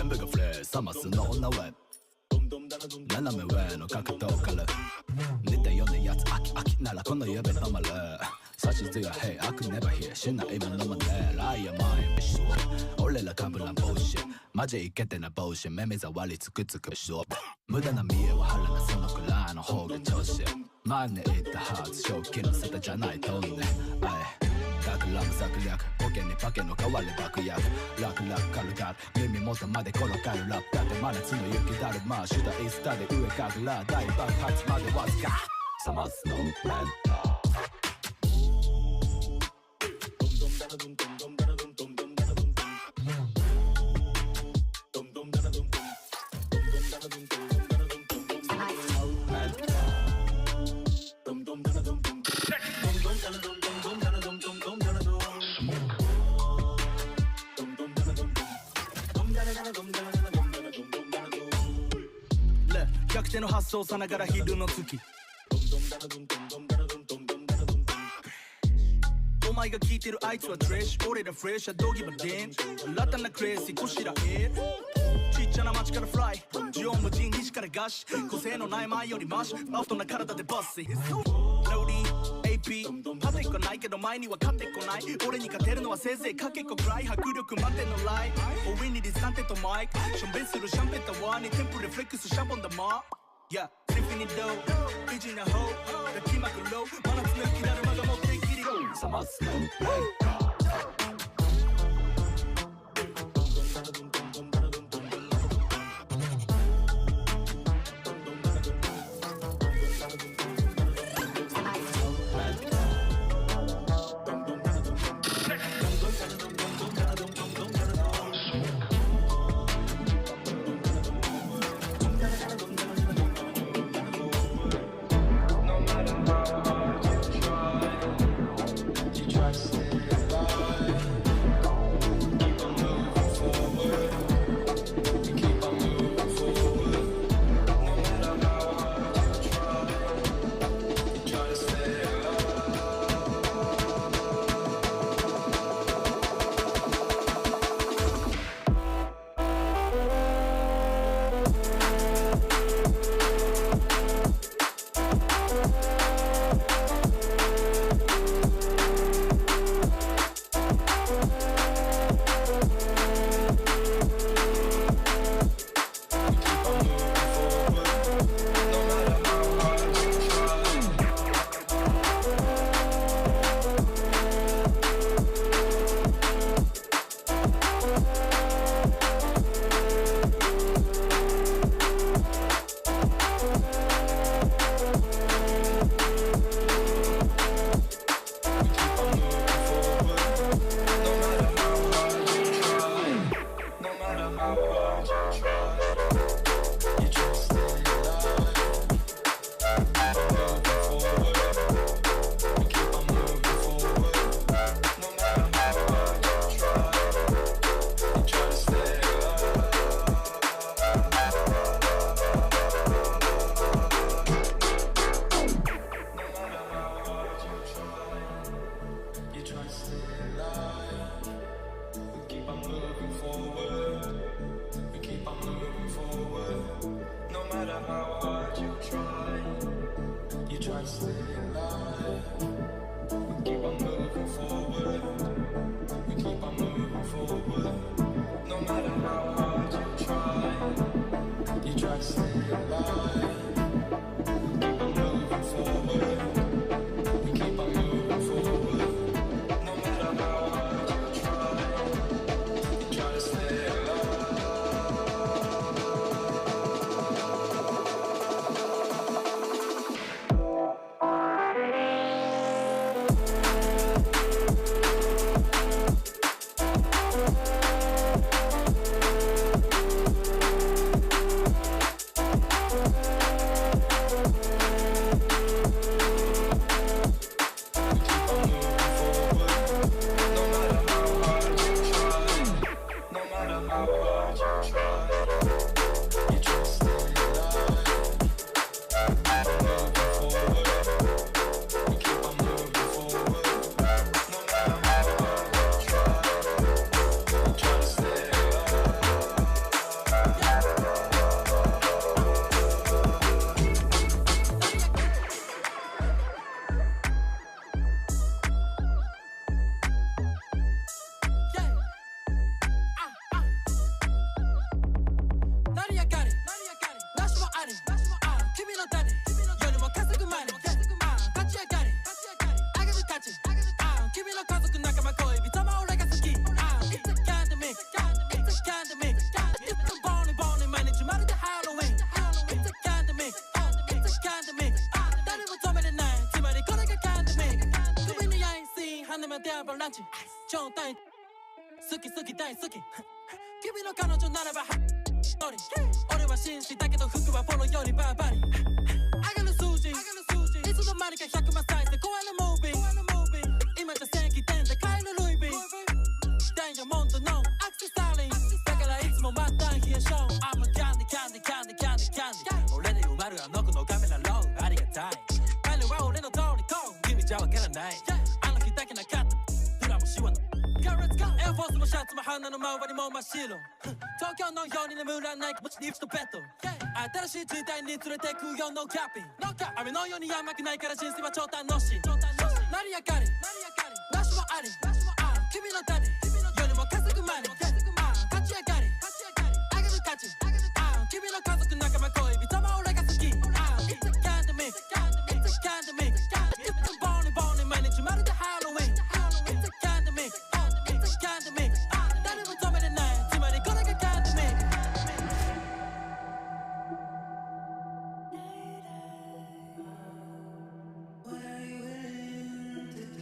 全部がフレーサマスの女上斜め上の角度から似たようなやつ飽きならこの指止まれ指図がへい悪ねばひしないものもねライアマインビシュ俺らかぶらんボーシマジイケてなボーシ耳障りつくつくしょ無駄な見栄は腹がそのくらいの方が調子前に言ったはず正気の沙汰じゃないとね学ラム策略ボケに化けの代わり爆薬楽々軽々耳元まで転がるラップだって真夏の雪だるま主題スタで上から大爆発までわずかサマスのレンタ逆転の発想さながら昼の月お前が聞いてるあいつはトレッシュ俺らフレッシュはドギバデン新たなクレーシーこしらえちっちゃな街からフライ縦横無尽西からガシ個性のない前よりマシアフトな体でバッシローディ AP パテこないけど前には勝ってこない俺に勝てるのはせいぜいかけっこくらい迫力待ってのライブおウィニリスタンテとマイクしょんべんするシャンペンタワーにテンプレフレックスシャンポンだまYeah, tripping it dope, itching a hoe, the key my glow, man I'm smoking out of my mouth, take it go. Some us know, まではバランチ超大好き好き大好き君の彼女ならば俺は紳士だけど服はポロよりバーバリ上がる数字いつの間にか100万再生怖いのムービー今じゃ正規店で買えるルイビーダイヤモンドのアクセサリーだからいつもまた冷え性 I'm a candy candy candy candy candy 俺で埋まるあの子のカメラローありがたい彼は俺の通り君じゃわからないあの日だけなかったフラもシワのエアフォースもシャツも鼻の周りも真っ白東京のように眠らないリフトベッド新しい時代に連れてくよのキャッピン雨のように甘くないから人生は超楽しい成り上がりなしもあり君の種よりも稼ぐマネ勝ち上がり上げる価値君の家族仲間恋人も俺が好き It's a kind of me It's a kind of me It's a bonny bonny 毎日まるでハロウィン It's a kind of me It's a kind of me 誰も止めれないつまりこれが kind of me What are you willing to do?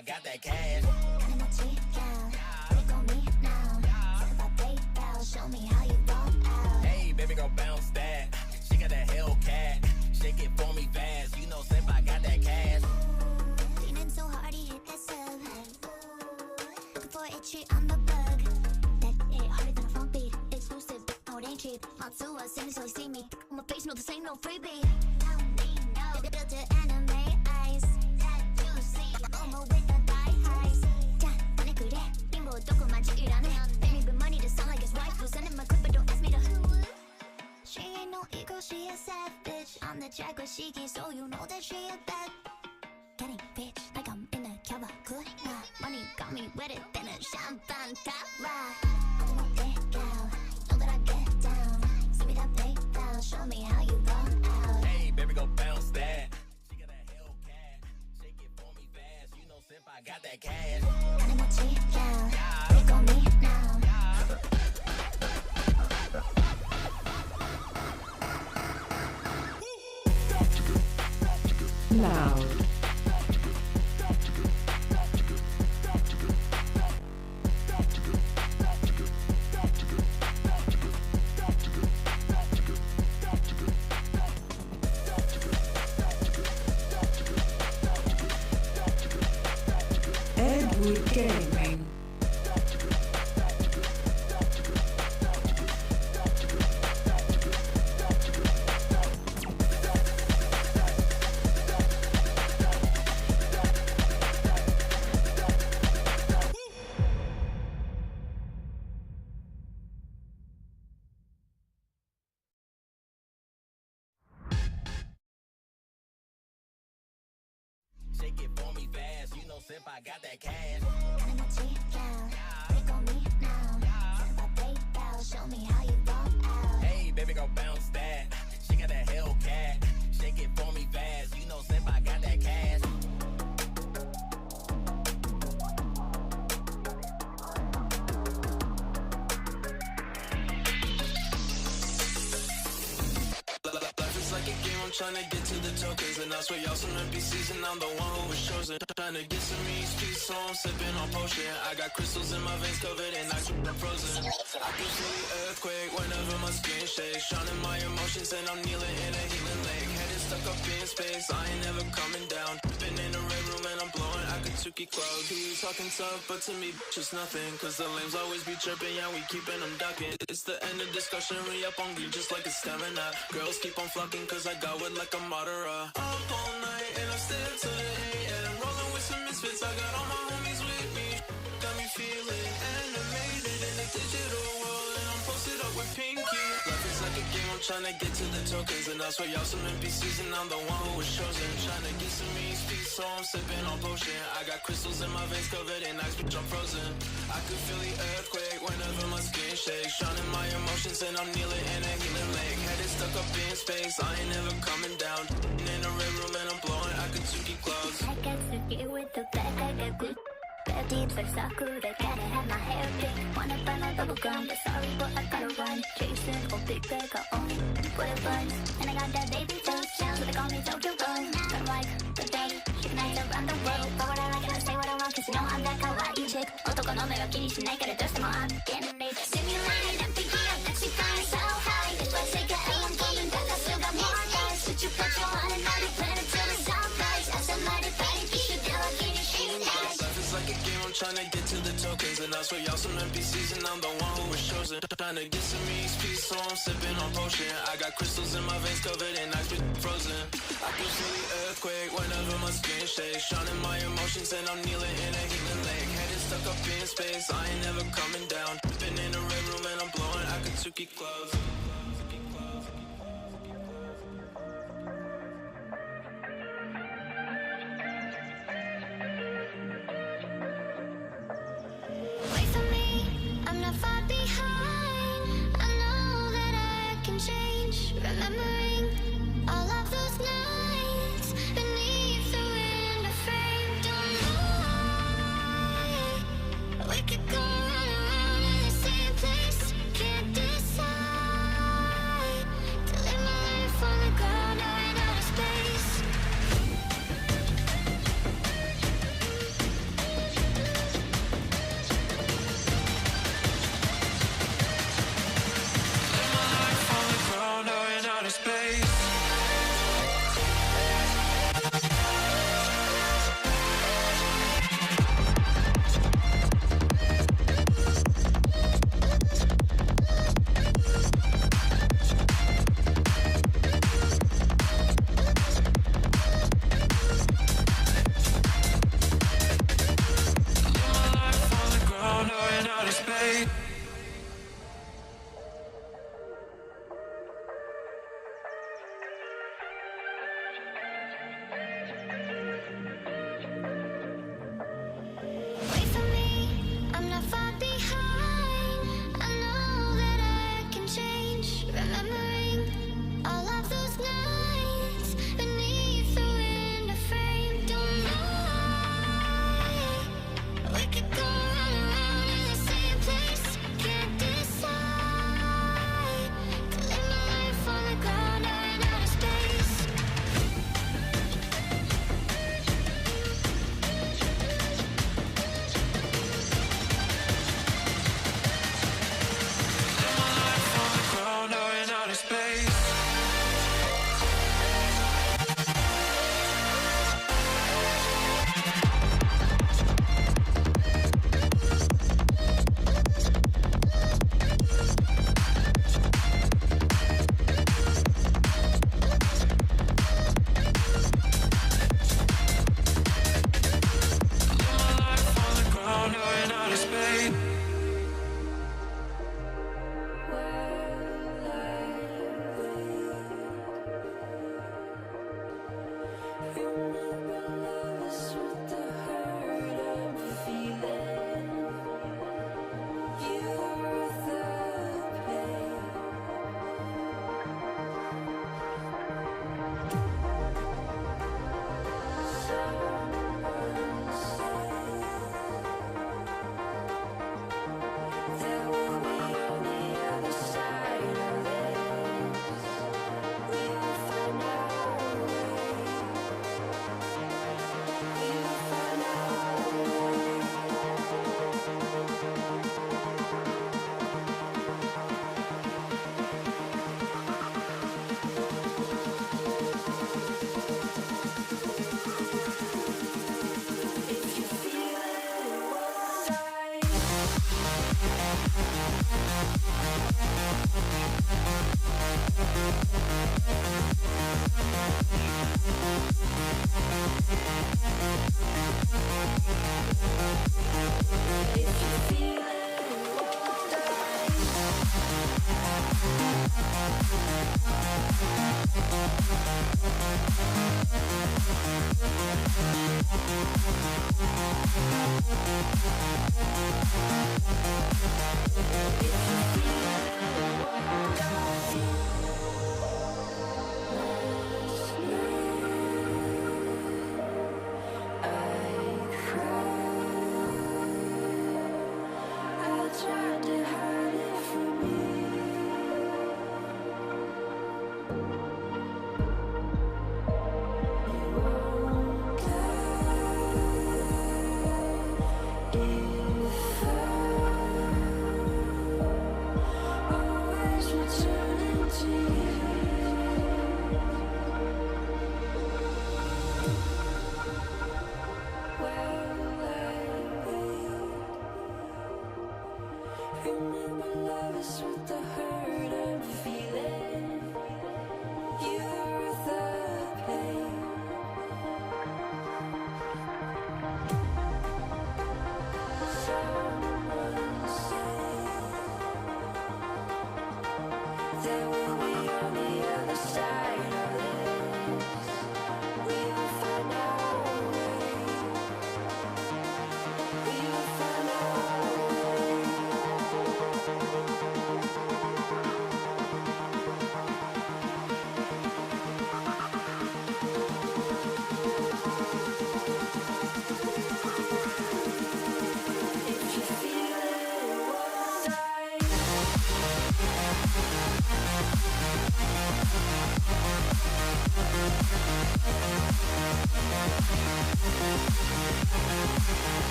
I got that cash. Click on me now. Talk about PayPal, show me how you ball out. Hey, baby girl, bounce that. She got that Hellcat. Shake it for me fast. You know, Simp, I got that cash. Leaning so hard, he hit that sub. Looking for itchy, I'm the bug. That hit harder than a funk beat. Exclusive, no, it ain't cheap. Matsuwa, send me so you see me. On my face, no, this ain't no freebie. Built to anime eyes. That you see, almost with the die highs. 자, 나는 그래. 림보 조금만 지으라네. Baby, been money to sound like his wife. Who's sending my clip, but don't ask me to. She ain't no eagle, she a savage. On the track with Shiki, so you know that she a bad. Getting rich like I'm in a Kawaku. Nah, money got me wetter than a champagne top. I'm a big gal, know that I get down. Send me that PayPal, show me how you go out. Hey, baby, go bounce that. She got that Hellcat, shake it for me fast. You know, Simp, I got that cash. I'm a cheap gal, click on me now. Loud. Edward Gaming. Shake it for me fast, you know, Simp, I got that cash. I'm a cheap gal, click on me now. Talk about PayPal, show me how you ball out. Hey, baby, go bounce that. She got that Hellcat, shake it for me fast, you know, Simp, I got that cash. Life is like a game, I'm trying to get to the tokens. And I swear y'all some NPCs and I'm the one who was chosen. Trying to get some EXP, so I'm sipping on potion. I got crystals in my veins covered in ice, I'm frozen. I can see the earthquake whenever my skin shakes. Drowning my emotions and I'm kneeling in a healing lake. Head is stuck up in space, I ain't never coming down. Been in a red room and I'm blowing Akatsuki clouds. Who you talking tough, but to me, just nothing. Cause the lames always be chirping, yeah, we keeping them ducking. It's the end of discussion, re-up on green just like a stamina. Girls keep on flocking cause I got with like a Madara. Up all night and I stay up till the AM. Rolling with some misfits, I got all my homies with me. Got me feeling animated in a digital world. And I'm posted up with Pinky. Life is like a game, I'm trying to get to the tokens. And I swear y'all some NPCs and I'm the one who was chosen. Trying to get some EXP, so I'm sipping on potion. I got crystals in my veins covered in ice, bitch, I'm frozen. I could feel the earthquake whenever my skin shakes. Drowning my emotions and I'm kneeling in a healing lake. Head is stuck up in space, I ain't never coming down. In a red room and I'm blowing Akatsuki clouds. Akatsuki with the black, I got good. Bad deeds like Sakura, gotta have my hair big. Wanna buy my bubble gum, but sorry, but I gotta run. Jason, oh big bag, I own what it runs. And I got that baby face, sounds so they call me Tokyo Gun. I'm like the day, she nights around the world. But what I like and I say what I want, cause you know I'm that kawaii chick. Otoko no me wa kini shinai kara do some I'm getting it. Stimulated, I'm thinking of that she flying so high. It's like take a L, I'm coming back, I still got more guys. Switch your petrol on and now they plan until the sunrise. As I'm not a fighting, you should feel like any shooting guys. Life is like a game, I'm trying to get to the tokens. And I swear y'all some NPCs and I'm the one who was chosen. Trying to get some EXP, so I'm sipping on potion. I got crystals in my veins covered in ice, bitch, frozen. I can feel the earthquake whenever my skin shakes. Drowning my emotions and I'm kneeling in a healing lake. Head is stuck up in space, I ain't never coming down. Been in a red room and I'm blowing Akatsuki clouds. Wait for me, I'm not far behind. I know that I can change. Remembering all of those nights beneath the window frame. Don't know why we could go round and round in the same place. Can't decide.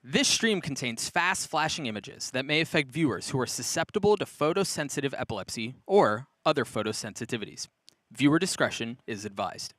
This stream contains fast flashing images that may affect viewers who are susceptible to photosensitive epilepsy or other photosensitivities. Viewer discretion is advised.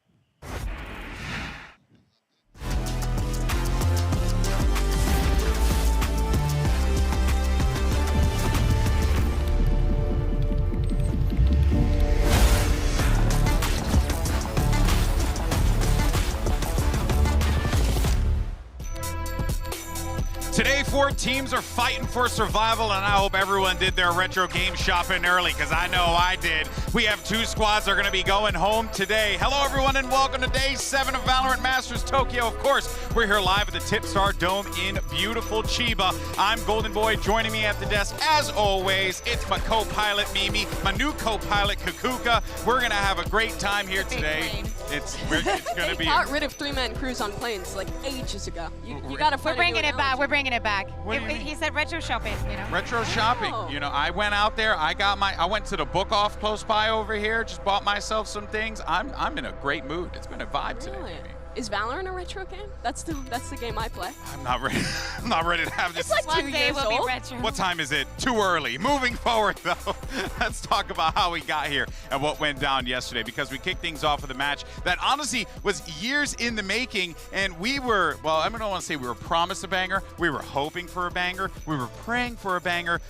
Today, 4 teams are fighting for survival, and I hope everyone did their retro game shopping early, because I know I did. We have 2 squads that are going to be going home today. Hello, everyone, and welcome to Day 7 of Valorant Masters Tokyo. Of course, we're here live at the Tipstar Dome in beautiful Chiba. I'm Golden Boy. Joining me at the desk, as always, it's my co-pilot, Mimi, my new co-pilot, Kakuka. We're going to have a great time here today. It's going to be... They got rid of 3-man crews on planes like ages ago. You got to find We're bringing it back. We're bringing it back. What do you mean? He said retro shopping, you know. Retro shopping. You know, I went out there. I went to the book off close by over here. Just bought myself some things. I'm in a great mood. It's been a vibe today. Maybe. Is Valorant a retro game? That's the game I play. I'm not ready. I'm not ready to have this. It's like 2 years will old. Be retro. What time is it? Too early. Moving forward, though, let's talk about how we got here and what went down yesterday, because we kicked things off with a match that honestly was years in the making, and we were, well, I don't want to say we were promised a banger. We were hoping for a banger. We were praying for a banger.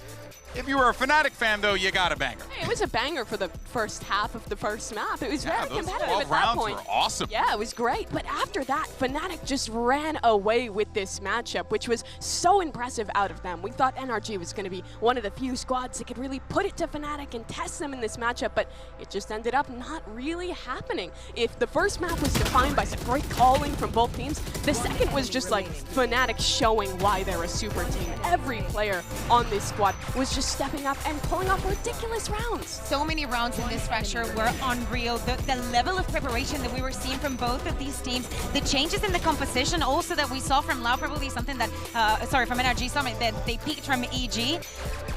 If you were a Fnatic fan, though, you got a banger. Hey, it was a banger for the first half of the first map. It was very competitive 12 at that rounds point. Were awesome. Yeah, it was great. But after that, Fnatic just ran away with this matchup, which was so impressive out of them. We thought NRG was going to be one of the few squads that could really put it to Fnatic and test them in this matchup, but it just ended up not really happening. If the first map was defined by some great calling from both teams, the second was just like Fnatic showing why they're a super team. Every player on this squad was just stepping up and pulling off ridiculous rounds. So many rounds in this fracture were unreal. The level of preparation that we were seeing from both of these teams, the changes in the composition also that we saw from Loud, probably something that, from NRG Summit, that they peaked from EG.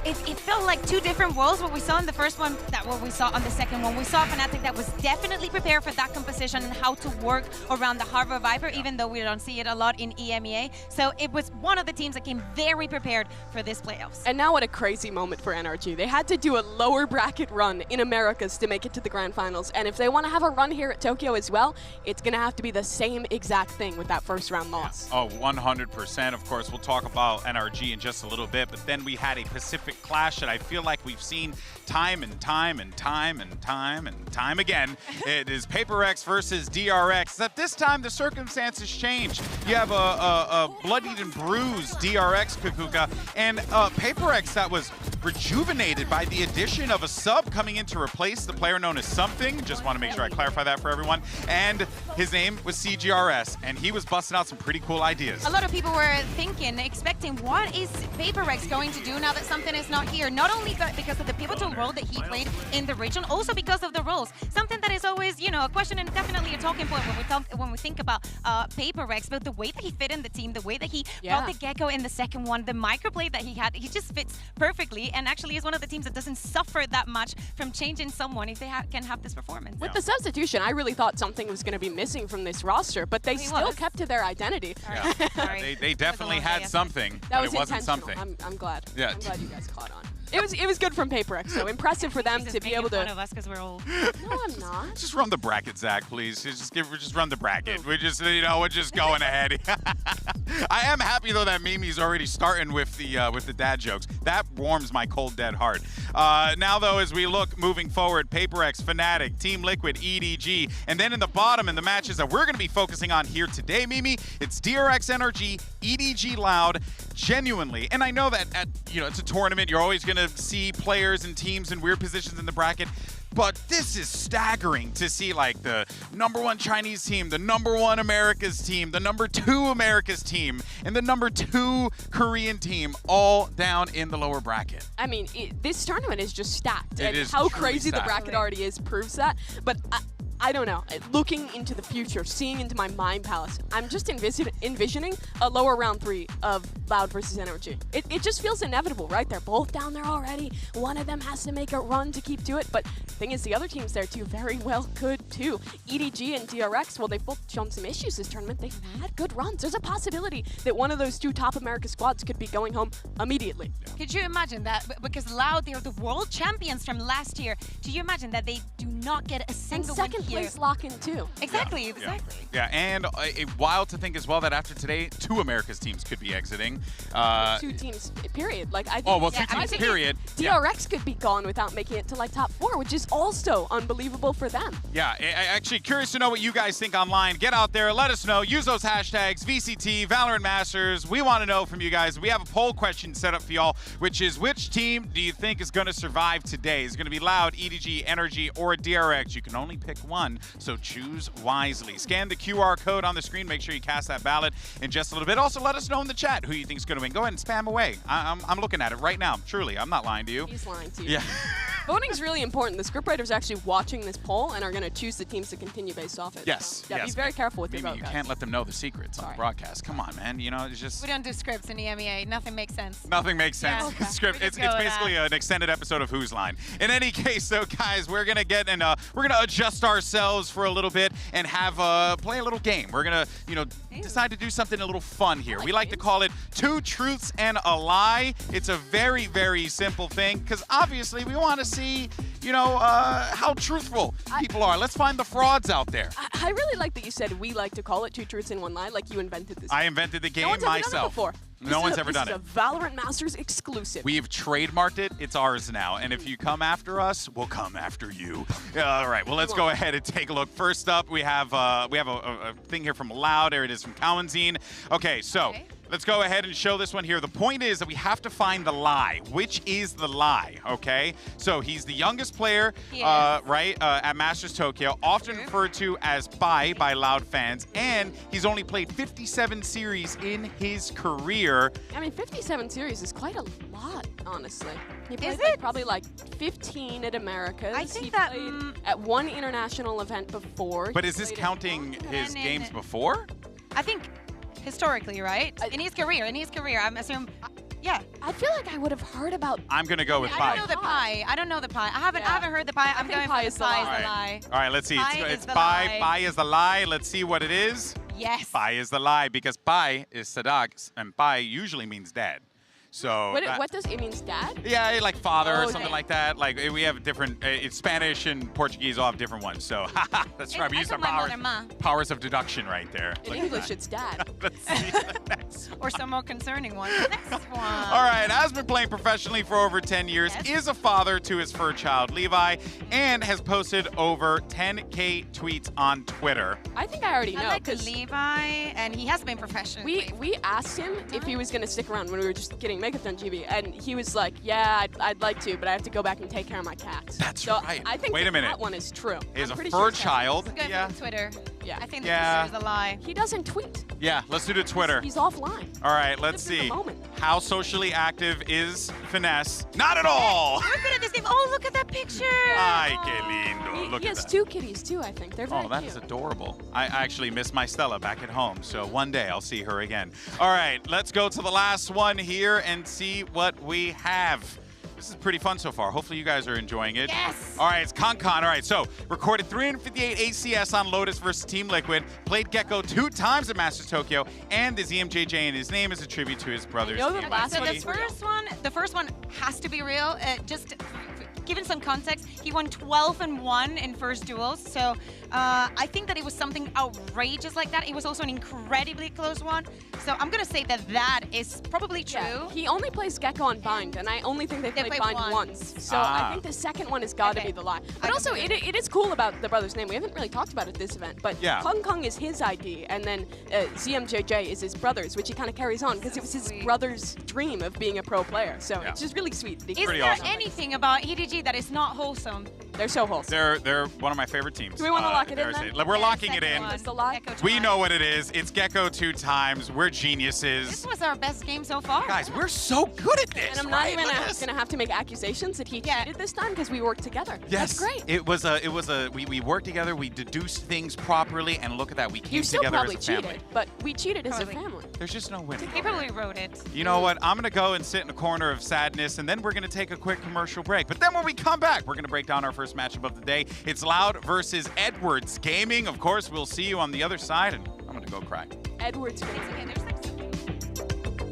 It felt like 2 different worlds, what we saw in the first one, that what we saw on the second one. We saw Fnatic that was definitely prepared for that composition and how to work around the Harbor Viper, even though we don't see it a lot in EMEA. So it was one of the teams that came very prepared for this playoffs. And now what a crazy moment for NRG. They had to do a lower bracket bracket run in Americas to make it to the Grand Finals. And if they want to have a run here at Tokyo as well, it's going to have to be the same exact thing with that first round loss. Oh, 100%. Of course, we'll talk about NRG in just a little bit, but then we had a Pacific clash that I feel like we've seen time and time again. It is HyperX versus DRX. Except this time the circumstances change. You have a bloodied and bruised DRX Kukuka and HyperX that was rejuvenated by the addition of a sub coming in to replace the player known as Something. Just want to make sure I clarify that for everyone. And his name was CGRS, and he was busting out some pretty cool ideas. A lot of people were thinking, expecting, what is HyperX going to do now that Something is not here? Not only because of the pivotal role that he played in the region, also because of the roles. Something that is always, you know, a question and definitely a talking point when we think about HyperX, but the way that he fit in the team, the way that he brought the Gecko in the second one, the microplay that he had, he just fits perfectly, and actually is one of the teams that doesn't suffer that much from changing someone if they can have this performance. With the substitution, I really thought Something was going to be missing from this roster, but they still kept to their identity. Yeah. They definitely had something, that but was it wasn't intentional. Something. I'm glad. Yeah. I'm glad you guys caught on. It was good from HyperX, so impressive for them to be able to. One of us because we're old. No, I'm not. Just run the bracket, Zach, please. Just run the bracket. We're just, you know, we're just going ahead. I am happy though that Mimi's already starting with the dad jokes. That warms my cold dead heart. Now though, as we look moving forward, HyperX, Fnatic, Team Liquid, EDG, and then in the bottom in the matches that we're going to be focusing on here today, Mimi, it's DRX, NRG, EDG, Loud. Genuinely, and I know that it's a tournament. You're always going to see players and teams in weird positions in the bracket. But this is staggering to see like the #1 Chinese team, the #1 America's team, the #2 America's team, and the #2 Korean team all down in the lower bracket. I mean, this tournament is just stacked. It and is how truly crazy stacked. the bracket already is proves that. But I don't know. Looking into the future, seeing into my mind palace, I'm just envisioning a lower round 3 of Loud versus NRG. It just feels inevitable, right? They're both down there already. One of them has to make a run to keep to it. But the thing is, the other teams there too very well could too. EDG and DRX, well, they've both shown some issues this tournament. They've had good runs. There's a possibility that one of those 2 top America squads could be going home immediately. Could you imagine that? Because Loud, they're the world champions from last year. Do you imagine that they do not get a single win second here? place lock-in too. Exactly. Yeah, and wild to think as well that after today, 2 America's teams could be exiting. 2 teams, period. Like I think, 2 teams, period. DRX could be gone without making it to like top 4, which is also unbelievable for them. Yeah, actually curious to know what you guys think online. Get out there, let us know. Use those hashtags, VCT, Valorant Masters. We want to know from you guys. We have a poll question set up for y'all, which is which team do you think is going to survive today? Is it going to be Loud, EDG, NRG, or DRX? You can only pick one, so choose wisely. Scan the QR code on the screen. Make sure you cast that ballot in just a little bit. Also, let us know in the chat who you think is going to win. Go ahead and spam away. I'm looking at it right now. Truly, I'm not lying to you. He's lying to you. Yeah. Voting's really important. The scriptwriters are actually watching this poll and are going to choose the teams to continue based off it. Yes. So, yeah, yes. be very careful with your Mimi, vote, you guys. can't let them know the secrets on the broadcast. Come on, man. You know, it's just... We don't do scripts in EMEA. Nothing makes sense. Nothing makes sense. Yeah, okay. Script. We It's just go with basically that. an extended episode of Who's Line. In any case, though, guys, we're gonna get and we're gonna adjust ourselves for a little bit and have play a little game. We're gonna, decide to do something a little fun here. We like to call it 2 truths and a lie. It's a very, very simple thing because obviously we want to see, how truthful people are. Let's find the frauds out there. I really like that you said we like to call it 2 truths and 1 lie, like you invented this. I invented the game no one's ever myself. done it before. No one's ever done it. This is a Valorant Masters exclusive. We've trademarked it. It's ours now. And if you come after us, we'll come after you. All right. Well, let's go ahead and take a look. First up, we have a thing here from Loud. There it is from Cowanzine. Okay, so let's go ahead and show this one here. The point is that we have to find the lie. Which is the lie? Okay. So he's the youngest player, right, at Masters Tokyo, often referred to as by Loud fans, and he's only played 57 series in his career. I mean, 57 series is quite a lot, honestly. He played Is like, it? probably like 15 at Americas. I think he that, played at 1 international event before. But He is this played at counting his games before? I think historically, right? In his career, I'm assuming. Yeah. I feel like I would have heard about. I'm gonna go with I pie. don't know the pie. I don't know the pie. I haven't heard the pie. I'm think going pie for is the the pie lie. is the lie. All right, let's see. Pie It's is the pie. lie. Pie is the lie. Let's see what it is. Yes. Pie is the lie because pie is sadak, and pie usually means dead. So What does it mean, dad? yeah, like father or Oh, something okay. like that. Like we have different. It's Spanish and Portuguese all have different ones. So that's right. We use our powers of deduction right there. In Look at English, that. it's dad. Let's see the next one. Or some more concerning one. Next one. All right, has been playing professionally for over 10 years, is a father to his fur child, Levi, and has posted over 10K tweets on Twitter. I think I already know, I like because Levi, and he has been professional. we asked him if he was going to stick around when we were just getting Megathon GB, and he was like, yeah, I'd like to, but I have to go back and take care of my cats. That's so right. I think Wait a minute. that one is true. He is I'm a pretty fur sure it's child. Let's go Yeah. for Twitter. Yeah. I think Yeah. this is a lie. He doesn't tweet. Yeah, let's do the Twitter. He's offline. All right, let's lives in the see. moment. How socially active is Finesse? Not at all. We're good at this game. Oh, look at that picture. Ay, qué lindo. Look He at has that. 2 kitties too, I think. They're very Oh, that cute. is adorable. I actually miss my Stella back at home, so one day I'll see her again. All right, let's go to the last one here and see what we have. This is pretty fun so far. Hopefully you guys are enjoying it. Yes. All right, it's ConCon. All right, so recorded 358 ACS on Lotus versus Team Liquid. Played Gecko 2 times at Masters Tokyo, and the ZMJJ, and his name is a tribute to his brother's know the team. last So one the is real. first one has to be real. Just given some context, he won 12-1 in first duels. So I think that it was something outrageous like that. It was also an incredibly close one. So I'm gonna say that that is probably true. Yeah, he only plays Gecko on Bind, and I only think they played played Bind once. So Ah. I think the second one has got to Okay. be the lie. I But also, completely it is cool about the brother's name. We haven't really talked about it this event, but Yeah. Hong Kong is his ID, and then ZMJJ is his brother's, which he kind of carries on because it was his Sweet. brother's dream of being a pro player. So Yeah. it's just really sweet. Is Pretty there awesome. anything about EDG that is not wholesome? They're so wholesome. They're one of my favorite teams. Do we wanna lock it in dare I then? say. We're locking it Second in. one, That's the lie? Gecko We twice. know what it is. It's Gecko 2 times. We're geniuses. This was our best game so far. Guys, we're so good at this. And I'm not right? even Look at this. going to have to make accusations that he Yeah. cheated this time because we worked together. Yes, That's great. we worked together, we deduced things properly, and look at that, we came You still together probably as a family. cheated, but we cheated as a Probably. family. There's just no winning. He probably wrote it. You know what? I'm gonna go and sit in a corner of sadness, and then we're gonna take a quick commercial break. But then when we come back, we're gonna break down our first matchup of the day. It's Loud versus Edwards Gaming. Of course, we'll see you on the other side, and I'm gonna go cry. Edwards. It's okay, there's like something.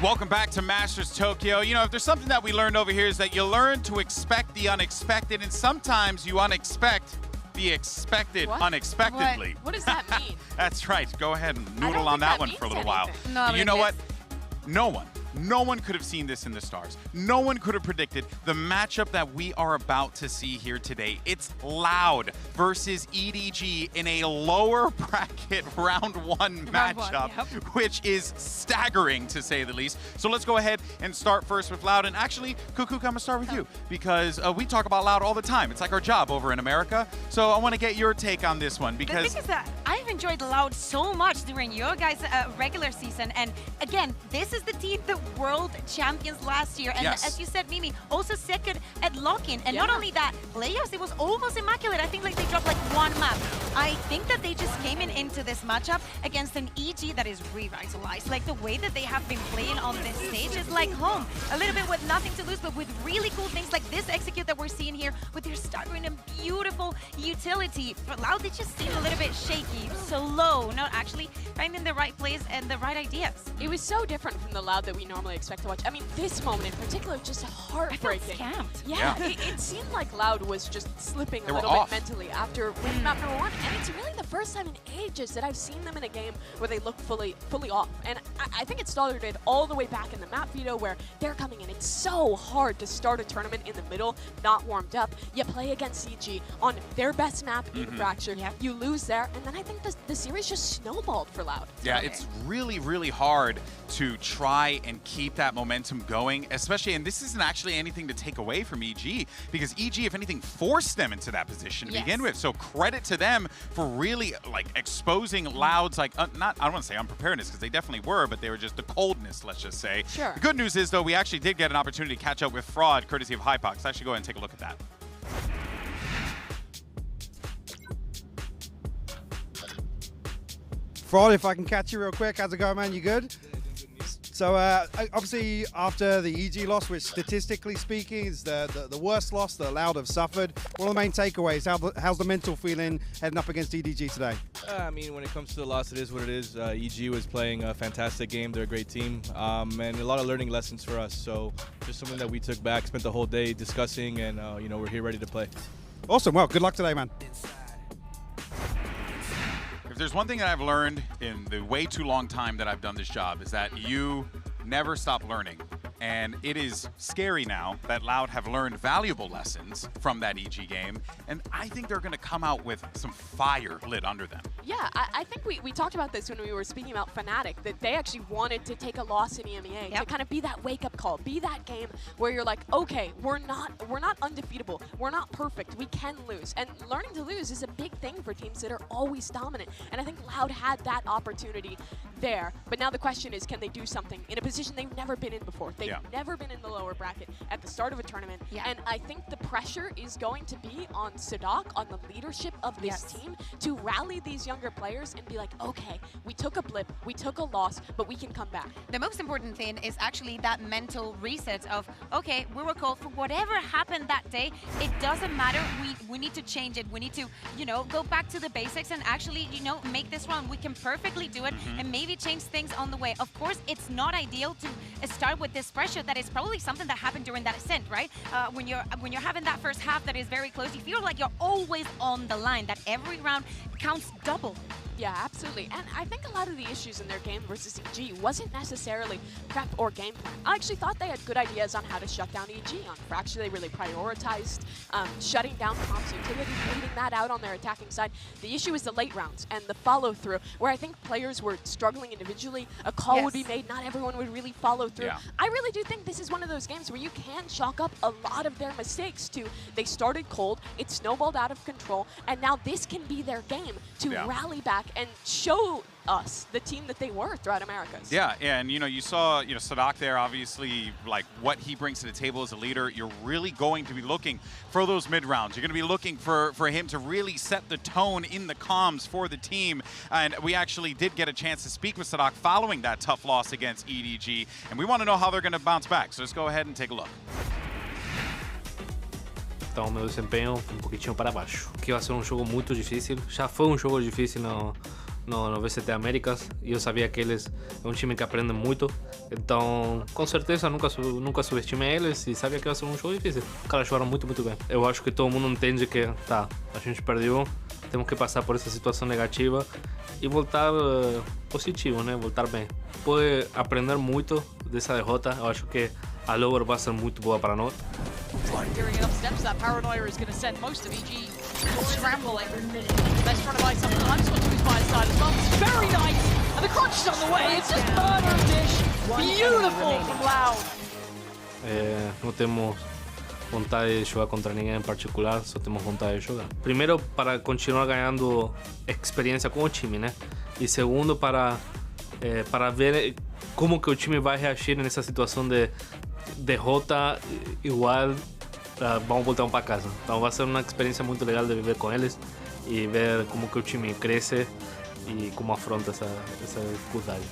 Welcome back to Masters Tokyo. You know, if there's something that we learned over here is that you learn to expect the unexpected, and sometimes you unexpect the expected What? unexpectedly. What does that mean? That's right. Go ahead and I don't noodle on think that that one for a little means while. anything. No, You but know it what? No one could have seen this in the stars. No one could have predicted the matchup that we are about to see here today. It's Loud versus EDG in a lower bracket round one matchup, yep. which is staggering to say the least. So let's go ahead and start first with Loud. And actually, Cuckoo, I'm gonna start with you because we talk about Loud all the time. It's like our job over in America. So I want to get your take on this one The because thing is that I've I've enjoyed Loud so much during your guys' regular season, and again, this is the team that world champions last year, and as you said, Mimi, also second at lock-in, and not only that, playoffs, it was almost immaculate. I think like they dropped like one map. I think that they just came into this matchup against an EG that is revitalized. Like the way that they have been playing on this stage is like home, a little bit with nothing to lose, but with really cool things like this execute that we're seeing here with their staggering and beautiful utility. For Loud, they just seem a little bit shaky, slow, not actually finding the right plays and the right ideas. It was so different from the Loud that we normally expect to watch. I mean, this moment in particular, just heartbreaking. I felt scammed. Yeah, it seemed like Loud was just slipping a little bit mentally after winning map number 1, and it's really the first time in ages that I've seen them in a game where they look fully off. And I think it started all the way back in the map veto where they're coming in. It's so hard to start a tournament in the middle, not warmed up. You play against CG on their best map in Fracture. You lose there, and then I think the series just snowballed for Loud. Yeah, it's really, really hard to try and keep that momentum going, especially, and this isn't actually anything to take away from EG, because EG, if anything, forced them into that position to begin with. So credit to them for really like exposing Loud's like, I don't want to say unpreparedness, because they definitely were, but they were just the coldness, let's just say. Sure. The good news is, though, we actually did get an opportunity to catch up with Fraud, courtesy of HyperX. Let's actually go ahead and take a look at that. Fraud, if I can catch you real quick, how's it going, man? You good? So obviously after the EG loss, which statistically speaking is the worst loss that Loud have suffered, what are the main takeaways? How's the mental feeling heading up against EDG today? I mean, when it comes to the loss, it is what it is. EG was playing a fantastic game. They're a great team, and a lot of learning lessons for us. So just something that we took back, spent the whole day discussing, and you know, we're here ready to play. Awesome. Well, good luck today, man. If there's one thing that I've learned in the way too long time that I've done this job is that you never stop learning. And it is scary now that Loud have learned valuable lessons from that EG game, and I think they're going to come out with some fire lit under them. Yeah, I think we talked about this when we were speaking about Fnatic, that they actually wanted to take a loss in EMEA to kind of be that wake-up call, be that game where you're like, okay, we're not undefeatable, we're not perfect, we can lose. And learning to lose is a big thing for teams that are always dominant, and I think Loud had that opportunity there. But now the question is, can they do something in a position they've never been in before? They've never been in the lower bracket at the start of a tournament, and I think the pressure is going to be on Sadak, on the leadership of this team, to rally these younger players and be like, okay, we took a blip, we took a loss, but we can come back. The most important thing is actually that mental reset of, okay, we were called for whatever happened that day. It doesn't matter. We need to change it. We need to, you know, go back to the basics and actually, you know, make this run. We can perfectly do it and maybe change things on the way. Of course, it's not ideal to start with this pressure that is probably something that happened during that ascent, right? When you're having that first half that is very close, you feel like you're always on the line, that every round counts double. Yeah, absolutely. And I think a lot of the issues in their game versus EG wasn't necessarily prep or game plan. I actually thought they had good ideas on how to shut down EG. On Fracture, they really prioritized shutting down Comp's utility, bleeding that out on their attacking side. The issue is the late rounds and the follow-through, where I think players were struggling individually. A call would be made, not everyone would really follow through. I really do think this is one of those games where you can chalk up a lot of their mistakes to they started cold, it snowballed out of control, and now this can be their game to rally back and show us the team that they were throughout Americas. Yeah, and you know, you saw, you know, Sadak there, obviously, like what he brings to the table as a leader. You're really going to be looking for those mid rounds. You're going to be looking for him to really set the tone in the comms for the team. And we actually did get a chance to speak with Sadak following that tough loss against EDG, and we want to know how they're going to bounce back. So let's go ahead and take a look. Então, meu desempenho um pouquinho para baixo. Que vai ser um jogo muito difícil. Já foi um jogo difícil no VCT Américas e eu sabia que eles é um time que aprende muito. Então, com certeza, nunca subestimei eles e sabia que ia ser um jogo difícil. Os caras jogaram muito bem. Eu acho que todo mundo entende que, tá, a gente perdeu, temos que passar por essa situação negativa e voltar positivo, né? Voltar bem. Pode aprender muito dessa derrota. Eu acho que a lower vai ser muito boa para nós. Gearing it up steps, that paranoia is going to send most of EG scrambling. Best trying to buy something. I'm just going to use my side as well. It's very nice. And the crunch is on the way. It's just murder dish. Beautiful from Loud. Não temos vontade de jogar contra ninguém em particular, só temos vontade de jogar. Primeiro, para continuar ganhando experiência com o time, né? E segundo, para ver como que o time vai reagir nessa situação de derrota igual, vamos voltar para casa. Então vai ser uma experiência muito legal de viver com eles e ver como que o time cresce e como afronta essa dificuldade.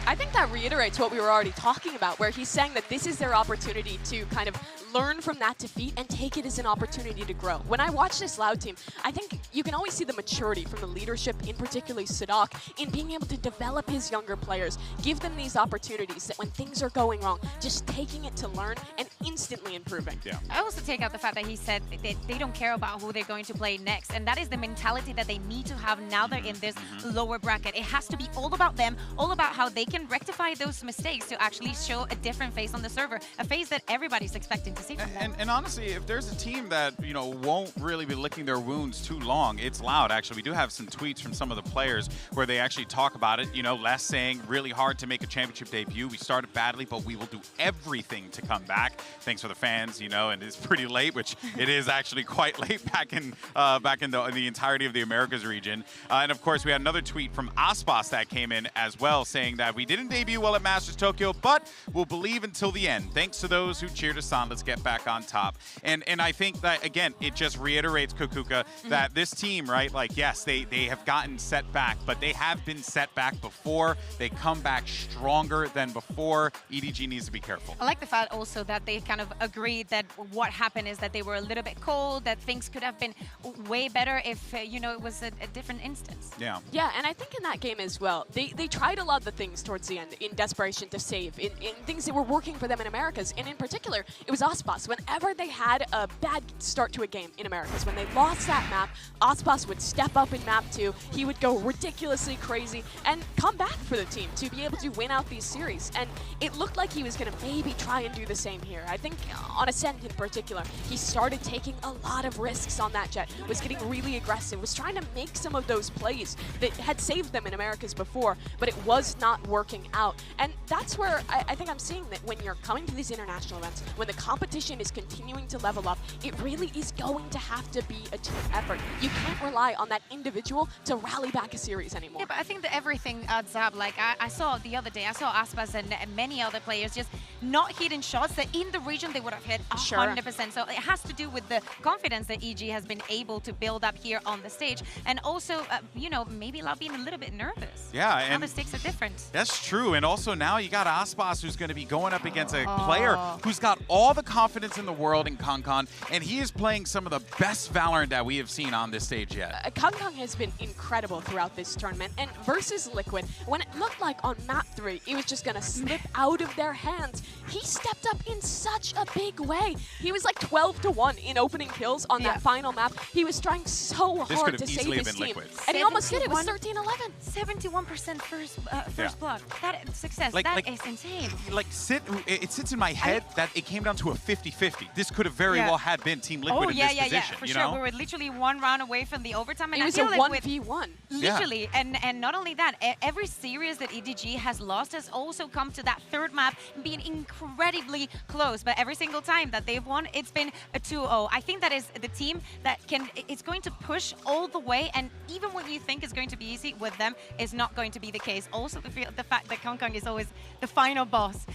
I think that reiterates what we were already talking about, where he's saying that this is their opportunity to kind of learn from that defeat and take it as an opportunity to grow. When I watch this Loud team, I think you can always see the maturity from the leadership, in particularly Sadok, in being able to develop his younger players, give them these opportunities that when things are going wrong, just taking it to learn and instantly improving. Yeah. I also take out the fact that he said that they don't care about who they're going to play next, and that is the mentality that they need to have now they're in this lower bracket. It has to be all about them, all about how they can rectify those mistakes to actually show a different face on the server, a face that everybody's expecting to see from them. And honestly, if there's a team that, you know, won't really be licking their wounds too long, it's Loud. Actually, we do have some tweets from some of the players where they actually talk about it. You know, Les saying really hard to make a championship debut. We started badly, but we will do everything to come back. Thanks for the fans, you know, and it's pretty late, which it is actually quite late back in the entirety of the Americas region. And of course, we had another tweet from Aspas that came in as well, saying that we didn't debut well at Masters Tokyo, but we'll believe until the end. Thanks to those who cheered us on. Let's get back on top. And I think that, again, it just reiterates, Kukuka, that this team, right, like, yes, they have gotten set back, but they have been set back before. They come back stronger than before. EDG needs to be careful. I like the fact also that they kind of agreed that what happened is that they were a little bit cold, that things could have been way better if, you know, it was a different instance. Yeah. Yeah, and I think in that game as well, they tried a lot of the things towards the end in desperation to save, in things that were working for them in Americas. And in particular, it was Aspas. Whenever they had a bad start to a game in Americas, when they lost that map, Aspas would step up in map 2, he would go ridiculously crazy and come back for the team to be able to win out these series. And it looked like he was going to maybe try and do the same here. I think on Ascent in particular, he started taking a lot of risks on that jet, was getting really aggressive, was trying to make some of those plays that had saved them in Americas before, but it was not working out. And that's where I think I'm seeing that when you're coming to these international events, when the competition is continuing to level up, it really is going to have to be a team effort. You can't rely on that individual to rally back a series anymore. Yeah, but I think that everything adds up. Like I saw the other day, I saw Aspas and many other players just not hitting shots that in the region they would have hit 100%. So it has to do with the confidence that EG has been able to build up here on the stage. And also, you know, maybe Loud being a little bit nervous. Yeah, Now and the stakes are different. that's true. And also now you got Aspas, who's going to be going up against a player who's got all the confidence in the world in KongKong, and he is playing some of the best Valorant that we have seen on this stage yet. KongKong has been incredible throughout this tournament, and versus Liquid, when it looked like on map 3 it was just going to slip out of their hands, he stepped up in such a big way. He was like 12-1 in opening kills on that final map. He was trying so hard to save his team, and he almost did it. It was 13-11. 71% first blood. That success, Like- that is insane. Like, it sits in my head that it came down to a 50-50. This could have very well had been Team Liquid in this position, for you sure. know? We were literally one round away from the overtime. And It I was a feel like with 1v1. literally, and not only that, every series that EDG has lost has also come to that third map being incredibly close. But every single time that they've won, it's been a 2-0. I think that is the team that it's going to push all the way, and even when you think it's going to be easy with them, is not going to be the case. Also, the fact that KongKong is always the final boss.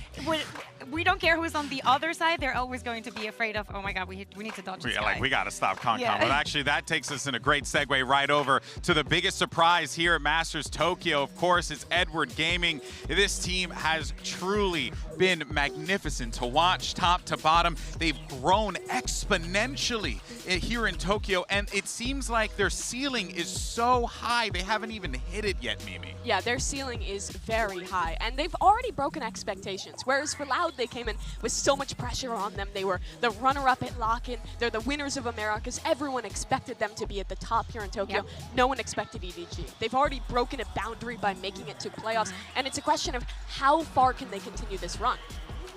We don't care who's on the other side, they're always going to be afraid of, oh my god, we need to dodge this guy. Like, we got to stop KongKong. Yeah. But actually, that takes us in a great segue right over to the biggest surprise here at Masters Tokyo. Of course, it's Edward Gaming. This team has truly been magnificent to watch top to bottom. They've grown exponentially here in Tokyo, and it seems like their ceiling is so high, they haven't even hit it yet, Mimi. Yeah, their ceiling is very high, and they've already broken expectations. Whereas for Loud, they came in with so much pressure on them. They were the runner-up at Lock-In. They're the winners of Americas. Everyone expected them to be at the top here in Tokyo. No one expected EDG. They've already broken a boundary by making it to playoffs, and it's a question of how far can they continue this run.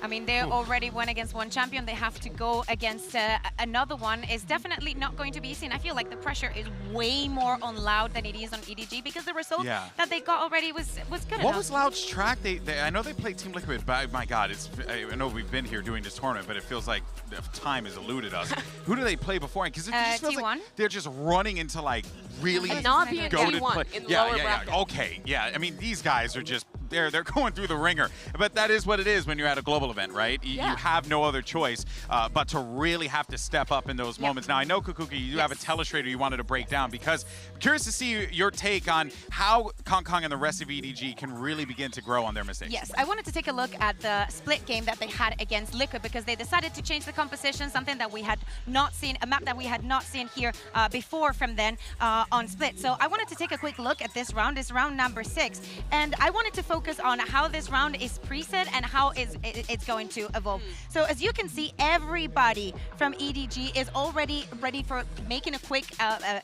I mean, they already went against one champion. They have to go against another one. It's definitely not going to be easy. And I feel like the pressure is way more on Loud than it is on EDG because the result that they got already was good enough. What was Loud's track? I know they played Team Liquid, but my God, I know we've been here doing this tournament, but it feels like time has eluded us. Who do they play before? Because it just feels like they're just running into like really goated play. Yeah. Okay, yeah. I mean, these guys are just they're going through the ringer. But that is what it is when you're at a global event, right? You have no other choice but to really have to step up in those moments. Now, I know, Kukuki, you have a telestrator you wanted to break down because I'm curious to see your take on how Kong and the rest of EDG can really begin to grow on their mistakes. Yes, I wanted to take a look at the split game that they had against Liquid because they decided to change the composition, something that we had not seen, a map that we had not seen here before from then on split. So I wanted to take a quick look at this round. It's round number 6. And I wanted to focus on how this round is preset and how it's going to evolve. So as you can see, everybody from EDG is already ready for making a quick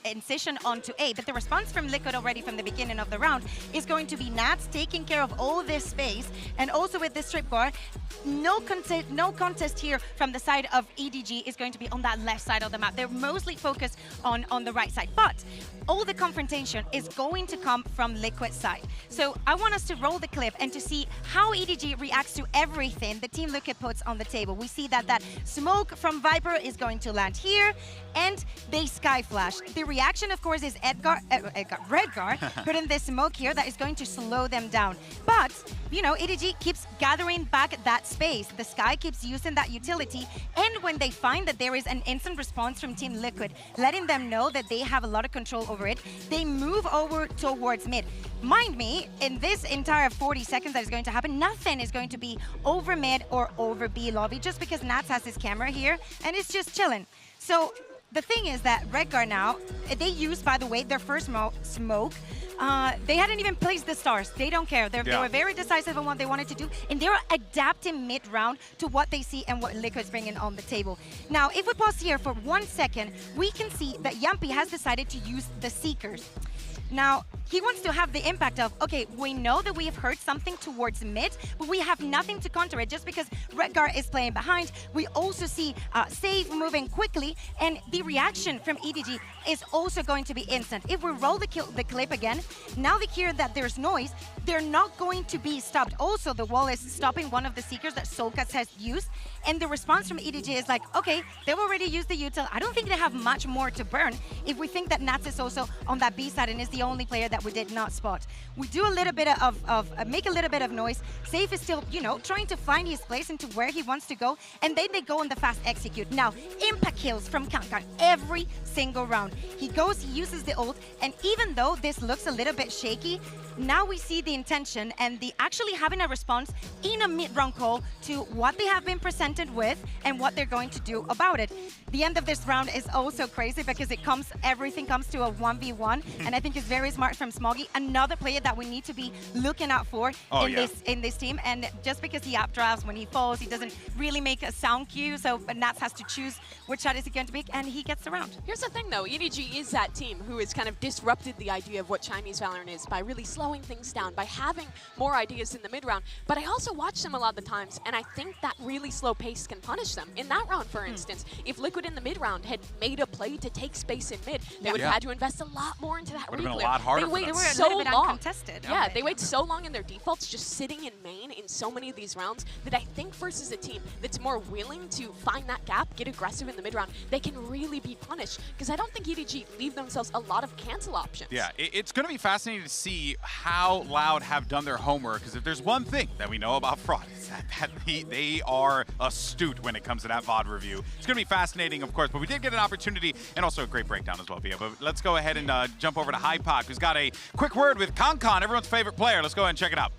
incision onto A. But the response from Liquid already from the beginning of the round is going to be Nats taking care of all this space. And also with this strip bar, no contest here from the side of EDG is going to be on that left side of the map. They're mostly focused on the right side. But all the confrontation is going to come from Liquid side. So I want us to roll the clip and to see how EDG reacts to everything the Team Liquid puts on the table. We see that smoke from Viper is going to land here, and they sky flash. The reaction, of course, is Redgar putting this smoke here that is going to slow them down. But, you know, EDG keeps gathering back that space. The Sky keeps using that utility, and when they find that there is an instant response from Team Liquid, letting them know that they have a lot of control over it, they move over towards mid. Mind me, in this entire 40 seconds that is going to happen, nothing is going to be over mid or over B lobby, just because Nats has his camera here, and it's just chilling. So the thing is that Redgar now, they used, by the way, their first smoke. They hadn't even placed the stars. They don't care. They were very decisive on what they wanted to do, and they're adapting mid-round to what they see and what Liquid's bringing on the table. Now, if we pause here for 1 second, we can see that Yampi has decided to use the Seekers. Now, he wants to have the impact of, okay, we know that we have heard something towards mid, but we have nothing to counter it just because Redgar is playing behind. We also see Save moving quickly, and the reaction from EDG is also going to be instant. If we roll the clip again, now they hear that there's noise, they're not going to be stopped. Also, the wall is stopping one of the Seekers that Solkas has used, and the response from EDG is like, okay, they've already used the util. I don't think they have much more to burn if we think that Nats is also on that B side and is the only player that we did not spot. We do a little bit make a little bit of noise. Safe is still, you know, trying to find his place into where he wants to go, and then they go on the fast execute. Now, impact kills from Kankan every single round. He goes, he uses the ult, and even though this looks a little bit shaky, now we see the intention and the actually having a response in a mid-round call to what they have been presented with and what they're going to do about it. The end of this round is also crazy because everything comes to a 1v1, and I think it's very smart from Smoggy, another player that we need to be looking out for in this team. And just because he updrafts when he falls, he doesn't really make a sound cue, so Nats has to choose which shot is he going to make, and he gets around. Here's the thing though, EDG is that team who has kind of disrupted the idea of what Chinese Valorant is by really slowing things down, by having more ideas in the mid-round. But I also watch them a lot of the times, and I think that really slow pace can punish them. In that round, for instance, if Liquid in the mid-round had made a play to take space in mid, they would have had to invest a lot more into that Would have reclear. been a lot harder. They wait so long. Yeah, they wait so long in their defaults, just sitting in main in so many of these rounds, that I think versus a team that's more willing to find that gap, get aggressive in the mid-round, they can really be punished. Because I don't think EDG leave themselves a lot of cancel options. Yeah, it's going to be fascinating to see how Loud have done their homework, because if there's one thing that we know about Fraud, it's that they are astute when it comes to that VOD review. It's going to be fascinating, of course, but we did get an opportunity, and also a great breakdown as well, Via. But let's go ahead and jump over to HyperX, who's got a quick word with Kankan, everyone's favorite player. Let's go ahead and check it out.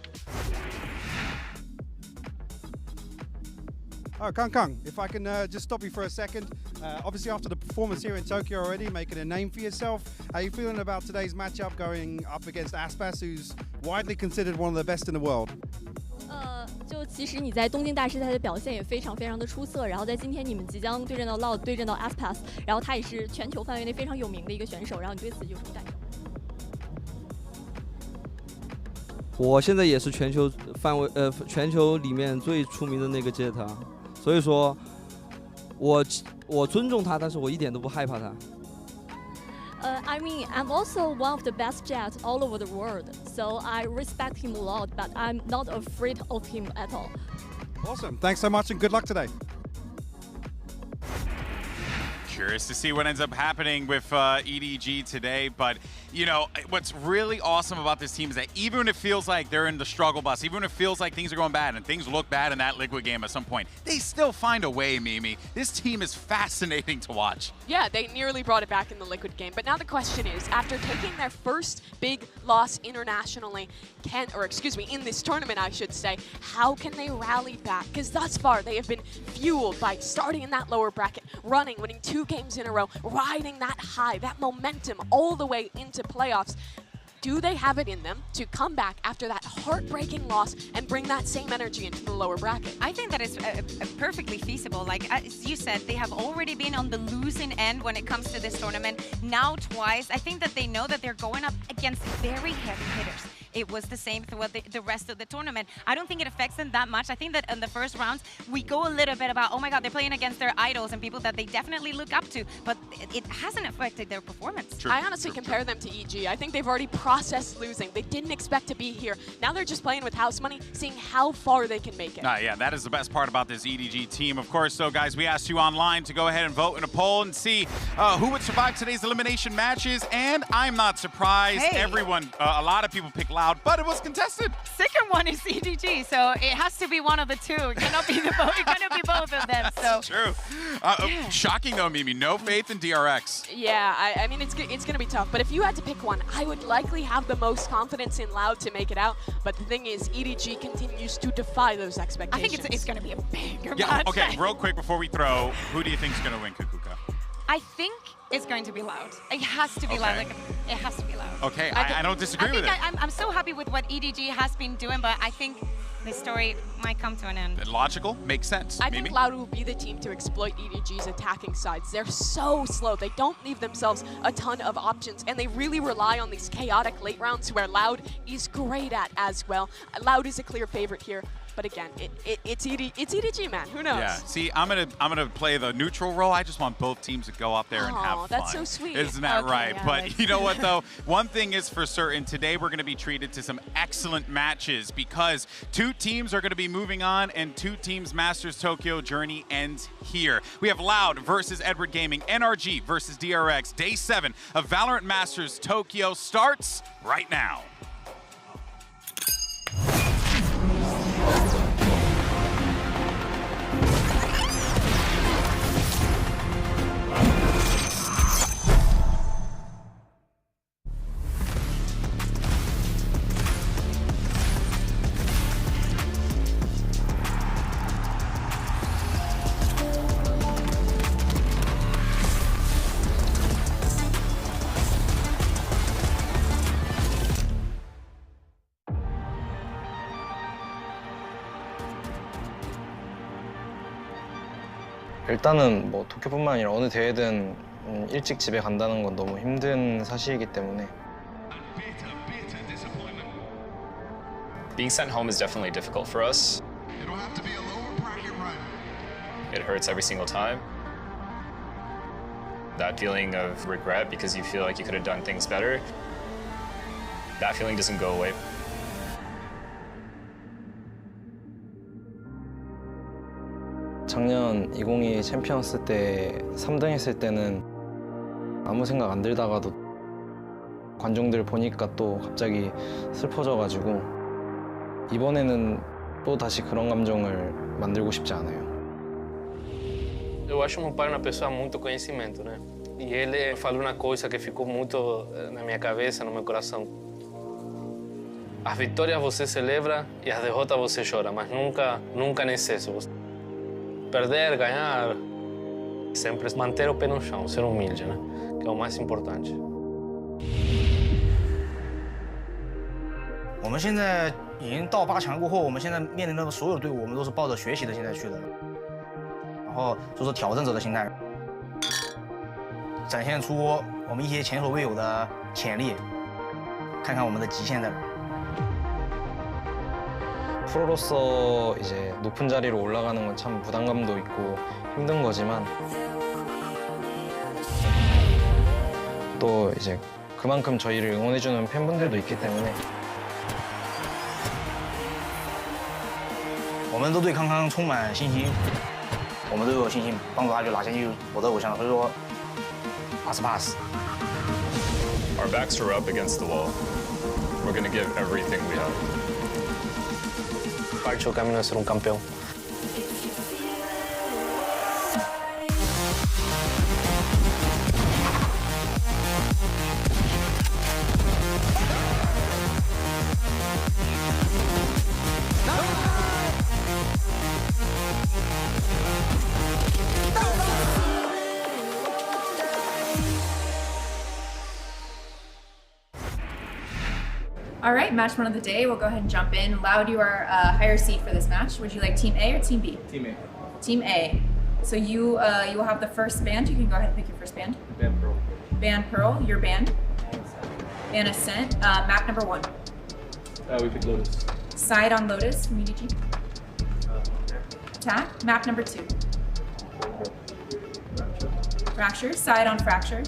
Oh, Kankan, if I can just stop you for a second. Obviously, after the performance here in Tokyo already, making a name for yourself, how are you feeling about today's matchup going up against Aspas, who's widely considered one of the best in the world? 就其实你在东京大师赛的表现也非常的出色，然后在今天你们即将对阵到 Loud， 对阵到 Aspas， 然后他也是全球范围内非常有名的一个选手，然后你对此有什么感受？我现在也是全球全球里面最出名的那个 Jet， 所以说我尊重他，但是我一点都不害怕他。I mean, I'm also one of the best Jets all over the world, so I respect him a lot, but I'm not afraid of him at all. Awesome. Thanks so much and good luck today. Curious to see what ends up happening with EDG today, but you know what's really awesome about this team is that even when it feels like they're in the struggle bus, even when it feels like things are going bad and things look bad in that Liquid game at some point, they still find a way, Mimi. This team is fascinating to watch. Yeah, they nearly brought it back in the Liquid game, but now the question is, after taking their first big loss internationally, in this tournament, I should say, how can they rally back? Because thus far, they have been fueled by starting in that lower bracket, winning 2 games in a row, riding that high, that momentum all the way into playoffs. Do they have it in them to come back after that heartbreaking loss and bring that same energy into the lower bracket? I think that is perfectly feasible. Like as you said, they have already been on the losing end when it comes to this tournament. Now twice. I think that they know that they're going up against very heavy hitters. It was the same throughout the rest of the tournament. I don't think it affects them that much. I think that in the first rounds, we go a little bit about, oh my God, they're playing against their idols and people that they definitely look up to, but it hasn't affected their performance. True. I honestly compare them to EG. I think they've already processed losing. They didn't expect to be here. Now they're just playing with house money, seeing how far they can make it. Yeah, that is the best part about this EDG team. Of course, so guys, we asked you online to go ahead and vote in a poll and see who would survive today's elimination matches, and I'm not surprised. Hey. Everyone, a lot of people picked Loud, but it was contested. Second one is EDG, so it has to be one of the two. It cannot be both. It cannot be both of them. So true. Shocking though, Mimi. No faith in DRX. Yeah, I mean it's gonna be tough. But if you had to pick one, I would likely have the most confidence in Loud to make it out. But the thing is, EDG continues to defy those expectations. I think it's gonna be a banger Yeah. match. Okay. Real quick before we throw, who do you think is gonna win, Kukuka? I think it's going to be Loud. It has to be Loud. Like, it has to be Loud. Okay, I don't disagree with it. I'm so happy with what EDG has been doing, but I think this story might come to an end. Logical, makes sense. I think Loud will be the team to exploit EDG's attacking sides. They're so slow. They don't leave themselves a ton of options, and they really rely on these chaotic late rounds where Loud is great at as well. Loud is a clear favorite here. But again, it's EDG, man. Who knows? Yeah. See, I'm gonna play the neutral role. I just want both teams to go out there and have fun. That's so sweet. Isn't that okay, right? Yeah, but you know what though? One thing is for certain. Today we're gonna be treated to some excellent matches because 2 teams are gonna be moving on, and 2 teams' Masters Tokyo journey ends here. We have Loud versus Edward Gaming, NRG versus DRX. Day 7 of VALORANT Masters Tokyo starts right now. 일단은 뭐 도쿄뿐만 아니라 어느 대회든 일찍 집에 간다는 건 너무 힘든 사실이기 때문에 Being sent home is definitely difficult for us. It'll have to be a lower bracket run. It hurts every single time. That feeling of regret because you feel like you could have done things better, that feeling doesn't go away. 작년 2022 챔피언스 때 3등 했을 때는 아무 생각 안 들다가도 관중들 보니까 또 갑자기 슬퍼져가지고 이번에는 또 다시 그런 감정을 만들고 싶지 않아요. Eu acho meu pai uma pessoa muito conhecimento, né? E ele falou uma coisa que ficou muito na minha cabeça, no meu coração. As vitórias você celebra e as derrotas você chora, mas nunca em excesso. Perder, ganhar, sempre manter o pé no chão, ser humilde, né? Que é o mais importante. 我们现在已经到8强过后，我们现在面临的所有队伍，我们都是抱着学习的心态去的，然后就是挑战者的心态，展现出我们一些前所未有的潜力，看看我们的极限在哪。 프로로서 이제 높은 자리로 올라가는 건 참 부담감도 있고 힘든 거지만 또 이제 그만큼 저희를 응원해주는 팬분들도 있기 때문에 我们都对康康充满信心，我们都有信心帮助他就拿下去我的偶像，所以说pass。 Our backs are up against the wall. We're going to give everything we have. Falso camino a ser un campeón. All right, match one of the day. We'll go ahead and jump in. Loud, you are higher seed for this match. Would you like Team A or Team B? Team A. Team A. So you will have the first band. You can go ahead and pick your first band. Band Pearl. Band Pearl, your band. Band Ascent. Map number 1. We picked Lotus. Side on Lotus from EDG. Attack. Map number 2. Fracture. Side on Fracture.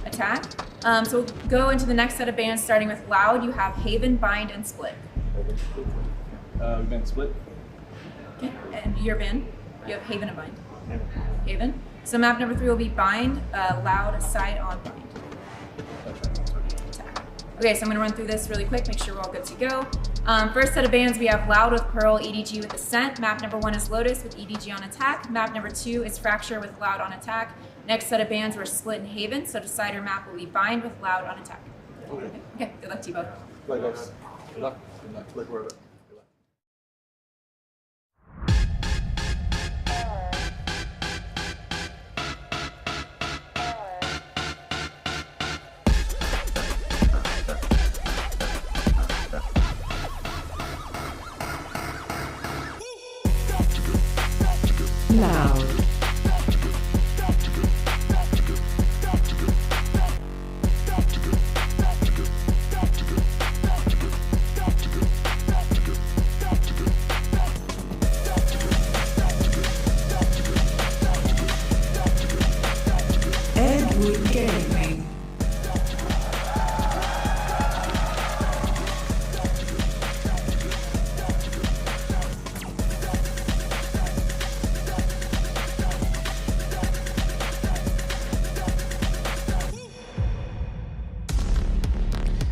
Attack. So we'll go into the next set of bands, starting with Loud. You have Haven, Bind, and Split. Band Split. Okay, and your band, you have Haven and Bind. Haven. So map number 3 will be Bind, Loud, Side on Bind. Attack. Okay, so I'm gonna run through this really quick, make sure we're all good to go. First set of bands, we have Loud with Pearl, EDG with Ascent. Map number 1 is Lotus with EDG on attack. Map number 2 is Fracture with Loud on attack. Next set of bands were Split and Haven, so decider map will be Bind with Loud on attack. Okay, good luck to you both. Good luck. Good luck. Loud. Gaming.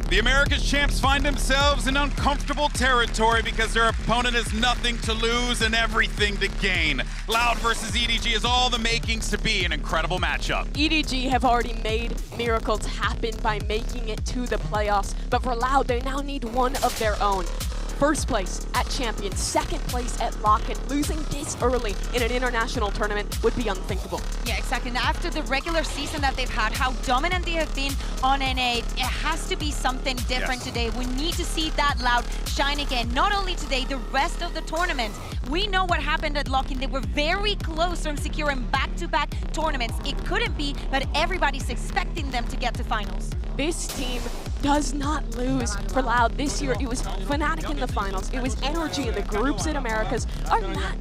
The America's champs find themselves in uncomfortable territory because their opponent has nothing to lose and everything to gain. Loud versus EDG is all the makings to be an incredible matchup. EDG have already made miracles happen by making it to the playoffs, but for Loud, they now need one of their own. First place at Champions, second place at Lock, and losing this early in an international tournament would be unthinkable. Yeah, exactly. And after the regular season that they've had, how dominant they have been on NA, it has to be something different today. We need to see that Loud shine again. Not only today, the rest of the tournament. We know what happened at Lock, and they were very close from securing back-to-back tournaments. It couldn't be, but everybody's expecting them to get to finals. This team does not lose for Loud this year. It was Fnatic in the finals. It was NRG in the groups in Americas.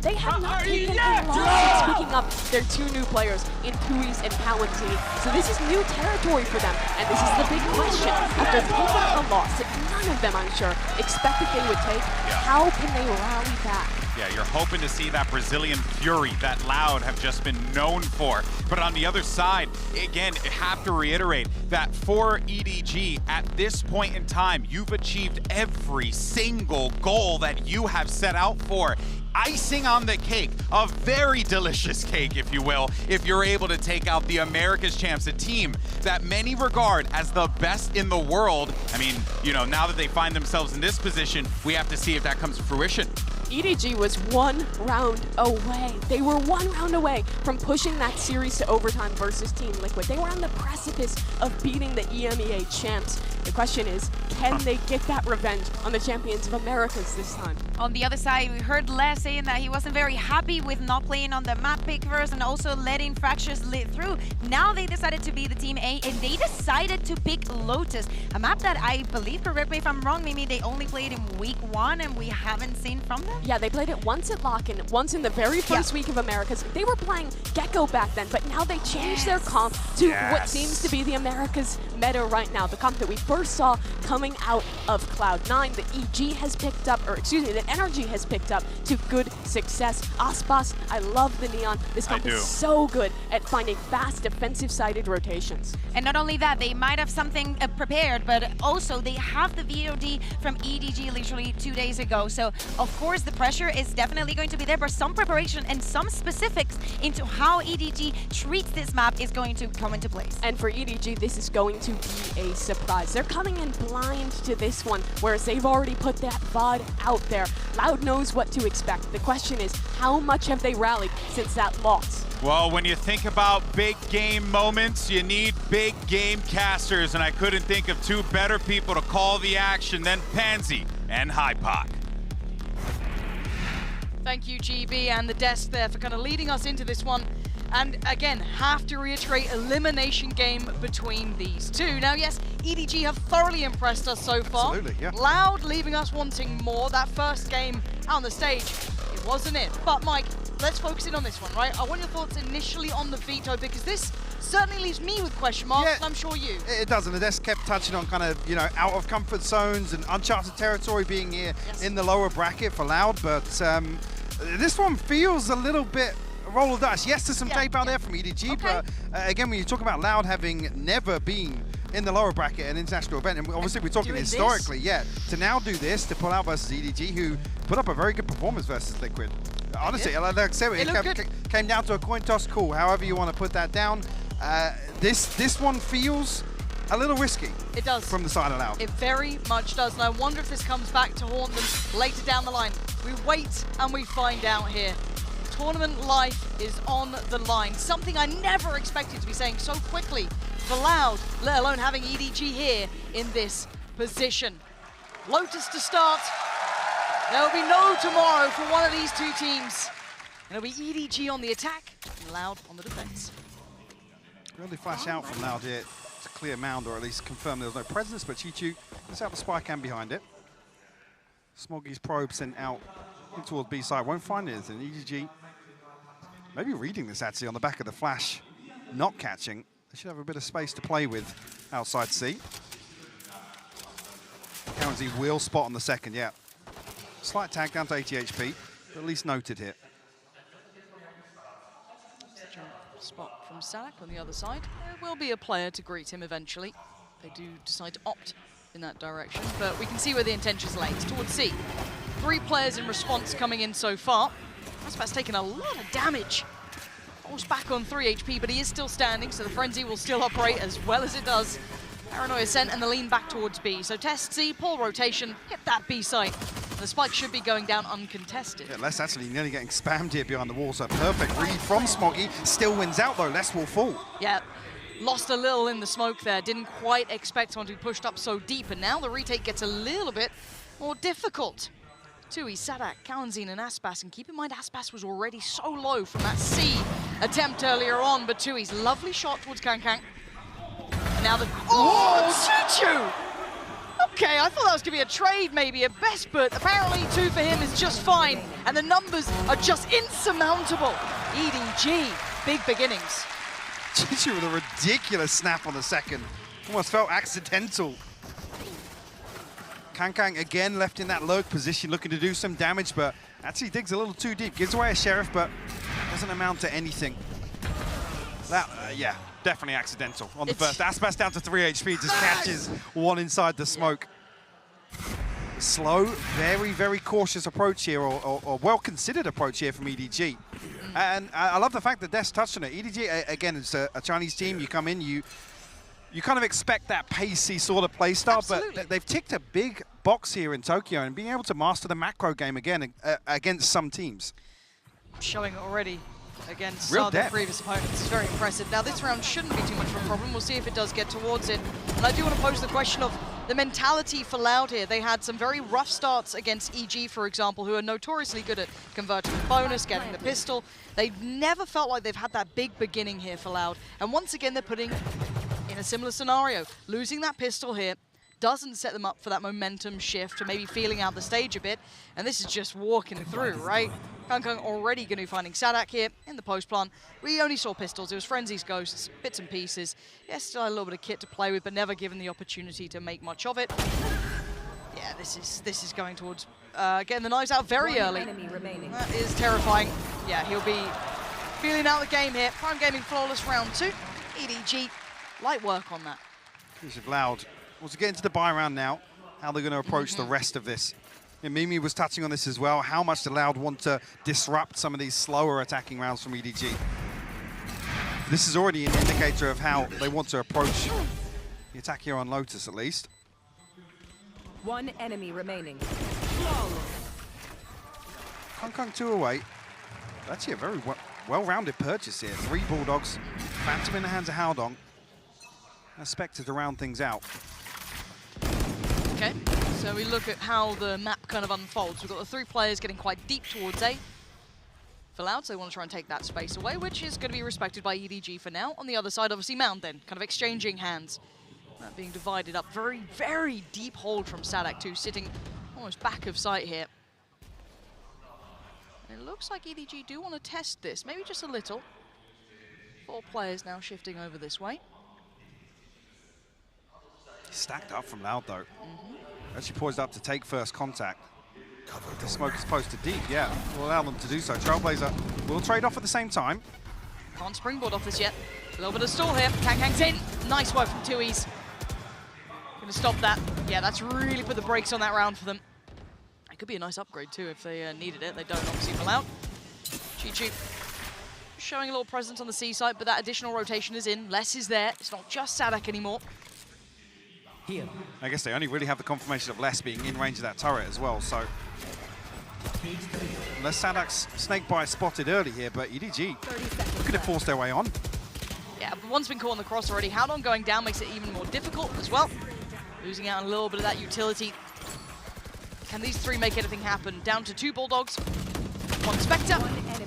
They have not taken a loss. Speaking of their 2 new players in Tuis and Palantini. So this is new territory for them. And this is the big question. After taking a loss that none of them, I'm sure, expected they would take, how can they rally back? Yeah, you're hoping to see that Brazilian fury that Loud have just been known for. But on the other side, again, I have to reiterate that for EDG, at this point in time, you've achieved every single goal that you have set out for. Icing on the cake, a very delicious cake, if you will, if you're able to take out the America's champs, a team that many regard as the best in the world. I mean, you know, now that they find themselves in this position, we have to see if that comes to fruition. EDG was 1 round away. They were 1 round away from pushing that series to overtime versus Team Liquid. They were on the precipice of beating the EMEA champs. The question is, can they get that revenge on the champions of Americas this time? On the other side, we heard Les saying that he wasn't very happy with not playing on the map pick first and also letting Fractures lead through. Now they decided to be the team A, and they decided to pick Lotus, a map that I believe, correct me if I'm wrong, Mimi, they only played in week 1 and we haven't seen from them? Yeah, they played it once at Lock-in, once in the very first week of Americas. They were playing Gecko back then, but now they changed their comp to what seems to be the Americas meta right now, the comp that we first saw coming out of Cloud9, that EG has picked up, or excuse me, that NRG has picked up to good success. Aspas, I love the Neon. This comp is so good at finding fast defensive-sided rotations. And not only that, they might have something prepared, but also they have the VOD from EDG literally 2 days ago. So, of course, the pressure is definitely going to be there, but some preparation and some specifics into how EDG treats this map is going to come into place. And for EDG, this is going to be a surprise. They're coming in blind to this one, whereas they've already put that VOD out there. Loud knows what to expect. The question is, how much have they rallied since that loss? Well, when you think about big game moments, you need big game casters, and I couldn't think of two better people to call the action than Pansy and HyperX. Thank you, GB, and the desk there for kind of leading us into this one. And again, have to reiterate, elimination game between these two. Now, yes, EDG have thoroughly impressed us so far. Absolutely, yeah. Loud leaving us wanting more. That first game out on the stage, it wasn't it. But Mike, let's focus in on this one, right? I want your thoughts initially on the veto, because this certainly leaves me with question marks, and I'm sure you. It does, and the desk kept touching on kind of, you know, out of comfort zones and uncharted territory being here in the lower bracket for Loud, but this one feels a little bit roll of dice. Yes, there's some tape out there from EDG, but again, when you talk about Loud having never been in the lower bracket at an international event, and obviously we're talking historically, to now do this, to pull out versus EDG, who put up a very good performance versus Liquid. Honestly, like I said, it came down to a coin toss, cool, however you want to put that down. This one feels a little risky. It does. From the side of Loud. It very much does, and I wonder if this comes back to haunt them later down the line. We wait and we find out here. Tournament life is on the line. Something I never expected to be saying so quickly for Loud, let alone having EDG here in this position. Lotus to start. There will be no tomorrow for one of these two teams. And it'll be EDG on the attack and Loud on the defense. Really flash out from Loud here to clear Mound, or at least confirm there's no presence, but Chichu gets out the spy cam behind it. Smoggy's probe sent out towards B side, won't find anything. EDG maybe reading this actually on the back of the flash, not catching. They should have a bit of space to play with outside C. Karenzi will spot on the second, Slight tag down to 80 HP, but at least noted here. Jump spot from Salak on the other side. There will be a player to greet him eventually. They do decide to opt in that direction, but we can see where the intentions lay. It's towards C. 3 players in response coming in so far. Aspas taken a lot of damage. Almost back on 3 HP, but he is still standing, so the Frenzy will still operate as well as it does. Paranoia sent and the lean back towards B. So test C, pull rotation, hit that B site. And the spike should be going down uncontested. Yeah, Les actually nearly getting spammed here behind the wall, so perfect read from Smoggy. Still wins out though, Les will fall. Yeah, lost a little in the smoke there. Didn't quite expect someone to be pushed up so deep, and now the retake gets a little bit more difficult. Tui, Sadak, Kalanzine, and Aspas. And keep in mind, Aspas was already so low from that C attempt earlier on, but Tui's lovely shot towards Kankang. And now the... Chichu! Okay, I thought that was going to be a trade, maybe a best, but apparently 2 for him is just fine, and the numbers are just insurmountable. EDG, big beginnings. Chichu with a ridiculous snap on the second. Almost felt accidental. Kankang again left in that lurk position, looking to do some damage, but actually digs a little too deep. Gives away a Sheriff, but doesn't amount to anything. That, yeah, definitely accidental on the first. Aspas down to 3 HP, just catches one inside the smoke. Slow, very, very cautious approach here, or well-considered approach here from EDG. And I love the fact that Des touched on it. EDG, again, it's a Chinese team. You come in, you kind of expect that pacey sort of play style, but they've ticked a big box here in Tokyo, and being able to master the macro game again against some teams. Showing already against some of the previous opponents is very impressive. Now this round shouldn't be too much of a problem. We'll see if it does get towards it. And I do want to pose the question of, the mentality for Loud here. They had some very rough starts against EG, for example, who are notoriously good at converting the bonus, getting the pistol. They never felt like they've had that big beginning here for Loud. And once again, they're putting in a similar scenario. Losing that pistol here doesn't set them up for that momentum shift to maybe feeling out the stage a bit. And this is just walking through, right? Kung already going to be finding Sadak here in the post plant. We only saw pistols. It was Frenzy's ghosts, bits and pieces. Yeah, still had a little bit of kit to play with, but never given the opportunity to make much of it. Yeah, this is going towards getting the knives out very early. That is terrifying. Yeah, he'll be feeling out the game here. Prime Gaming flawless round 2. EDG, light work on that. Because of Loud. Well, to get into the buy round now, how they're going to approach the rest of this. Yeah, Mimi was touching on this as well. How much do Loud want to disrupt some of these slower attacking rounds from EDG? This is already an indicator of how they want to approach the attack here on Lotus, at least. One enemy remaining. Kung 2 away. Actually a very well-rounded purchase here. 3 Bulldogs, Phantom in the hands of Haldong. Spectre to round things out. Okay, so we look at how the map kind of unfolds. We've got the 3 players getting quite deep towards A. For Loud, so they want to try and take that space away, which is going to be respected by EDG for now. On the other side, obviously, Mound then, kind of exchanging hands. That being divided up. Very, very deep hold from Sadak too, sitting almost back of sight here. And it looks like EDG do want to test this, maybe just a little. 4 players now shifting over this way. Stacked up from Loud, though. Actually poised up to take first contact. The smoke is posted deep, yeah. Will allow them to do so. Trailblazer will trade off at the same time. Can't springboard off this yet. A little bit of stall here. Kang's in. Nice work from Tui's. Gonna stop that. Yeah, that's really put the brakes on that round for them. It could be a nice upgrade, too, if they needed it. They don't, obviously, for Loud. Chi-Chi showing a little presence on the C side, but that additional rotation is in. Less is there. It's not just Sadak anymore. I guess they only really have the confirmation of Les being in range of that turret as well, so... Unless Sadak's snakebite spotted early here, but EDG could have forced their way on. Yeah, but one's been caught on the cross already. Haldong going down makes it even more difficult as well. Losing out on a little bit of that utility. Can these 3 make anything happen? Down to 2 Bulldogs, 1 Spectre.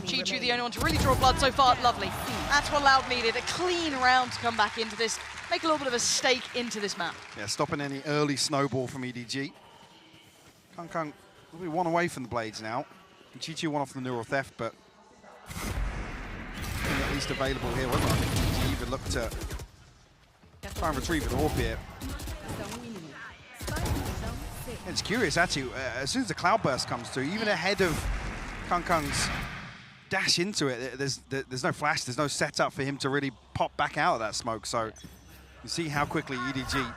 Chi-Chu the only one to really draw blood so far. Lovely. That's what Loud needed. A clean round to come back into this. Make a little bit of a stake into this map. Yeah, stopping any early snowball from EDG. Kung will be 1 away from the Blades now. And Chi-Chu 1 off the Neural Theft, but at least available here. Whether I think EDG even look to try and retrieve an orb here. It's curious, actually, as soon as the Cloud Burst comes through, even ahead of Kung's dash into it, there's no flash, there's no setup for him to really pop back out of that smoke. So you see how quickly EDG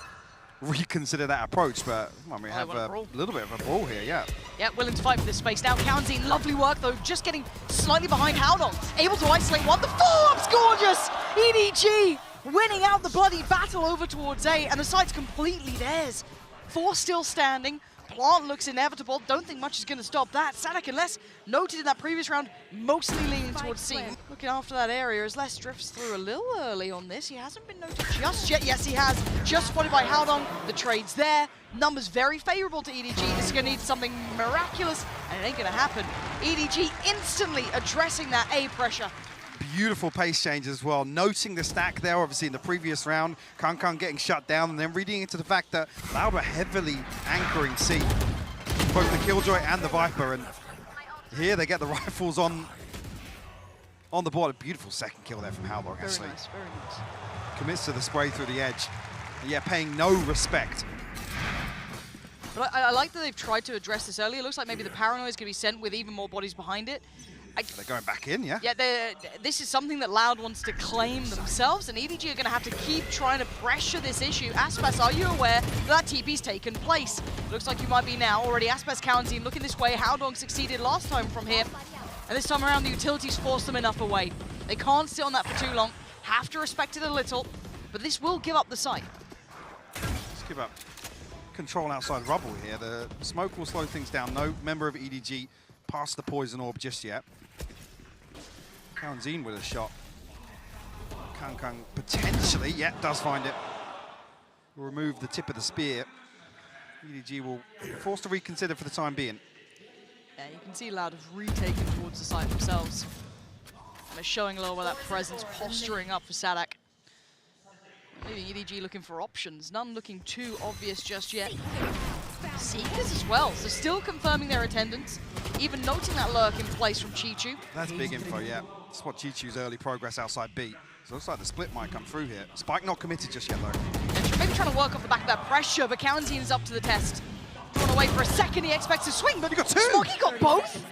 reconsider that approach, but I mean, have a little bit of a brawl here, yeah. Yeah, willing to fight for this space now. Kaunzin, lovely work though, just getting slightly behind Haldong. Able to isolate one. The follow-up's gorgeous! EDG winning out the bloody battle over towards A, and the site's completely theirs. 4 still standing. Plant looks inevitable. Don't think much is going to stop that. Sadak and Les, noted in that previous round, mostly leaning towards C. Looking after that area as Les drifts through a little early on this. He hasn't been noted just yet. Yes, he has. Just spotted by Haldong. The trade's there. Numbers very favorable to EDG. This is going to need something miraculous, and it ain't going to happen. EDG instantly addressing that A pressure. Beautiful pace change as well. Noting the stack there, obviously, in the previous round. Kung getting shut down, and then reading into the fact that Loud were heavily anchoring C. Both the Killjoy and the Viper, and here they get the rifles on the board. A beautiful second kill there from Haldong, actually. Very nice, very nice. Commits to the spray through the edge. And yeah, paying no respect. But I like that they've tried to address this early. It looks like maybe the paranoia is going to be sent with even more bodies behind it. They're going back in, yeah? Yeah, this is something that Loud wants to claim themselves, and EDG are going to have to keep trying to pressure this issue. Aspas, are you aware that TP's taken place? Looks like you might be now already. Aspas, Kaunzin looking this way. Haldong succeeded last time from here, and this time around the utilities forced them enough away. They can't sit on that for too long. Have to respect it a little, but this will give up the site. Let's give up control outside rubble here. The smoke will slow things down. No member of EDG past the poison orb just yet. Kaunzin with a shot. Kung potentially, yeah, does find it. Will remove the tip of the spear. EDG will be forced to reconsider for the time being. Yeah, you can see Loud have retaken towards the side themselves. And they're showing a little bit of that presence, posturing up for Sadak. Leaving EDG looking for options, none looking too obvious just yet. Seekers as well, so still confirming their attendance, even noting that lurk in place from Chichu. That's big info, yeah. That's what Chichu's early progress outside B. So it looks like the split might come through here. Spike not committed just yet, though. And maybe trying to work off the back of that pressure, but Kaunzin is up to the test. Drawn away for a second, he expects a swing, but you got two! Smoggy got both?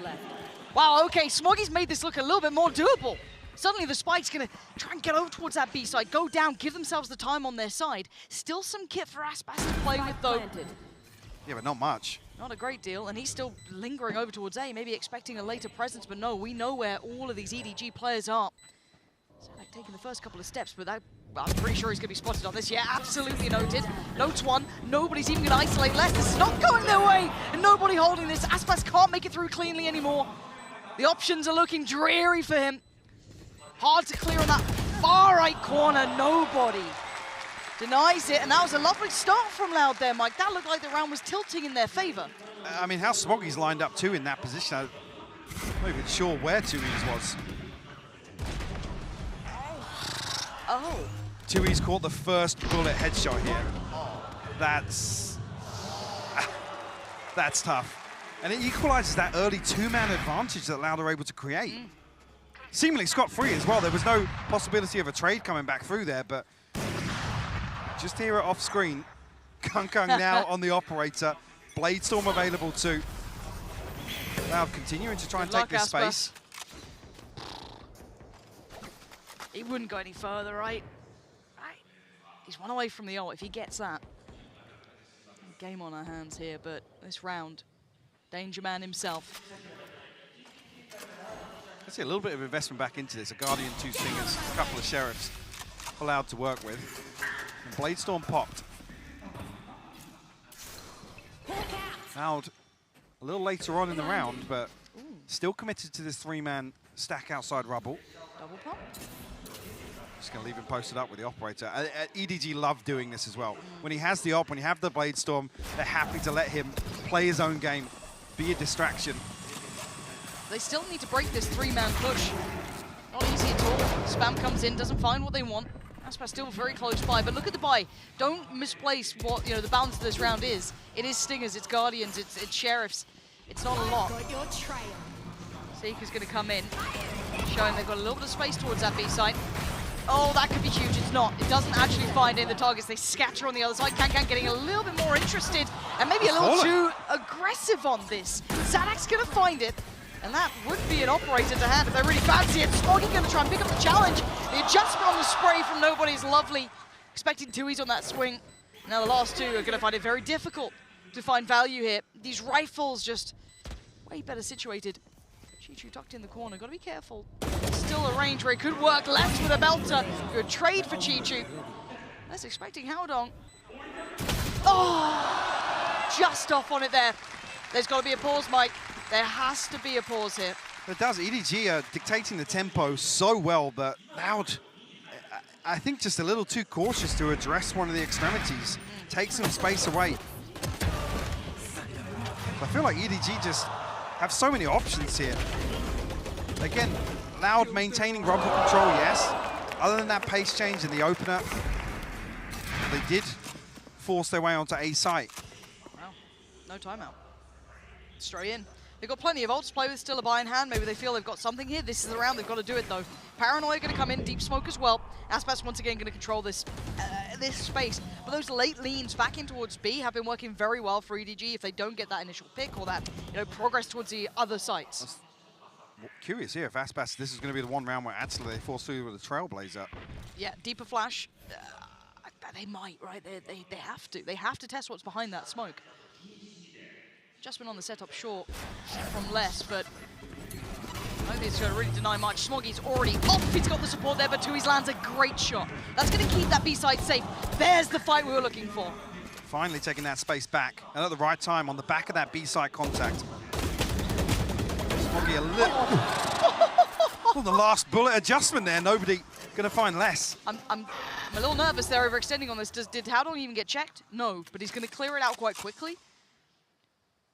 Wow, okay, Smoggy's made this look a little bit more doable. Suddenly the Spike's gonna try and get over towards that B side, go down, give themselves the time on their side. Still some kit for Aspas to play with though. Yeah, but not much. Not a great deal, and he's still lingering over towards A, maybe expecting a later presence, but no, we know where all of these EDG players are. So like taking the first couple of steps, but that, I'm pretty sure he's gonna be spotted on this. Yeah, absolutely noted. Notes one, nobody's even gonna isolate less. This is not going their way, and nobody holding this. Aspas can't make it through cleanly anymore. The options are looking dreary for him. Hard to clear on that far right corner, nobody denies it, and that was a lovely start from Loud there, Mike. That looked like the round was tilting in their favor. I mean, how Smoggy's lined up too in that position, I'm not even sure where 2Es was. Oh. 2Es caught the first bullet headshot here. That's tough. And it equalizes that early two-man advantage that Loud are able to create. Seemingly scot-free as well. There was no possibility of a trade coming back through there, but just hear it off screen. Kung now on the operator. Bladestorm available too. Loud continuing to try and take this space. He wouldn't go any further, right? He's one away from the ult. If he gets that, game on our hands here, but this round, Danger Man himself. Let's see a little bit of investment back into this. A Guardian, 2 Stingers, a couple of Sheriffs allowed to work with. And Bladestorm popped. Loud a little later on in the round, but still committed to this 3-man stack outside rubble. Double pop. Just going to leave him posted up with the operator. EDG love doing this as well. When he has the op, when you have the Bladestorm, they're happy to let him play his own game, be a distraction. They still need to break this 3-man push. Not easy at all. Spam comes in, doesn't find what they want. Aspas still very close by, but look at the buy. Don't misplace what the balance of this round is. It is Stingers, it's Guardians, it's Sheriffs. It's not a lot. Seeker's going to come in, showing they've got a little bit of space towards that B site. Oh, that could be huge. It's not. It doesn't actually find any of the targets. They scatter on the other side. Can getting a little bit more interested and maybe a little too aggressive on this. Zadak's going to find it. And that would be an operator to hand if they really fancy it. Smoggy going to try and pick up the challenge. The adjustment on the spray from nobody is lovely. Expecting 2Es on that swing. Now the last two are going to find it very difficult to find value here. These rifles just way better situated. Chichu tucked in the corner. Got to be careful. Still a range where it could work. Left with a belter. Good trade for Chichu. That's expecting Howdong. Oh, just off on it there. There's got to be a pause, Mike. There has to be a pause here. It does. EDG are dictating the tempo so well, but Loud, I think, just a little too cautious to address one of the extremities. Take some space away. I feel like EDG just have so many options here. Again, Loud maintaining rubble control, yes. Other than that pace change in the opener, they did force their way onto A site. Wow, no timeout. Straight in. They've got plenty of ults to play with, still a buy in hand. Maybe they feel they've got something here. This is the round, they've got to do it though. Paranoia going to come in, deep smoke as well. Aspas once again going to control this this space. But those late leans back in towards B have been working very well for EDG if they don't get that initial pick or that progress towards the other sites. Curious here if Aspas, this is going to be the one round where actually they force through with a Trailblazer. Yeah, deeper flash. They might, right? They have to. They have to test what's behind that smoke. Adjustment on the setup short from less, but I don't think it's going to really deny much. Smoggy's already off. He's got the support there, but 2Es lands a great shot. That's going to keep that B side safe. There's the fight we were looking for. Finally taking that space back, and at the right time on the back of that B side contact. Smoggy a little... Oh, the last bullet adjustment there. Nobody going to find less. I'm a little nervous they're overextending on this. Did Howdong even get checked? No, but he's going to clear it out quite quickly.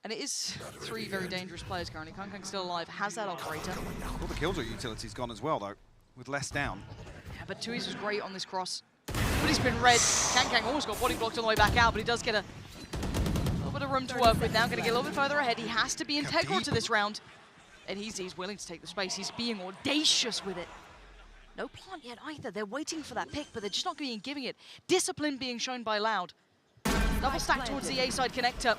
And it is 3 very dangerous players currently. KangKang's still alive, has that operator. All the Killjoy utility's gone as well, though, with less down. Yeah, but Tui's was great on this cross. But he's been red. KangKang almost got body blocked on the way back out, but he does get a little bit of room to work with now. Going to get a little bit further ahead. He has to be integral to this round. And he's willing to take the space. He's being audacious with it. No plant yet either. They're waiting for that pick, but they're just not being giving it. Discipline being shown by Loud. Double stack towards the A-side connector.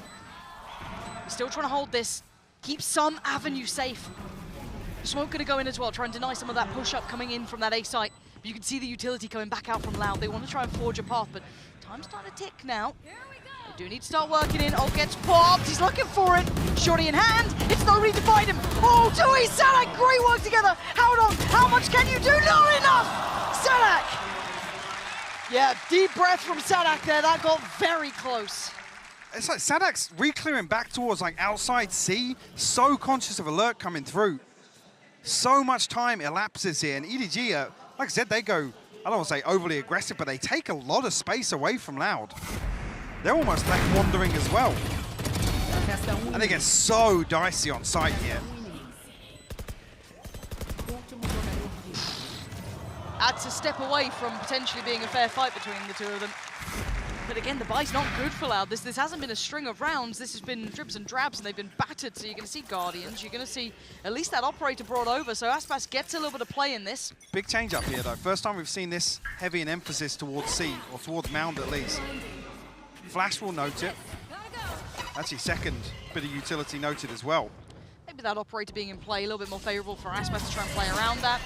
Still trying to hold this, keep some avenue safe. Smoke going to go in as well, try and deny some of that push-up coming in from that A site. But you can see the utility coming back out from Loud. They want to try and forge a path, but time's starting to tick now. They do need to start working in. Oh, gets popped. He's looking for it. Shorty in hand. It's nobody to fight him. Oh, Tui, Sadak, great work together. How much can you do? Not enough. Sadak. Yeah, deep breath from Sadak there. That got very close. It's like Sadak's re-clearing back towards like outside C, so conscious of alert coming through. So much time elapses here, and EDG, like I said, they go, I don't want to say overly aggressive, but they take a lot of space away from Loud. They're almost like wandering as well. And they get so dicey on site here. That's a step away from potentially being a fair fight between the two of them. But again, the buy's not good for Loud. This hasn't been a string of rounds. This has been drips and drabs, and they've been battered. So you're going to see Guardians. You're going to see at least that operator brought over. So Aspas gets a little bit of play in this. Big change up here, though. First time we've seen this heavy an emphasis towards C, or towards Mound at least. Flash will note it. Actually, second bit of utility noted as well. Maybe that operator being in play a little bit more favorable for Aspas to try and play around that.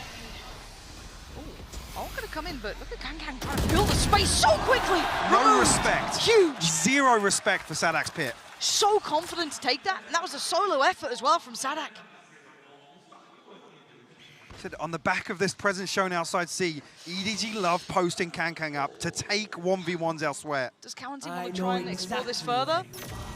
All going to come in, but look at KangKang trying to build the space so quickly. No respect. Huge. Zero respect for Sadak's pit. So confident to take that, and that was a solo effort as well from Sadak. On the back of this presence shown outside C, EDG love posting KangKang up to take 1v1s elsewhere. Does Cowanty want to try and explore this further?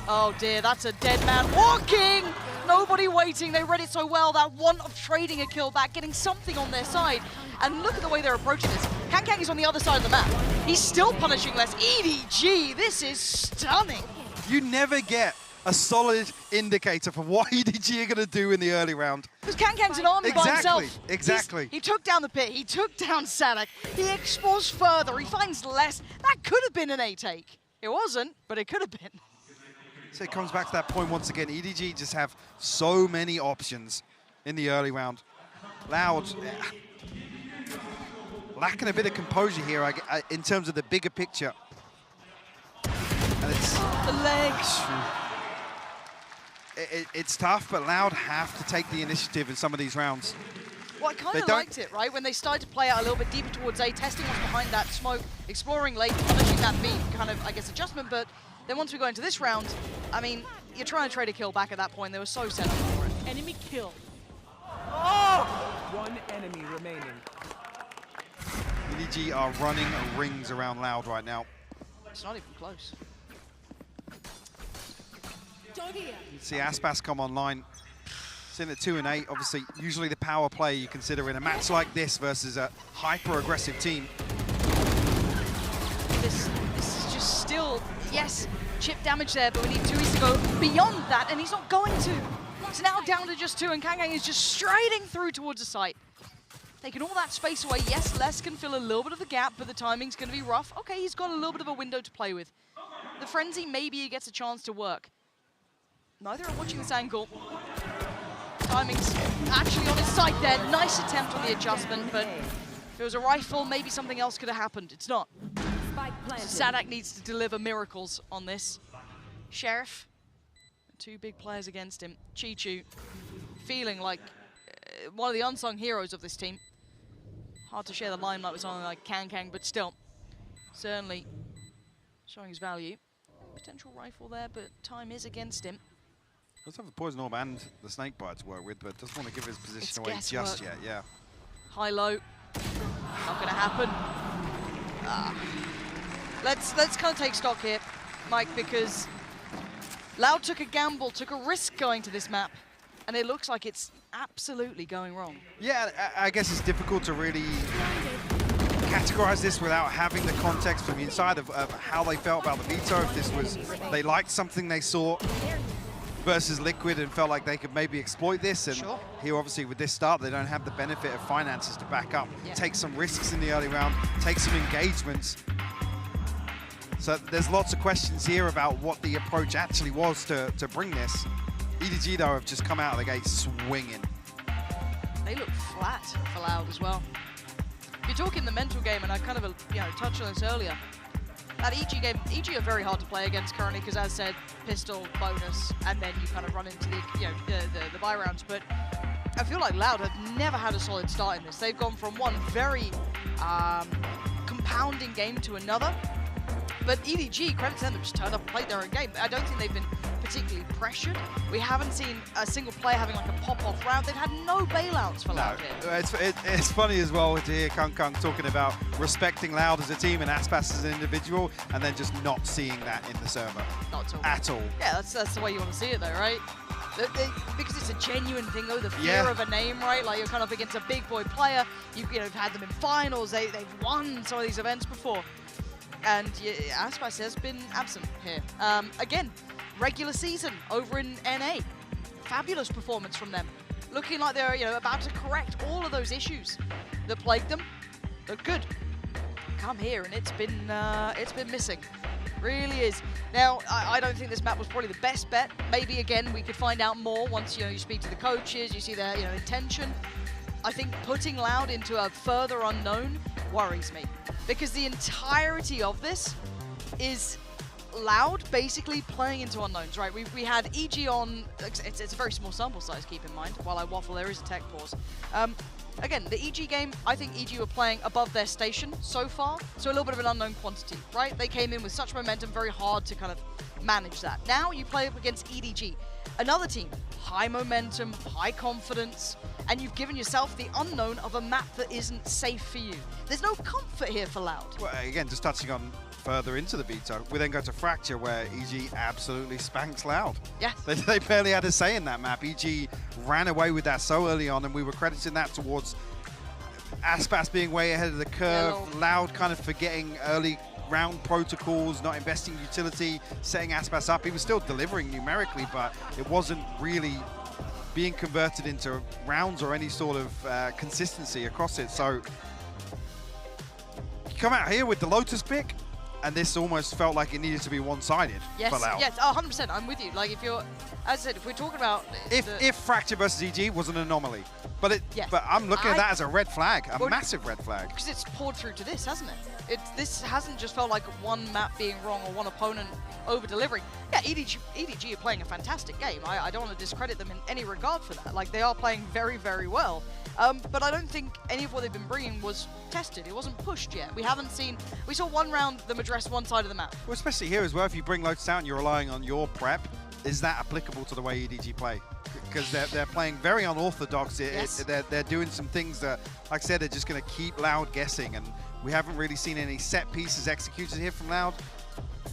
Oh dear, that's a dead man walking! Nobody waiting, they read it so well, that want of trading a kill back, getting something on their side. And look at the way they're approaching this. KangKang is on the other side of the map. He's still punishing less. EDG, this is stunning. You never get a solid indicator for what EDG are going to do in the early round. Because KangKang's an army by himself. Exactly. He took down the pit, he took down Sadak, he explores further, he finds less. That could have been an A take. It wasn't, but it could have been. So it comes back to that point once again. EDG just have so many options in the early round. Loud, lacking a bit of composure here in terms of the bigger picture. And it's the legs. It's tough, but Loud have to take the initiative in some of these rounds. Well, I kind of liked it, right? When they started to play out a little bit deeper towards A, testing what's behind that smoke, exploring late, punishing that B kind of, I guess, adjustment. But then once we go into this round, I mean, you're trying to trade a kill back at that point. They were so set up for it. Enemy kill. Oh! One enemy remaining. EDG are running rings around Loud right now. It's not even close. You see Aspas come online. Sitting at 2 and 8, obviously, usually the power play you consider in a match like this versus a hyper-aggressive team. This is just still, yes, chip damage there, but we need Tui to go beyond that, and he's not going to. It's now down to just 2, and KangKang is just striding through towards the site. Taking all that space away. Yes, Les can fill a little bit of the gap, but the timing's going to be rough. Okay, he's got a little bit of a window to play with. The Frenzy, maybe he gets a chance to work. Neither are watching this angle. Timing's actually on his side there. Nice attempt on the adjustment, but if it was a rifle, maybe something else could have happened. It's not. So Sadak needs to deliver miracles on this. Sheriff, 2 big players against him. Chi-Chu, feeling like one of the unsung heroes of this team. Hard to share the limelight with someone like KangKang, but still, certainly showing his value. Potential rifle there, but time is against him. Does have the poison orb and the snake bite to work with, but doesn't want to give his position away just yet. Yeah. High-low, not going to happen. Let's kind of take stock here, Mike, because Loud took a gamble, took a risk going to this map, and it looks like it's absolutely going wrong. Yeah, I guess it's difficult to really categorize this without having the context from the inside of how they felt about the veto. If this was, they liked something they saw versus Liquid and felt like they could maybe exploit this. And here, obviously, with this start, they don't have the benefit of finances to back up, take some risks in the early round, take some engagements. So there's lots of questions here about what the approach actually was to bring this. EDG, though, have just come out of the gate swinging. They look flat for Loud as well. If you're talking the mental game, and I kind of touched on this earlier, that EG game, EG are very hard to play against currently because, as said, pistol, bonus, and then you kind of run into the the buy rounds. But I feel like Loud have never had a solid start in this. They've gone from one very compounding game to another. But EDG, credit to them, just turned up and played their own game. I don't think they've been particularly pressured. We haven't seen a single player having like a pop-off round. They've had no bailouts for Loud here. It's funny as well to hear Kung talking about respecting Loud as a team and Aspas as an individual, and then just not seeing that in the server. Not at all. Yeah, that's the way you want to see it though, right? Because it's a genuine thing though, the fear of a name, right? Like you're kind of against a big boy player. You've had them in finals. They've won some of these events before. And Aspas has been absent here. Again, regular season over in NA. Fabulous performance from them. Looking like they're about to correct all of those issues that plagued them. Look good. Come here and it's been missing. Really is. Now, I don't think this map was probably the best bet. Maybe again we could find out more once you speak to the coaches, you see their intention. I think putting Loud into a further unknown worries me, because the entirety of this is Loud basically playing into unknowns, right? We had EG on, it's a very small sample size, keep in mind. While I waffle, there is a tech pause. Again, the EG game, I think EG were playing above their station so far, so a little bit of an unknown quantity, right? They came in with such momentum, very hard to kind of manage that. Now you play up against EDG, another team, high momentum, high confidence, and you've given yourself the unknown of a map that isn't safe for you. There's no comfort here for Loud. Well, again, just touching on further into the veto, we then go to Fracture, where EG absolutely spanks Loud. Yes. They barely had a say in that map. EG ran away with that so early on, and we were crediting that towards Aspas being way ahead of the curve, Loud kind of forgetting early round protocols, not investing utility, setting Aspas up. He was still delivering numerically, but it wasn't really being converted into rounds or any sort of consistency across it. So you come out here with the Lotus pick, and this almost felt like it needed to be one-sided for Loud. Yes, 100%. I'm with you. Like if you're, as I said, if we're talking about if Fracture versus EG was an anomaly, but I'm looking at that as a red flag, a massive red flag. Because it's poured through to this, hasn't it? This hasn't just felt like one map being wrong or one opponent over-delivering. Yeah, EDG are playing a fantastic game. I don't want to discredit them in any regard for that. Like, they are playing very, very well. But I don't think any of what they've been bringing was tested. It wasn't pushed yet. We saw one round them address one side of the map. Well, especially here as well, if you bring Lotus out and you're relying on your prep, is that applicable to the way EDG play? Because they're playing very unorthodox. They're doing some things that, like I said, they're just going to keep Loud guessing, and we haven't really seen any set pieces executed here from Loud.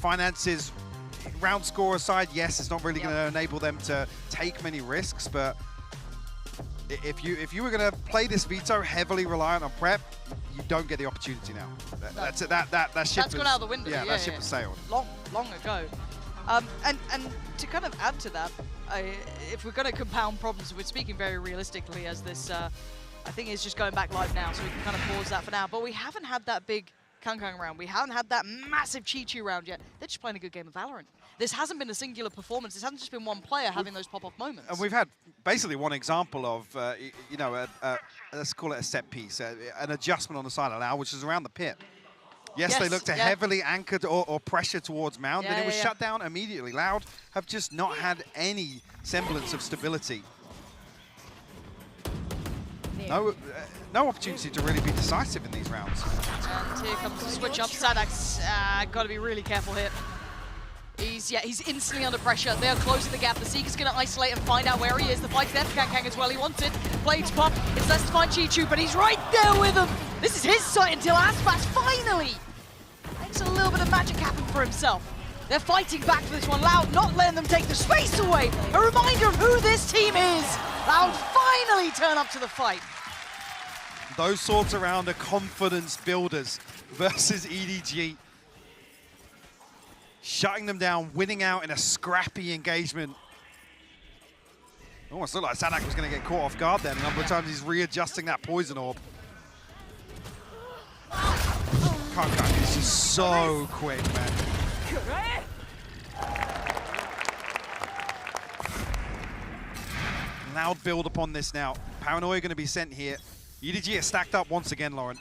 Finances, round score aside, yes, it's not really going to enable them to take many risks, but if you were going to play this veto heavily reliant on prep, you don't get the opportunity now. That's gone out the window. Yeah, that ship has sailed. Long ago. And to kind of add to that, if we're going to compound problems, if we're speaking very realistically, as this, I think it's just going back live now, so we can kind of pause that for now. But we haven't had that big Kang round. We haven't had that massive Chi-Chi round yet. They're just playing a good game of Valorant. This hasn't been a singular performance. This hasn't just been one player having those pop-off moments. And we've had basically one example of, let's call it a set piece, an adjustment on the side of Loud, which is around the pit. Yes, they looked to heavily anchored or pressure towards Mound, and it was shut down immediately. Loud have just not had any semblance of stability. No opportunity to really be decisive in these rounds. And here comes the switch up. Sadak's got to be really careful here. He's instantly under pressure. They are closing the gap. The Seeker's going to isolate and find out where he is. The fight's there for Kang as well. He wants it. Blades pop. It's less to find Chi-Chu, but he's right there with him. This is his site until Aspas finally makes a little bit of magic happen for himself. They're fighting back for this one. Loud not letting them take the space away. A reminder of who this team is. Loud finally turn up to the fight. Those sorts around are confidence builders versus EDG. Shutting them down, winning out in a scrappy engagement. Almost looked like Sadak was going to get caught off guard then. A number of times he's readjusting that poison orb. Kanka is just so quick, man. Loud build upon this now. Paranoia going to be sent here. EDG is stacked up once again, Lauren.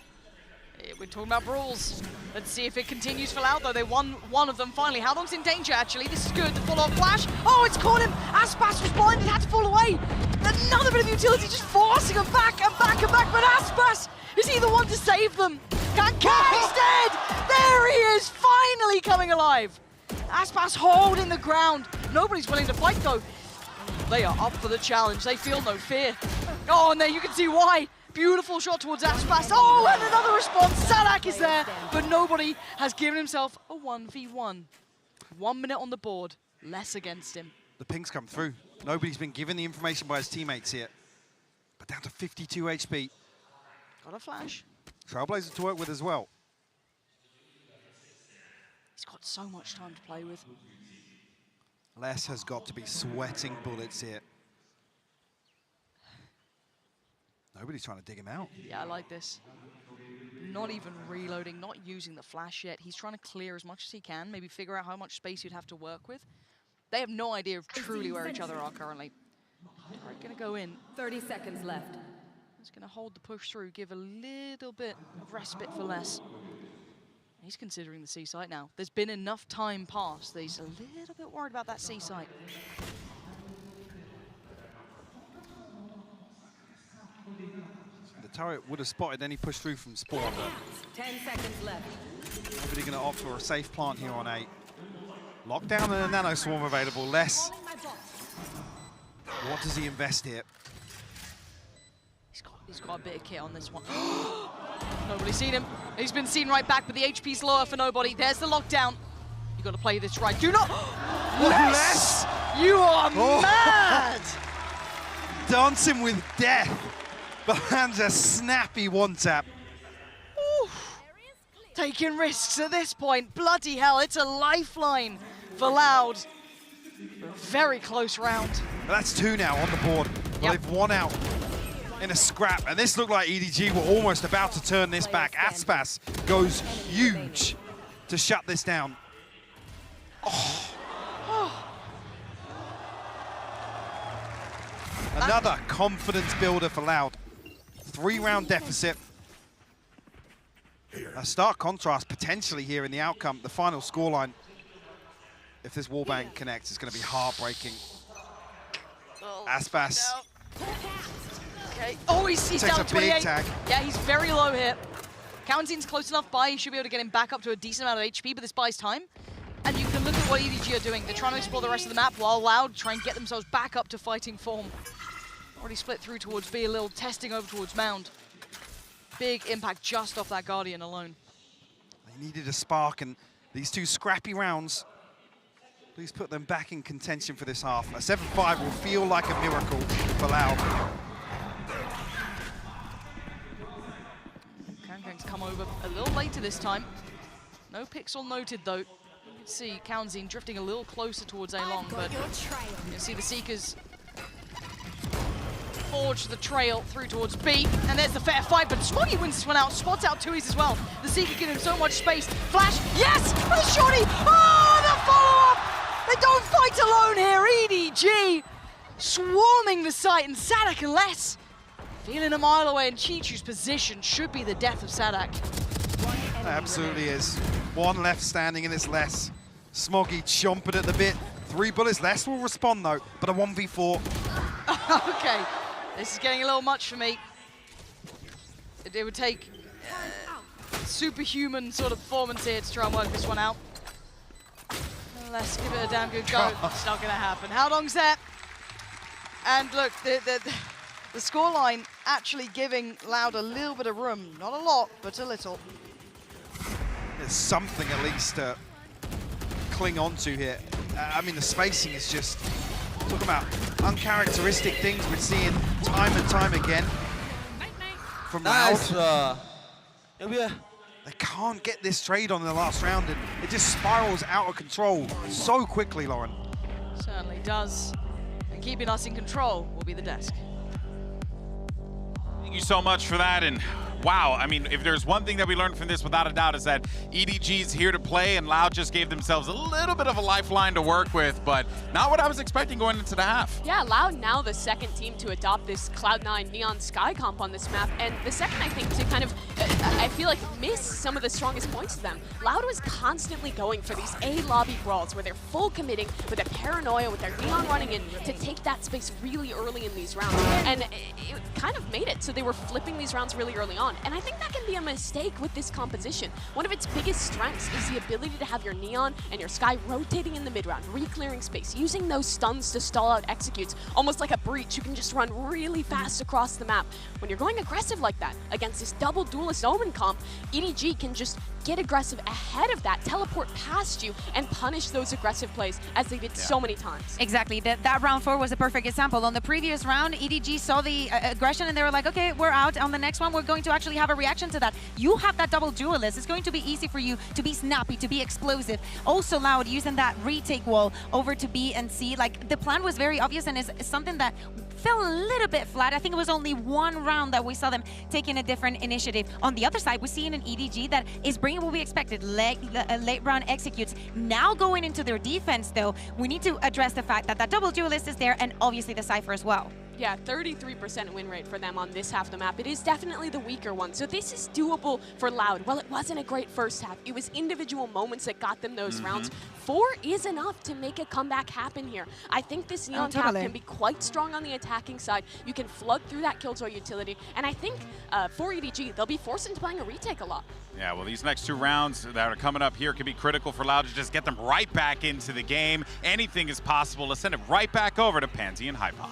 We're talking about brawls. Let's see if it continues for Loud, though. They won one of them finally. Howdong's in danger, actually. This is good. The follow-up flash. Oh, it's caught him. Aspas was blinded, had to fall away. Another bit of utility, just forcing him back and back and back. But Aspas, is he the one to save them? Kanka's dead! There he is, finally coming alive. Aspas holding the ground. Nobody's willing to fight, though. They are up for the challenge. They feel no fear. Oh, and there you can see why. Beautiful shot towards Aspas. Oh, and another response. Sadak is there, but nobody has given himself a 1v1. 1 minute on the board, less against him. The ping's come through. Nobody's been given the information by his teammates here. But down to 52 HP. Got a flash. Trailblazer to work with as well. He's got so much time to play with. Les has got to be sweating bullets here. Nobody's trying to dig him out. Yeah, I like this. Not even reloading, not using the flash yet. He's trying to clear as much as he can, maybe figure out how much space you'd have to work with. They have no idea of truly where each other are currently. All right, gonna go in. 30 seconds left. He's gonna hold the push through, give a little bit of respite for Les. He's considering the C site now. There's been enough time passed that he's a little bit worried about that C site. The turret would have spotted any push through from spawn. 10 seconds left. Nobody going to opt for a safe plant here on A. Lockdown and a nano swarm available. Les. What does he invest here? He's got a bit of kit on this one. Nobody's seen him. He's been seen right back, but the HP's lower for nobody. There's the lockdown. You got to play this right. Do not. Les! You are mad! Dancing with death. Behind a snappy one-tap. Taking risks at this point. Bloody hell, it's a lifeline for Loud. Very close round. But that's 2 now on the board. Well, they've won out in a scrap. And this looked like EDG were almost about to turn this back. Aspas goes huge to shut this down. Another confidence builder for Loud. 3-round deficit. A stark contrast potentially here in the outcome. The final scoreline, if this wallbang connects, is going to be heartbreaking. Aspas. Okay. Oh, he's takes down a 28. big tag. Yeah, he's very low here. Counting's close enough by. He should be able to get him back up to a decent amount of HP, but this buys time. And you can look at what EDG are doing. They're trying to explore the rest of the map while Loud try and get themselves back up to fighting form. Already split through towards B a little, testing over towards Mound. Big impact just off that Guardian alone. They needed a spark, and these 2 scrappy rounds, please put them back in contention for this half. A 7-5 will feel like a miracle for Loud. Kangang's come over a little later this time. No pixel noted though. You can see Kaunzin drifting a little closer towards A-Long, but you can see the Seekers forge the trail through towards B, and there's the fair fight, but Smoggy wins this one out, spots out Tui's as well. The Seeker giving him so much space. Flash, yes, with a shorty! Oh, the follow-up! They don't fight alone here, EDG swarming the site, and Sadak and Les feeling a mile away, and Chichu's position should be the death of Sadak. It absolutely is. 1 left standing, and it's Les. Smoggy chomping at the bit. 3 bullets, Les will respond though, but a 1v4. Okay. This is getting a little much for me. It would take superhuman sort of performance here to try and work this one out. Let's give it a damn good go. It's not going to happen. Howdong's there. And look, the scoreline actually giving Loud a little bit of room. Not a lot, but a little. There's something at least to cling on to here. I mean, the spacing is just, talking about uncharacteristic things we're seeing time and time again. from Nice. Loud. Yeah. They can't get this trade on in the last round, and it just spirals out of control so quickly, Lauren. Certainly does. And keeping us in control will be the desk. Thank you so much for that. And wow, I mean, if there's one thing that we learned from this without a doubt is that EDG's here to play, and Loud just gave themselves a little bit of a lifeline to work with, but not what I was expecting going into the half. Yeah, Loud now the second team to adopt this Cloud9 Neon Sky comp on this map, and the second, I think, to kind of, I feel like, miss some of the strongest points of them. Loud was constantly going for these A-lobby brawls where they're full committing with a paranoia, with their Neon running in to take that space really early in these rounds, and it kind of made it so they were flipping these rounds really early on. And I think that can be a mistake with this composition. One of its biggest strengths is the ability to have your Neon and your Sky rotating in the mid-round, re-clearing space, using those stuns to stall out executes, almost like a breach. You can just run really fast across the map. When you're going aggressive like that, against this double duelist Omen comp, EDG can just get aggressive ahead of that, teleport past you, and punish those aggressive plays as they did so many times. Exactly. That round 4 was a perfect example. On the previous round, EDG saw the aggression and they were like, okay, we're out. On the next one, we're going to actually have a reaction to that. You have that double duelist. It's going to be easy for you to be snappy, to be explosive. Also Loud using that retake wall over to B and C. Like, the plan was very obvious and is something that fell a little bit flat. I think it was only one round that we saw them taking a different initiative. On the other side, we're seeing an EDG that is bringing what we expected, late round executes. Now going into their defense, though, we need to address the fact that that double duelist is there, and obviously the Cypher as well. Yeah, 33% win rate for them on this half of the map. It is definitely the weaker one. So this is doable for Loud. Well, it wasn't a great first half. It was individual moments that got them those rounds. 4 is enough to make a comeback happen here. I think this Neon cap can be quite strong on the attacking side. You can flood through that Killjoy utility. And I think for EDG, they'll be forced into playing a retake a lot. Yeah, well, these next 2 rounds that are coming up here could be critical for Loud to just get them right back into the game. Anything is possible to send it right back over to Pansy and Hypon.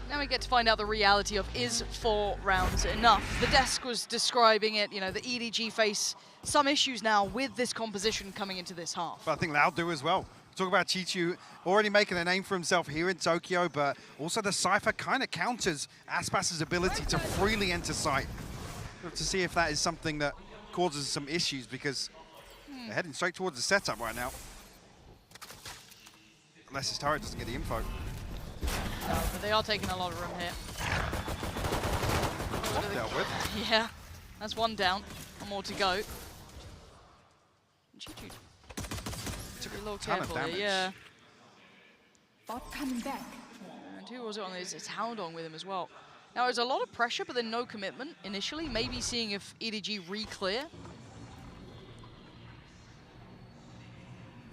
Now we get to find out the reality of, is 4 rounds enough? The desk was describing it, you know, the EDG face some issues now with this composition coming into this half. But I think Loud do as well. Talk about Chichu already making a name for himself here in Tokyo, but also the Cypher kind of counters Aspas's ability to freely enter site. We'll have to see if that is something that causes some issues, because they're heading straight towards the setup right now. Unless his turret doesn't get the info. But they are taking a lot of room here. Dealt with. Yeah, that's 1 down. 1 more to go. Chichu took a little careful here, yeah. Bot coming back. And who was it on this? It's Howdong with him as well. Now there's a lot of pressure, but then no commitment initially. Maybe seeing if EDG re-clear.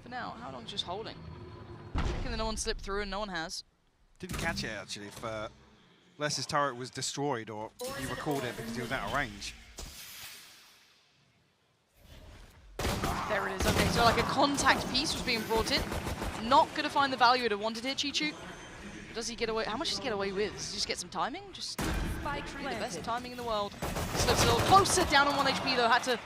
For now, Howdong's just holding. Checking that no one slipped through, and no one has. Didn't catch it actually, if unless his turret was destroyed or he recalled it because he was out of range. There it is. Okay, so like a contact piece was being brought in. Not going to find the value it wanted here, Chichu. Does he get away? How much does he get away with? Does he just get some timing? Just really the best timing in the world. Slips a little closer, down on 1 HP though. Had to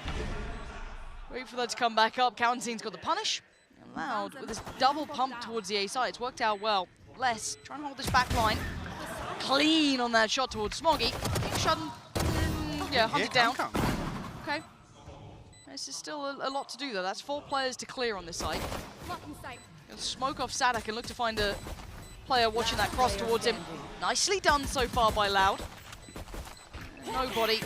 wait for that to come back up. Counting's got the punish. And Loud with this double pump towards the A side. It's worked out well. Less trying to hold this back line. Clean on that shot towards Smoggy. Shutting, yeah, hunted down. Okay. This is still a lot to do though. That's 4 players to clear on this side. Gonna smoke off Sadak and look to find a player watching that cross towards him. Nicely done so far by Loud. Nobody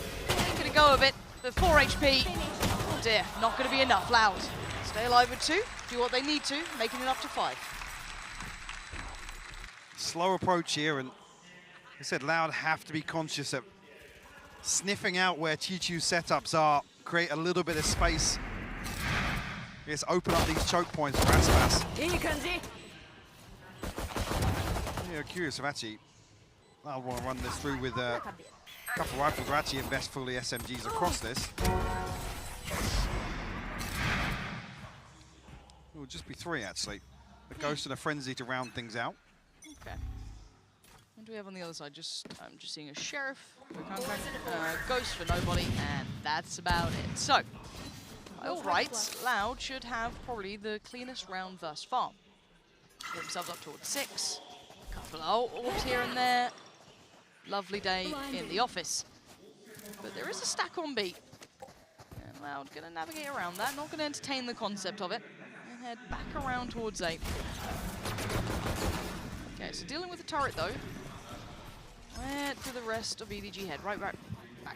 making a go of it. But 4 HP. Oh dear, not going to be enough. Loud. Stay alive with 2. Do what they need to, making it up to 5. Slow approach here, and like I said, Loud have to be conscious of sniffing out where Chichu's setups are, create a little bit of space. Just open up these choke points for Aspas. Yeah, curious if actually Loud want to run this through with a couple rifles or actually invest fully SMGs across this. It will just be 3 actually. The Ghost and a Frenzy to round things out. Okay. What do we have on the other side? I'm just seeing a Sheriff, Ghost for nobody, and that's about it. So, by all rights, Loud should have probably the cleanest round thus far. Get themselves up towards 6. A couple of orbs here and there. lovely day in the office. But there is a stack on B. And Loud gonna navigate around that, not gonna entertain the concept of it. And head back around towards A. Okay, so dealing with the turret though. Where do the rest of EDG head? Right, back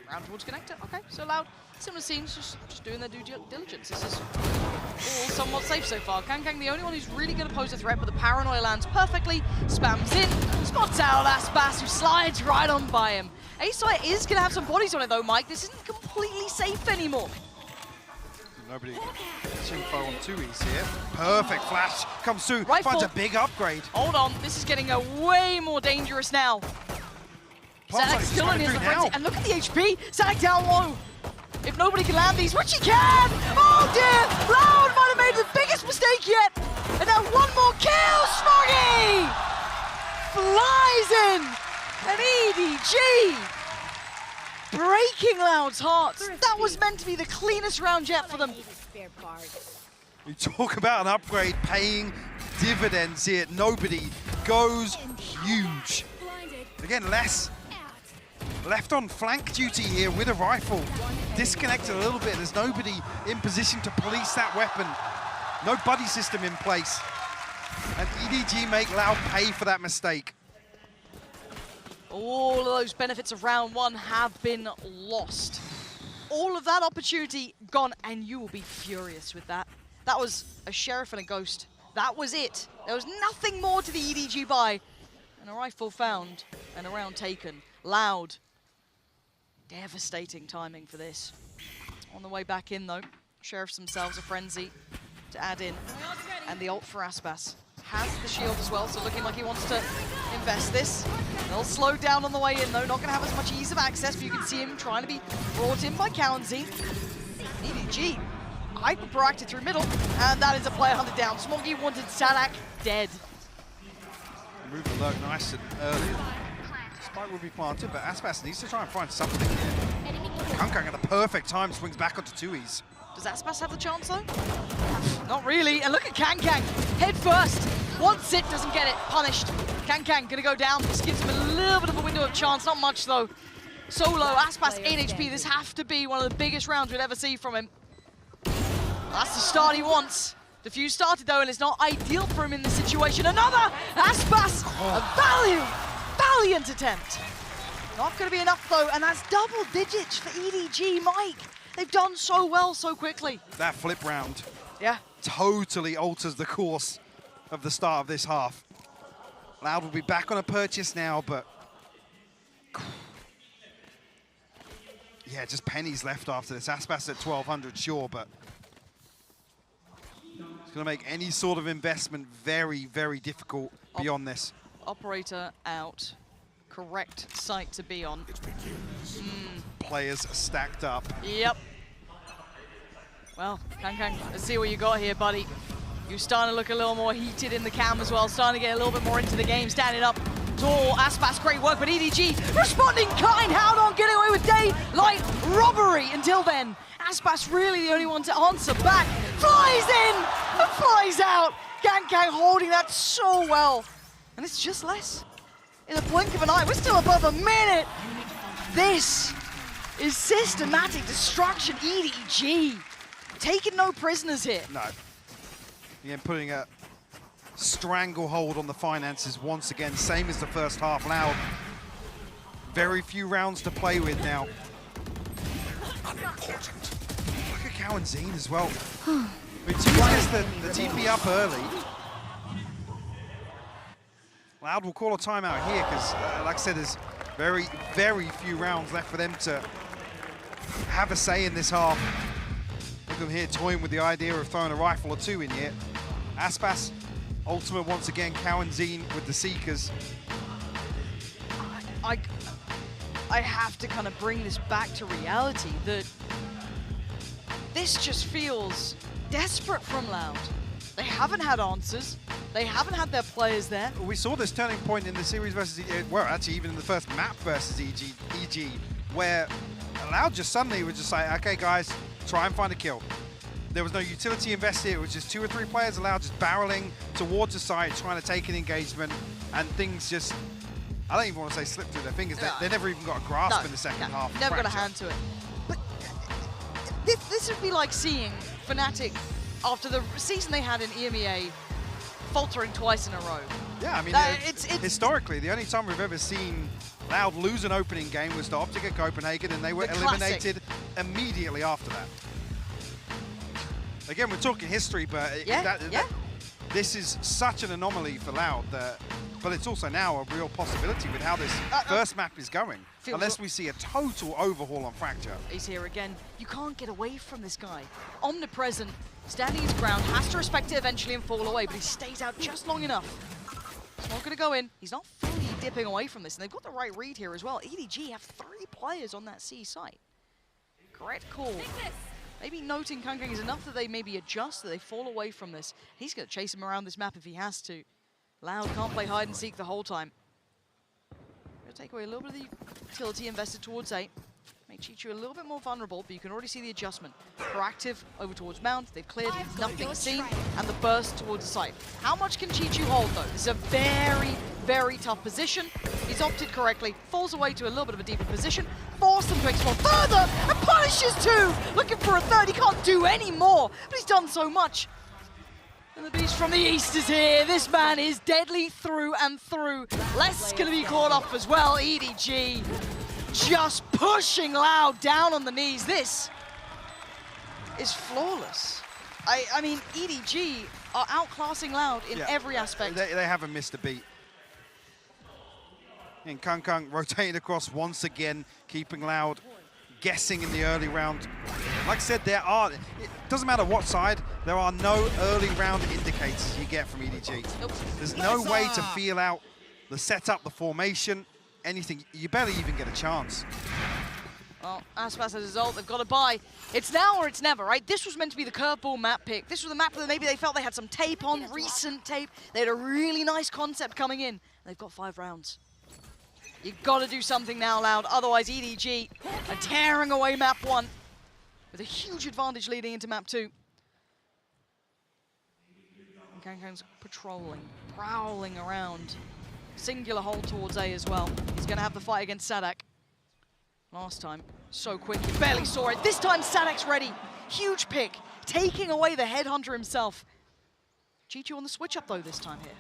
round towards connector. Okay, so Loud, similar scenes, just doing their due diligence. This is all somewhat safe so far. Kang the only one who's really going to pose a threat, but the paranoia lands perfectly, spams in, spots out Aspas, who slides right on by him. Acewire is going to have some bodies on it though, Mike. This isn't completely safe anymore. Nobody gets info on 2Es here. Perfect flash comes through, Rifle. finds a big upgrade. Hold on, this is getting way more dangerous now. Zadak still in his frenzy, and look at the HP. Zadak down low. If nobody can land these, which he can! Oh dear! Loud might have made the biggest mistake yet! And now one more kill! Smoggy! Flies in! And EDG! Breaking Loud's hearts. That was meant to be the cleanest round yet for them. You talk about an upgrade paying dividends here. Nobody goes huge. Again, left on flank duty here with a rifle. Disconnected a little bit. There's nobody in position to police that weapon. No buddy system in place. And EDG make Loud pay for that mistake. All of those benefits of round one have been lost. All of that opportunity gone, and you will be furious with that. That was a sheriff and a ghost. That was it. There was nothing more to the EDG buy. And a rifle found, and a round taken. Loud. Devastating timing for this. On the way back in though, Sheriffs themselves a frenzy to add in. And the ult for Aspas has the shield as well, so looking like he wants to invest this. They'll slow down on the way in though, not gonna have as much ease of access, but you can see him trying to be brought in by Cowanzy. EDG, hyper proactive through middle, and that is a player hunted down. Smoggy wanted Zadak dead. Move the lurk nice and early. Spike will be planted, but Aspas needs to try and find something here. Kang at the perfect time swings back onto 2Es. Does Aspas have the chance though? Not really, and look at Kang, head first. Wants it, doesn't get it, punished. Kang gonna go down. This gives him a little bit of a window of chance, not much though. Solo, Aspas 8 HP, this have to be one of the biggest rounds we'd ever see from him. That's the start he wants. The fuse started though, and it's not ideal for him in this situation. Another Aspas, a valiant attempt. Not going to be enough though, and that's double digits for EDG, Mike. They've done so well so quickly. That flip round, yeah, totally alters the course of the start of this half. Loud will be back on a purchase now, but yeah, just pennies left after this. Aspas at 1,200, sure, but it's going to make any sort of investment very, very difficult beyond this. Operator out. Correct site to be on. Players stacked up. Yep. Well, Kang, let's see what you got here, buddy. You're starting to look a little more heated in the cam as well, starting to get a little bit more into the game, standing up tall. Aspas, great work, but EDG responding kind, how on getting away with daylight robbery until then. Aspas really the only one to answer back. Flies in and flies out. Kang holding that so well. And it's just less. In the blink of an eye, we're still above a minute. This is systematic destruction. EDG taking no prisoners here. No. Again, putting a stranglehold on the finances once again, same as the first half. Loud. Very few rounds to play with now. Unimportant. Look at Cowanzy as well. Gets the TP up early. Loud will call a timeout here because, like I said, there's very, very few rounds left for them to have a say in this half. Look at them here toying with the idea of throwing a rifle or two in here. Aspas, ultimate once again, Cowanzy with the Seekers. I have to kind of bring this back to reality, that this just feels desperate from Loud. They haven't had answers. They haven't had their players there. We saw this turning point in the series versus, well, actually even in the first map versus EG, where Loud just suddenly was just like, okay guys, try and find a kill. There was no utility invested, it was just 2 or 3 players Loud just barreling towards the site, trying to take an engagement, and things just I don't even want to say slip through their fingers. They never even got a grasp in the second half. Never got a hand to it. But this would be like seeing Fnatic, after the season they had in EMEA, faltering twice in a row. Yeah, I mean, historically, the only time we've ever seen Loud lose an opening game was to Optic at Copenhagen, and they were eliminated immediately after that. Again, we're talking history, but this is such an anomaly for Loud but it's also now a real possibility with how this first map is going, unless we see a total overhaul on Fracture. He's here again. You can't get away from this guy. Omnipresent, standing his ground, has to respect it eventually and fall away, but he stays out just long enough. He's not going to go in. He's not fully dipping away from this, and they've got the right read here as well. EDG have 3 players on that C site. Great call. Maybe noting Kangkang is enough that they maybe adjust, that they fall away from this. He's going to chase him around this map if he has to. Loud can't play hide and seek the whole time. Gonna take away a little bit of the utility invested towards A. Make Chichu a little bit more vulnerable, but you can already see the adjustment. Proactive over towards Mount, they've cleared, nothing seen, and the burst towards the site. How much can Chichu hold though? This is a very, very tough position. He's opted correctly, falls away to a little bit of a deeper position, force them to explore further, and punishes 2! Looking for a 3rd, he can't do any more, but he's done so much. And the beast from the east is here. This man is deadly through and through. Les gonna be caught off as well. EDG just pushing Loud down on the knees. This is flawless. I mean, EDG are outclassing Loud in every aspect. They haven't missed a beat. And Kangkang rotating across once again, keeping Loud guessing in the early round. Like I said, it doesn't matter what side, there are no early round indicators you get from EDG. Nope. There's no way to feel out the setup, the formation, anything. You barely even get a chance. Well, Aspas has his ult, they've got to buy. It's now or it's never, right? This was meant to be the curveball map pick. This was the map that maybe they felt they had some tape on, recent tape. They had a really nice concept coming in. They've got 5 rounds. You've got to do something now, Loud, otherwise EDG are tearing away map 1 with a huge advantage leading into map 2. And Kangkang's patrolling, prowling around. Singular hold towards A as well. He's going to have the fight against Sadak. Last time, so quick, you barely saw it. This time Sadak's ready. Huge pick, taking away the headhunter himself. Chichu on the switch up though this time here.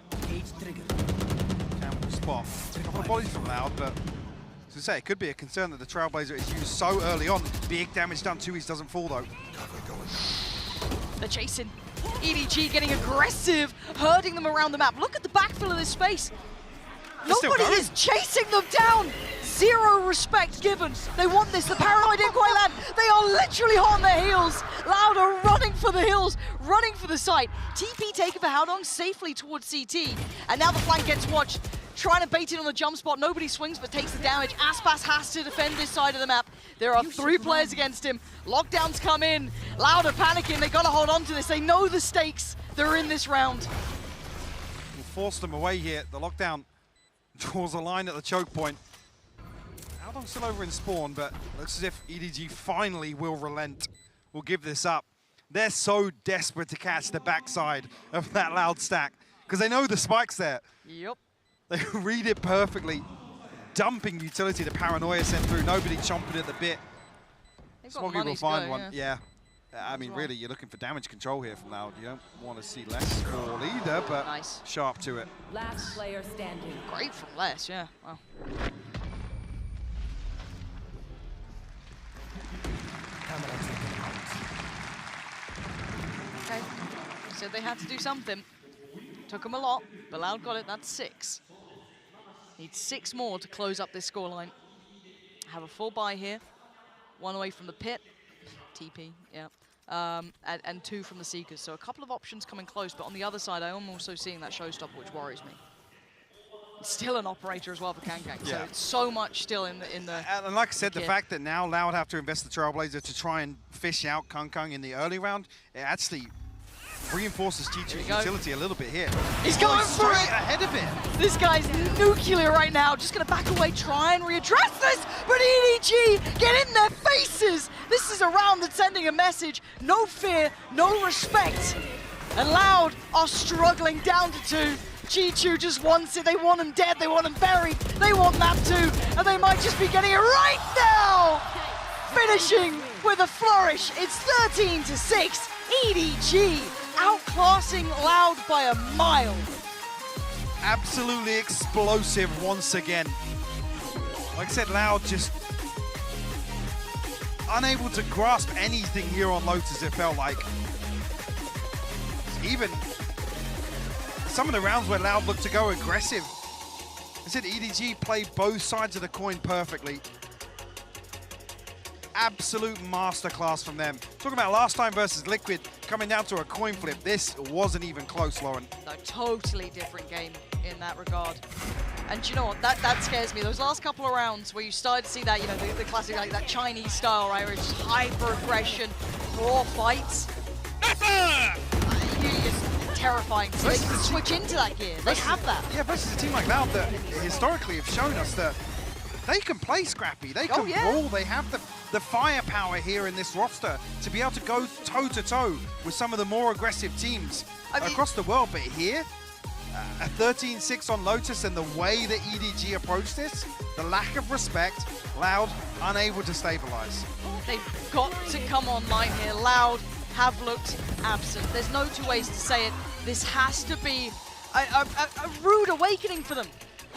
Spot. A couple of bodies from Loud, but as I say, it could be a concern that the Trailblazer is used so early on. Big damage done to his doesn't fall though. They're chasing. EDG getting aggressive, herding them around the map. Look at the backfill of this space. Nobody is chasing them down. 0 respect given. They want this. The paranoid didn't quite land. They are literally on their heels. Loud are running for the hills, running for the site. TP taken for how long? Safely towards CT. And now the flank gets watched. Trying to bait it on the jump spot. Nobody swings but takes the damage. Aspas has to defend this side of the map. There are 3 players against him. Lockdowns come in. Loud are panicking. They got to hold on to this. They know the stakes. They're in this round. We'll force them away here. The lockdown draws a line at the choke point. Aldon's still over in spawn, but looks as if EDG finally will relent. Will give this up. They're so desperate to catch the backside of that Loud stack because they know the spike's there. Yep. They read it perfectly. Dumping utility, the paranoia sent through. Nobody chomping at the bit. Smoggy will find one. Yeah. I mean, really, you're looking for damage control here from Loud. You don't want to see less fall either, but sharp to it. Last player standing. Great from Les, yeah. Wow. Okay. Said they had to do something. Took them a lot, but Loud got it. That's 6. Need 6 more to close up this scoreline. Have a full buy here. 1 away from the pit. TP, yeah. And 2 from the Seekers. So a couple of options coming close, but on the other side, I am also seeing that showstopper, which worries me. Still an operator as well for Kangkang, so it's so much still in the and like I said, the fact that now Loud have to invest the Trailblazer to try and fish out Kangkang in the early round, it actually reinforces Chichu's utility a little bit here. He's going for it! Ahead of it! This guy's nuclear right now, just gonna back away, try and readdress this, but EDG, get in their faces! This is a round that's sending a message, no fear, no respect. And Loud are struggling down to 2. G2 just wants it. They want him dead, they want him buried, they want map 2, and they might just be getting it right now! Finishing with a flourish, it's 13-6. EDG outclassing Loud by a mile. Absolutely explosive once again. Like I said, Loud just unable to grasp anything here on Lotus, it felt like. Even some of the rounds where Loud looked to go aggressive. I said EDG played both sides of the coin perfectly. Absolute masterclass from them. Talking about last time versus Liquid, coming down to a coin flip. This wasn't even close, Lauren. No, totally different game in that regard. And you know what, that scares me. Those last couple of rounds where you started to see that, you know, the classic, like that Chinese style, right, where it's just hyper aggression, raw fights. It's terrifying. So they can switch into that gear. They have that. Yeah, versus a team like Loud that historically have shown us that they can play scrappy, they can roll, they have the firepower here in this roster to be able to go toe-to-toe with some of the more aggressive teams across the world. But here, a 13-6 on Lotus, and the way that EDG approached this, the lack of respect, Loud unable to stabilize. They've got to come online here. Loud have looked absent. There's no two ways to say it. This has to be a rude awakening for them.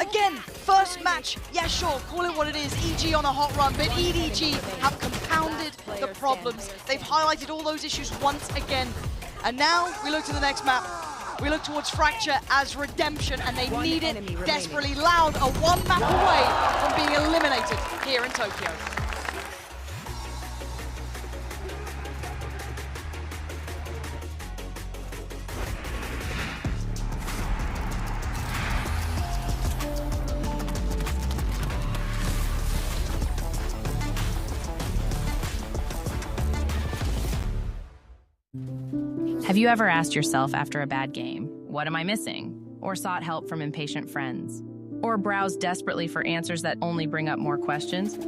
Again, first match, yeah sure, call it what it is, EG on a hot run, but EDG have compounded the problems. They've highlighted all those issues once again. And now we look to the next map. We look towards Fracture as redemption, and they need it desperately. Loud are one map away from being eliminated here in Tokyo. Have you ever asked yourself after a bad game, what am I missing? Or sought help from impatient friends? Or browsed desperately for answers that only bring up more questions?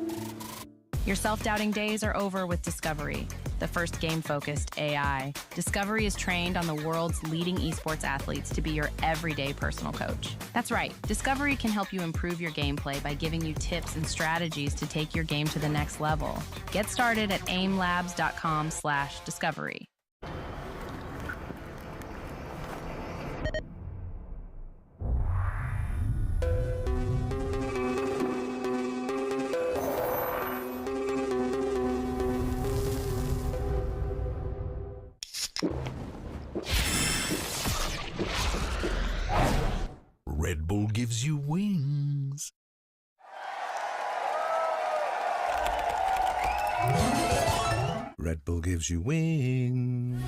Your self-doubting days are over with Discovery, the first game-focused AI. Discovery is trained on the world's leading esports athletes to be your everyday personal coach. That's right, Discovery can help you improve your gameplay by giving you tips and strategies to take your game to the next level. Get started at aimlabs.com/discovery. Red Bull gives you wings. Red Bull gives you wings.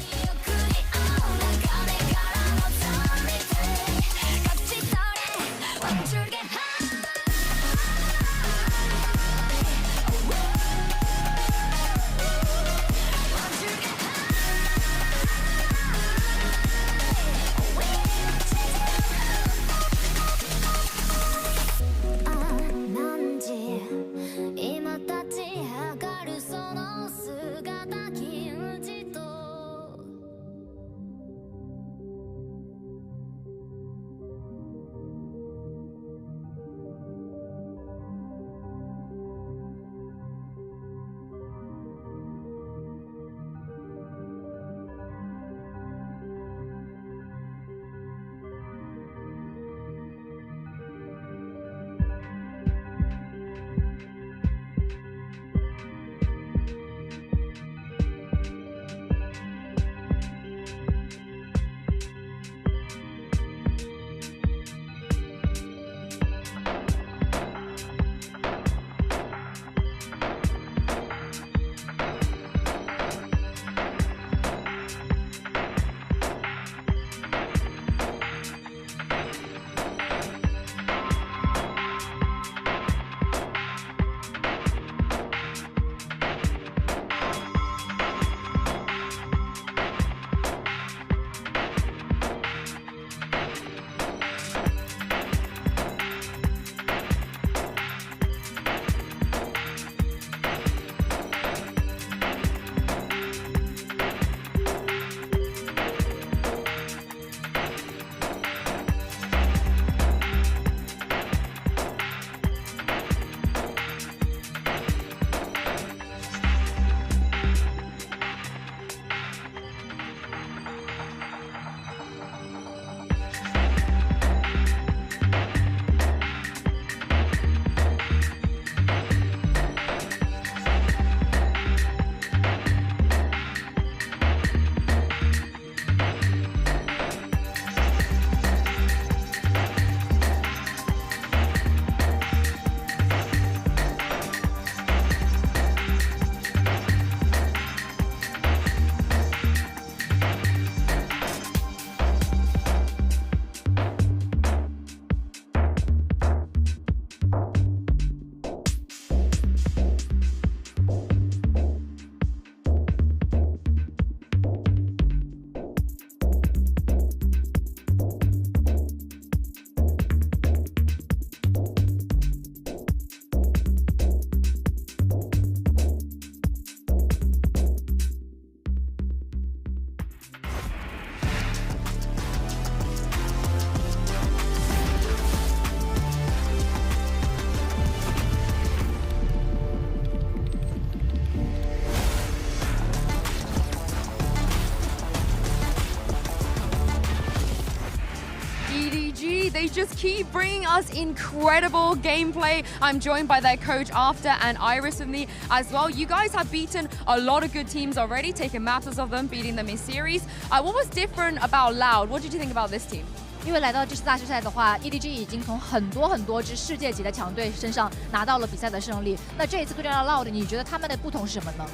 just keep bringing us incredible gameplay. I'm joined by their coach After and Iris with me as well. You guys have beaten a lot of good teams already, taken masters of them, beating them in series. What was different about Loud? What did you think about this team? 因为来到这次大师赛的话 ，EDG 已经从很多支世界级的强队身上拿到了比赛的胜利。那这一次对战到 Loud， 你觉得他们的不同是什么呢？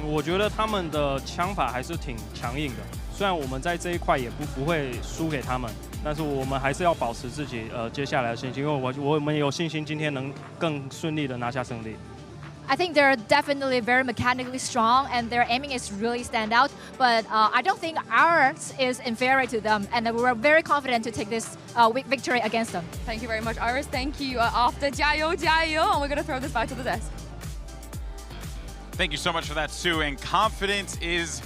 我觉得他们的枪法还是挺强硬的。虽然我们在这一块也不会输给他们，但是我们还是要保持自己接下来的信心，因为我们有信心今天能更顺利的拿下胜利。 I think they're definitely very mechanically strong and their aiming is really stand out. But I don't think ours is inferior to them, and we're very confident to take this victory against them. Thank you very much, Iris. Thank you. After 加油加油, and we're going to throw this back to the desk. Thank you so much for that, Sue. And confidence is,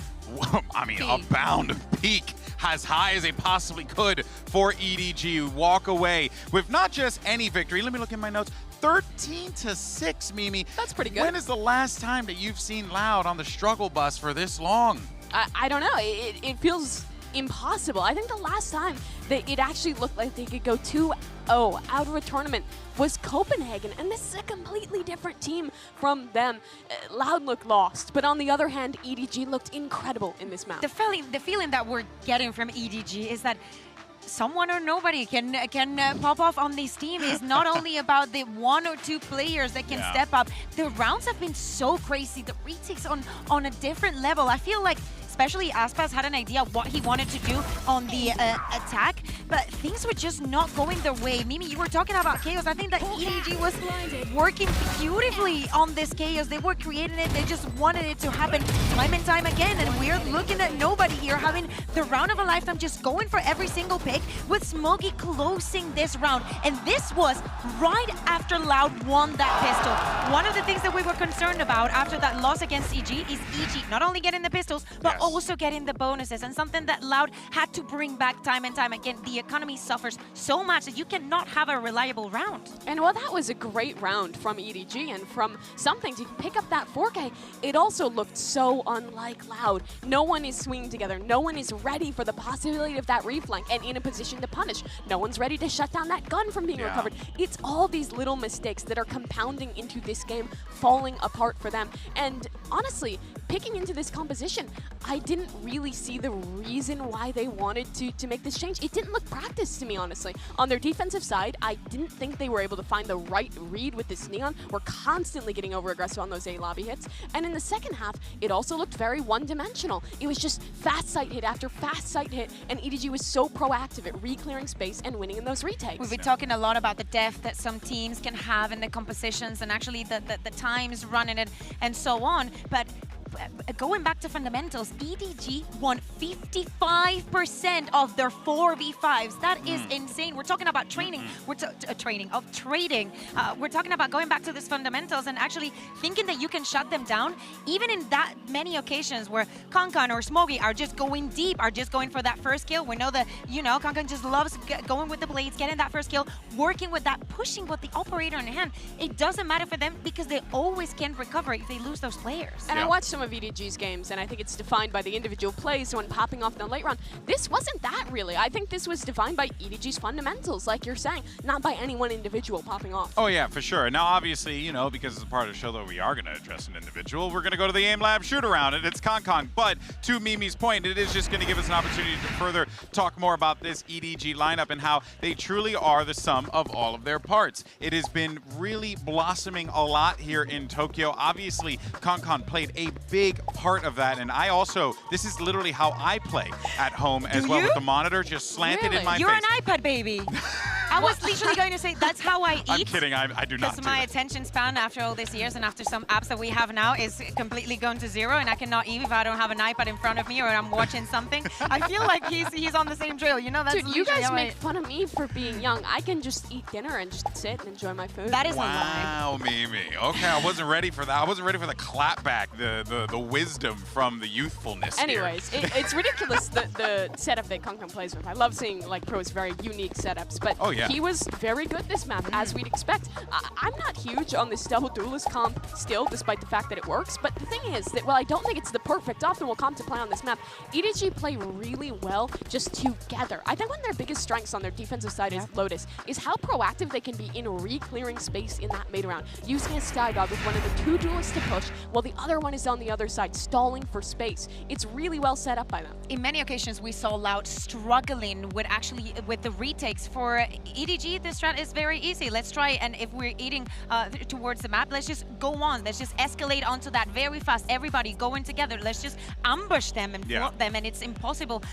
I mean, a bound of peak. As high as they possibly could for EDG. Walk away with not just any victory. Let me look in my notes. 13-6, Mimi. That's pretty good. When is the last time that you've seen Loud on the struggle bus for this long? I don't know. It feels impossible. I think the last time that it actually looked like they could go 2-0 out of a tournament was Copenhagen, and this is a completely different team from them. Loud looked lost, but on the other hand, EDG looked incredible in this match. The feeling that we're getting from EDG is that someone or nobody can pop off on this team. Is not only about the 1 or 2 players that can step up. The rounds have been so crazy. The retakes on a different level. I feel like especially Aspas had an idea of what he wanted to do on the attack, but things were just not going their way. Mimi, you were talking about chaos. I think that EDG was working beautifully on this chaos. They were creating it. They just wanted it to happen time and time again, and we're looking at nobody here having the round of a lifetime, just going for every single pick, with Smokey closing this round. And this was right after Loud won that pistol. One of the things that we were concerned about after that loss against EG is EG not only getting the pistols, but also getting the bonuses, and something that Loud had to bring back time and time again. The economy suffers so much that you cannot have a reliable round. And while that was a great round from EDG and from something to pick up that 4K, it also looked so unlike Loud. No one is swinging together. No one is ready for the possibility of that reflank and in a position to punish. No one's ready to shut down that gun from being recovered. It's all these little mistakes that are compounding into this game, falling apart for them. And honestly, picking into this composition, I didn't really see the reason why they wanted to make this change. It didn't look practiced to me, honestly. On their defensive side, I didn't think they were able to find the right read with this Neon. We're constantly getting over-aggressive on those A lobby hits. And in the second half, it also looked very one-dimensional. It was just fast sight hit after fast sight hit, and EDG was so proactive at re-clearing space and winning in those retakes. We've been talking a lot about the depth that some teams can have in the compositions, and actually the times running it and so on, but going back to fundamentals, EDG won 55% of their 4v5s. That is insane. We're talking about training. We're trading. We're talking about going back to these fundamentals and actually thinking that you can shut them down, even in that many occasions where Kankan or Smokey are just going deep, are just going for that first kill. We know that, Kankan just loves going with the blades, getting that first kill, working with that, pushing with the operator in hand. It doesn't matter for them because they always can recover if they lose those players. And I watched some of EDG's games, and I think it's defined by the individual plays when popping off in the late round. This wasn't that, really. I think this was defined by EDG's fundamentals, like you're saying, not by any one individual popping off. Oh, yeah, for sure. Now, obviously, because it's a part of the show that we are going to address an individual, we're going to go to the Aim Lab shoot-around, and it's Kong. But to Mimi's point, it is just going to give us an opportunity to further talk more about this EDG lineup and how they truly are the sum of all of their parts. It has been really blossoming a lot here in Tokyo. Obviously, Kong played a big part of that, and I also, this is literally how I play at home as well, with the monitor just slanted in my face. You're an iPad baby. I was literally going to say that's how I eat. I'm kidding, I do not. Because my attention span after all these years and after some apps that we have now is completely gone to zero, and I cannot eat if I don't have an iPad in front of me or I'm watching something. I feel like he's on the same trail, that's Dude, you guys make fun of me for being young. I can just eat dinner and just sit and enjoy my food. That is a lie. Wow, Mimi. Okay, I wasn't ready for that. I wasn't ready for the clapback, the wisdom from the youthfulness. Anyways, it's ridiculous the setup that Kong plays with. I love seeing pros very unique setups, but Yeah. He was very good this map, as we'd expect. I'm not huge on this double duelist comp still, despite the fact that it works, but the thing is that, well, I don't think it's the perfect optimal comp to play on this map. EDG play really well just together. I think one of their biggest strengths on their defensive side is Lotus, is how proactive they can be in re-clearing space in that mid round, using a Skydog with one of the 2 duelists to push, while the other one is on the other side, stalling for space. It's really well set up by them. In many occasions, we saw Loud struggling with the retakes. For EDG, this strat is very easy. Let's try, and if we're eating towards the map, let's just go on. Let's just escalate onto that very fast. Everybody going together. Let's just ambush them and float them, and it's impossible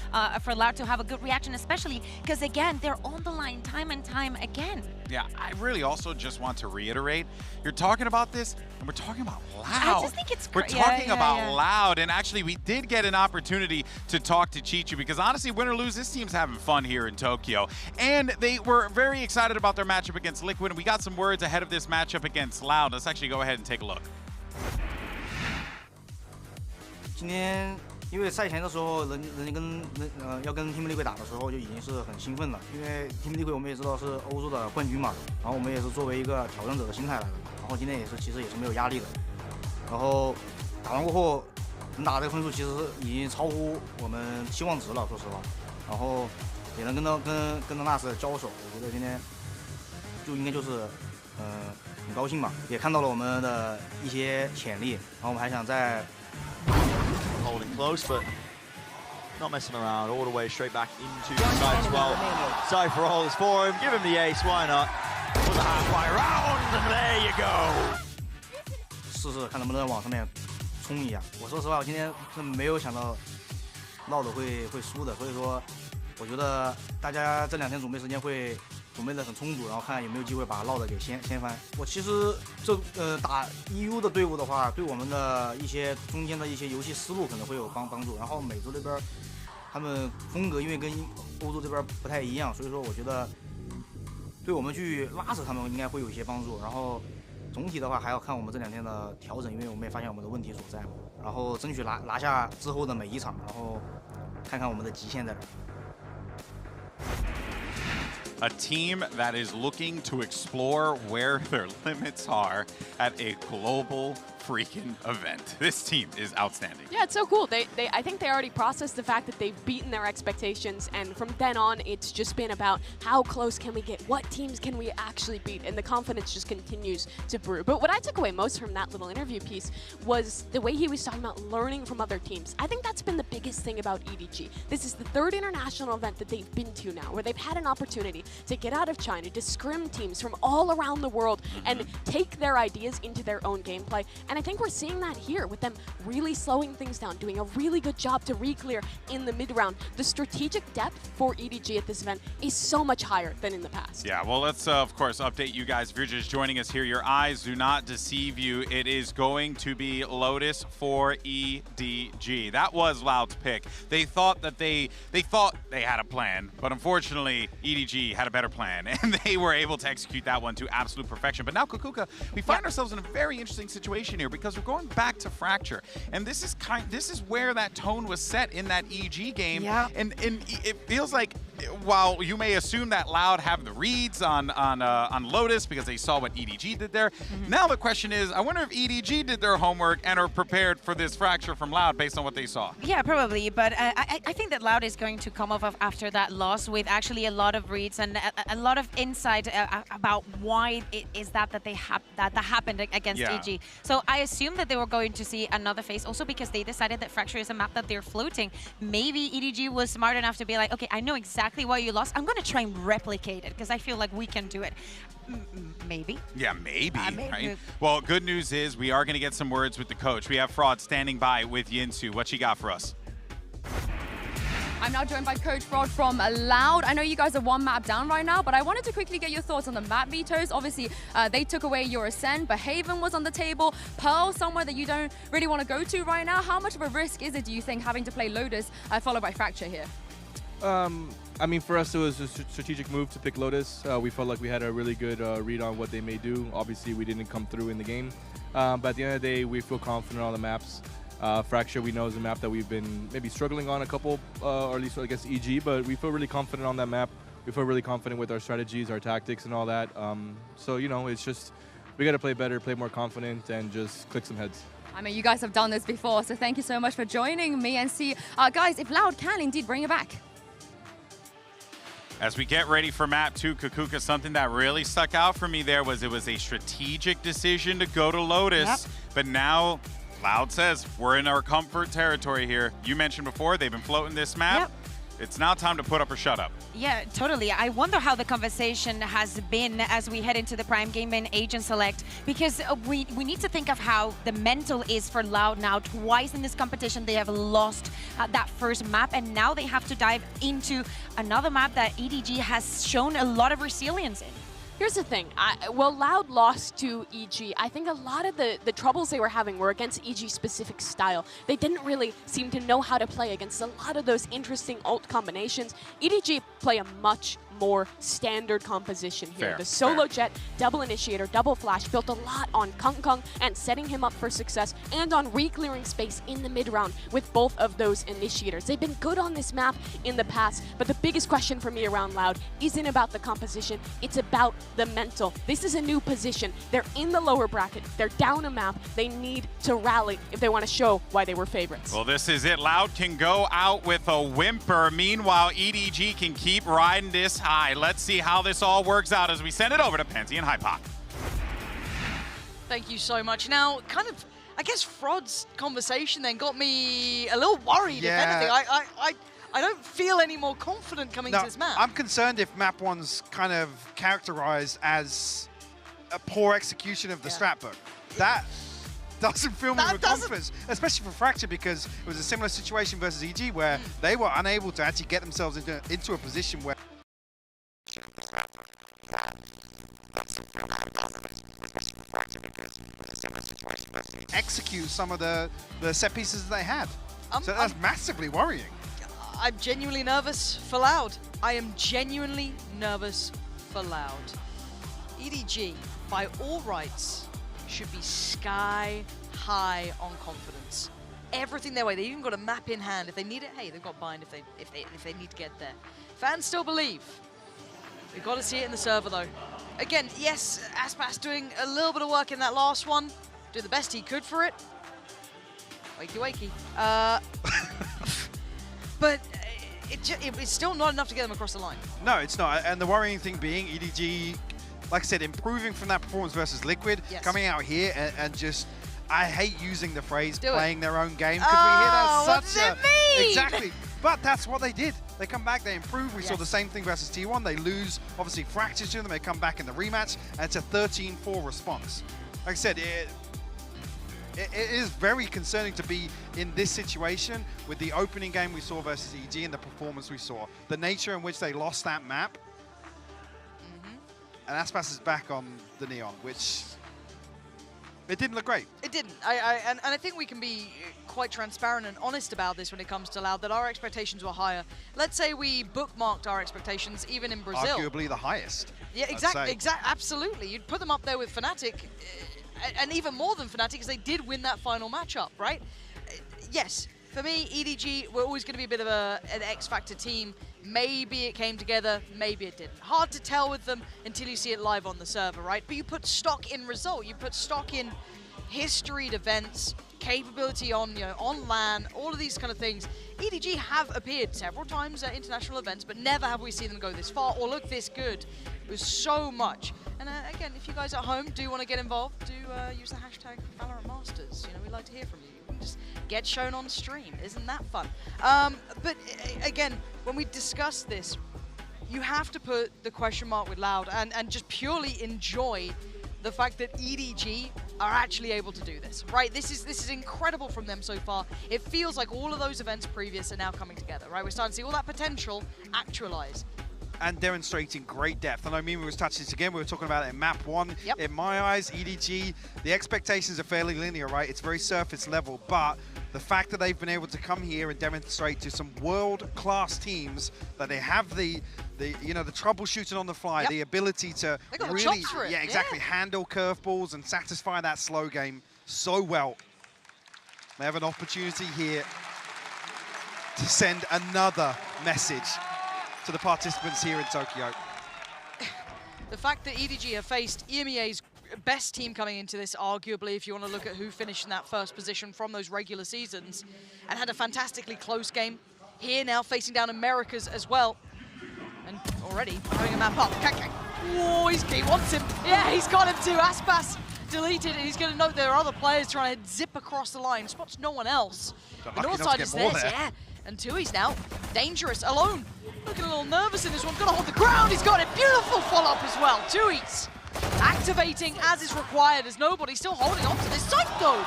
for Loud to have a good reaction, especially because, again, they're on the line time and time again. Yeah, I really also just want to reiterate, you're talking about this, and we're talking about Loud. I just think it's We're talking about Loud, and actually we did get an opportunity to talk to Chichu, because honestly, win or lose, this team's having fun here in Tokyo. And they were very excited about their matchup against Liquid, and we got some words ahead of this matchup against Loud. Let's actually go ahead and take a look. 今天因为赛前的时候，要跟 Team Liquid 打的时候就已经是很兴奋了，因为 Team Liquid 我们也知道是欧洲的冠军嘛，然后我们也是作为一个挑战者的心态来的，然后今天其实也是没有压力的，然后打完过后能打这个分数其实已经超乎我们期望值了，说实话，然后也能跟着NAS交手，我觉得今天就应该就是很高兴嘛，也看到了我们的一些潜力，然后我们还想再。 Holding close, but not messing around. All the way straight back into the side as well. Cypher holds for him. Give him the ace. Why not? For the halfway round, and there you go. 试试看能不能往上面冲一下。我说实话，我今天是没有想到闹的会输的，所以说我觉得大家这2天准备时间会准备的很充足，然后看有没有机会把闹的给掀翻。我其实打 EU 的队伍的话，对我们的一些中间的一些游戏思路可能会有帮助。然后美洲这边他们风格因为跟欧洲这边不太一样，所以说我觉得对我们去拉扯他们应该会有一些帮助。然后总体的话还要看我们这2天的调整，因为我们也发现我们的问题所在嘛。然后争取拿下之后的每一场，然后看看我们的极限在哪。 A team that is looking to explore where their limits are at a global freaking event. This team is outstanding. Yeah, it's so cool. I think they already processed the fact that they've beaten their expectations, and from then on, it's just been about how close can we get, what teams can we actually beat, and the confidence just continues to brew. But what I took away most from that little interview piece was the way he was talking about learning from other teams. I think that's been the biggest thing about EDG. This is the 3rd international event that they've been to now, where they've had an opportunity to get out of China, to scrim teams from all around the world and take their ideas into their own gameplay. And I think we're seeing that here with them really slowing things down, doing a really good job to re-clear in the mid round. The strategic depth for EDG at this event is so much higher than in the past. Yeah, well, let's of course update you guys. If you're just joining us here, your eyes do not deceive you. It is going to be Lotus for EDG. That was Loud's pick. They thought that they had a plan, but unfortunately EDG had a better plan, and they were able to execute that one to absolute perfection. But now, Kukuka, we find ourselves in a very interesting situation here, because we're going back to Fracture, and this is where that tone was set in that EG game. Yeah. And it feels like, while you may assume that Loud have the reads on Lotus because they saw what EDG did there, now the question is, I wonder if EDG did their homework and are prepared for this Fracture from Loud based on what they saw. Yeah, probably, but I think that Loud is going to come off after that loss with actually a lot of reads and a lot of insight about why it is that happened against EG. So I assume that they were going to see another phase, also because they decided that Fracture is a map that they're floating. Maybe EDG was smart enough to be like, okay, I know exactly why you lost. I'm going to try and replicate it because I feel like we can do it. Maybe. Yeah, maybe, right? Well, good news is we are going to get some words with the coach. We have Fraud standing by with Yinsu. What you got for us? I'm now joined by Coach Fraud from Loud. I know you guys are 1 map down right now, but I wanted to quickly get your thoughts on the map vetoes. Obviously, they took away your Ascend, but Haven was on the table. Pearl, somewhere that you don't really want to go to right now. How much of a risk is it, do you think, having to play Lotus followed by Fracture here? I mean, for us, it was a strategic move to pick Lotus. We felt like we had a really good read on what they may do. Obviously, we didn't come through in the game. But at the end of the day, we feel confident on the maps. Fracture, we know, is a map that we've been maybe struggling on a couple, or at least against EG, but we feel really confident on that map. we feel really confident with our strategies, our tactics, and all that. So you know, it's just we got to play better, play more confident, and just click some heads. I mean, you guys have done this before, so thank you so much for joining me, and see, guys, if Loud can indeed bring it back. As we get ready for map 2, Kakuka, something that really stuck out for me there was it was a strategic decision to go to Lotus, Yep. but now Loud says we're in our comfort territory here. You mentioned before they've been floating this map. Yep. It's now time to put up or shut up. Yeah, totally. I wonder how the conversation has been as we head into the Prime Game and Agent Select, because we need to think of how the mental is for Loud now. Twice in this competition, they have lost that first map, and now they have to dive into another map that EDG has shown a lot of resilience in. Here's the thing, well, Loud lost to EG. I think a lot of the troubles they were having were against EG's specific style. They didn't really seem to know how to play against a lot of those interesting ult combinations. EDG play a much more standard composition here. Fair, The solo fair. jet, double initiator, double flash built a lot on Kung Kung and setting him up for success, and on re-clearing space in the mid-round with both of those initiators. They've been good on this map in the past, but the biggest question for me around Loud isn't about the composition, it's about the mental. This is a new position. They're in the lower bracket, they're down a map, they need to rally if they want to show why they were favorites. Well, this is it. Loud can go out with a whimper. Meanwhile, EDG can keep riding this high. Let's see how this all works out as we send it over to Penty and Hypoc. Thank you so much. Now, kind of, I guess Frod's conversation then got me a little worried, if anything. I don't feel any more confident coming to this map. I'm concerned if map 1's kind of characterized as a poor execution of the strat book. That doesn't fill me with confidence, especially for Fracture, because it was a similar situation versus EG where they were unable to actually get themselves into a position where execute some of the set pieces that they had. So that's massively worrying. I'm genuinely nervous for Loud. I am genuinely nervous for Loud. EDG, by all rights, should be sky high on confidence. Everything their way. They even got a map in hand. If they need it, hey, they've got bind if they need to get there. Fans still believe. We've got to see it in the server though. Again, yes, Aspas doing a little bit of work in that last one. Doing the best he could for it. Wakey wakey. But it's still not enough to get them across the line. No, it's not. And the worrying thing being EDG, like I said, improving from that performance versus Liquid, coming out here and just, I hate using the phrase playing their own game. Because we hear that what does it mean? Exactly. But that's what they did. They come back, they improve. We saw the same thing versus T1. They lose, obviously, Fractures to them. They come back in the rematch, and it's a 13-4 response. Like I said, it is very concerning to be in this situation with the opening game we saw versus EG and the performance we saw. The nature in which they lost that map. And Aspas is back on the Neon, which it didn't look great. It didn't. And I think we can be quite transparent and honest about this when it comes to Loud, that our expectations were higher. Let's say we bookmarked our expectations even in Brazil. Arguably the highest. Yeah, exactly. Absolutely. You'd put them up there with Fnatic, and even more than Fnatic, because they did win that final matchup, right? Yes, for me, EDG were always going to be a bit of an X-Factor team. Maybe it came together, maybe it didn't. Hard to tell with them until you see it live on the server, right? But you put stock in result, you put stock in historied events, capability on, on LAN, all of these kind of things. EDG have appeared several times at international events, but never have we seen them go this far or look this good. It was so much. And again, if you guys at home do want to get involved, do use the hashtag VALORANT Masters. We'd like to hear from you. Just get shown on stream. Isn't that fun? But again, when we discuss this, you have to put the question mark with Loud and just purely enjoy the fact that EDG are actually able to do this, right? This is incredible from them so far. It feels like all of those events previous are now coming together, right? We're starting to see all that potential actualize. And demonstrating great depth. I know Mimi was touching this again. We were talking about it in map 1. In my eyes, EDG, the expectations are fairly linear, right? It's very surface level, but the fact that they've been able to come here and demonstrate to some world-class teams that they have the troubleshooting on the fly, the ability to really, handle curveballs and satisfy that slow game so well. They have an opportunity here to send another message to the participants here in Tokyo. The fact that EDG have faced EMEA's best team coming into this, arguably, if you want to look at who finished in that first position from those regular seasons, and had a fantastically close game. Here now facing down Americas as well. And already having a map up. Whoa, he wants him. Yeah, he's got him too. Aspas deleted, and he's going to note there are other players trying to zip across the line. Spots no one else. The north side is theirs, yeah. And Tui's now dangerous, alone. Looking a little nervous in this one. Gonna hold the ground. He's got it. Beautiful follow-up as well. Tui's activating as is required, as nobody's still holding on to this site though.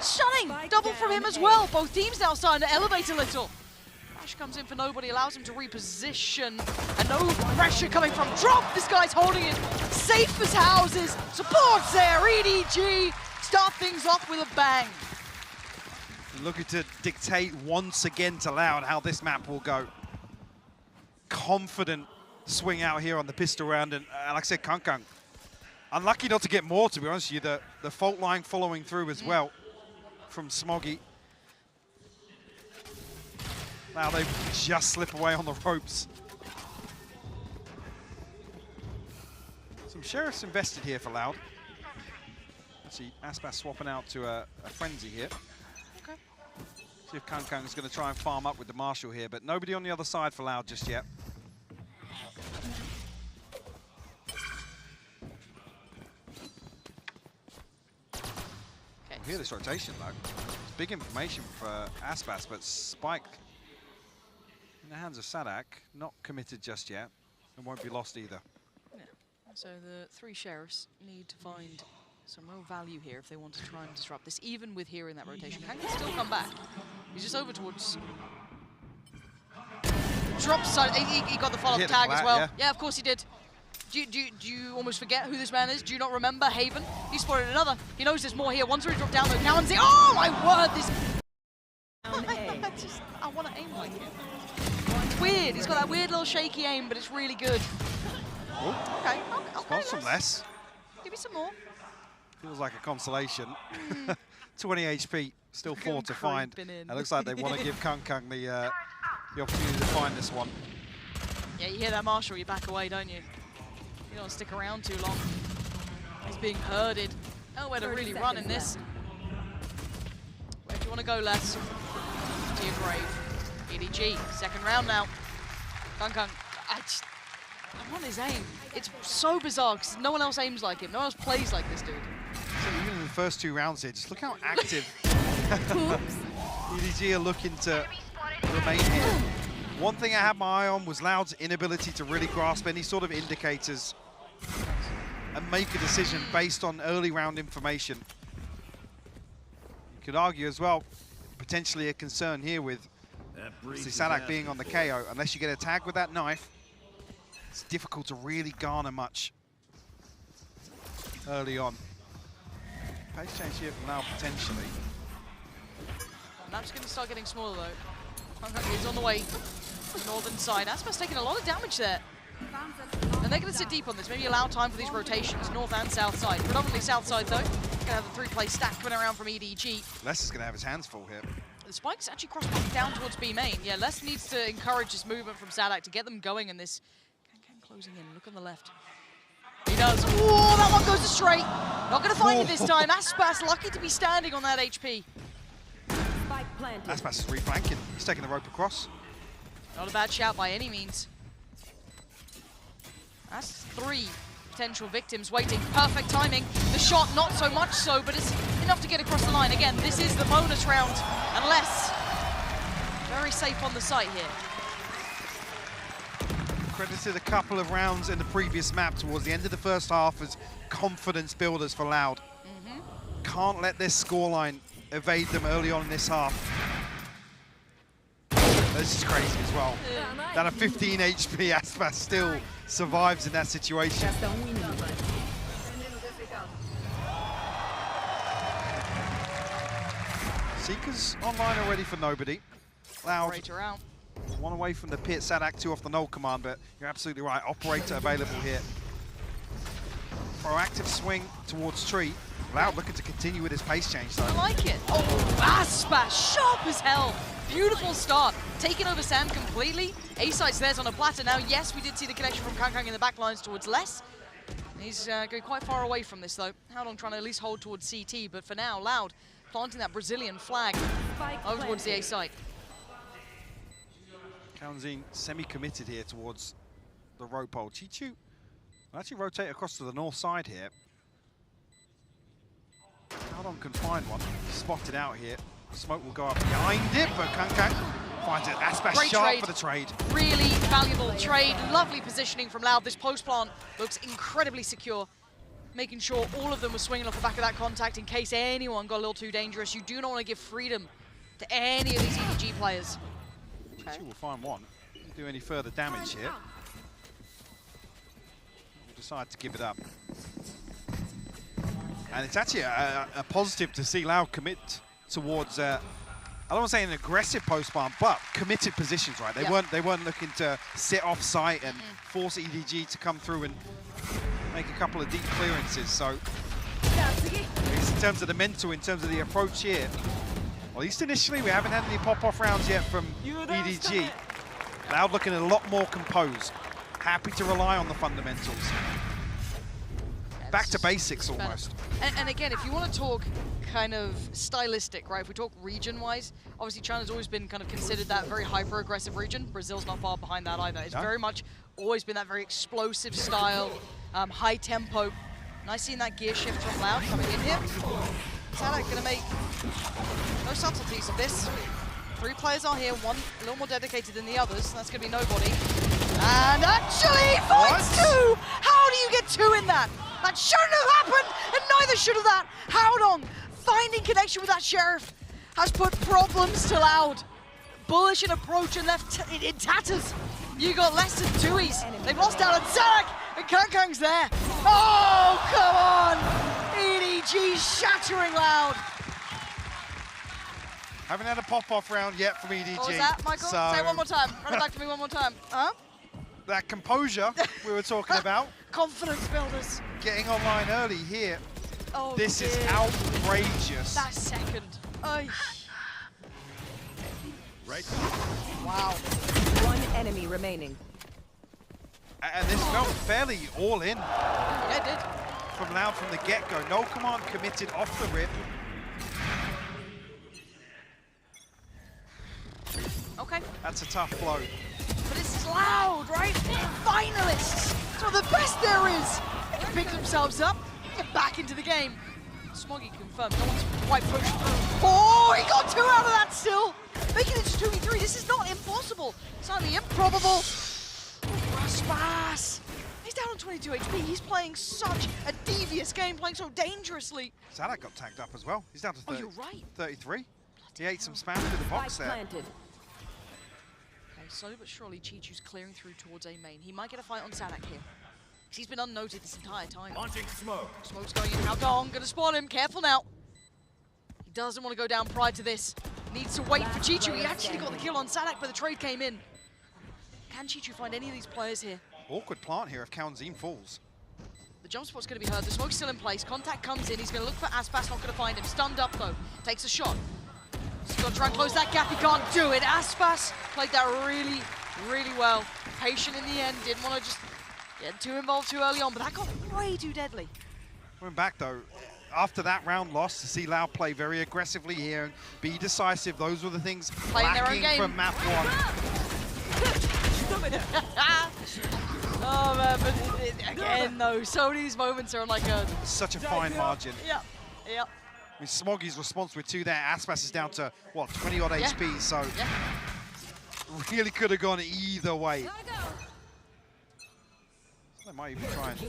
Stunning. Double from him as well. Both teams now starting to elevate a little. Flash comes in for nobody, allows him to reposition. And no pressure coming from drop. This guy's holding it safe as houses. Supports there. EDG start things off with a bang. Looking to dictate once again to Loud how this map will go. Confident swing out here on the pistol round, and like I said, Kankang unlucky not to get more, to be honest with you. The fault line following through as well from Smoggy. Now they just slip away on the ropes. Some Sheriffs invested here for Loud. See Aspas swapping out to a Frenzy here. See if Kankang is going to try and farm up with the Marshal here, but nobody on the other side for Loud just yet. We'll hear this rotation though. It's big information for Aspas, but Spike in the hands of Sadak, not committed just yet, and won't be lost either. Yeah. So the three Sheriffs need to find some real value here if they want to try and disrupt this, even with here in that rotation. Can still come back. He's just over towards... Drops, so he got the follow-up tag as well. Yeah, of course he did. Do you almost forget who this man is? Do you not remember Haven? He spotted another. He knows there's more here. Once we drop down though, now and say, oh my word, this... I want to aim like him. It's weird. He's got that weird little shaky aim, but it's really good. Okay. Want some less. Give me some more. Feels like a consolation. 20 HP, still 4 to find. It looks like they want to give Kankang the opportunity to find this one. Yeah, you hear that Marshal, you back away, don't you? You don't want to stick around too long. He's being herded. Nowhere to really run in this. Where do you want to go, Les? To your grave. EDG, second round now. Kankang, I want his aim. It's so bizarre because no one else aims like him. No one else plays like this dude. So even in the first 2 rounds here, just look how active EDG are looking to remain here. One thing I had my eye on was Loud's inability to really grasp any sort of indicators and make a decision based on early round information. You could argue as well, potentially a concern here with Sadak being on the KO. Unless you get a tag with that knife, it's difficult to really garner much early on. Pace change here from Loud potentially. Map's going to start getting smaller though. Kankang is on the way. Northern side. Aspas taking a lot of damage there. And they're going to sit deep on this. Maybe allow time for these rotations, north and south side. Predominantly south side though. Going to have the 3-play stack coming around from EDG. Les is going to have his hands full here. The Spike's actually crossed back down towards B main. Yeah, Les needs to encourage this movement from Sadak to get them going in this. Kankang closing in. Look on the left. He does. Oh, that one goes astray. Not going to find it this time. Aspas lucky to be standing on that HP. Aspas is reflanking. He's taking the rope across. Not a bad shout by any means. That's 3 potential victims waiting. Perfect timing. The shot, not so much so, but it's enough to get across the line. Again, this is the bonus round, unless very safe on the site here. Credited a couple of rounds in the previous map towards the end of the first half as confidence builders for Loud. Can't let this scoreline evade them early on in this half. This is crazy as well. That a 15 HP Aspas still survives in that situation. Seekers online already for nobody. Loud. One away from the pit, Sadak 2 off the null command, but you're absolutely right. Operator available here. Proactive swing towards tree. Loud looking to continue with his pace change though. I like it. Oh, Aspas, sharp as hell. Beautiful start. Taking over Sam completely. A-Sites there's on a platter now. Yes, we did see the connection from Kang in the back lines towards Les. He's going quite far away from this, though. Howdong trying to at least hold towards CT, but for now, Loud planting that Brazilian flag over towards the A-site. Kaunzin semi-committed here towards the rope pole. Chichu will actually rotate across to the north side here. Howdong can find one. Spotted out here. Smoke will go up behind it, but Kang finds it. Aspas Great sharp trade. for the trade. Really valuable trade. Lovely positioning from Loud. This post plant looks incredibly secure. Making sure all of them were swinging off the back of that contact in case anyone got a little too dangerous. You do not want to give freedom to any of these EDG players. Chichu will find one. Didn't do any further damage here. We'll decide to give it up. And it's actually a positive to see Loud commit towards, I don't want to say an aggressive post plant, but committed positions, right? They weren't looking to sit off site and force EDG to come through and make a couple of deep clearances. So, in terms of the mental, in terms of the approach here, at least initially, we haven't had any pop-off rounds yet from EDG. Loud looking a lot more composed. Happy to rely on the fundamentals. Back to basics almost. And again, if you want to talk kind of stylistic, right? If we talk region-wise, obviously China's always been kind of considered that very hyper-aggressive region. Brazil's not far behind that either. It's very much always been that very explosive style, high tempo. Nice seeing that gear shift from Loud coming in here. Sadak gonna make no subtleties of this. 3 players are here, one a little more dedicated than the others. That's gonna be nobody. And actually finds 2! How do you get 2 in that? That shouldn't have happened, and neither should have that. Howdong finding connection with that Sheriff has put problems to Loud. Bullish in approach and left in tatters. You got less than 2s. They've lost out on Sadak, and Kang's there. Oh, come on! EDG shattering Loud. Haven't had a pop-off round yet from EDG. What was that, Michael? So say it one more time. Run it back for me one more time. Huh? That composure we were talking about. Confidence builders. Getting online early here. Oh, this is outrageous. That second. Oy. Right. Wow. 1 enemy remaining. And this felt fairly all in. Yeah, it did. From Loud from the get-go. No command committed off the rip. Okay. That's a tough blow. But it's Loud, right? Finalists. It's one of the best there is. They can pick themselves up, get back into the game. Smoggy confirmed, no one's quite pushed through. Oh, he got 2 out of that still. Making it to 2v3, this is not impossible. It's only improbable. Raspas. He's down on 22 HP. He's playing such a devious game, playing so dangerously. Sadak got tagged up as well. He's down to 30, Oh, you're right. 33. He ate some spam through the box there. Okay, slowly but surely, Chichu's clearing through towards A main. He might get a fight on Sadak here. He's been unnoted this entire time. Launching smoke. Smoke's going in. Howdong gonna spawn him. Careful now. He doesn't want to go down prior to this. Needs to wait for Chichu. He actually got the kill on Sadak, but the trade came in. Can Chichu find any of these players here? Awkward plant here if Kaunzin falls. The jump spot's going to be heard. The smoke's still in place. Contact comes in. He's going to look for Aspas. Not going to find him. Stunned up, though. Takes a shot. He's got to try and close that gap. He can't do it. Aspas played that really, really well. Patient in the end. Didn't want to just get too involved too early on, but that got way too deadly. Coming back, though, after that round loss, to see Loud play very aggressively here and be decisive, those were the things Playing their own lacking game. from map 1. Oh man, but again though, so many of these moments are on like a... Such a fine margin. Yeah, yeah. I mean, Smoggy's response with 2 there. Aspas is down to, what, 20-odd HP, so really could have gone either way. They might even try and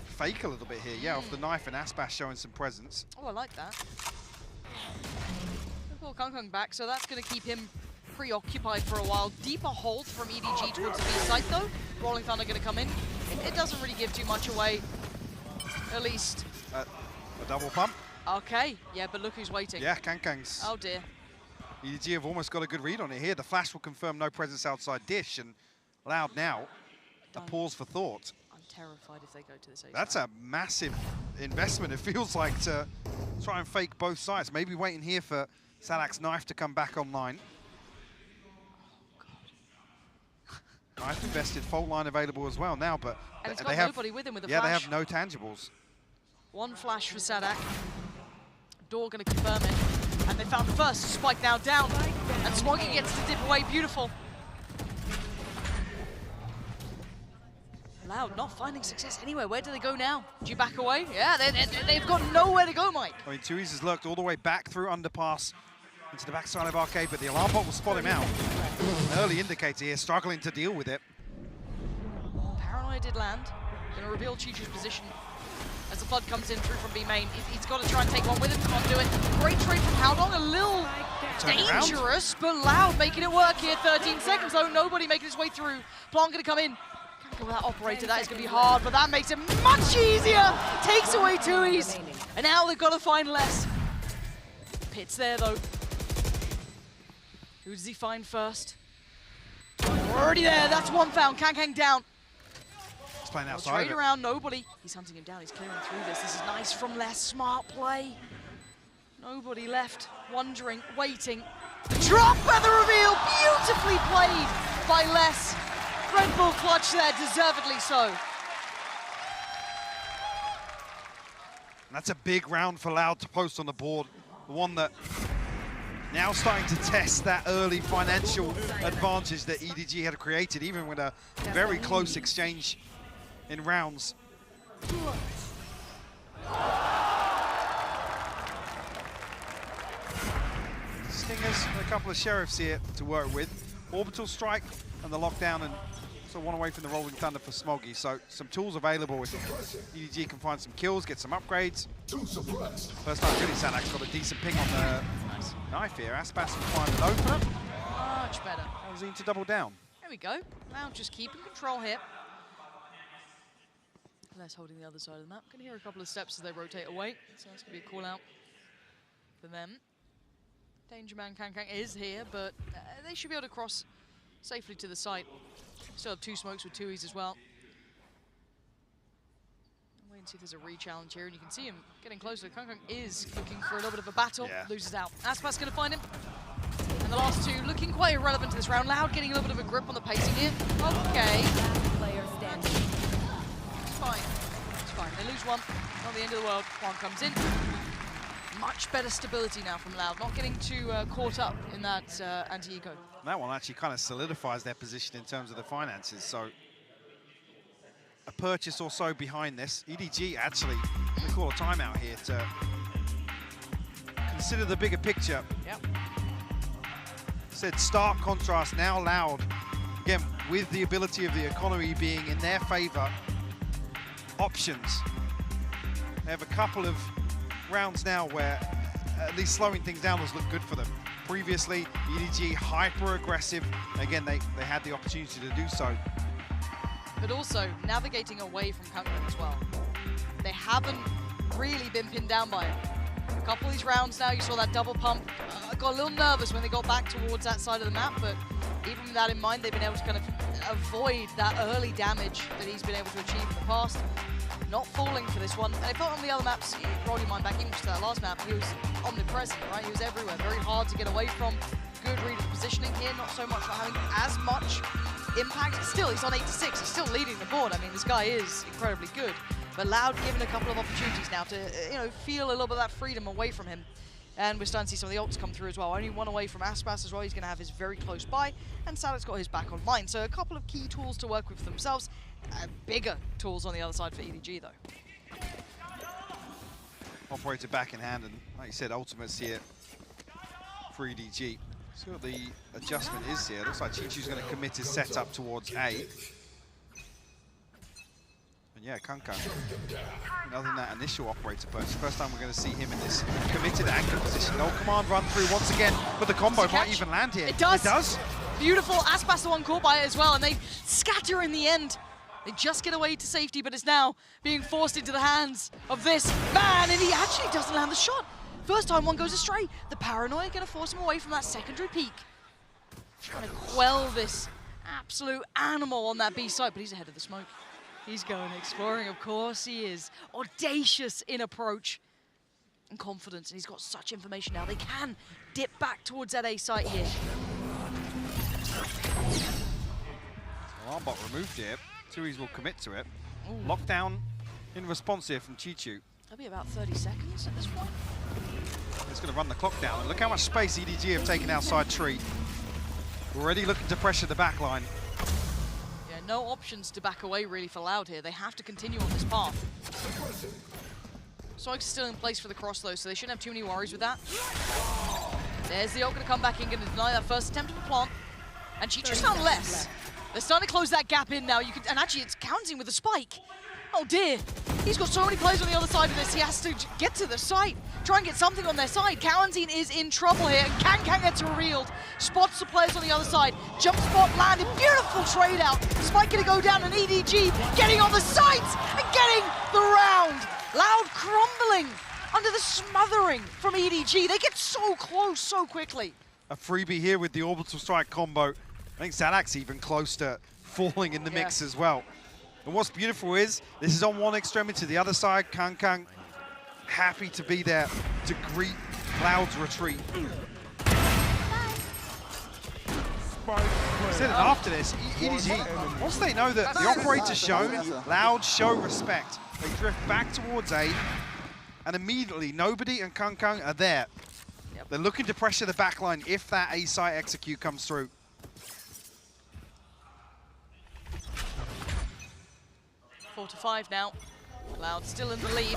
fake a little bit here. Yeah, off the knife, and Aspas showing some presence. Oh, I like that. Pull Kang back, so that's going to keep him preoccupied for a while. Deeper hold from EDG towards the B side though. Rolling Thunder going to come in. It doesn't really give too much away, at least. A double pump. Okay, yeah, but look who's waiting. Yeah, Kang's. Oh dear. EDG have almost got a good read on it here. The flash will confirm no presence outside dish, and Loud now. A pause for thought. I'm terrified if they go to this A side. That's a massive investment, it feels like, to try and fake both sides. Maybe waiting here for Sadak's knife to come back online. Knife invested, fault line available as well now, but And it's got they have nobody with him with the yeah, flash. they have no tangibles. One flash for Sadak. Door going to confirm it. And they found the first. Spike now down. And Smoggy gets to dip away. Beautiful. Loud not finding success anywhere. Where do they go now? Do you back away? Yeah, they've got nowhere to go, Mike. I mean, Tui's has lurked all the way back through underpass into the backside of Arcade, but the alarm bot will spot him out. An early indicator here, struggling to deal with it. Paranoia did land. Going to reveal Chichu's position as the flood comes in through from B main. He's got to try and take one with him. Can't do it. Great trade from Howdong. A little dangerous, but Loud making it work here. 13 seconds though. Nobody making his way through. Plant going to come in. With that operator, that is going to be hard, but that makes it much easier. Takes away Tui's. And now they've got to find less. Pit's there though. Who does he find first? We're already there. That's one found. Kang down. He's playing outside. Trade around, nobody. He's hunting him down. He's clearing through this. This is nice from Les. Smart play. Nobody left. Wondering, waiting. The drop and the reveal. Beautifully played by Les. Red Bull clutch there, deservedly so. And that's a big round for Loud to post on the board. The one that now starting to test that early financial advantage that EDG had created, even with a very close exchange in rounds. Stingers and a couple of Sheriffs here to work with. Orbital Strike and the lockdown, and so one away from the Rolling Thunder for Smoggy. So some tools available if EDG can find some kills, get some upgrades. First time really Sadak's got a decent ping on the knife here. Aspas can find an opener. Much better. Alzine to double down. There we go. Now just keeping control here. Les holding the other side of the map. Can hear a couple of steps as they rotate away. So that's going to be a call out for them. Danger Man Kang is here, but they should be able to cross safely to the site. Still have two smokes with Tui's as well. Wait and see if there's a re-challenge here, and you can see him getting closer. Kang is looking for a little bit of a battle, loses out. Aspas going to find him. And the last two looking quite irrelevant to this round. Loud getting a little bit of a grip on the pacing here. Okay. Player standing. It's fine. It's fine. They lose one. Not the end of the world. One comes in. Much better stability now from Loud. Not getting too caught up in that anti-eco. That one actually kind of solidifies their position in terms of the finances. So a purchase or so behind this. EDG actually they call a timeout here to consider the bigger picture. Yep. Said stark contrast now Loud. Again, with the ability of the economy being in their favor, options. They have a couple of rounds now where at least slowing things down has looked good for them. Previously, EDG hyper aggressive. Again, they had the opportunity to do so. But also navigating away from Kangkang as well. They haven't really been pinned down by it. A couple of these rounds now, you saw that double pump. Got a little nervous when they got back towards that side of the map, but even with that in mind, they've been able to kind of avoid that early damage that he's been able to achieve in the past. Not falling for this one. And I thought on the other maps, roll your mind back even to that last map, he was omnipresent, right? He was everywhere. Very hard to get away from. Good read of positioning here, not so much not having as much impact. Still, he's on 8-6. He's still leading the board. I mean, this guy is incredibly good. But Loud given a couple of opportunities now to, feel a little bit of that freedom away from him. And we're starting to see some of the ults come through as well. Only one away from Aspas as well. He's going to have his very close by. And Sadak's got his back online. So a couple of key tools to work with for themselves. Bigger tools on the other side for EDG, though. Operator back in hand, and like you said, ultimates here for EDG. See what the adjustment is here. Looks like Chichu's going to commit his setup towards A. And yeah, Kangkang, other than that initial operator purchase, first time we're going to see him in this committed anchor position. No command run through once again, but the combo might even land here. It does. It does. Beautiful. Aspas the one caught by it as well, and they scatter in the end. They just get away to safety, but it's now being forced into the hands of this man, and he actually doesn't land the shot. First time one goes astray. The paranoia going to force him away from that secondary peak. Trying to quell this absolute animal on that B side, but he's ahead of the smoke. He's going exploring, of course he is. Audacious in approach. and confidence, and he's got such information now. They can dip back towards that A site here. Alarmbot removed it. Tui's will commit to it. Lockdown in response here from Chichu. That'll be about 30 seconds at this point. It's going to run the clock down. And look how much space EDG have taken outside tree. Already looking to pressure the back line. Yeah, no options to back away really for Loud here. They have to continue on this path. Soig's still in place for the cross though, so they shouldn't have too many worries with that. There's the ult going to come back in, going to deny that first attempt of the plant. And Chichu's found less. They're starting to close that gap in now. And actually it's counting with a spike. Oh dear. He's got so many players on the other side of this. He has to get to the site, try and get something on their side. Kalanzin is in trouble here, and Kang gets revealed. Spots the players on the other side. Jump spot landed, beautiful trade out. Spike gonna go down, and EDG getting on the sites and getting the round. Loud crumbling under the smothering from EDG. They get so close so quickly. A freebie here with the orbital strike combo. I think Zadak's even close to falling in the mix as well. And what's beautiful is, this is on one extremity, the other side, Kang happy to be there to greet Loud's retreat. Said it after this, EDG, once they know that the operator's shown, Loud show respect. They drift back towards A, and immediately Nobody and Kang are there. They're looking to pressure the backline if that A site execute comes through. 4-5 now. Loud still in the lead.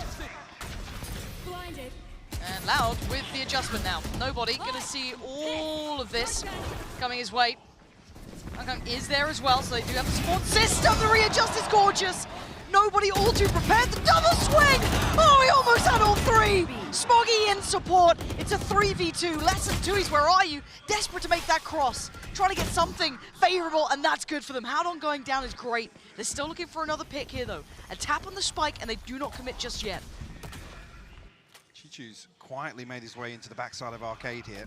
And Loud with the adjustment now. Nobody gonna see all of this coming his way. Kang is there as well, so they do have the support system. The readjust is gorgeous. Nobody all too prepared. The double swing! Oh, he almost had all three! Smoggy in support. It's a 3v2. Less than Tui's, where are you? Desperate to make that cross. Trying to get something favorable, and that's good for them. Howdong going down is great. They're still looking for another pick here, though. A tap on the spike, and they do not commit just yet. Chichu's quietly made his way into the backside of Arcade here.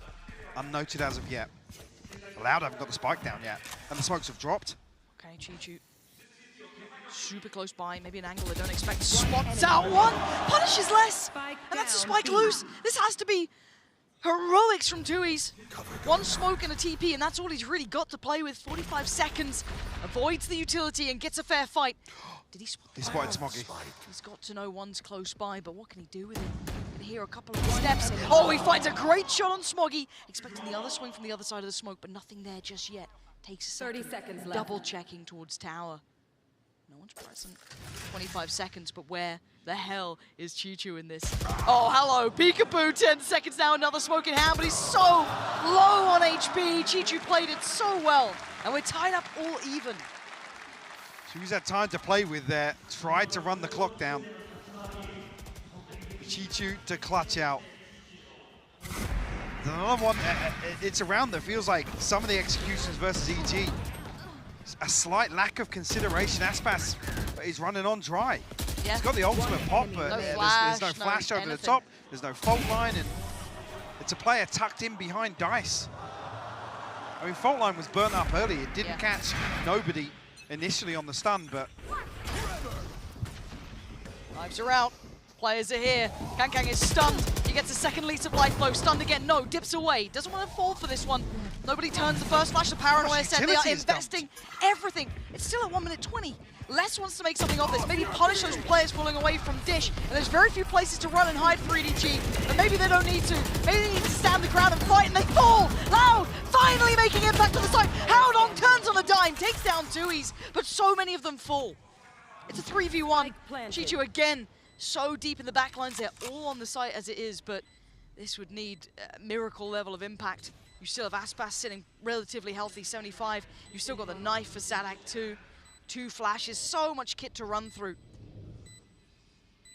Unnoted as of yet. Loud haven't got the spike down yet, and the smokes have dropped. Okay, Chichu. Super close by, maybe an angle they don't expect. Spots out one, punishes less, and that's a spike loose. This has to be heroics from Tui's. One smoke and a TP, and that's all he's really got to play with. 45 seconds, avoids the utility and gets a fair fight. Did he spot? He spotted Smoggy. He's got to know one's close by, but what can he do with it? Can hear a couple of steps. Oh, he finds a great shot on Smoggy. Expecting the other swing from the other side of the smoke, but nothing there just yet. Takes a second. 30 seconds left. Double checking towards tower. No one's present. 25 seconds, but where the hell is Chichu in this? Oh, hello, peekaboo, 10 seconds now, another smoke in hand, but he's so low on HP. Chichu played it so well, and we're tied up all even. Tui's had time to play with there, tried to run the clock down. Chichu to clutch out. There's another one, it's around that feels like some of the executions versus EG. A slight lack of consideration. Aspas is running on dry. Yeah. He's got the ultimate pop, but there's no flash over the top. There's no fault line, and it's a player tucked in behind Dice. I mean, fault line was burnt up early. It didn't catch Nobody initially on the stun, but... Lives are out. Players are here. Kang is stunned. He gets a second lease of life though. Stunned again. No, dips away. Doesn't want to fall for this one. Nobody turns the first flash. The paranoia set. They are investing everything. It's still at 1 minute 20. Les wants to make something of this. Maybe punish those players pulling away from Dish. And there's very few places to run and hide for EDG. But maybe they don't need to. Maybe they need to stand the ground and fight, and they fall. Loud finally making impact on the side. Howdong turns on a dime, takes down Tui's, but so many of them fall. It's a 3v1. Chichu again. So deep in the backlines, they're all on the site as it is, but this would need a miracle level of impact. You still have Aspas sitting relatively healthy, 75. You've still got the knife for Zadak too. 2 flashes, so much kit to run through.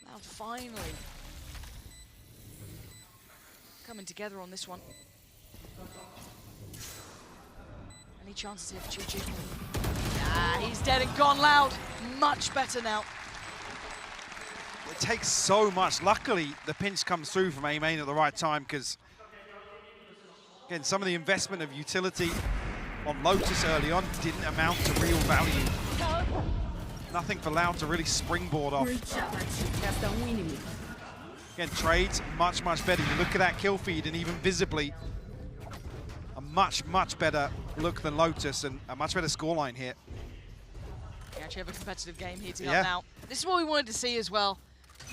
Now finally coming together on this one. Any chances here for Chichu? Ah, he's dead and gone. Loud. Much better now. It takes so much. Luckily, the pinch comes through from A-Main at the right time, because, again, some of the investment of utility on Lotus early on didn't amount to real value. Nothing for Loud to really springboard off. Again, trades much better. You look at that kill feed, and even visibly, a much better look than Lotus, and a much better scoreline here. We actually have a competitive game heating up now. This is what we wanted to see as well.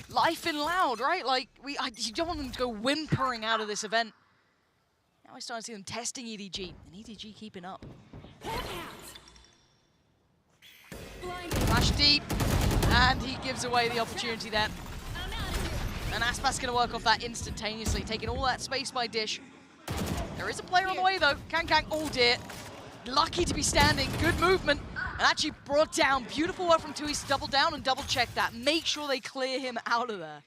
Life in Loud, right? Like, you don't want them to go whimpering out of this event. Now we're starting to see them testing EDG, and EDG keeping up. Flash deep, and he gives away the opportunity there. And Aspas going to work off that instantaneously, taking all that space by Dish. There is a player on the way though. Kang, oh dear. Lucky to be standing, good movement. And actually brought down, beautiful work from Tui's to double down and double check that. Make sure they clear him out of there.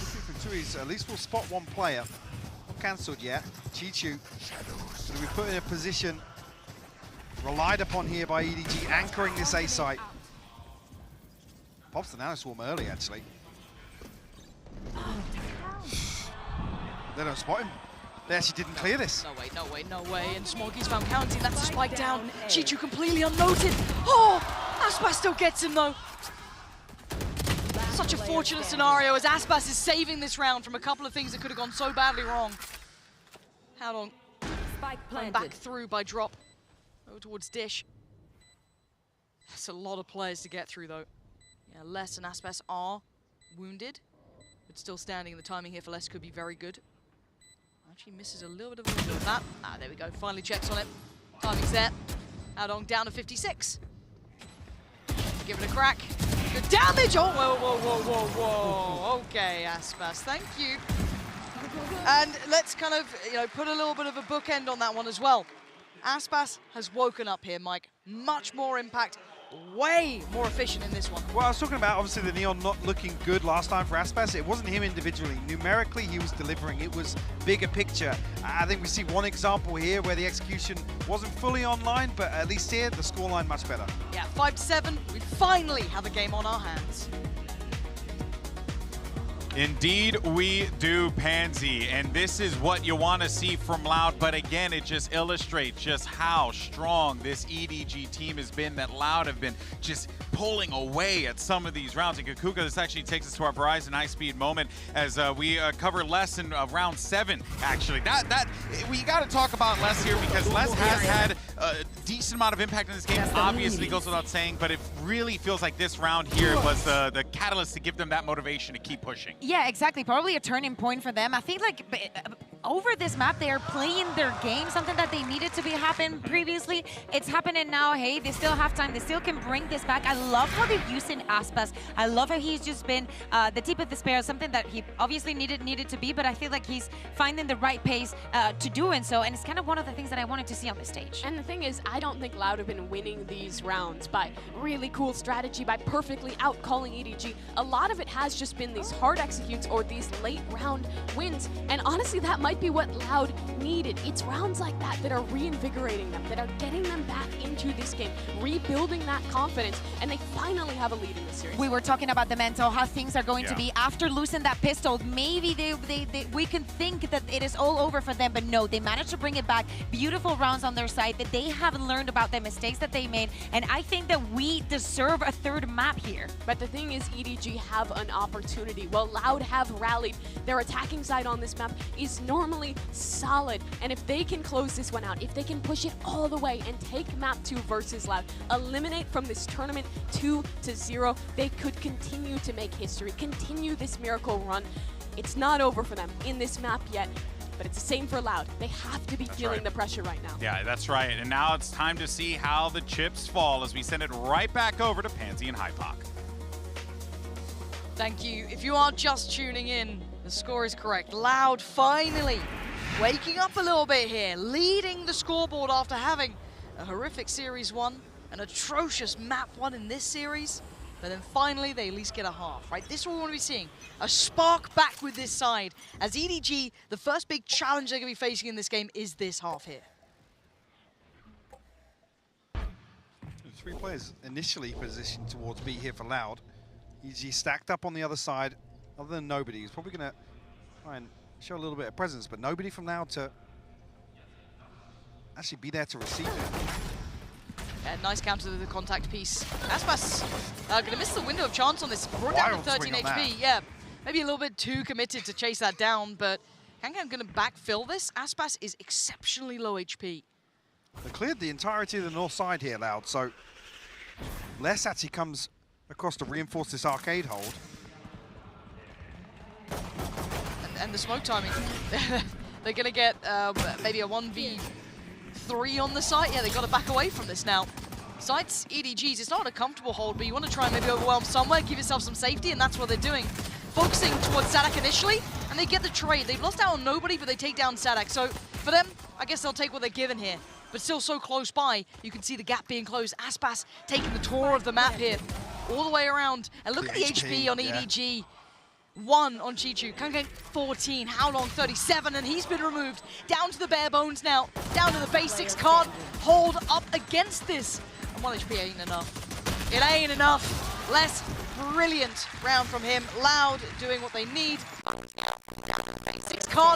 For Tui's, at least we'll spot one player. Not cancelled yet. Chichu going to be put in a position relied upon here by EDG, anchoring this A site. Pops the nanoswarm early, actually. They don't spot him. They actually didn't clear this. No way. And Smoggy's found counting. That's a spike down. Chichu completely unnoted. Oh, Aspas still gets him though. Such a fortunate scenario as Aspas is saving this round from a couple of things that could have gone so badly wrong. How long? Going back through by drop. Over towards Dish. That's a lot of players to get through though. Yeah, Les and Aspas are wounded, but still standing. The timing here for Les could be very good. Actually misses a little bit of a window of that. There we go. Finally checks on it. Timing's there. Adong down to 56. Give it a crack. Good damage. Oh, whoa. Okay, Aspas, thank you. And let's kind of, put a little bit of a bookend on that one as well. Aspas has woken up here, Mike. Much more impact. Way more efficient in this one. Well, I was talking about, obviously, the Neon not looking good last time for Aspas. It wasn't him individually. Numerically, he was delivering. It was bigger picture. I think we see one example here where the execution wasn't fully online, but at least here, the scoreline much better. Yeah, 5-7. We finally have a game on our hands. Indeed we do, Pansy, and this is what you want to see from Loud, but again, it just illustrates just how strong this EDG team has been, that Loud have been just pulling away at some of these rounds. And Kakuka, this actually takes us to our Verizon high-speed moment as we cover Les in round 7, actually. We got to talk about Les here because Les has had a decent amount of impact in this game, obviously goes without saying, but it really feels like this round here was the catalyst to give them that motivation to keep pushing. Yeah, exactly. Probably a turning point for them. I think over this map, they are playing their game, something that they needed to be happen previously. It's happening now. Hey, they still have time. They still can bring this back. I love how they're using Aspas. I love how he's just been the tip of the spear, something that he obviously needed to be, but I feel like he's finding the right pace to doing so, and it's kind of one of the things that I wanted to see on the stage. And the thing is, I don't think Loud have been winning these rounds by really cool strategy, by perfectly out-calling EDG. A lot of it has just been these hard executes or these late round wins, and honestly, that might be what Loud needed. It's rounds like that that are reinvigorating them, that are getting them back into this game, rebuilding that confidence, and they finally have a lead in the series. We were talking about the mental, how things are going to be after losing that pistol. Maybe we can think that it is all over for them, but no, they managed to bring it back. Beautiful rounds on their side, that they have learned about the mistakes that they made, and I think that we deserve a third map here. But the thing is, EDG have an opportunity. Well, Loud have rallied. Their attacking side on this map is normally solid, and if they can close this one out, if they can push it all the way and take map 2 versus Loud, eliminate from this tournament 2-0, they could continue to make history, continue this miracle run. It's not over for them in this map yet, but it's the same for Loud. They have to be feeling the pressure right now. Yeah, that's right. And now it's time to see how the chips fall as we send it right back over to Pansy and Hypoc. Thank you. If you are just tuning in, the score is correct. Loud finally waking up a little bit here, leading the scoreboard after having a horrific Series 1, an atrocious Map 1 in this series, but then finally they at least get a half, right? This is what we want to be seeing. A spark back with this side, as EDG, the first big challenge they're going to be facing in this game is this half here. 3 players initially positioned towards B here for Loud. EDG stacked up on the other side, other than nobody. He's probably going to try and show a little bit of presence, but nobody from Loud to actually be there to receive it. Yeah, nice counter to the contact piece. Aspas gonna miss the window of chance on this. Brought down to 13 HP. Yeah, maybe a little bit too committed to chase that down, but Kankan gonna backfill this. Aspas is exceptionally low HP. They cleared the entirety of the north side here, Loud, so Les actually comes across to reinforce this arcade hold. And the smoke timing. They're gonna get maybe a 1v3 on the site. Yeah, they gotta back away from this now. Sites, EDGs, it's not a comfortable hold, but you want to try and maybe overwhelm somewhere, give yourself some safety, and that's what they're doing. Focusing towards Sadak initially, and they get the trade. They've lost out on nobody, but they take down Sadak. So for them, I guess they'll take what they're given here. But still so close by, you can see the gap being closed. Aspas taking the tour of the map here, all the way around. And look at the HP on EDG. 1 on Chichu, Kankan 14, how long? 37, and he's been removed. Down to the bare bones now, down to the basics, can't hold up against this. And 1 HP ain't enough. It ain't enough. Less brilliant round from him. Loud doing what they need. Basics can't.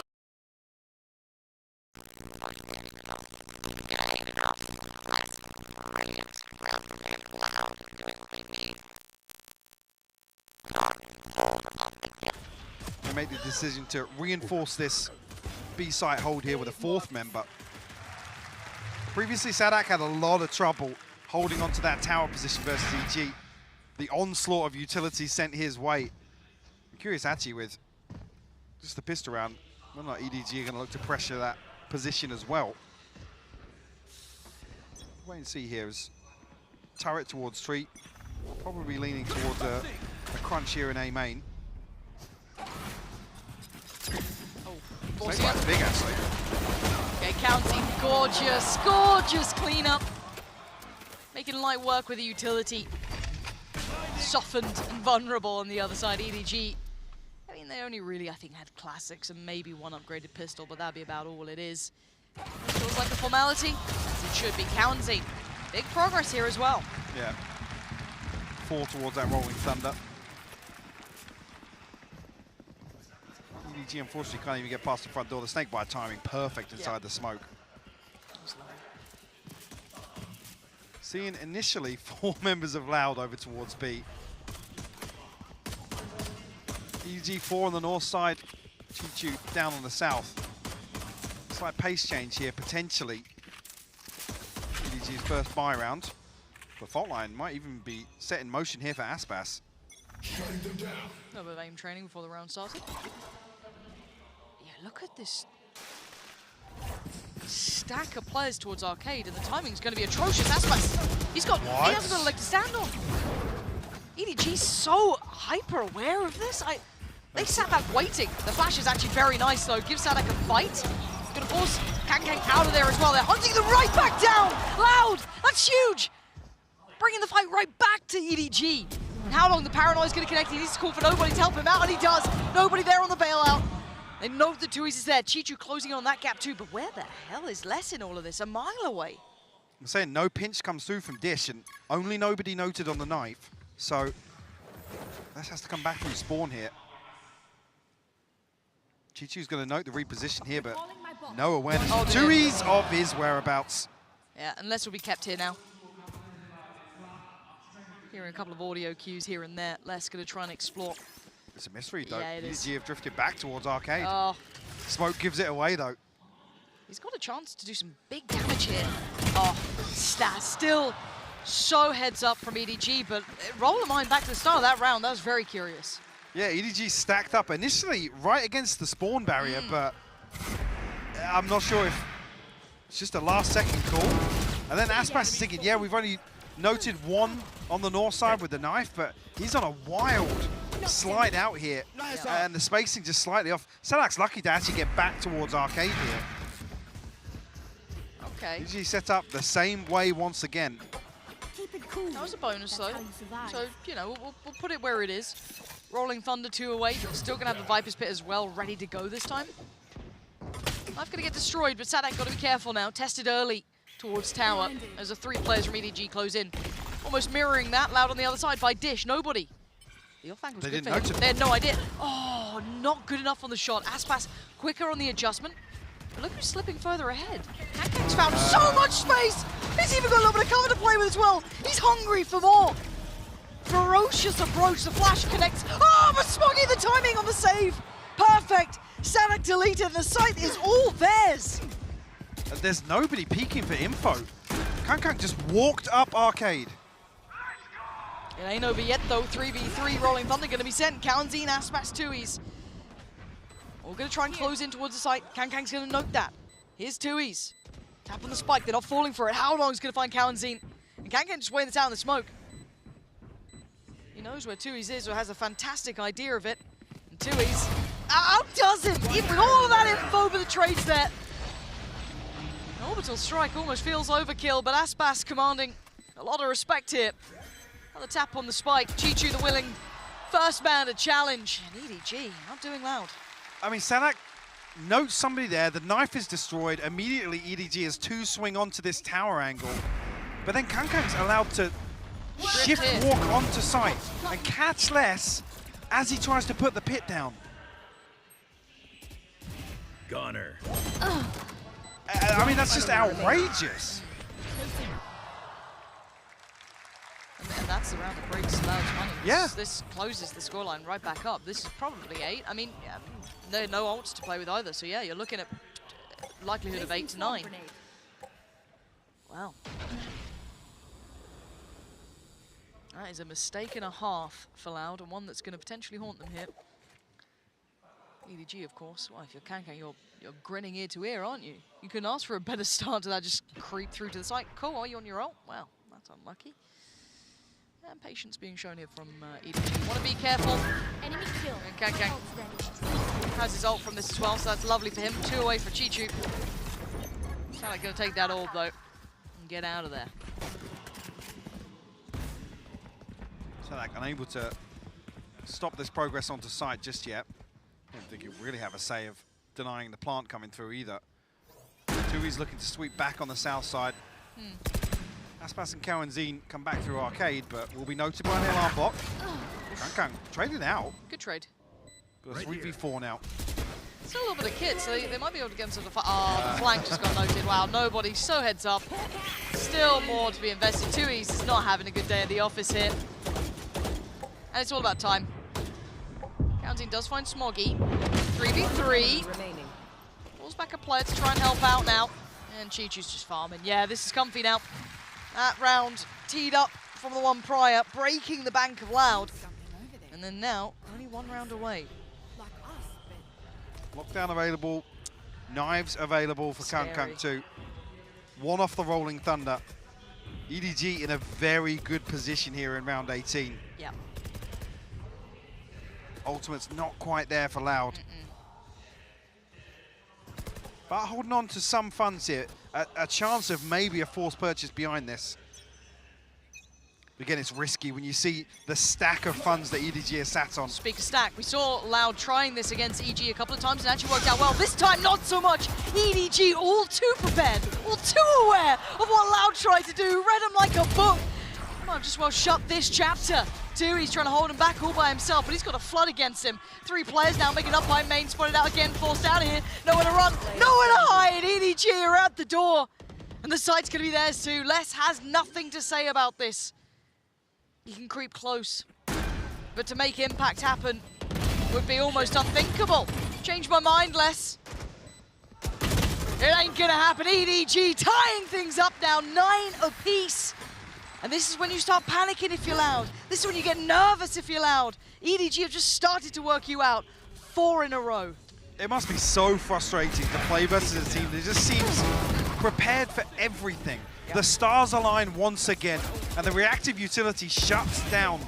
They make the decision to reinforce this B-site hold here with a 4th member. Previously, Sadak had a lot of trouble holding onto that tower position versus EG. The onslaught of utility sent his way. I'm curious actually with just the pistol round, whether or not EDG are going to look to pressure that position as well. Wait and see here as turret towards tree, probably leaning towards a crunch here in A main. It's quite big actually. Okay, counting, gorgeous, gorgeous cleanup. Making light work with the utility. Softened and vulnerable on the other side, EDG. I mean, they only really, I think, had classics and maybe 1 upgraded pistol, but that'd be about all it is. Feels like a formality, as it should be. Counting, big progress here as well. Yeah. 4 towards that rolling thunder. EDG unfortunately can't even get past the front door. The snake bite timing perfect inside the smoke. Seeing initially 4 members of Loud over towards B. EDG 4 on the north side, Chichu down on the south. Slight pace change here, potentially. EDG's first buy round. The fault line might even be set in motion here for Aspas. A little bit of aim training before the round started. Yeah, look at this stack of players towards arcade, and the timing's going to be atrocious. Aspas, he hasn't got a leg to stand on. EDG's so hyper aware of this. They sat back waiting. The flash is actually very nice though. Gives Sadak a fight. Gonna force Kankan out of there as well. They're hunting them right back down. Loud, that's huge. Bringing the fight right back to EDG. And how long the Paranoid's gonna connect? He needs to call for nobody to help him out, and he does. Nobody there on the bailout. They know the Tui's is there. Chichu closing on that gap too, but where the hell is Les in all of this? A mile away. I'm saying no pinch comes through from Dish, and only nobody noted on the knife. So Les has to come back through spawn here. Chichu's going to note the reposition here, but no awareness. Tui's of his whereabouts. Yeah, and Les will be kept here now. Hearing a couple of audio cues here and there. Les going to try and explore. It's a mystery, though. Yeah, it is. EDG have drifted back towards arcade. Oh. Smoke gives it away, though. He's got a chance to do some big damage here. Oh, still so heads up from EDG, but roll the mind back to the start of that round. That was very curious. Yeah, EDG stacked up initially right against the spawn barrier, but I'm not sure if it's just a last-second call. And then Aspas is thinking, yeah, we've only noted 1 on the north side with the knife, but he's on a wild slide out here, and the spacing just slightly off. Sadak's lucky to actually get back towards arcade here. Okay. EDG set up the same way once again. That was a bonus, though. So, you know, we'll put it where it is. Rolling Thunder 2 away. Still going to have the Viper's Pit as well, ready to go this time. Life going to get destroyed, but Sadak got to be careful now. Tested early towards tower as the 3 players from EDG close in. Almost mirroring that. Loud on the other side by Dish. Nobody. The off angle was good for him. They had no idea. Oh, not good enough on the shot. Aspas quicker on the adjustment. But look who's slipping further ahead. Kankang's found so much space! He's even got a little bit of cover to play with as well. He's hungry for more. Ferocious approach, the flash connects. Oh, but Smoggy, the timing on the save. Perfect. Sanak deleted, and the site is all theirs. There's nobody peeking for info. Kankang just walked up Arcade. It ain't over yet though. 3v3 Rolling Thunder gonna be sent. Kaunzin, Aspas, Tui's. We're gonna try and close in towards the site. Kankang's gonna note that. Here's Tui's. Tap on the spike, they're not falling for it. How long is gonna find Kaunzin? And Kankang just waiting this out in the smoke. He knows where Tui's is, or has a fantastic idea of it. And Tui's outdoes him, even with all of that info, but the trade's there. An orbital strike almost feels overkill, but Aspas commanding a lot of respect here. Another tap on the spike. Chichu, the willing first man to challenge. And EDG, not doing loud. I mean, Sanak notes somebody there. The knife is destroyed. Immediately, EDG has 2 swing onto this tower angle. But then Kankang's allowed to shift walk onto site and catch less as he tries to put the pit down. Goner. I mean, that's just outrageous. And that's the round that breaks Loud's money. Yeah. This closes the scoreline right back up. This is probably 8. I mean, yeah, there are no ults to play with either. So yeah, you're looking at likelihood of 8 to 9. Wow. That is a mistake and a half for Loud, and one that's going to potentially haunt them here. EDG, of course. Well, if you're Kankang, you're grinning ear to ear, aren't you? You couldn't ask for a better start to that. Just creep through to the site. Cool, are you on your ult? Wow, that's unlucky. And patience being shown here from EDG. Want to be careful. Enemy kill. And Kankang has his ult from this as well, so that's lovely for him. 2 away for Chichu. Sanak going to take that orb, though, and get out of there. Sanak unable to stop this progress onto site just yet. I don't think he'll really have a say of denying the plant coming through either. Tui's looking to sweep back on the south side. Aspas and Kaunzin come back through Arcade, but will be noted by an alarm bot. Kankang traded out. Good trade. But a 3v4 now. Still a little bit of kit, so they might be able to get themselves a fight. Oh, the flank just got noted. Wow, nobody. So heads up. Still more to be invested. Tui's is not having a good day at the office here. And it's all about time. Kaunzin does find Smoggy. 3v3. Pulls back a player to try and help out now. And Chichu's just farming. Yeah, this is comfy now. That round teed up from the one prior, breaking the bank of Loud. And then now, only 1 round away. Lockdown available. Knives available for Kankang too. 1 off the Rolling Thunder. EDG in a very good position here in round 18. Yeah. Ultimate's not quite there for Loud. But holding on to some funds here. A chance of maybe a forced purchase behind this. Again, it's risky when you see the stack of funds that EDG has sat on. Speak of stack, we saw Loud trying this against EG a couple of times and actually worked out well. This time, not so much. EDG all too prepared, all too aware of what Loud tried to do. Read him like a book. Might just well shut this chapter. He's trying to hold him back all by himself, but he's got a flood against him. 3 players now making up by main, spotted out again, forced out of here. Nowhere to run, nowhere to hide. EDG are out the door. And the site's gonna be theirs too. Les has nothing to say about this. He can creep close, but to make impact happen would be almost unthinkable. Change my mind, Les. It ain't gonna happen. EDG tying things up now, 9 apiece. And this is when you start panicking if you're Loud. This is when you get nervous if you're Loud. EDG have just started to work you out 4 in a row. It must be so frustrating to play versus a team that just seems prepared for everything. Yep. The stars align once again, and the reactive utility shuts down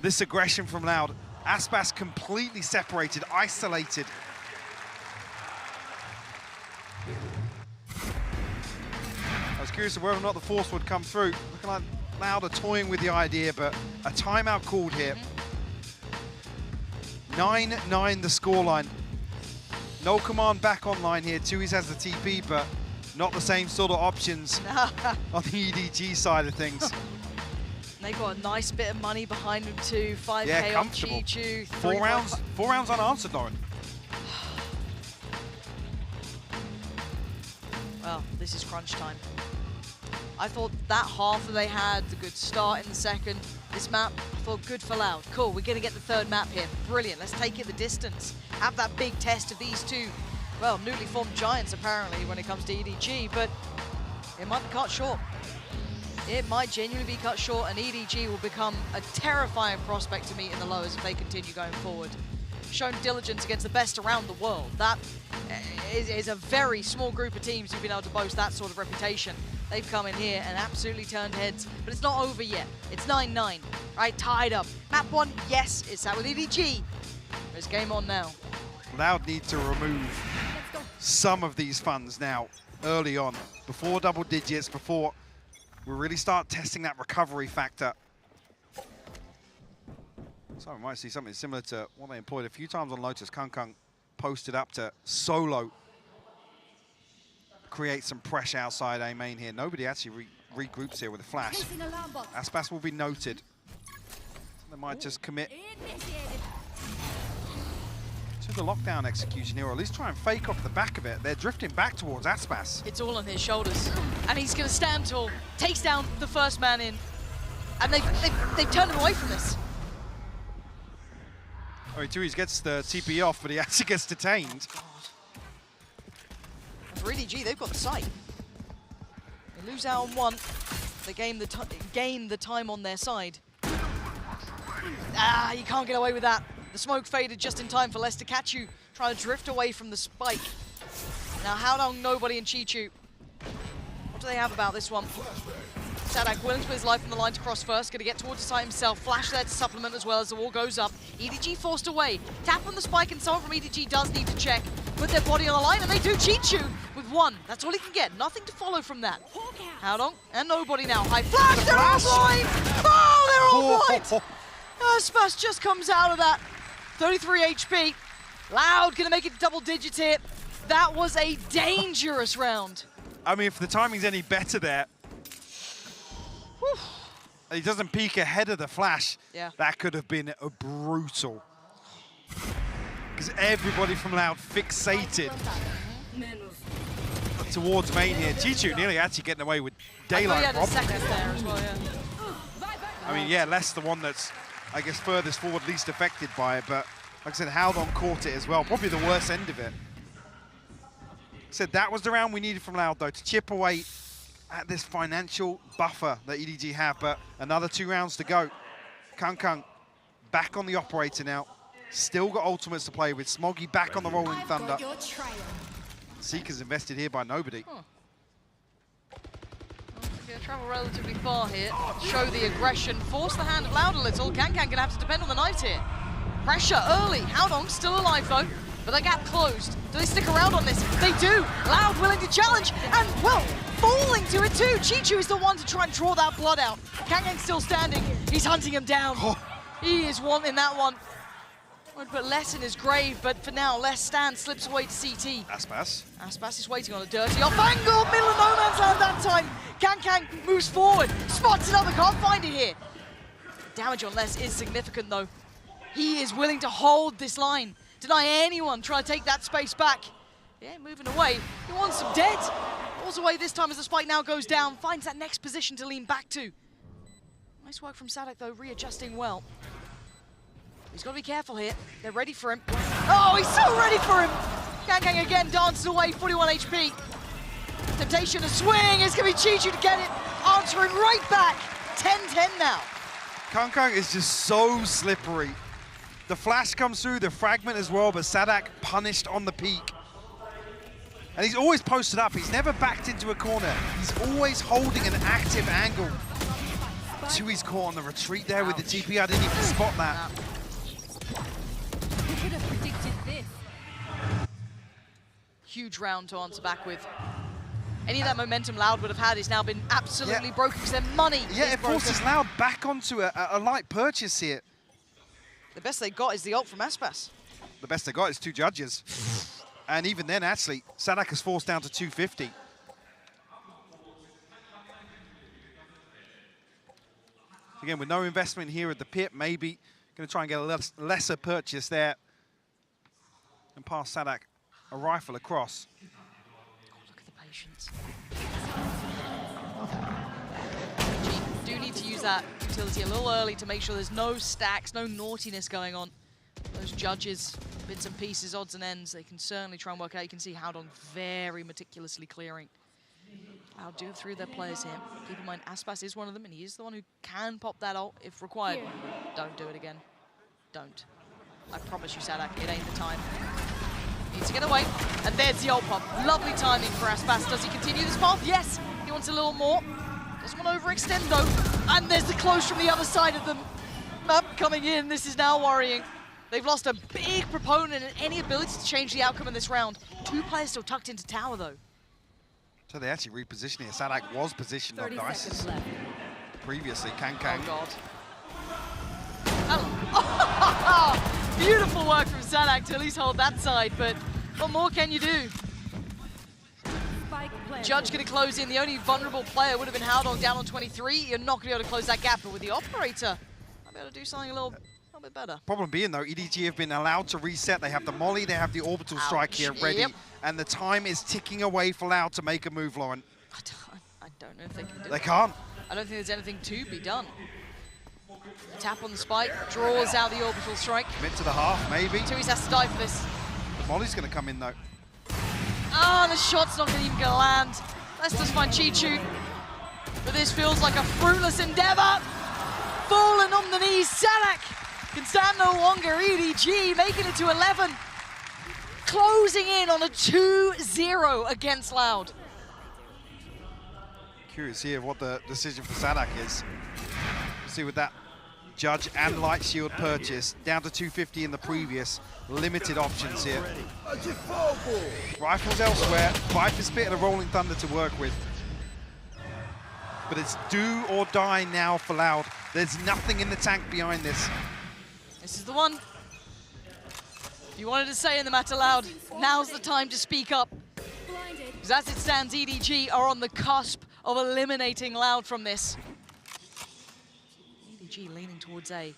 this aggression from Loud. Aspas completely separated, isolated. I was curious of whether or not the force would come through. Looking like Loud are toying with the idea, but a timeout called here. 9-9 the scoreline. No command back online here. Tui's has the TP, but not the same sort of options on the EDG side of things. They got a nice bit of money behind them too. 5K on Chichu. 4 rounds unanswered, Lauren. Well, this is crunch time. I thought that half that they had, the good start in the second, this map, I thought good for Loud. Cool, we're gonna get the third map here. Brilliant, let's take it the distance. Have that big test of these two, well, newly formed giants apparently when it comes to EDG, but it might be cut short. It might genuinely be cut short, and EDG will become a terrifying prospect to meet in the lowers if they continue going forward. Shown diligence against the best around the world. That is a very small group of teams who've been able to boast that sort of reputation. They've come in here and absolutely turned heads, but it's not over yet. It's 9-9, right? Tied up. Map 1, yes, it's out with EDG. There's game on now. Loud need to remove some of these funds now, early on, before double digits, before we really start testing that recovery factor. So we might see something similar to what they employed a few times on Lotus. Kung posted up to solo. Create some pressure outside A main here. Nobody actually regroups here with a flash. Aspas will be noted. They might just commit to the lockdown execution here, or at least try and fake off the back of it. They're drifting back towards Aspas. It's all on his shoulders. And he's going to stand tall, takes down the first man in. And they've turned him away from this. Oh, he gets the TP off, but he actually gets detained. For EDG, they've got the sight. They lose out on one. They gain the time on their side. Ah, you can't get away with that. The smoke faded just in time for Les to catch you, trying to drift away from the spike. Now, how long nobody in Chichu? What do they have about this one? Sadak willing to put his life on the line to cross first, going to get towards the site himself. Flash there to supplement as well as the wall goes up. EDG forced away. Tap on the spike, and someone from EDG does need to check. Put their body on the line, and they do Chichu with one. That's all he can get. Nothing to follow from that. How long? And nobody now. High flash, they're all blind! Oh, they're all blind! Aspas just comes out of that. 33 HP. Loud going to make it double digits here. That was a dangerous round. I mean, if the timing's any better there, he doesn't peek ahead of the flash. Yeah. That could have been a brutal. Because everybody from Loud fixated towards main here. Chichu nearly actually getting away with daylight. He had a second there as well, yeah. I mean, yeah, Les the one that's, I guess, furthest forward, least affected by it. But like I said, Haldon caught it as well. Probably the worst end of it. Said that was the round we needed from Loud, though, to chip away at this financial buffer that EDG have, but another 2 rounds to go. Kung back on the operator now. Still got ultimates to play with. Smoggy back on the Rolling Thunder. Seeker's invested here by nobody. Yeah, travel relatively far here. Show the aggression. Force the hand of Loud a little. Kankan gonna have to depend on the knife here. Pressure early. Howdong's still alive though, but the gap closed. Do they stick around on this? They do. Loud willing to challenge, and well, falling to it too. Chichu is the one to try and draw that blood out. Kangang's still standing. He's hunting him down. He is wanting that one. Would put Les in his grave, but for now, Les stands, slips away to CT. Aspas is waiting on a dirty off angle. Middle of no man's land that time. Kang moves forward, spots another, can't find it here. Damage on Les is significant though. He is willing to hold this line. Deny anyone trying to take that space back. Yeah, moving away. He wants him dead. Falls away this time as the spike now goes down. Finds that next position to lean back to. Nice work from Sadak though, readjusting well. He's got to be careful here. They're ready for him. Oh, he's so ready for him! Kang again dances away, 41 HP. Temptation to swing. It's going to be Chichu to get it. Answering right back. 10-10 now. Kung is just so slippery. The flash comes through, the fragment as well, but Sadak punished on the peak. And he's always posted up. He's never backed into a corner. He's always holding an active angle. Tui's caught on the retreat there with the TP. I didn't even spot that. Who could have predicted this? Huge round to answer back with. Any of that momentum Loud would have had has now been absolutely broken because their money Yeah, is it forces Loud back onto a light purchase here. The best they got is the ult from Aspas. The best they got is 2 judges. And even then, actually, Sadak is forced down to 250. Again, with no investment here at the pit, maybe going to try and get a lesser purchase there and pass Sadak a rifle across. Oh, look at the Patience. Do need to use that utility a little early to make sure there's no stacks, no naughtiness going on. Those judges, bits and pieces, odds and ends, they can certainly try and work out. You can see Howdon very meticulously clearing. I'll do through their players here. Keep in mind, Aspas is one of them, and he is the one who can pop that ult if required. Don't do it again. Don't. I promise you, Sadak, it ain't the time. Needs to get away, and there's the ult pop. Lovely timing for Aspas. Does he continue this path? Yes, he wants a little more. Doesn't want to overextend though. And there's the close from the other side of the map coming in. This is now worrying. They've lost a big proponent and any ability to change the outcome in this round. 2 players still tucked into tower though. So they actually repositioned here. Sadak was positioned on Dice previously. Kang. Oh God. Oh. Beautiful work from Sadak to at least hold that side, but what more can you do? Judge going to close in. The only vulnerable player would have been Howdong down on 23. You're not going to be able to close that gap, but with the operator, I'll be able to do something a little bit better. Problem being though, EDG have been allowed to reset. They have the molly, they have the orbital strike here ready, and the time is ticking away for Loud to make a move, Lauren. I don't know if they can do it. They can't. I don't think there's anything to be done. A tap on the spike, draws out the orbital strike. Mid to the half, maybe. Tui's has to die for this. The molly's going to come in though. Oh, the shot's not even going to land. Let's just find Chichu. But this feels like a fruitless endeavor. Fallen on the knees, Sadak can stand no longer. EDG making it to 11. Closing in on a 2-0 against Loud. Curious here what the decision for Sadak is. We'll see with that Judge and Light Shield purchase, down to 250 in the previous. Limited options here. Rifles elsewhere. Viper Spit and a Rolling Thunder to work with. But it's do or die now for Loud. There's nothing in the tank behind this. This is the one. If you wanted to say in the matter loud, now's the time to speak up. Because as it stands, EDG are on the cusp of eliminating Loud from this. EDG leaning towards A.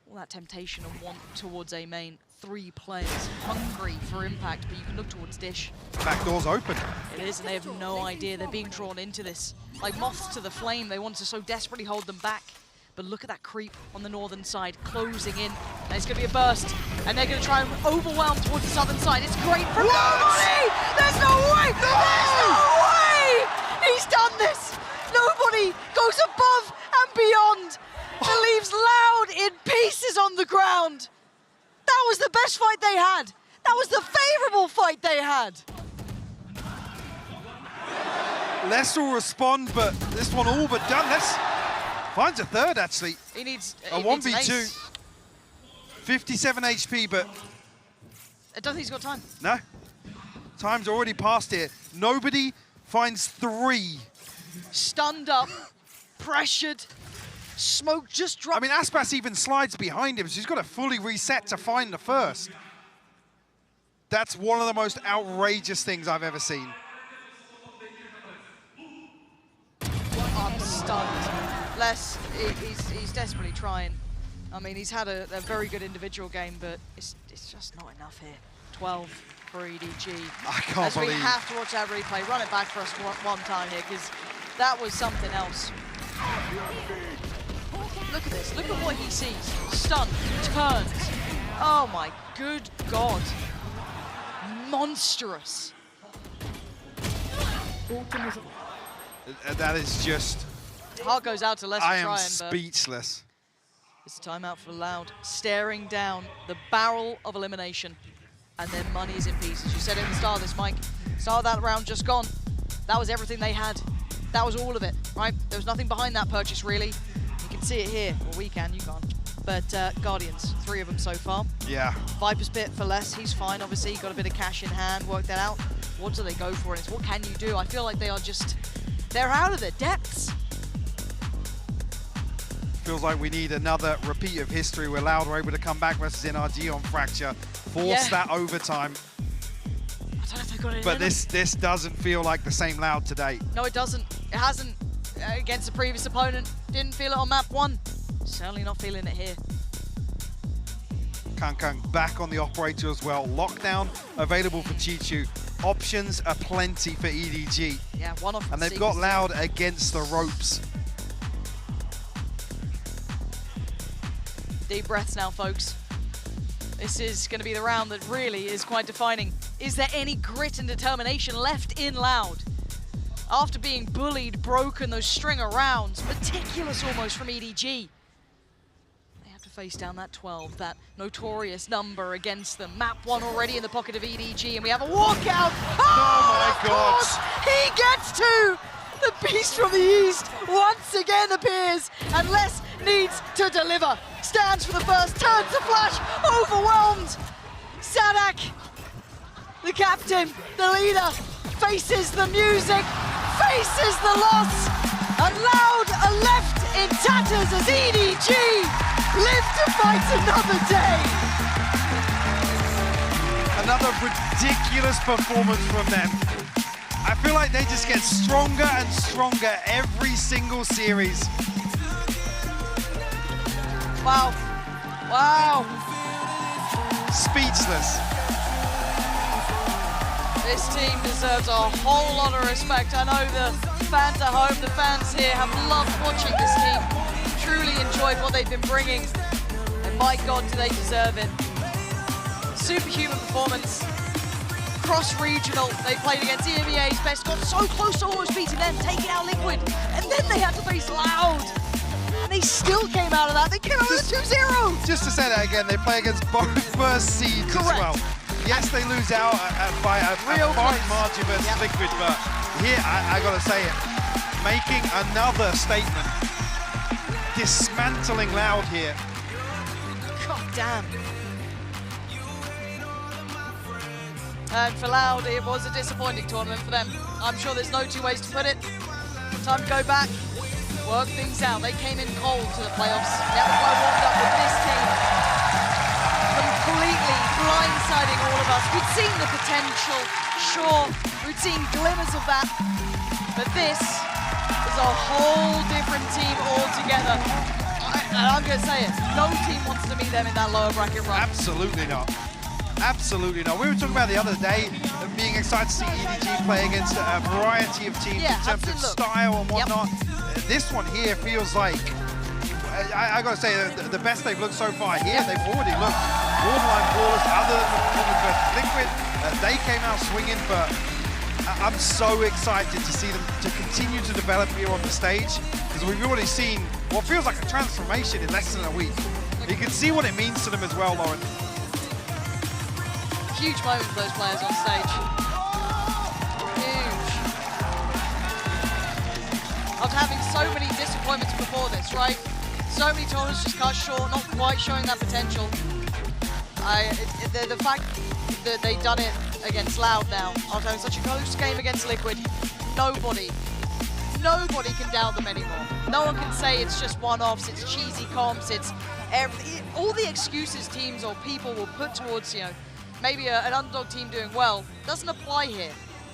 All that temptation and want towards A main. 3 players hungry for impact, but you can look towards Dish. Back door's open. It is, and they have no idea they're being drawn into this. Like moths to the flame, they want to so desperately hold them back. But look at that creep on the northern side, closing in. And it's going to be a burst, and they're going to try and overwhelm towards the southern side. It's great from nobody! There's no way! No! There's no way! He's done this! Nobody goes above and beyond. It leaves Loud in pieces on the ground. That was the best fight they had. That was the favorable fight they had. Less will respond, but this one all but done. Let's finds a third, actually. He needs a 1v2. 57 HP, but I don't think he's got time. No. Time's already passed here. Nobody finds 3. Stunned up, pressured. Smoke just dropped. I mean, Aspas even slides behind him, so he's got to fully reset to find the first. That's one of the most outrageous things I've ever seen. I'm stunned. Les, he's desperately trying. I mean, he's had a very good individual game, but it's just not enough here. 12 for EDG. I can't believe. We have to watch that replay. Run it back for us one time here, because that was something else. Look at this. Look at what he sees. Stun, turns. Oh my good God. Monstrous. That is just... Heart goes out to Les for I am trying, speechless. It's a timeout for Loud, staring down the barrel of elimination, and their money is in pieces. You said it at the start of this, Mike. Start of that round just gone. That was everything they had. That was all of it, right? There was nothing behind that purchase, really. You can see it here. Well, we can, you can't. But Guardians, 3 of them so far. Yeah. Viper's Pit for Les, he's fine, obviously. Got a bit of cash in hand, worked that out. What do they go for? And it's what can you do? I feel like they are just, they're out of their depths. Feels like we need another repeat of history where Loud were able to come back versus NRG on Fracture, force that overtime. I don't know if they got it. But this doesn't feel like the same Loud today. No, it doesn't. It hasn't against the previous opponent. Didn't feel it on map 1. Certainly not feeling it here. Kang back on the operator as well. Lockdown available for Chichu. options are plenty for EDG. Yeah, one of them. And they've got Loud against the ropes. Deep breaths now, folks. This is going to be the round that really is quite defining. Is there any grit and determination left in Loud? After being bullied, broken, those string of rounds, meticulous almost from EDG. They have to face down that 12, that notorious number against them. Map 1 already in the pocket of EDG, and we have a walkout. Oh my God! He gets to! The beast from the east once again appears, and Les needs to deliver. Stands for the first, turns to flash, overwhelmed. Sadak, the captain, the leader, faces the music, faces the loss, and Loud are left in tatters as EDG live to fight another day. Another ridiculous performance from them. I feel like they just get stronger and stronger every single series. Wow. Wow. Speechless. This team deserves a whole lot of respect. I know the fans at home, the fans here have loved watching this team. Truly enjoyed what they've been bringing. And my God, do they deserve it. Superhuman performance. Cross-regional, they played against EMEA's best, got so close to almost beating them, taking out Liquid, and then they had to face Loud. And they still came out of that. They came out with a 2-0. Just to say that again, they play against both first seeds as well. Yes, they lose out by a fine margin versus Liquid, but here, I gotta say it, making another statement. Dismantling Loud here. God damn. And for Loud, it was a disappointing tournament for them. I'm sure there's no two ways to put it. Time to go back, work things out. They came in cold to the playoffs. Never quite warmed up with this team. Completely blindsiding all of us. We'd seen the potential, sure. We'd seen glimmers of that. But this is a whole different team altogether. And I'm going to say it, no team wants to meet them in that lower bracket run. Absolutely not. Absolutely not. We were talking about the other day being excited to see EDG play against a variety of teams in terms of style and whatnot. This one here feels like, I gotta say, the best they've looked so far here. They've already looked borderline flawless other than the performance versus Liquid. They came out swinging, but I'm so excited to see them to continue to develop here on the stage, because we've already seen what feels like a transformation in less than a week. You can see what it means to them as well, Lauren. Huge moment for those players on stage. Huge. After having so many disappointments before this, right? So many tournaments just cut short, not quite showing that potential. The fact that they've done it against Loud now, after having such a close game against Liquid, nobody can doubt them anymore. No one can say it's just one-offs, it's cheesy comps, it's all the excuses teams or people will put towards, you know, maybe an underdog team doing well, doesn't apply here.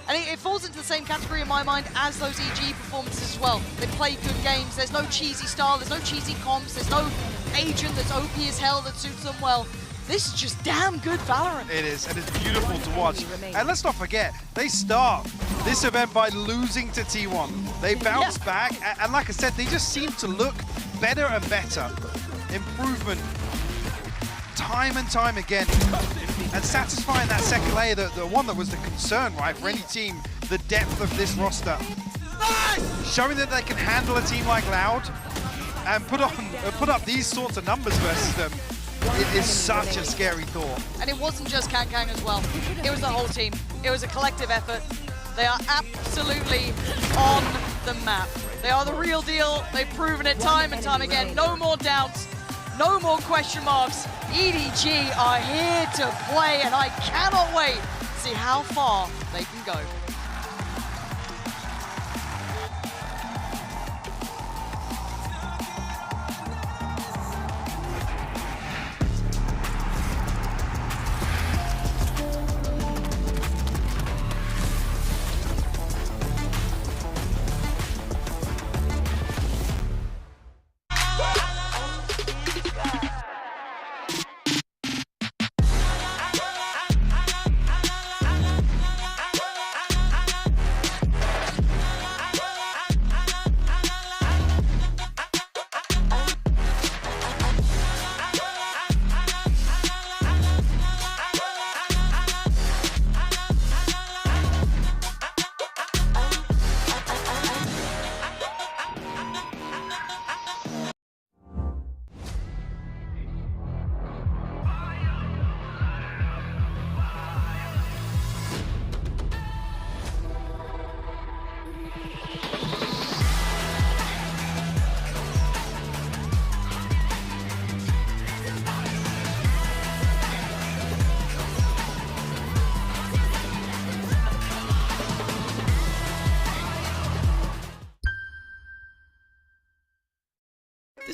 And it falls into the same category in my mind as those EG performances as well. They play good games, there's no cheesy style, there's no cheesy comps, there's no agent that's OP as hell that suits them well. This is just damn good Valorant. It is, and it's beautiful to watch. And let's not forget, they start this event by losing to T1. They bounce back, and like I said, they just seem to look better and better. Improvement time and time again. And satisfying that second layer, the one that was the concern, right, for any team, the depth of this roster. Showing that they can handle a team like Loud and put up these sorts of numbers versus them. It is such a scary thought. And it wasn't just Kang as well. It was the whole team. It was a collective effort. They are absolutely on the map. They are the real deal. They've proven it time and time again. No more doubts. No more question marks. EDG are here to play, and I cannot wait to see how far they can go.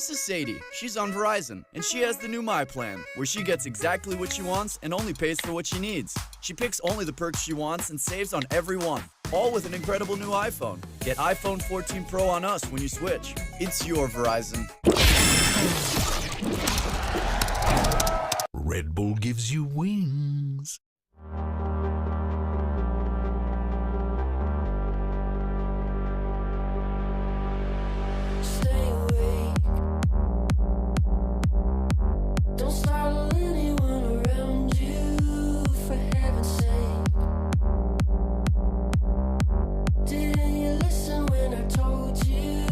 This is Sadie. She's on Verizon, and she has the new My Plan, where she gets exactly what she wants and only pays for what she needs. She picks only the perks she wants and saves on every one, all with an incredible new iPhone. Get iPhone 14 Pro on us when you switch. It's your Verizon. Red Bull gives you wings. Stay awake. Don't startle anyone around you, for heaven's sake. Didn't you listen when I told you?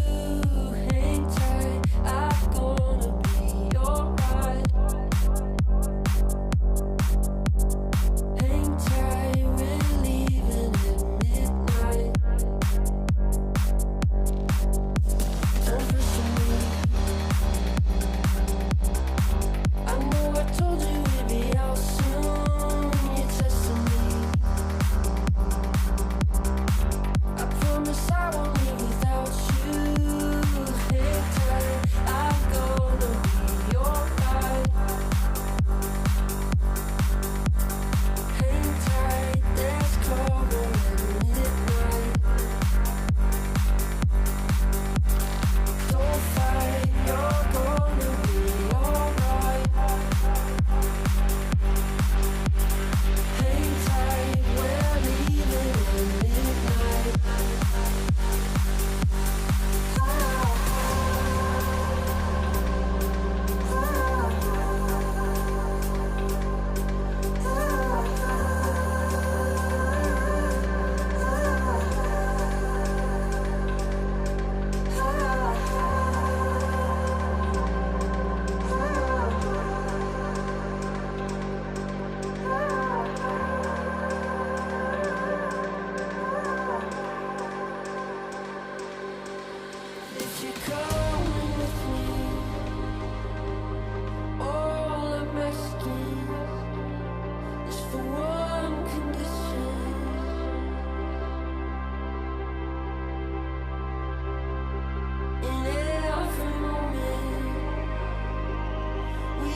Hang tight, I'm gonna be alright. Hang tight, we're leaving at midnight. Don't push me. I know I told you we'd be out soon. You're testing me. I promise I won't leave without you. Hang tight, I'm gonna be alright. Hang tight, there's cover at midnight. Don't fight, you're gonna be alright. Hang tight, we're leaving at midnight. If you're coming with me, all I'm asking is for one condition. In every moment we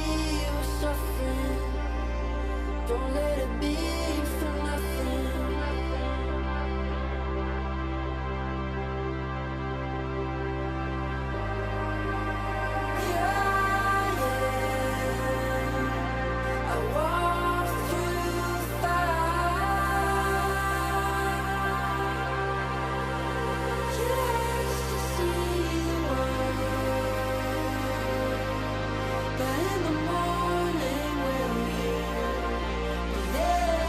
were suffering, don't let it be for nothing. I walk through fire just to see the world, but in the morning we'll be there.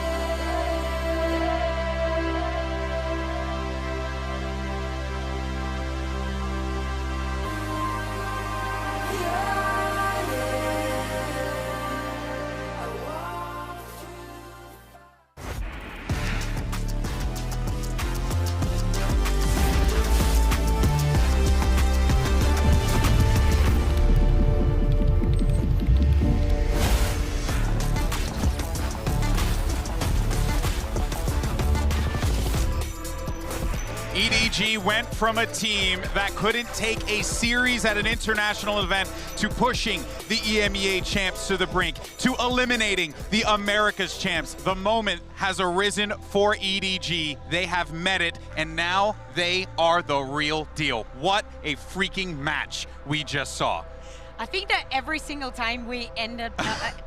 EDG went from a team that couldn't take a series at an international event to pushing the EMEA champs to the brink, to eliminating the Americas champs. The moment has arisen for EDG. They have met it, and now they are the real deal. What a freaking match we just saw. I think that every single time we end up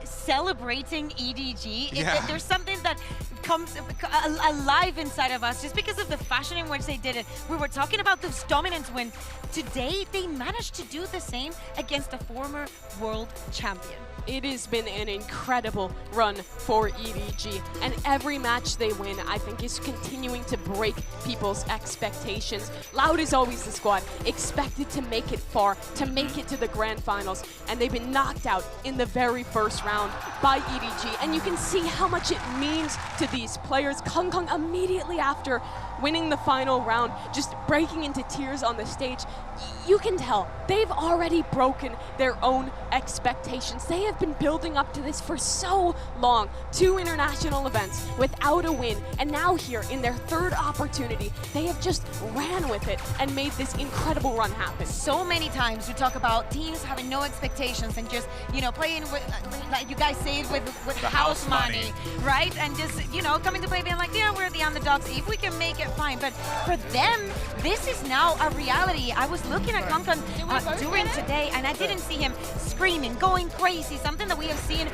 celebrating EDG, there's something that comes alive inside of us just because of the fashion in which they did it. We were talking about this dominance when today they managed to do the same against a former world champion. It has been an incredible run for EDG, and every match they win, I think, is continuing to break people's expectations. Loud is always the squad expected to make it far, to make it to the grand finals, and they've been knocked out in the very first round by EDG, and you can see how much it means to these players. Kung Kung immediately after winning the final round, just breaking into tears on the stage. You can tell they've already broken their own expectations. They have been building up to this for so long. 2 international events without a win, and now here in their 3rd opportunity, they have just ran with it and made this incredible run happen. So many times we talk about teams having no expectations and just, you know, playing with, like you guys say, with house money, right? And just, you know, coming to play being like, yeah, we're the underdogs. If we can make it, fine. But for them, this is now a reality. I was looking at Concon during today, and I didn't see him screaming, going crazy, something that we have seen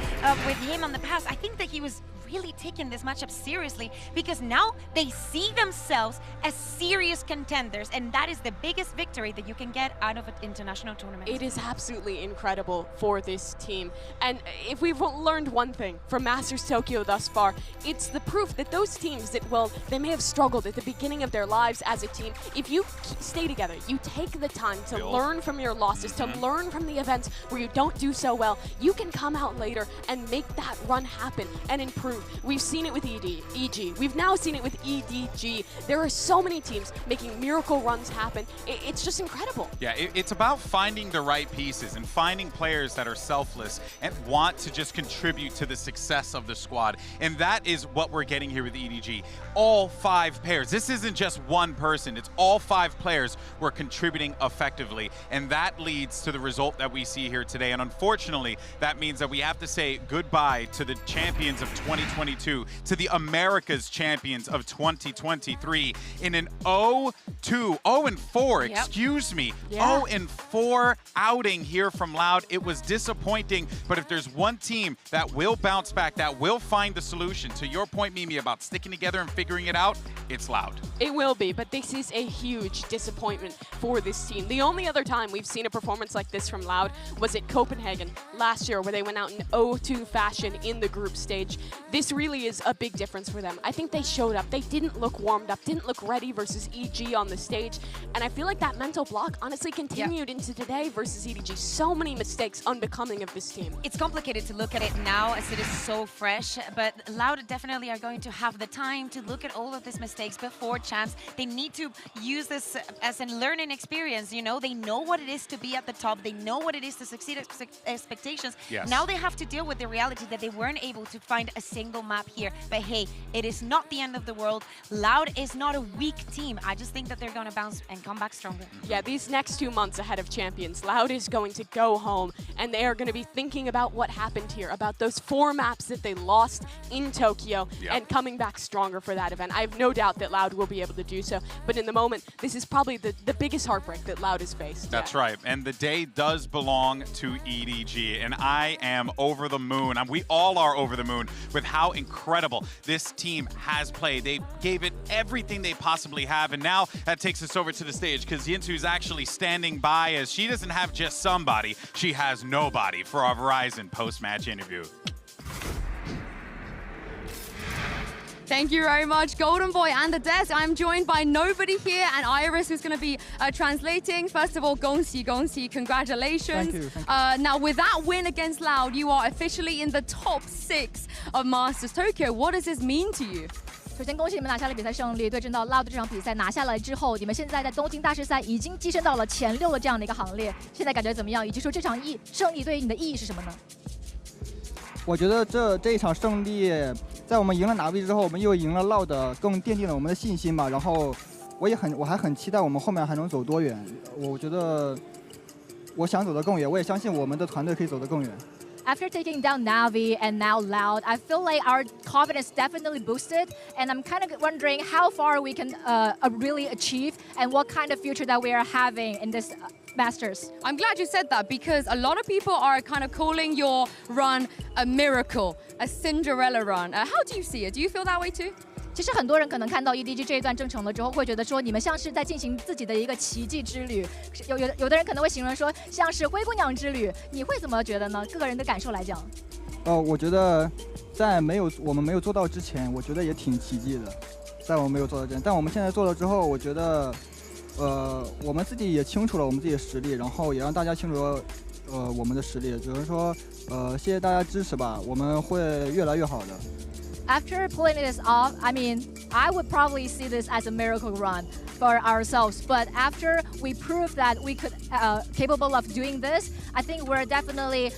with him in the past. I think that he was really taking this matchup seriously because now they see themselves as serious contenders, and that is the biggest victory that you can get out of an international tournament. It is absolutely incredible for this team. And if we've learned one thing from Masters Tokyo thus far, it's the proof that those teams that, well, they may have struggled at the beginning of their lives as a team, if you stay together, you take the time to learn from your losses, to learn from the events where you don't do so well, you can come out later and make that run happen and improve. We've seen it with EG. We've now seen it with EDG. There are so many teams making miracle runs happen. It's just incredible. Yeah, it's about finding the right pieces and finding players that are selfless and want to just contribute to the success of the squad. And that is what we're getting here with EDG. All 5 pairs. This isn't just one person. It's all 5 players who are contributing effectively. And that leads to the result that we see here today. And unfortunately, that means that we have to say goodbye to the champions of 2022, to the America's champions of 2023 in an 0-4, excuse me, 0-4 outing here from Loud. It was disappointing, but if there's one team that will bounce back, that will find the solution, to your point, Mimi, about sticking together and figuring it out, it's Loud. It will be, but this is a huge disappointment for this team. The only other time we've seen a performance like this from Loud was at Copenhagen last year, where they went out in 0-2 fashion in the group stage. This really is a big difference for them. I think they showed up. They didn't look warmed up, didn't look ready versus EG on the stage. And I feel like that mental block honestly continued into today versus EDG. So many mistakes unbecoming of this team. It's complicated to look at it now as it is so fresh, but Loud definitely are going to have the time to look at all of these mistakes before champs. They need to use this as a learning experience, you know? They know what it is to be at the top. They know what it is to succeed expectations. Yes. Now they have to deal with the reality that they weren't able to find a single map here. But hey, it is not the end of the world. Loud is not a weak team. I just think that they're going to bounce and come back stronger. Yeah, these next 2 months ahead of Champions, Loud is going to go home, and they are going to be thinking about what happened here, about those 4 maps that they lost in Tokyo, and coming back stronger for that event. I have no doubt that Loud will be able to do so, but in the moment, this is probably the biggest heartbreak that Loud has faced. That's right, and the day does belong to EDG, and I am over the moon. We all are over the moon with how incredible this team has played. They gave it everything they possibly have, and now that takes us over to the stage because Yinsu's actually standing by, as she doesn't have just somebody, she has nobody for our Verizon post-match interview. Thank you very much, Golden Boy and the desk. I'm joined by nobody here, and Iris, who's going to be translating. First of all, gongxi, gongxi, congratulations. Thank you, thank you. Now, with that win against Loud, you are officially in the top 6 of Masters Tokyo. What does this mean to you? 首先恭喜你们拿下了比赛胜利，对阵到 Loud 这场比赛拿下来之后，你们现在在东京大师赛已经跻身到了前6的这样的一个行列，现在感觉怎么样？以及说这场胜利对于你的意义是什么呢？我觉得这一场胜利，在我们赢了Navi之后，我们又赢了 Loud， 更奠定了我们的信心吧。然后我还很期待我们后面还能走多远。我觉得我想走得更远，我也相信我们的团队可以走得更远。After taking down Navi and now Loud, I feel like our confidence definitely boosted, and I'm kind of wondering how far we can really achieve and what kind of future that we are having in this Masters. I'm glad you said that because a lot of people are kind of calling your run a miracle, a Cinderella run. How do you see it? Do you feel that way too? 其实很多人可能看到 EDG 这一段征程了之后，会觉得说你们像是在进行自己的一个奇迹之旅。有的人可能会形容说像是灰姑娘之旅，你会怎么觉得呢？个人的感受来讲。我觉得在我们没有做到之前，我觉得也挺奇迹的。在我们没有做到之前，但我们现在做了之后，我觉得我们自己也清楚了我们自己的实力，然后也让大家清楚了我们的实力。只能说谢谢大家支持吧，我们会越来越好的。After pulling this off, I mean, I would probably see this as a miracle run for ourselves. But after we proved that we could capable of doing this, I think we're definitely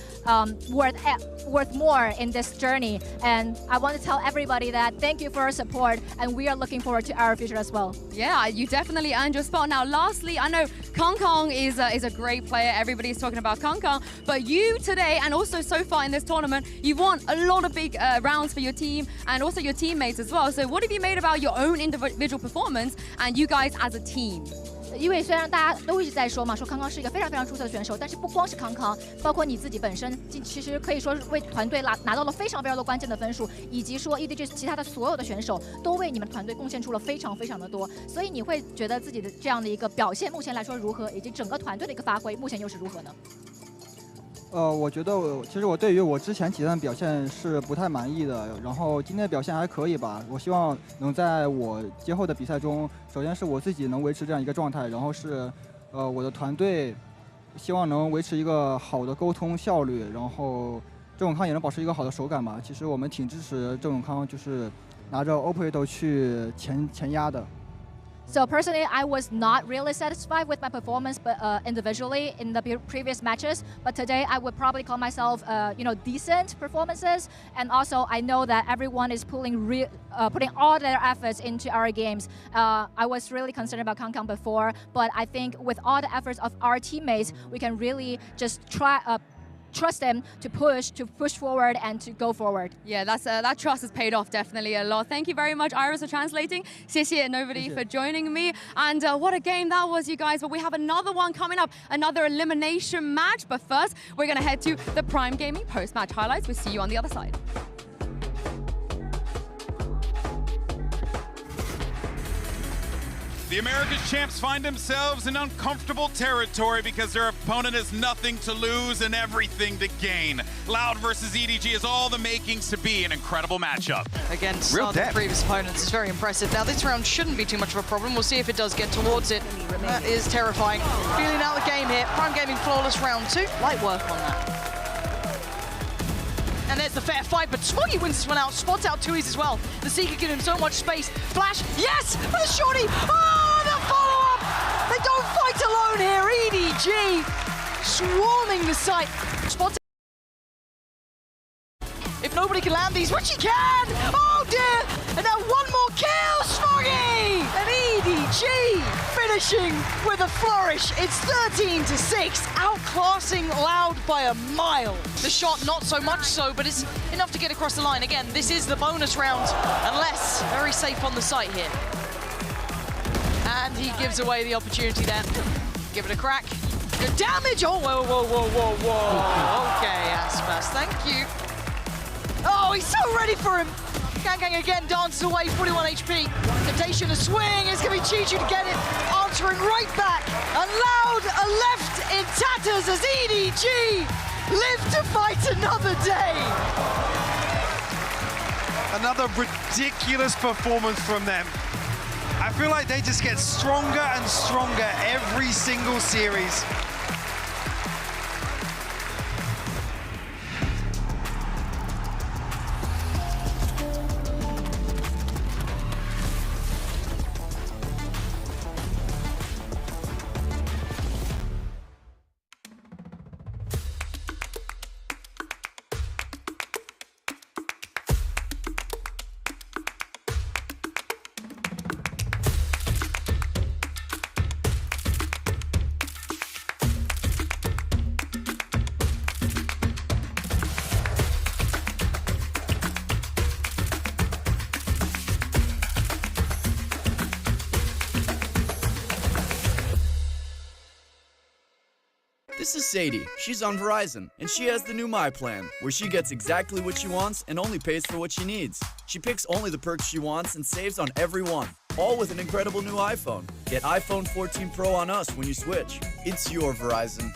worth more in this journey. And I want to tell everybody that thank you for your support, and we are looking forward to our future as well. Yeah, you definitely earned your spot. Now, lastly, I know Kong Kong is a great player. Everybody's talking about Kong Kong, but you today, and also so far in this tournament, you've won a lot of big rounds for your team and also your teammates as well. So what have you made about your own individual performance and you guys as a team? 因为虽然大家都一直在说嘛，说康康是一个非常非常出色的选手，但是不光是康康，包括你自己本身，其实可以说是为团队拿到了非常非常多关键的分数，以及说 EDG 其他的所有的选手都为你们团队贡献出了非常非常的多。所以你会觉得自己的这样的一个表现，目前来说如何，以及整个团队的一个发挥，目前又是如何呢？ 我觉得其实我对于我之前几站的表现是不太满意的，然后今天的表现还可以吧。我希望能在我今后的比赛中，首先是我自己能维持这样一个状态，然后是我的团队希望能维持一个好的沟通效率，然后郑永康也能保持一个好的手感吧。其实我们挺支持郑永康，就是拿着 Operator 去前压的。 So personally, I was not really satisfied with my performance, but individually in the previous matches. But today, I would probably call myself, decent performances. And also, I know that everyone is putting all their efforts into our games. I was really concerned about Kong Kong before, but I think with all the efforts of our teammates, we can really just trust them to push forward and to go forward. Yeah, that trust has paid off definitely a lot. Thank you very much, Iris, for translating. 谢谢 Nobody for joining me. And what a game that was, you guys. But we have another one coming up, another elimination match. But first, we're going to head to the Prime Gaming post-match highlights. We'll see you on the other side. The America's champs find themselves in uncomfortable territory because their opponent has nothing to lose and everything to gain. Loud versus EDG is all the makings to be an incredible matchup. Against the previous opponents is very impressive. Now this round shouldn't be too much of a problem. We'll see if it does get towards it. That is terrifying. Feeling out the game here. Prime Gaming flawless round 2. Light work on that. And there's the fair fight, but Smoggy wins this one out. Spots out Tui's as well. The Seeker gives him so much space. Flash, yes, for the shorty. Oh, the follow-up. They don't fight alone here. EDG swarming the site. Spots. If nobody can land these, which he can. Oh dear. And now one more kill, Smoggy. And EDG finishing with a flourish. It's 13-6, outclassing Loud by a mile. The shot not so much so, but it's enough to get across the line. Again, this is the bonus round, unless very safe on the site here. And he gives away the opportunity there. Give it a crack. Good damage. Oh, whoa, whoa, whoa, whoa, whoa. Okay, Aspas, thank you. Oh, he's so ready for him. Gang again dances away, 41 HP. Temptation to swing, it's going to be Chichu to get it. Answering right back. And Loud are left in tatters as EDG live to fight another day. Another ridiculous performance from them. I feel like they just get stronger and stronger every single series. This is Sadie. She's on Verizon, and she has the new My Plan, where she gets exactly what she wants and only pays for what she needs. She picks only the perks she wants and saves on every one, all with an incredible new iPhone. Get iPhone 14 Pro on us when you switch. It's your Verizon.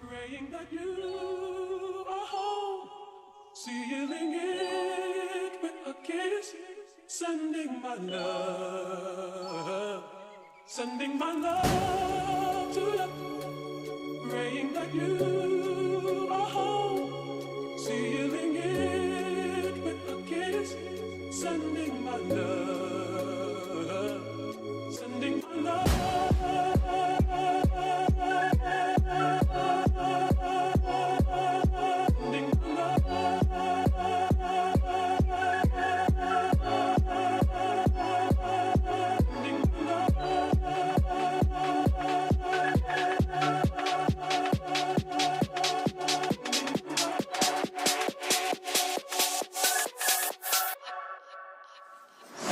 Praying that you are home, sealing it with a kiss, sending my love to you. Praying that you are home, sealing it with a kiss, sending my love, sending my love.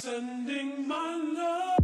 Sending my love.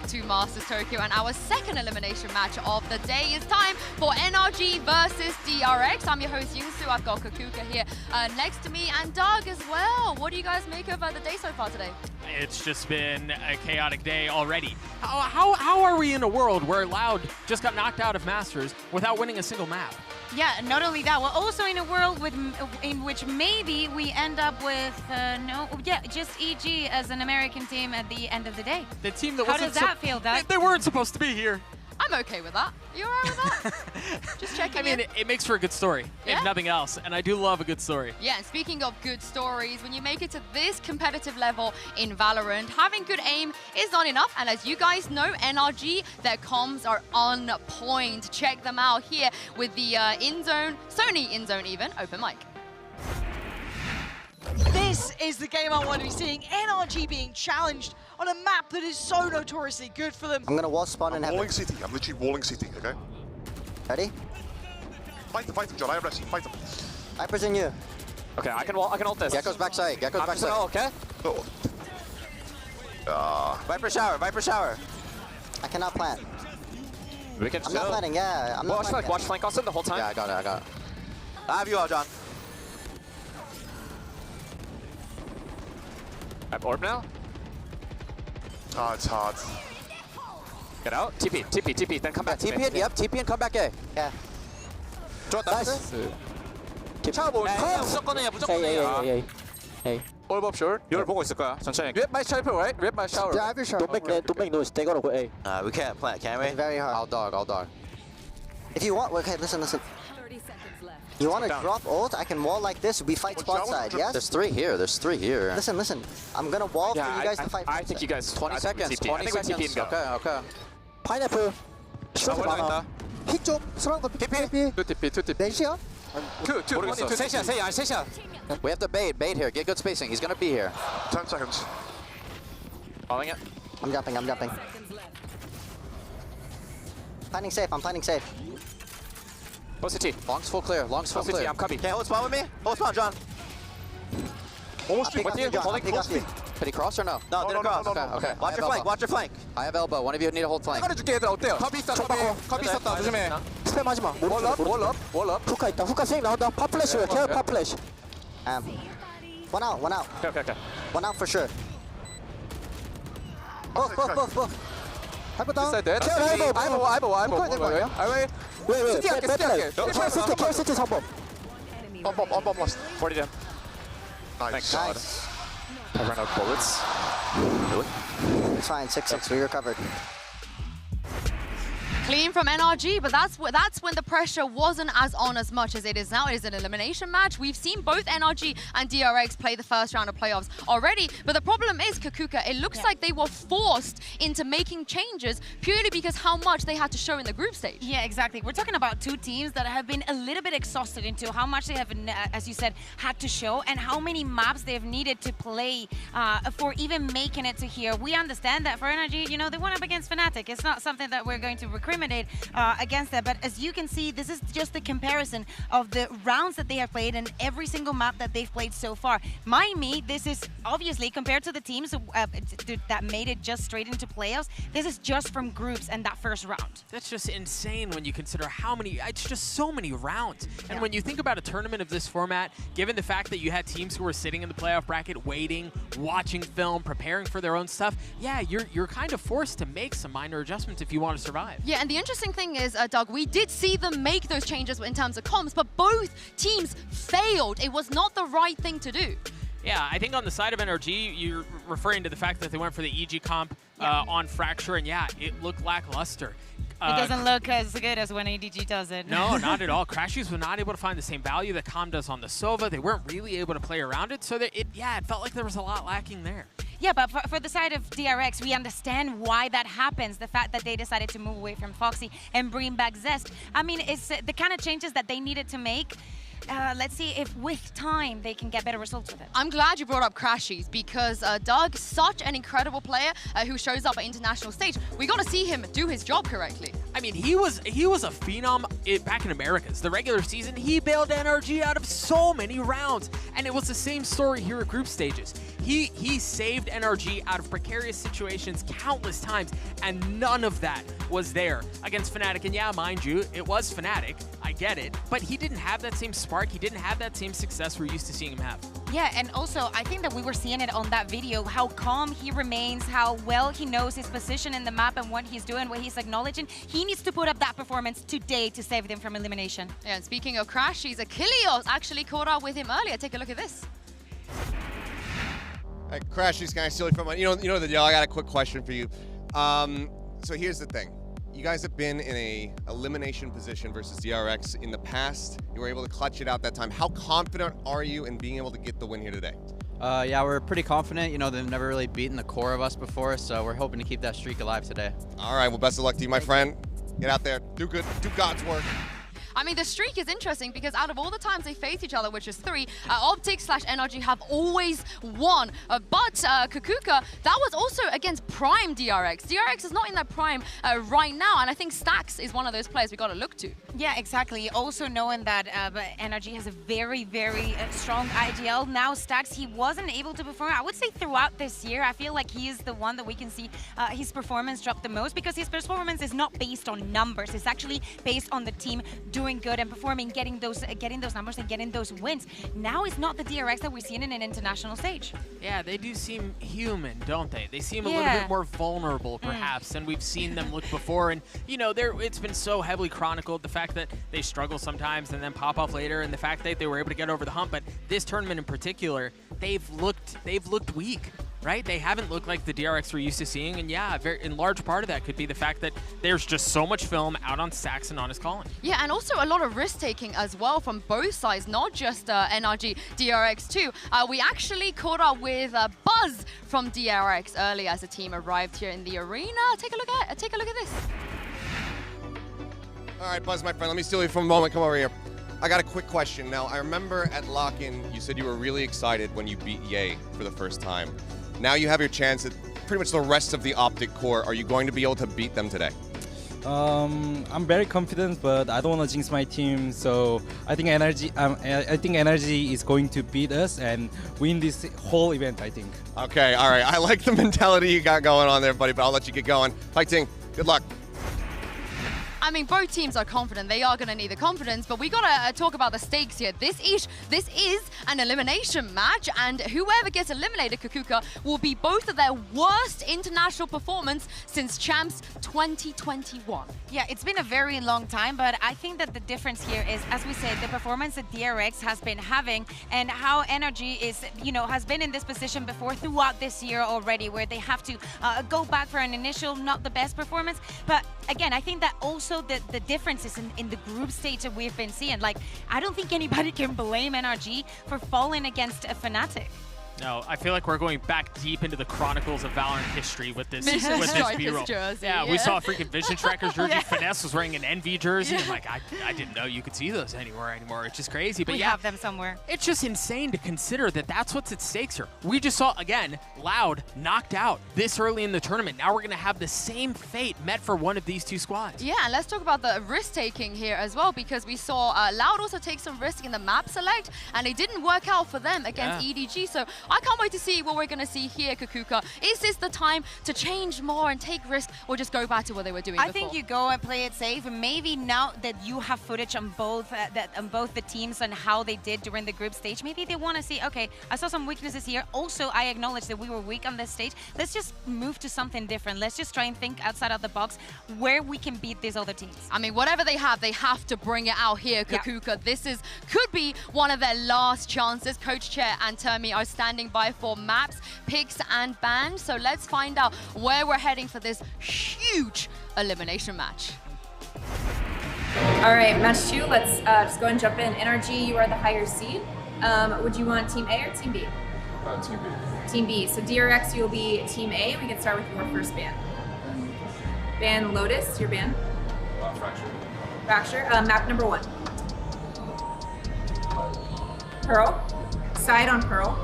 To Masters Tokyo, and our second elimination match of the day is time for NRG versus DRX. I'm your host Yungsu. I've got Kakuka here next to me and Doug as well. What do you guys make of the day so far today? It's just been a chaotic day already. How are we in a world where Loud just got knocked out of Masters without winning a single map? Yeah, not only that, we're also in a world in which maybe we end up with just EG as an American team at the end of the day. The team that How does that feel, Doug? They weren't supposed to be here. I'm okay with that. You alright with that? Just checking. I mean, it makes for a good story, Yeah? if nothing else, and I do love a good story. Yeah, and speaking of good stories, when you make it to this competitive level in Valorant, having good aim is not enough. And as you guys know, NRG, their comms are on point. Check them out here with the Inzone, Sony Inzone even, open mic. This is the game I want to be seeing. NRG being challenged on a map that is so notoriously good for them. I'm gonna wall spawn and have walling city. I'm literally walling city, okay? Ready? Fight them, John. I have resi. Fight them. Hyper's in you. Okay, I can ult this. Gecko's backside. Gecko's backside. Okay. Viper shower. I cannot plant. We can I'm not planting, yeah. I'm not planting. Watch flank Austin the whole time. Yeah, I got it. I have you all, John. I have orb now. Ah, it's hard. Get out. TP, then come back. TP in, yep. TP and come back A. Yeah. Nice. Hey. Orb up short. you're 보고 있을 거야. 천천히. Rip my shower, right? Rip my shower. Yeah, I have your shower. Don't make noise. They gotta go A. We can't plant, can we? It's very hard. I'll dog. If you want, okay, listen. 30 seconds left. You want to drop ult? I can wall like this. We fight spot side, yes? There's 3 here. There's 3 here. Listen. I'm going to wall for you guys to fight. I think you guys 20 seconds. 20 seconds. Okay. 파인애플. 나온다. 피 좀. 수랑도 피. 2TP. 4시야? 3시야. We have to bait here. Get good spacing. He's gonna be here. 10 seconds. Following it. I'm jumping. Planning safe. I'm planning safe. OCT. Long's full clear. I'm coming. Okay, hold spot with me. Hold spot, John. Almost with you. Did he cross or no? No, didn't cross. Okay. Watch your flank. I have elbow. One of you need to hold flank. 줄게 얘들아 어때요? 컵이 있었다 조심해. 스팸하지 마. 월업. 후카 있다. 후카 세임 나온다. 팝 플래시. 케어 팝 플래시. One out. Okay. One out for sure. Both. Hyper down. Wait. Care city 성범. On bomb last. 40 down. Nice. I ran out of bullets. Really? It's fine. 6-6. We recovered. Clean from NRG, but that's when the pressure wasn't as on as much as it is now. It is an elimination match. We've seen both NRG and DRX play the first round of playoffs already, but the problem is, Kakuka, it looks like they were forced into making changes purely because how much they had to show in the group stage. Yeah, exactly. We're talking about 2 teams that have been a little bit exhausted into how much they have, as you said, had to show and how many maps they've needed to play for even making it to here. We understand that for NRG, they went up against Fnatic. It's not something that we're going to recriminate against that, but as you can see, this is just the comparison of the rounds that they have played and every single map that they've played so far. Mind me, this is obviously compared to the teams that made it just straight into playoffs, this is just from groups and that first round. That's just insane when you consider how many, it's just so many rounds. And when you think about a tournament of this format, given the fact that you had teams who were sitting in the playoff bracket, waiting, watching film, preparing for their own stuff, yeah, you're kind of forced to make some minor adjustments if you want to survive. Yeah, and the interesting thing is, Doug, we did see them make those changes in terms of comms, but both teams failed. It was not the right thing to do. Yeah, I think on the side of NRG, you're referring to the fact that they went for the EG comp on Fracture, and yeah, it looked lackluster. It doesn't look as good as when ADG does it. No, not at all. Crashies were not able to find the same value that Com does on the Sova. They weren't really able to play around it, so that it felt like there was a lot lacking there. Yeah, but for the side of DRX, we understand why that happens. The fact that they decided to move away from Foxy and bring back Zest. I mean, it's the kind of changes that they needed to make. Let's see if with time they can get better results with it. I'm glad you brought up Crashies because Doug, such an incredible player who shows up at international stage. We got to see him do his job correctly. I mean, he was a phenom back in Americas. The regular season, he bailed NRG out of so many rounds, and it was the same story here at group stages. He saved NRG out of precarious situations countless times, and none of that was there against Fnatic. And yeah, mind you, it was Fnatic. I get it, but he didn't have that same spark. He didn't have that same success we're used to seeing him have. Yeah, and also I think that we were seeing it on that video, how calm he remains, how well he knows his position in the map and what he's doing, what he's acknowledging. He needs to put up that performance today to save them from elimination. Yeah, and speaking of Crashies, Achilleos actually caught up with him earlier. Take a look at this. Crashies kind of silly from you know the deal. I got a quick question for you. So here's the thing. You guys have been in a elimination position versus DRX in the past. You were able to clutch it out that time. How confident are you in being able to get the win here today? Yeah, we're pretty confident. They've never really beaten the core of us before, so we're hoping to keep that streak alive today. All right, well, best of luck to you, my friend. Get out there, do good, do God's work. I mean, the streak is interesting because out of all the times they faced each other, which is 3, Optic/NRG have always won. But Kakuka, that was also against Prime DRX. DRX is not in that Prime right now, and I think Stax is one of those players we got to look to. Yeah, exactly. Also knowing that NRG has a very, very strong IGL. Now Stax, he wasn't able to perform, I would say throughout this year. I feel like he is the one that we can see his performance drop the most because his performance is not based on numbers. It's actually based on the team doing good and performing, getting those numbers and getting those wins. Now it's not the DRX that we're seeing in an international stage. Yeah, they do seem human, don't they? They seem a little bit more vulnerable, perhaps, than we've seen them look before. And it's been so heavily chronicled, the fact that they struggle sometimes and then pop off later, and the fact that they were able to get over the hump. But this tournament in particular, they've looked weak. right? They haven't looked like the DRX we're used to seeing, and yeah, in large part of that could be the fact that there's just so much film out on Saxon on his calling. Yeah, and also a lot of risk-taking as well from both sides, not just NRG, DRX too. We actually caught up with Buzz from DRX early as the team arrived here in the arena. Take a look at this. All right, Buzz, my friend, let me steal you for a moment. Come over here. I got a quick question. Now, I remember at lock-in, you said you were really excited when you beat Ye for the first time. Now you have your chance at pretty much the rest of the Optic core. Are you going to be able to beat them today? I'm very confident, but I don't want to jinx my team. So I think NRG is going to beat us and win this whole event, I think. Okay, all right. I like the mentality you got going on there, buddy, but I'll let you get going. Fighting, good luck. I mean, both teams are confident. They are going to need the confidence, but we got to talk about the stakes here. This is an elimination match, and whoever gets eliminated, Kakuka, will be both of their worst international performance since Champs 2021. Yeah, it's been a very long time, but I think that the difference here is, as we said, the performance that DRX has been having and how NRG is, has been in this position before throughout this year already, where they have to go back for an initial, not the best performance. But again, I think that also the differences in the group stage that we've been seeing, like, I don't think anybody can blame NRG for falling against a Fnatic. No, I feel like we're going back deep into the chronicles of Valorant history with this B-roll. Yeah, we saw a freaking Vision Strikers jersey. Finesse was wearing an NV jersey. I'm like, I didn't know you could see those anywhere anymore. It's just crazy. But we have them somewhere. It's just insane to consider that that's what's at stakes here. We just saw, again, Loud knocked out this early in the tournament. Now we're going to have the same fate met for one of these two squads. Yeah, and let's talk about the risk-taking here as well, because we saw Loud also take some risk in the map select, and it didn't work out for them against EDG. So I can't wait to see what we're going to see here, Kakuka. Is this the time to change more and take risks, or just go back to what they were doing before? I think you go and play it safe, and maybe now that you have footage on both the teams and how they did during the group stage, maybe they want to see, okay, I saw some weaknesses here. Also, I acknowledge that we were weak on this stage. Let's just move to something different. Let's just try and think outside of the box where we can beat these other teams. I mean, whatever they have to bring it out here, Kakuka. Yeah. This could be one of their last chances. Coach Chair and Termi are standing by for maps, picks, and bans. So let's find out where we're heading for this huge elimination match. All right, match 2. Let's just go and jump in. NRG, you are the higher seed. Would you want Team A or Team B? Team B. Team B. So DRX, you'll be Team A. We can start with your first ban. Ban Lotus, your ban. Fracture. Fracture. Map number 1. Pearl. Side on Pearl.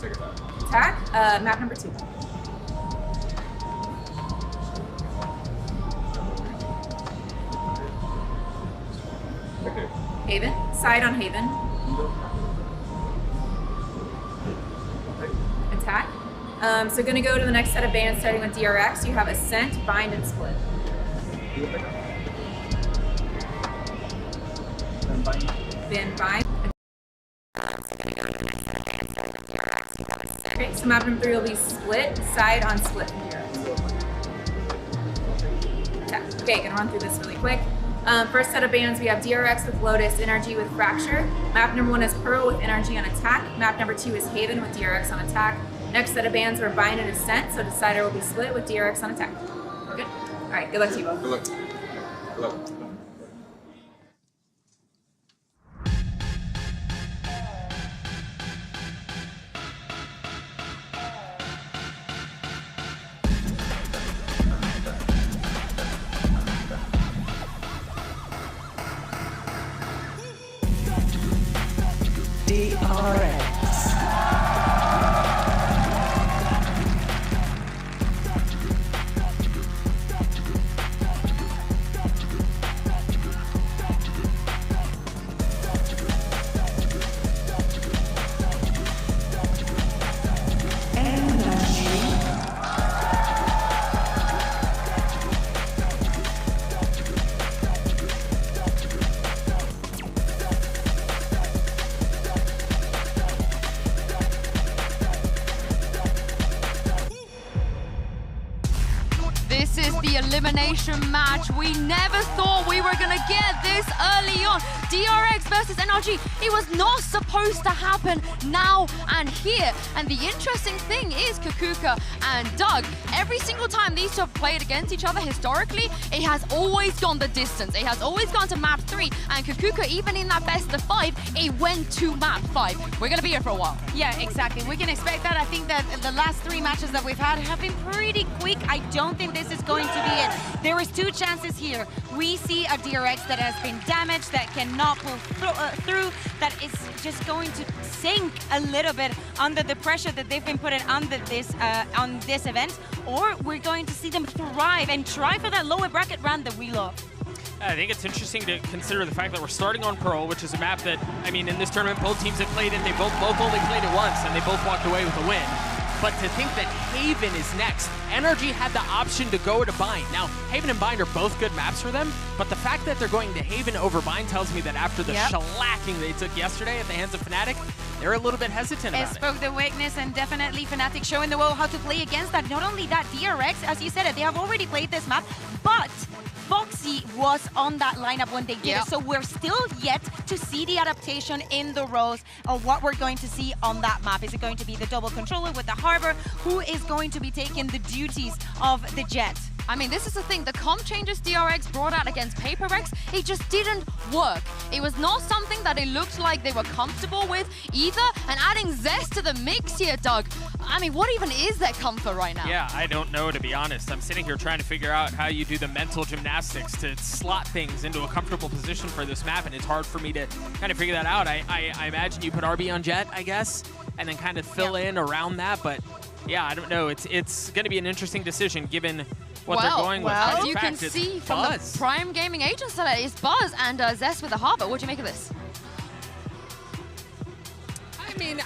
Take attack. Attack. Map number 2. Okay. Haven. Side on Haven. Attack. So gonna go to the next set of bans starting with DRX. You have Ascent, Bind, and Split. Then Bind. Okay, so map number 3 will be Split, Side on Split from DRX. Okay, gonna run through this really quick. First set of bans, we have DRX with Lotus, NRG with Fracture. Map number 1 is Pearl with NRG on attack. Map number 2 is Haven with DRX on attack. Next set of bans are Bind and Ascent, so Decider will be Split with DRX on attack. Good? All right, good luck to you both. Good luck. Good luck. DRX. elimination match. We never thought we were gonna get this early on. DRX versus NRG. It was not supposed to happen now and here. And the interesting thing is Kakuka and Doug, every single time these two have played against each other historically, it has always gone the distance. It has always gone to map 3. And Kakuka, even in that best of 5, it went to map 5. We're gonna be here for a while. Yeah, exactly. We can expect that. I think that the last 3 matches that we've had have been pretty quick. I don't think this is going to be it. There is 2 chances here. We see a DRX that has been damaged, that cannot pull through, that is just going to sink a little bit under the pressure that they've been putting under this on this event, or we're going to see them thrive and try for that lower bracket round that we love. I think it's interesting to consider the fact that we're starting on Pearl, which is a map that, I mean, in this tournament, both teams have played it. They both only played it once, and they both walked away with a win. But to think that Haven is next, NRG had the option to go to Bind. Now, Haven and Bind are both good maps for them, but the fact that they're going to Haven over Bind tells me that after the shellacking they took yesterday at the hands of Fnatic, they're a little bit hesitant about it. It spoke the weakness, and definitely Fnatic showing the world how to play against that. Not only that, DRX, as you said it, they have already played this map, but Foxy was on that lineup when they did it, so we're still yet to see the adaptation in the roles of what we're going to see on that map. Is it going to be the double controller with the Harbor? Who is going to be taking the duties of the Jet? I mean, this is the thing. The comp changes DRX brought out against HyperX, it just didn't work. It was not something that it looked like they were comfortable with either. And adding Zest to the mix here, Doug, I mean, what even is that comfort right now? Yeah, I don't know, to be honest. I'm sitting here trying to figure out how you do the mental gymnastics to slot things into a comfortable position for this map, and it's hard for me to kind of figure that out. I imagine you put RB on Jet, I guess, and then kind of fill in around that, but yeah, I don't know. It's going to be an interesting decision given what they're going with. As you can see from the Prime Gaming agents, that is Buzz and Zest with the Harbor. What do you make of this? I mean,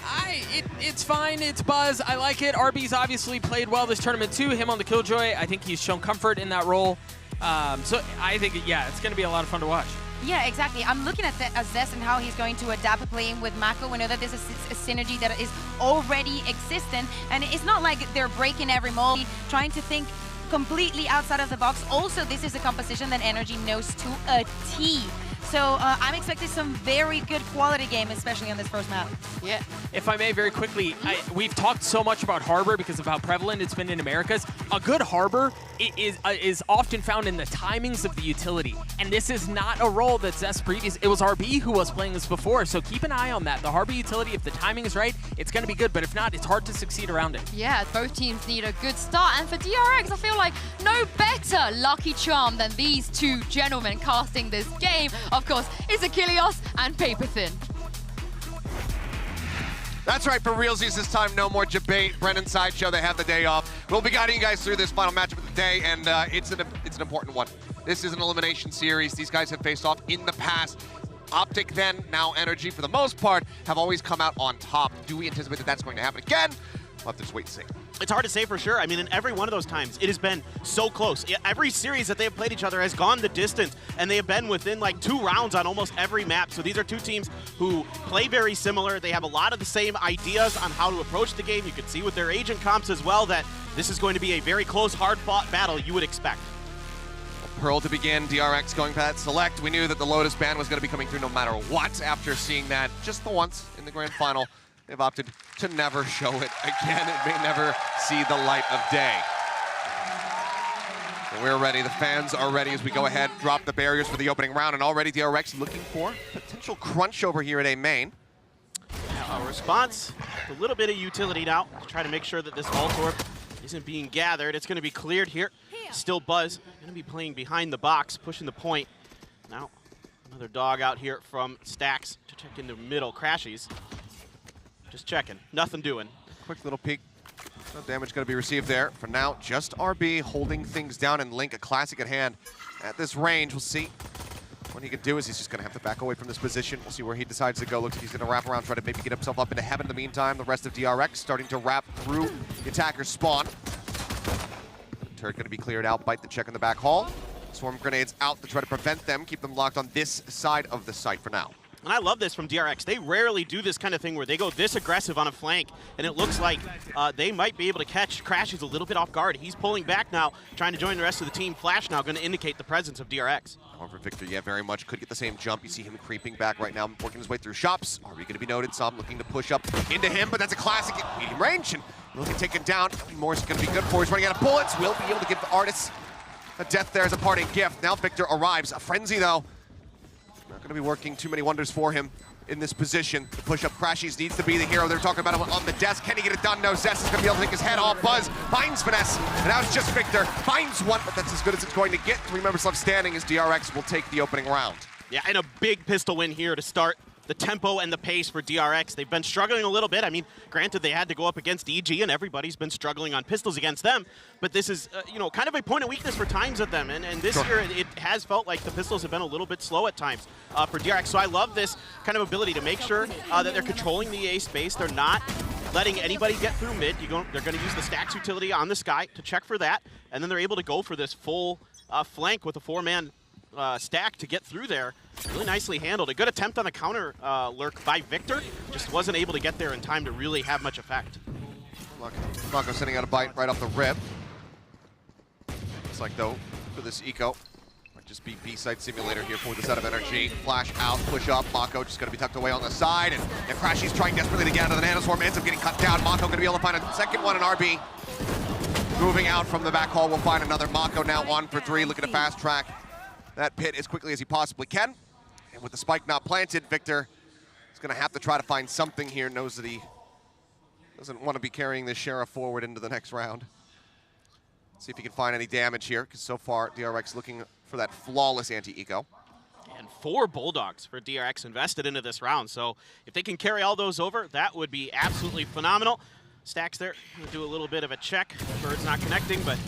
it's fine. It's Buzz. I like it. RB's obviously played well this tournament too. Him on the Killjoy, I think he's shown comfort in that role. So I think, yeah, it's going to be a lot of fun to watch. Yeah, exactly. I'm looking at Zest and how he's going to adapt playing with Mako. We know that this is a synergy that is already existent, and it's not like they're breaking every mold, trying to think completely outside of the box. Also, this is a composition that NRG knows to a T. So I'm expecting some very good quality game, especially on this first map. Yeah. If I may, very quickly, we've talked so much about Harbor because of how prevalent it's been in Americas. A good Harbor is often found in the timings of the utility, and this is not a role that Zest previous. It was RB who was playing this before, so keep an eye on that. The Harbor utility, if the timing is right, it's going to be good, but if not, it's hard to succeed around it. Yeah, both teams need a good start, and for DRX, I feel like no better lucky charm than these 2 gentlemen casting this game. Of course, it's Achilles and Paper Thin. That's right, for realsies this time, no more debate. Brennan Sideshow, they have the day off. We'll be guiding you guys through this final matchup of the day, and it's an important one. This is an elimination series. These guys have faced off in the past. Optic then, now NRG for the most part, have always come out on top. Do we anticipate that that's going to happen again? We'll have to just wait and see. It's hard to say for sure. I mean, in every one of those times, it has been so close. Every series that they have played each other has gone the distance, and they have been within like 2 rounds on almost every map. So these are 2 teams who play very similar. They have a lot of the same ideas on how to approach the game. You can see with their agent comps as well that this is going to be a very close, hard-fought battle you would expect. Pearl to begin, DRX going for that select. We knew that the Lotus ban was going to be coming through no matter what after seeing that just the once in the grand final. They've opted to never show it again. It may never see the light of day. But we're ready. The fans are ready as we go ahead, drop the barriers for the opening round, and already DRX looking for potential crunch over here at A main. A response, a little bit of utility now to try to make sure that this Vault Orb isn't being gathered. It's going to be cleared here. Still Buzz, going to be playing behind the box, pushing the point. Now, another dog out here from Stacks to check in the middle. Crashies. Just checking. Nothing doing. Quick little peek. No damage going to be received there. For now, just RB holding things down, and Link, a classic at hand. At this range, we'll see. What he can do is he's just going to have to back away from this position. We'll see where he decides to go. Looks like he's going to wrap around, try to maybe get himself up into heaven. In the meantime, the rest of DRX starting to wrap through the attacker's spawn. Turret going to be cleared out. Bite the check in the back hall. Swarm grenades out to try to prevent them, keep them locked on this side of the site for now. And I love this from DRX. They rarely do this kind of thing where they go this aggressive on a flank, and it looks like they might be able to catch Crashies a little bit off guard. He's pulling back now, trying to join the rest of the team. Flash now going to indicate the presence of DRX. Over Victor, yeah, very much. Could get the same jump. You see him creeping back right now, working his way through shops. Are we going to be noted? Some looking to push up into him, but that's a classic at medium range. And looking taken down. Moore's going to be good for. He's running out of bullets. Will be able to give the Artis a death there as a parting gift. Now Victor arrives. A frenzy, though. Not going to be working too many wonders for him in this position. The push-up Crashies needs to be the hero. They're talking about him on the desk. Can he get it done? No. Zest is going to be able to take his head off. Buzz finds Finesse. And now it's just Victor. Finds one, but that's as good as it's going to get. 3 members left standing as DRX will take the opening round. Yeah, and a big pistol win here to start the tempo and the pace for DRX. They've been struggling a little bit. I mean, granted, they had to go up against EG, and everybody's been struggling on pistols against them. But this is, kind of a point of weakness for times at them. And this year, it has felt like the pistols have been a little bit slow at times for DRX. So I love this kind of ability to make sure that they're controlling the A space. They're not letting anybody get through mid. They're going to use the stacks utility on the Sky to check for that. And then they're able to go for this full flank with a 4-man stack to get through there. Really nicely handled. A good attempt on the counter lurk by Victor. Just wasn't able to get there in time to really have much effect. Mako sending out a bite right off the rip. Looks like, though, for this eco, might just be B-side simulator here for the set of NRG. Flash out, push up. Mako just going to be tucked away on the side. And Crashy's trying desperately to get out of the Nanoswarm. Ends up getting cut down. Mako going to be able to find a second one in RB. Moving out from the back hall, we'll find another. Mako now 1 for 3, looking to fast track that pit as quickly as he possibly can. And with the spike not planted, Victor is going to have to try to find something here. Knows that he doesn't want to be carrying this Sheriff forward into the next round. See if he can find any damage here, because so far DRX looking for that flawless anti-eco. And 4 Bulldogs for DRX invested into this round. So if they can carry all those over, that would be absolutely phenomenal. Stacks there, do a little bit of a check. Bird's not connecting, but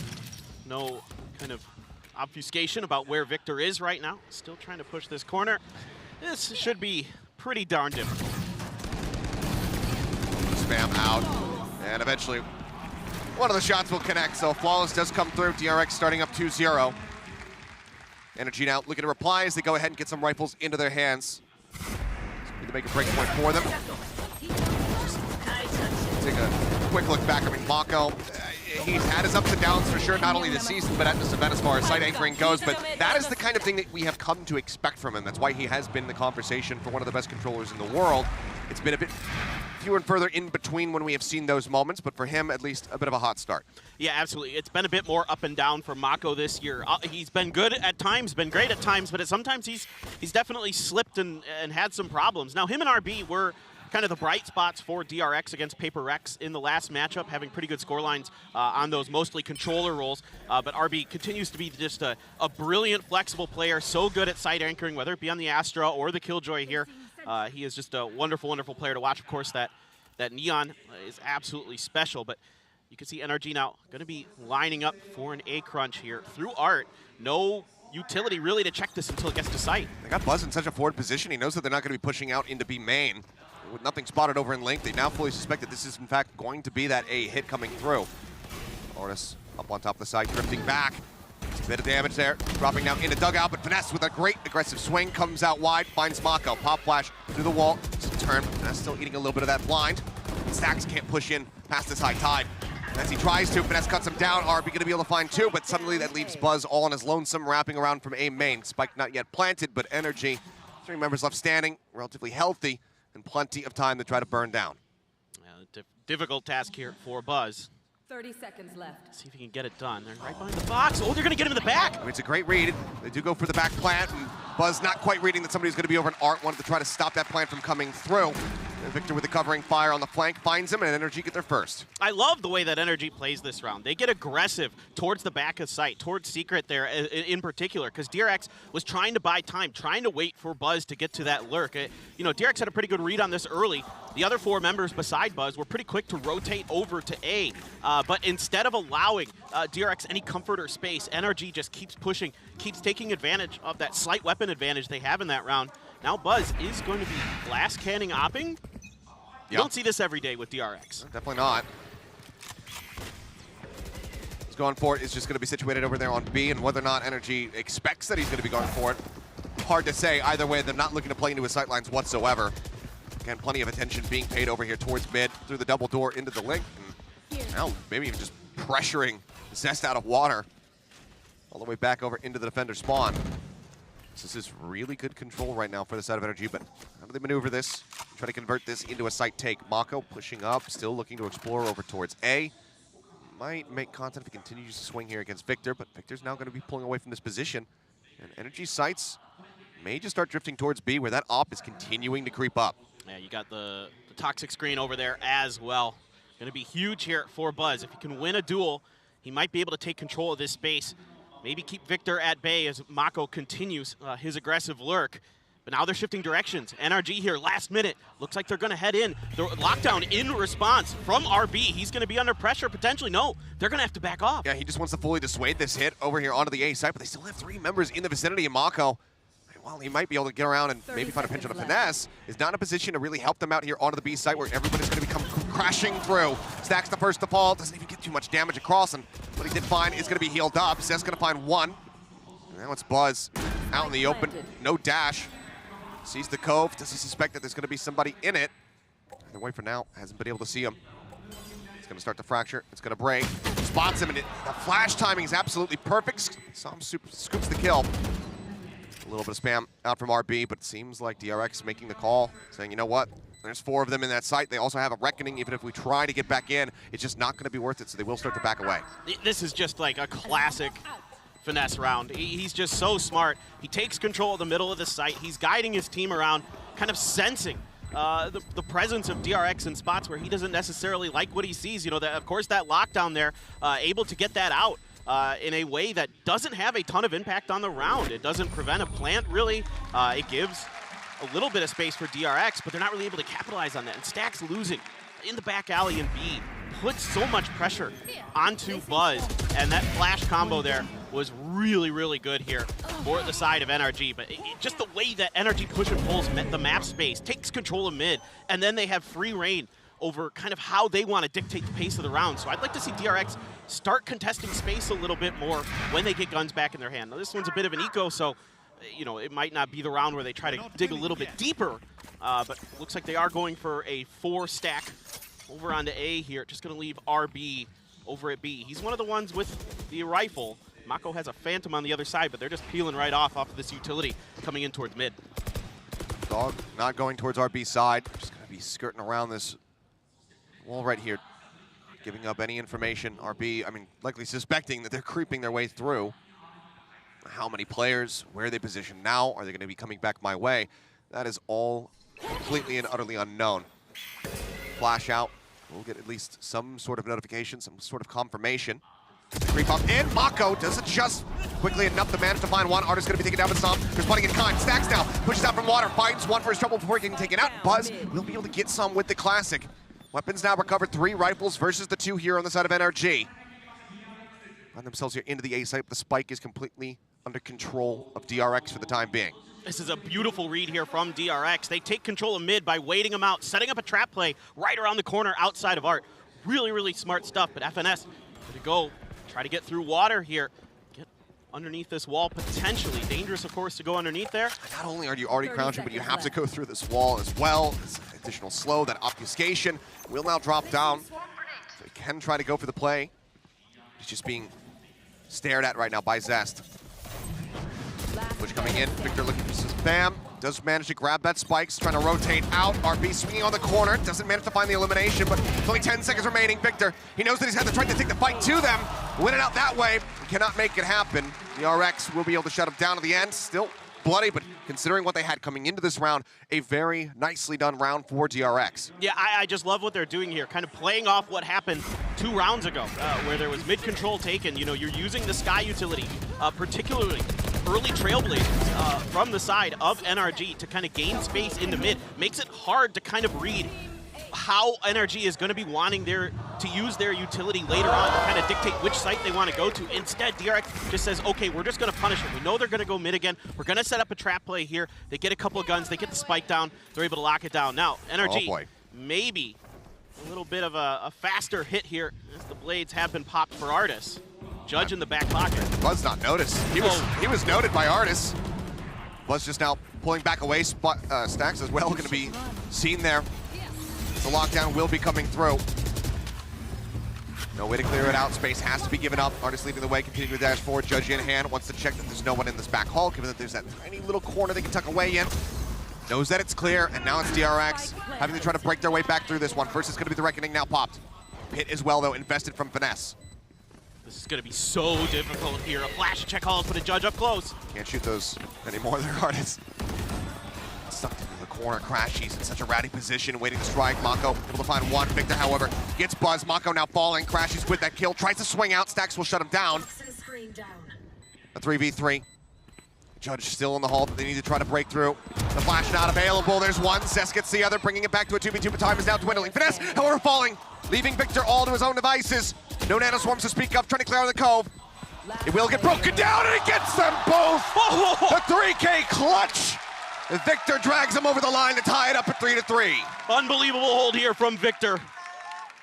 no kind of obfuscation about where Victor is right now. Still trying to push this corner. This should be pretty darn difficult. Spam out, and eventually one of the shots will connect, so Flawless does come through. DRX starting up 2-0. NRG now looking to reply as they go ahead and get some rifles into their hands. Need to make a break point for them. Take a quick look back. I mean, Mako, he's had his ups and downs for sure, not only this season, but at this event as far as site anchoring goes. But that is the kind of thing that we have come to expect from him. That's why he has been the conversation for one of the best controllers in the world. It's been a bit fewer and further in between when we have seen those moments, but for him, at least, a bit of a hot start. Yeah, absolutely. It's been a bit more up and down for Mako this year. He's been good at times, been great at times, but sometimes he's definitely slipped and had some problems. Now, him and RB were kind of the bright spots for DRX against HyperX in the last matchup, having pretty good score lines on those mostly controller roles. But RB continues to be just a brilliant, flexible player, so good at side anchoring, whether it be on the Astra or the Killjoy here. He is just a wonderful, wonderful player to watch. Of course, that Neon is absolutely special, but you can see NRG now going to be lining up for an A crunch here through Art. No utility really to check this until it gets to sight. They got Buzz in such a forward position. He knows that they're not going to be pushing out into B main. With nothing spotted over in Link, they now fully suspect that this is in fact going to be that A hit coming through. Artis up on top of the side, drifting back. A bit of damage there, dropping down into dugout, but Finesse with a great aggressive swing comes out wide, finds Mako. Pop flash through the wall, turn. Finesse still eating a little bit of that blind. Stacks can't push in past this high tide. As he tries to, Finesse cuts him down. RB gonna be able to find 2, but suddenly that leaves Buzz all on his lonesome, wrapping around from A main. Spike not yet planted, but NRG, 3 members left standing, relatively healthy, and plenty of time to try to burn down. Difficult task here for Buzz. 30 seconds left. See if he can get it done. They're right behind the box. Oh, they're going to get him in the back. I mean, it's a great read. They do go for the back plant, and Buzz not quite reading that somebody's going to be over an Art. Wanted to try to stop that plant from coming through. And Victor with the covering fire on the flank finds him, and NRG get their first. I love the way that NRG plays this round. They get aggressive towards the back of sight, towards Secret there in particular, because DRX was trying to buy time, trying to wait for Buzz to get to that lurk. DRX had a pretty good read on this early. The other 4 members beside Buzz were pretty quick to rotate over to A, but instead of allowing DRX any comfort or space, NRG just keeps pushing, keeps taking advantage of that slight weapon advantage they have in that round. Now Buzz is going to be blast canning opping. You don't see this every day with DRX. Definitely not. He's going for it. It's just going to be situated over there on B, and whether or not NRG expects that he's going to be going for it hard to say. Either way, they're not looking to play into his sightlines whatsoever. Again, plenty of attention being paid over here towards mid, through the double door into the link. And now maybe even just pressuring Zest out of water. All the way back over into the defender spawn. This is really good control right now for the side of NRG, but how do they maneuver this? Try to convert this into a site take. Mako pushing up, still looking to explore over towards A. Might make content if he continues to swing here against Victor, but Victor's now going to be pulling away from this position. And NRG sights may just start drifting towards B, where that op is continuing to creep up. Yeah, you got the toxic screen over there as well. Going to be huge here for Buzz. If he can win a duel, he might be able to take control of this space. Maybe keep Victor at bay as Mako continues his aggressive lurk. But now they're shifting directions. NRG here, last minute. Looks like they're going to head in. The lockdown in response from RB. He's going to be under pressure potentially. No, they're going to have to back off. Yeah, he just wants to fully dissuade this hit over here onto the A side, but they still have 3 members in the vicinity of Mako. Well, he might be able to get around and maybe find a pinch on a finesse. Is not in a position to really help them out here onto the B site where everybody's going to become crashing through. Stacks the first to fall, doesn't even get too much damage across, and what he did find is going to be healed up. Zest's going to find 1. And now it's Buzz out in the open, no dash. Sees the cove, does he suspect that there's going to be somebody in it? Either way for now, hasn't been able to see him. It's going to start to fracture, it's going to break. Spots him, and the flash timing is absolutely perfect. Some scoops the kill. A little bit of spam out from RB, but it seems like DRX making the call, saying, you know what? There's 4 of them in that site. They also have a reckoning. Even if we try to get back in, it's just not going to be worth it, so they will start to back away. This is just like a classic finesse round. He's just so smart. He takes control of the middle of the site. He's guiding his team around, kind of sensing the presence of DRX in spots where he doesn't necessarily like what he sees. You know, of course, that lockdown there, able to get that out in a way that doesn't have a ton of impact on the round. It doesn't prevent a plant, really. It gives a little bit of space for DRX, but they're not really able to capitalize on that. And Stack's losing in the back alley in B. Puts so much pressure onto Buzz, and that flash combo there was really, really good here for the side of NRG. But just the way that NRG push and pulls the map space, takes control of mid, and then they have free reign over kind of how they want to dictate the pace of the round. So I'd like to see DRX start contesting space a little bit more when they get guns back in their hand. Now this one's a bit of an eco, so you know, it might not be the round where they try to dig a little bit deeper, but looks like they are going for a 4-stack over onto A here. Just going to leave RB over at B. He's one of the ones with the rifle. Mako has a Phantom on the other side, but they're just peeling right off of this utility coming in towards mid. Dog not going towards RB side. Just going to be skirting around this wall right here, giving up any information. RB, I mean, likely suspecting that they're creeping their way through. How many players, where are they positioned now? Are they going to be coming back my way? That is all completely and utterly unknown. Flash out. We'll get at least some sort of notification, some sort of confirmation. Creep up in. Mako doesn't just quickly enough to manage to find 1. Artist going to be taken down with some. Responding in kind. Stacks now. Pushes out from water. Finds 1 for his trouble before getting taken out. Buzz will be able to get some with the classic. Weapons now recovered. 3 rifles versus the 2 here on the side of NRG. Find themselves here into the A site. The spike is completely under control of DRX for the time being. This is a beautiful read here from DRX. They take control of mid by waiting him out, setting up a trap play right around the corner outside of Art. Really, really smart stuff, but FNS going to go try to get through water here. Get underneath this wall, potentially. Dangerous, of course, to go underneath there. Not only are you already crouching, but you have to go through this wall as well. This additional slow, that obfuscation will now drop down. They can try to go for the play. He's just being stared at right now by Zest. Push coming in, Victor looking for some spam. Does manage to grab that spikes, trying to rotate out. RB swinging on the corner, doesn't manage to find the elimination, but with only 10 seconds remaining. Victor, he knows that he's had to try to take the fight to them. Win it out that way, cannot make it happen. The RX will be able to shut him down at the end. Still bloody, but considering what they had coming into this round, a very nicely done round for DRX. Yeah, I just love what they're doing here, kind of playing off what happened 2 rounds ago, where there was mid-control taken. You know, you're using the Sky utility, particularly early Trailblazers from the side of NRG to kind of gain space in the mid. Makes it hard to kind of read how NRG is going to be wanting to use their utility later on to kind of dictate which site they want to go to. Instead, DRX just says, okay, we're just going to punish them. We know they're going to go mid again. We're going to set up a trap play here. They get a couple of guns. They get the spike down. They're able to lock it down. Now, NRG, maybe a little bit of a faster hit here as the blades have been popped for Artis. Judge in the back pocket. Buzz not noticed. He was noted by Artis. Buzz just now pulling back away. Stacks as well going to be seen there. The lockdown will be coming through. No way to clear it out. Space has to be given up. Artist leading the way, continuing to dash forward. Judge in hand, wants to check that there's no one in this back hall, given that there's that tiny little corner they can tuck away in. Knows that it's clear, and now it's DRX having to try to break their way back through this one. First is going to be the Reckoning now popped. Pit as well, though, invested from Finesse. This is going to be so difficult here. A flash check calls, put a Judge up close. Can't shoot those anymore, they're artists. Sucked into the corner, Crash. He's in such a ratty position, waiting to strike. Mako able to find one. Victor, however, gets Buzz. Mako now falling. Crash is with that kill, tries to swing out. Stacks will shut him down. A 3v3. Judge still in the hall, but they need to try to break through. The flash not available. There's one. Cess gets the other, bringing it back to a 2v2, but time is now dwindling. Finesse, however, falling, leaving Victor all to his own devices. No nano swarms to speak of, trying to clear out of the cove. It will get broken down, and it gets them both. The 3K clutch. Victor drags him over the line to tie it up at 3-3. Unbelievable hold here from Victor.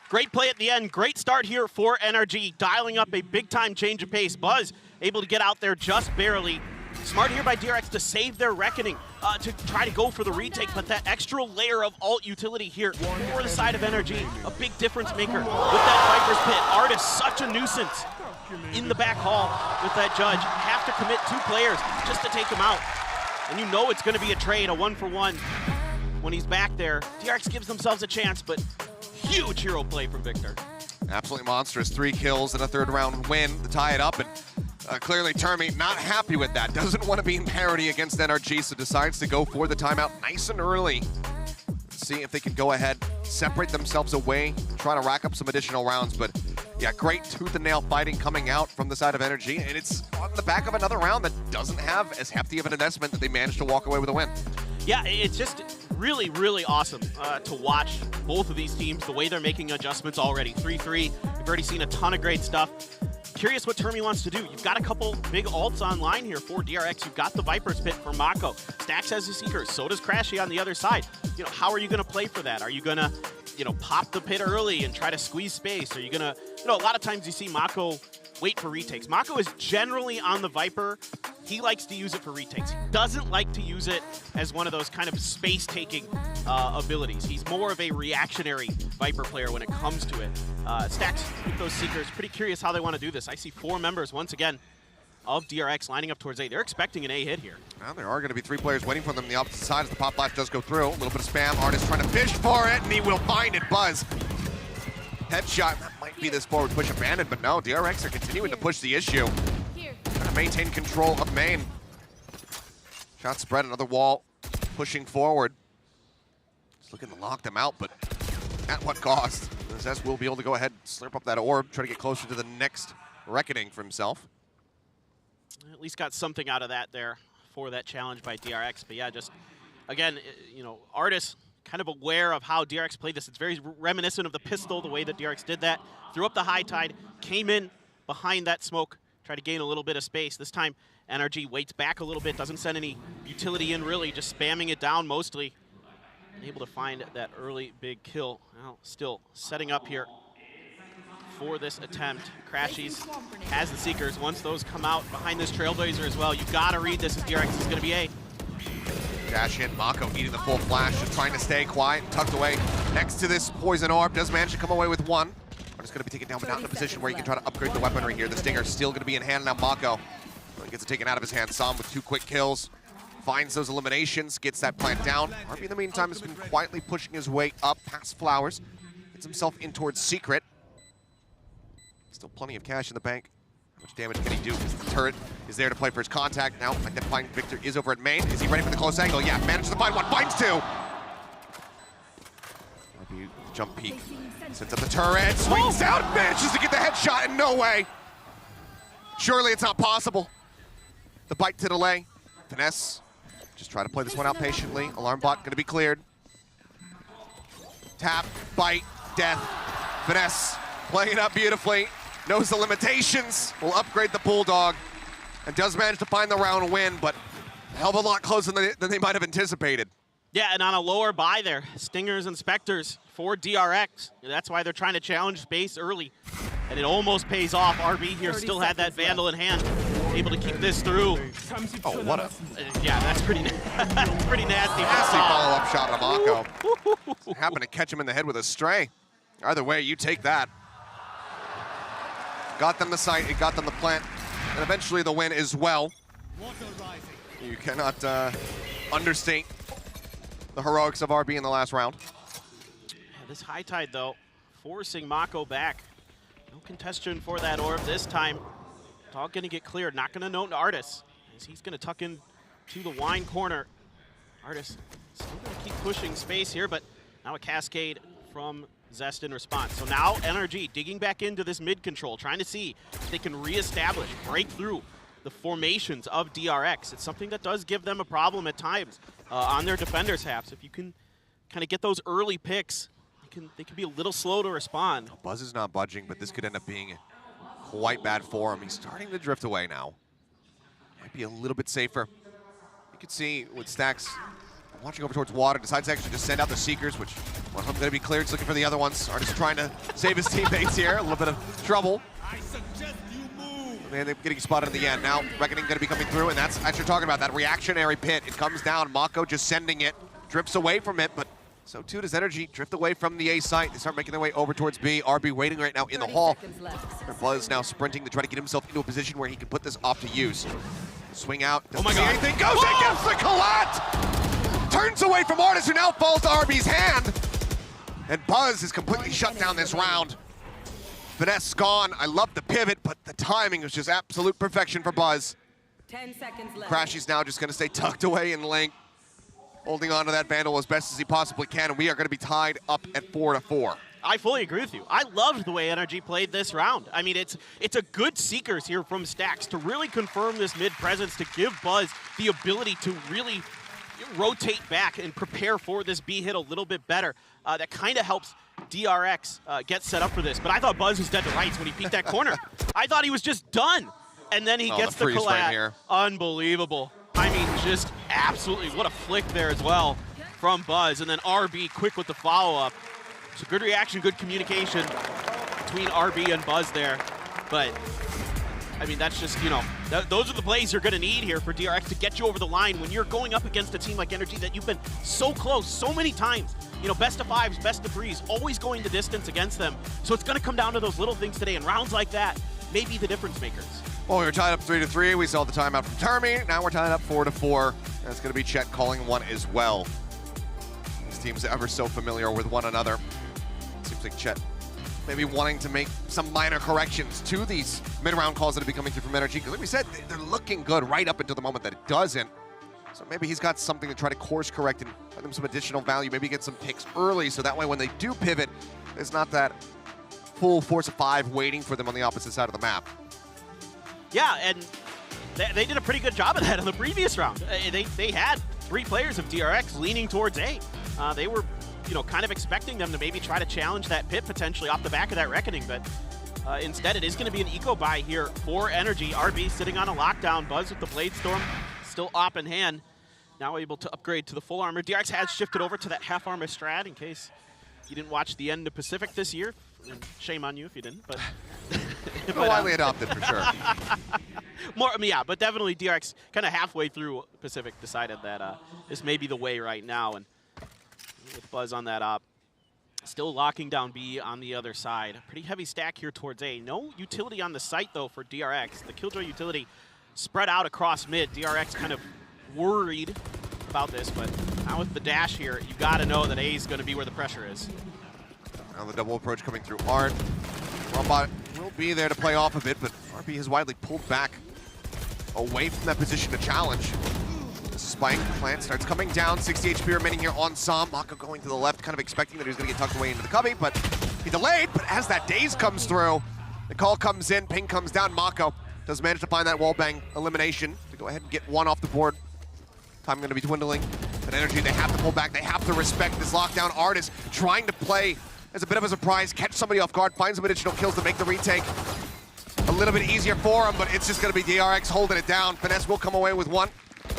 Great play at the end. Great start here for NRG, dialing up a big-time change of pace. Buzz able to get out there just barely. Smart here by DRX to save their Reckoning, to try to go for the retake, but that extra layer of alt utility here for the side of NRG, a big difference maker with that Viper's Pit. Artist, such a nuisance in the back hall with that Judge. Have to commit 2 players just to take him out. And you know it's going to be a trade, a 1-for-1 when he's back there. DRX gives themselves a chance, but huge hero play from Victor. Absolutely monstrous. 3 kills and a 3rd round win to tie it up. And clearly Termi not happy with that. Doesn't want to be in parity against NRG, so decides to go for the timeout nice and early. See if they can go ahead, separate themselves away, try to rack up some additional rounds. But yeah, great tooth and nail fighting coming out from the side of NRG, and it's on the back of another round that doesn't have as hefty of an investment that they managed to walk away with a win. Yeah, it's just really, really awesome to watch both of these teams, the way they're making adjustments already. 3-3, we've already seen a ton of great stuff. Curious what Termi wants to do. You've got a couple big ults online here for DRX. You've got the Viper's Pit for Mako. Stacks has the Seekers. So does Crashy on the other side. You know, how are you going to play for that? Are you going to, you know, pop the pit early and try to squeeze space? Are you going to, you know, a lot of times you see Mako wait for retakes. Mako is generally on the Viper. He likes to use it for retakes. He doesn't like to use it as one of those kind of space-taking abilities. He's more of a reactionary Viper player when it comes to it. Stacks with those Seekers. Pretty curious how they want to do this. I see 4 members, once again, of DRX lining up towards A. They're expecting an A hit here. Well, there are going to be 3 players waiting for them on the opposite side as the pop flash does go through. A little bit of spam. Artist trying to fish for it, and he will find it. Buzz. Headshot. That might be this forward push abandoned, but no, DRX are continuing to push the issue. Trying to maintain control of main. Shot spread, another wall, pushing forward. Just looking to lock them out, but at what cost? Zess will be able to go ahead and slurp up that orb, try to get closer to the next Reckoning for himself. At least got something out of that there for that challenge by DRX. But yeah, just, again, you know, Artist kind of aware of how DRX played this. It's very reminiscent of the pistol, the way that DRX did that. Threw up the high tide, came in behind that smoke, tried to gain a little bit of space. This time, NRG waits back a little bit, doesn't send any utility in really, just spamming it down mostly. Able to find that early big kill. Well, still setting up here for this attempt. Crashies has the Seekers. Once those come out behind this Trailblazer as well, you've got to read this as DRX is going to be A. Dash in, Mako eating the full flash, just trying to stay quiet and tucked away next to this poison orb. Does manage to come away with 1. Just going to be taken down, but not in a position where you can try to upgrade the weaponry here. The Stinger still going to be in hand now. Mako gets it taken out of his hand. Sam with 2 quick kills. Finds those eliminations, gets that plant down. RB in the meantime has been quietly pushing his way up past Flowers. Gets himself in towards Secret. Still plenty of cash in the bank. How much damage can he do? Because the turret is there to play for his contact. Now identifying Victor is over at main. Is he ready for the close angle? Yeah, manages to find 1, finds 2. RB jump peek. Sets up the turret, swings out, manages to get the headshot, and no way. Surely it's not possible. The bite to delay. Finesse. Just try to play this one out patiently. Alarm bot going to be cleared. Tap, bite, death. Finesse playing it up beautifully. Knows the limitations. Will upgrade the Bulldog. And does manage to find the round win, but a hell of a lot closer than they might have anticipated. Yeah, and on a lower buy there, Stingers and Spectres for DRX. That's why they're trying to challenge space early. And it almost pays off. RB here still had that Vandal in hand. able to keep this through. Oh, what a... Yeah, that's pretty, that's pretty nasty. Nasty follow-up shot on Mako. Happened to catch him in the head with a stray. Either way, you take that. Got them the site, it got them the plant, and eventually the win as well. You cannot understate the heroics of RB in the last round. Yeah, this high tide, though, forcing Mako back. No contestation for that orb this time. Dog gonna get cleared, not gonna note Artis, as he's gonna tuck in to the wine corner. Artis still gonna keep pushing space here, but now a cascade from Zest in response. So now NRG digging back into this mid control, trying to see if they can reestablish, break through the formations of DRX. It's something that does give them a problem at times on their defenders' halves. If you can kind of get those early picks, they can be a little slow to respond. Buzz is not budging, but this could end up being quite bad for him. He's starting to drift away now. Might be a little bit safer. You can see with Stacks watching over towards water, decides to actually just send out the Seekers, which one of them going to be cleared. He's looking for the other ones. Artist trying to save his teammates here. A little bit of trouble. And they're getting spotted in the end. Now Reckoning going to be coming through, and that's as you're talking about, that reactionary pit. It comes down. Mako just sending it, drifts away from it, but so too does NRG drift away from the A site. They start making their way over towards B. RB waiting right now in the hall. Buzz now sprinting to try to get himself into a position where he can put this off to use. Swing out. Doesn't see anything. Goes against the Colette! Turns away from Artis, who now falls to RB's hand. And Buzz is completely shut down this round. Finesse gone. I love the pivot, but the timing was just absolute perfection for Buzz. 10 seconds left. Crashy's now just going to stay tucked away in lane, holding on to that Vandal as best as he possibly can, and we are going to be tied up at 4-4. I fully agree with you. I loved the way NRG played this round. I mean, it's a good Seekers here from Stacks to really confirm this mid presence, to give Buzz the ability to really rotate back and prepare for this B hit a little bit better. That kind of helps DRX get set up for this. But I thought Buzz was dead to rights when he peeked that corner. I thought he was just done. And then he gets the collab. Right here. Unbelievable. I mean, just absolutely, what a flick there as well from Buzz. And then RB quick with the follow-up. So good reaction, good communication between RB and Buzz there. But, I mean, that's just, you know, those are the plays you're going to need here for DRX to get you over the line when you're going up against a team like NRG that you've been so close so many times. You know, best of fives, best of threes, always going the distance against them. So it's going to come down to those little things today, and rounds like that may be the difference makers. Well, we were tied up 3-3. We saw the timeout from Termi. Now we're tied up 4-4. That's going to be Chet calling one as well. These teams are ever so familiar with one another. Seems like Chet maybe wanting to make some minor corrections to these mid-round calls that have been coming through from NRG. Because like we said, they're looking good right up until the moment that it doesn't. So maybe he's got something to try to course correct and give them some additional value. Maybe get some picks early so that way when they do pivot, there's not that full force of 5 waiting for them on the opposite side of the map. Yeah, and they did a pretty good job of that in the previous round. They had 3 players of DRX leaning towards A. They were, you know, kind of expecting them to maybe try to challenge that pit potentially off the back of that Reckoning, but instead it is going to be an eco buy here for NRG. RB sitting on a lockdown. Buzz with the Blade Storm still op in hand. Now able to upgrade to the full armor. DRX has shifted over to that half armor strat in case you didn't watch the end of Pacific this year. And shame on you if you didn't, but... widely adopted for sure. More, yeah, but definitely DRX kind of halfway through Pacific decided that this may be the way right now, and with Buzz on that op, still locking down B on the other side. Pretty heavy stack here towards A. No utility on the site though for DRX. The Killjoy utility spread out across mid. DRX kind of worried about this, but now with the dash here, you got to know that A is going to be where the pressure is. Now the double approach coming through Art. Robot will be there to play off of it, but RB has widely pulled back away from that position to challenge. Spike plant starts coming down. 60 HP remaining here on Sam. Mako going to the left, kind of expecting that he was going to get tucked away into the cubby, but he delayed. But as that daze comes through, the call comes in, ping comes down. Mako does manage to find that wallbang elimination to go ahead and get one off the board. Time going to be dwindling, but NRG, they have to pull back. They have to respect this lockdown. Artist trying to play as a bit of a surprise, catch somebody off guard, find some additional kills to make the retake a little bit easier for him, but it's just going to be DRX holding it down. Finesse will come away with one.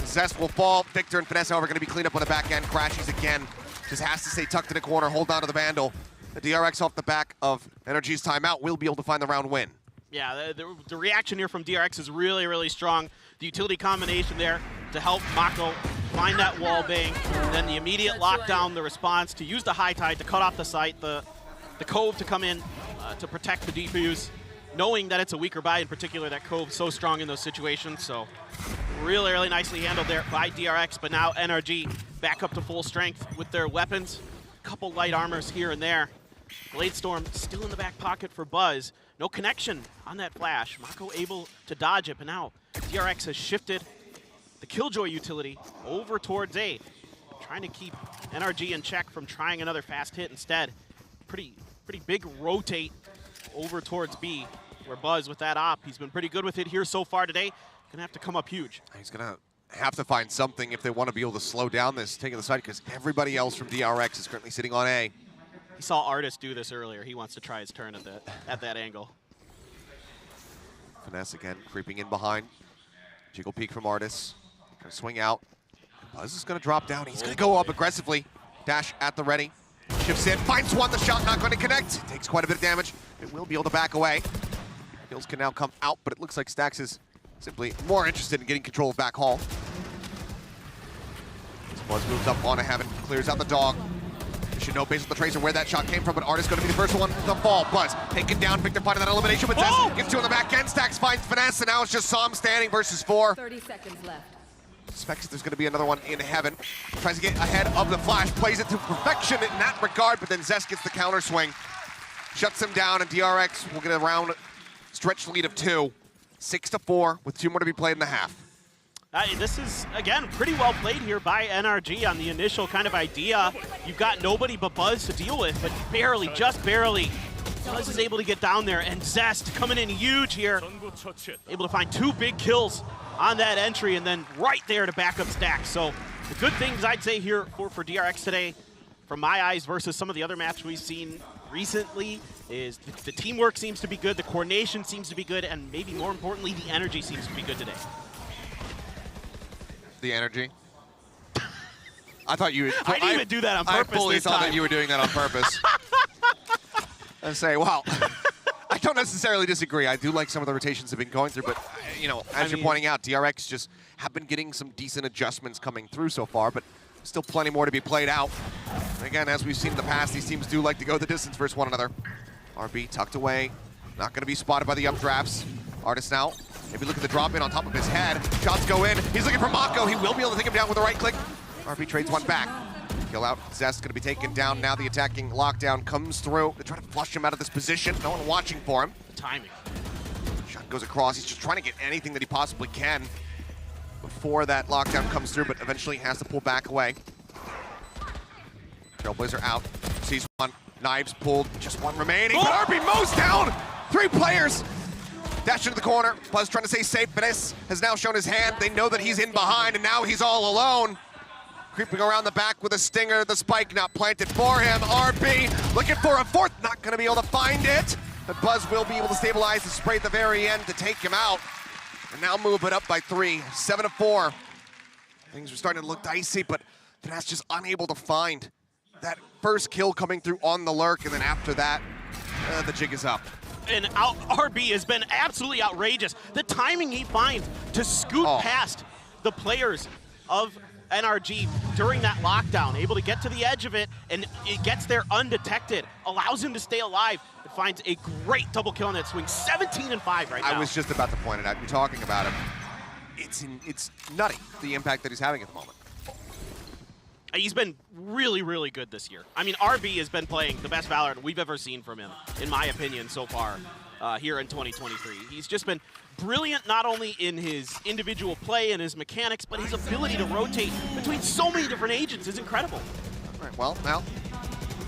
Zest will fall. Victor and Finesse, however, going to be cleaned up on the back end. Crashies again. Just has to stay tucked in the corner, hold on to the Vandal. The DRX off the back of NRG's timeout will be able to find the round win. Yeah, the reaction here from DRX is really, really strong. The utility combination there to help Mako find that wall bang, and then the immediate lockdown, the response to use the high tide to cut off the site, the Cove to come in to protect the defuse, knowing that it's a weaker buy in particular, that Cove's so strong in those situations. So really, really nicely handled there by DRX, but now NRG back up to full strength with their weapons. Couple light armors here and there. Blade Storm still in the back pocket for Buzz. No connection on that flash. Mako able to dodge it, but now DRX has shifted the Killjoy utility over towards A, trying to keep NRG in check from trying another fast hit instead. Pretty big rotate over towards B, where Buzz with that op, he's been pretty good with it here so far today. Gonna have to come up huge. He's gonna have to find something if they want to be able to slow down this taking the side, because everybody else from DRX is currently sitting on A. He saw Artis do this earlier. He wants to try his turn at that angle. Finesse again, creeping in behind. Jiggle peek from Artis. Gonna swing out. Buzz is gonna drop down. He's gonna go up aggressively. Dash at the ready. Shifts in, finds one. The shot not going to connect. Takes quite a bit of damage. It will be able to back away. Kills can now come out, but it looks like Stax is simply more interested in getting control of back hall. As Buzz moves up on a Heaven, clears out the dog. You should know based on the tracer where that shot came from, but Artis going to be the first one to fall. Buzz taken down, Victor finding that elimination, but Zest gets two on the back end. Stax finds Finesse, and now it's just Som standing versus 4. 30 seconds left. Suspects there's going to be another one in Heaven. Tries to get ahead of the flash, plays it to perfection in that regard, but then Zest gets the counter swing. Shuts him down, and DRX will get a round stretch lead of 2. 6-4, with 2 more to be played in the half. This is, again, pretty well played here by NRG on the initial kind of idea. You've got nobody but Buzz to deal with, but barely, just barely, Buzz is able to get down there, and Zest coming in huge here. Able to find 2 big kills on that entry, and then right there to back up Stax. So the good things I'd say here for DRX today, from my eyes versus some of the other maps we've seen recently, is the teamwork seems to be good, the coordination seems to be good, and maybe more importantly, the energy seems to be good today. The energy? I thought you would. I didn't even do that on purpose. I fully this thought time. that you were doing that on purpose. And say, wow. I don't necessarily disagree. I do like some of the rotations they've been going through, but you know, as you're pointing out, DRX just have been getting some decent adjustments coming through so far, but still plenty more to be played out. And again, as we've seen in the past, these teams do like to go the distance versus one another. RB tucked away, not going to be spotted by the updrafts. Artis now, maybe look at the drop in on top of his head. Shots go in. He's looking for Mako. He will be able to take him down with the right click. RB trades one back. Kill out. Zest going to be taken down. Now the attacking lockdown comes through. They try to flush him out of this position. No one watching for him. The timing. Shot goes across. He's just trying to get anything that he possibly can before that lockdown comes through, but eventually has to pull back away. Trailblazer out. Sees one. Knives pulled. Just one remaining. But RB mows down 3 players. Dash into the corner. Buzz trying to stay safe. Finesse has now shown his hand. They know that he's in behind, and now he's all alone. Creeping around the back with a stinger. The spike not planted for him. RB looking for a 4th. Not going to be able to find it. But Buzz will be able to stabilize the spray at the very end to take him out. And now move it up by 3. 7-4. Things are starting to look dicey, but Finesse just unable to find that first kill coming through on the lurk. And then after that, the jig is up. And RB has been absolutely outrageous. The timing he finds to scoot past the players of NRG during that lockdown, able to get to the edge of it, and it gets there undetected, allows him to stay alive, and finds a great double kill on that swing. 17-5 right now. I was just about to point it out. You're talking about him. It's nutty, the impact that he's having at the moment. He's been really, really good this year. I mean, RB has been playing the best Valorant we've ever seen from him, in my opinion, so far here in 2023. He's just been brilliant, not only in his individual play and his mechanics, but his ability to rotate between so many different agents is incredible. All right, well, now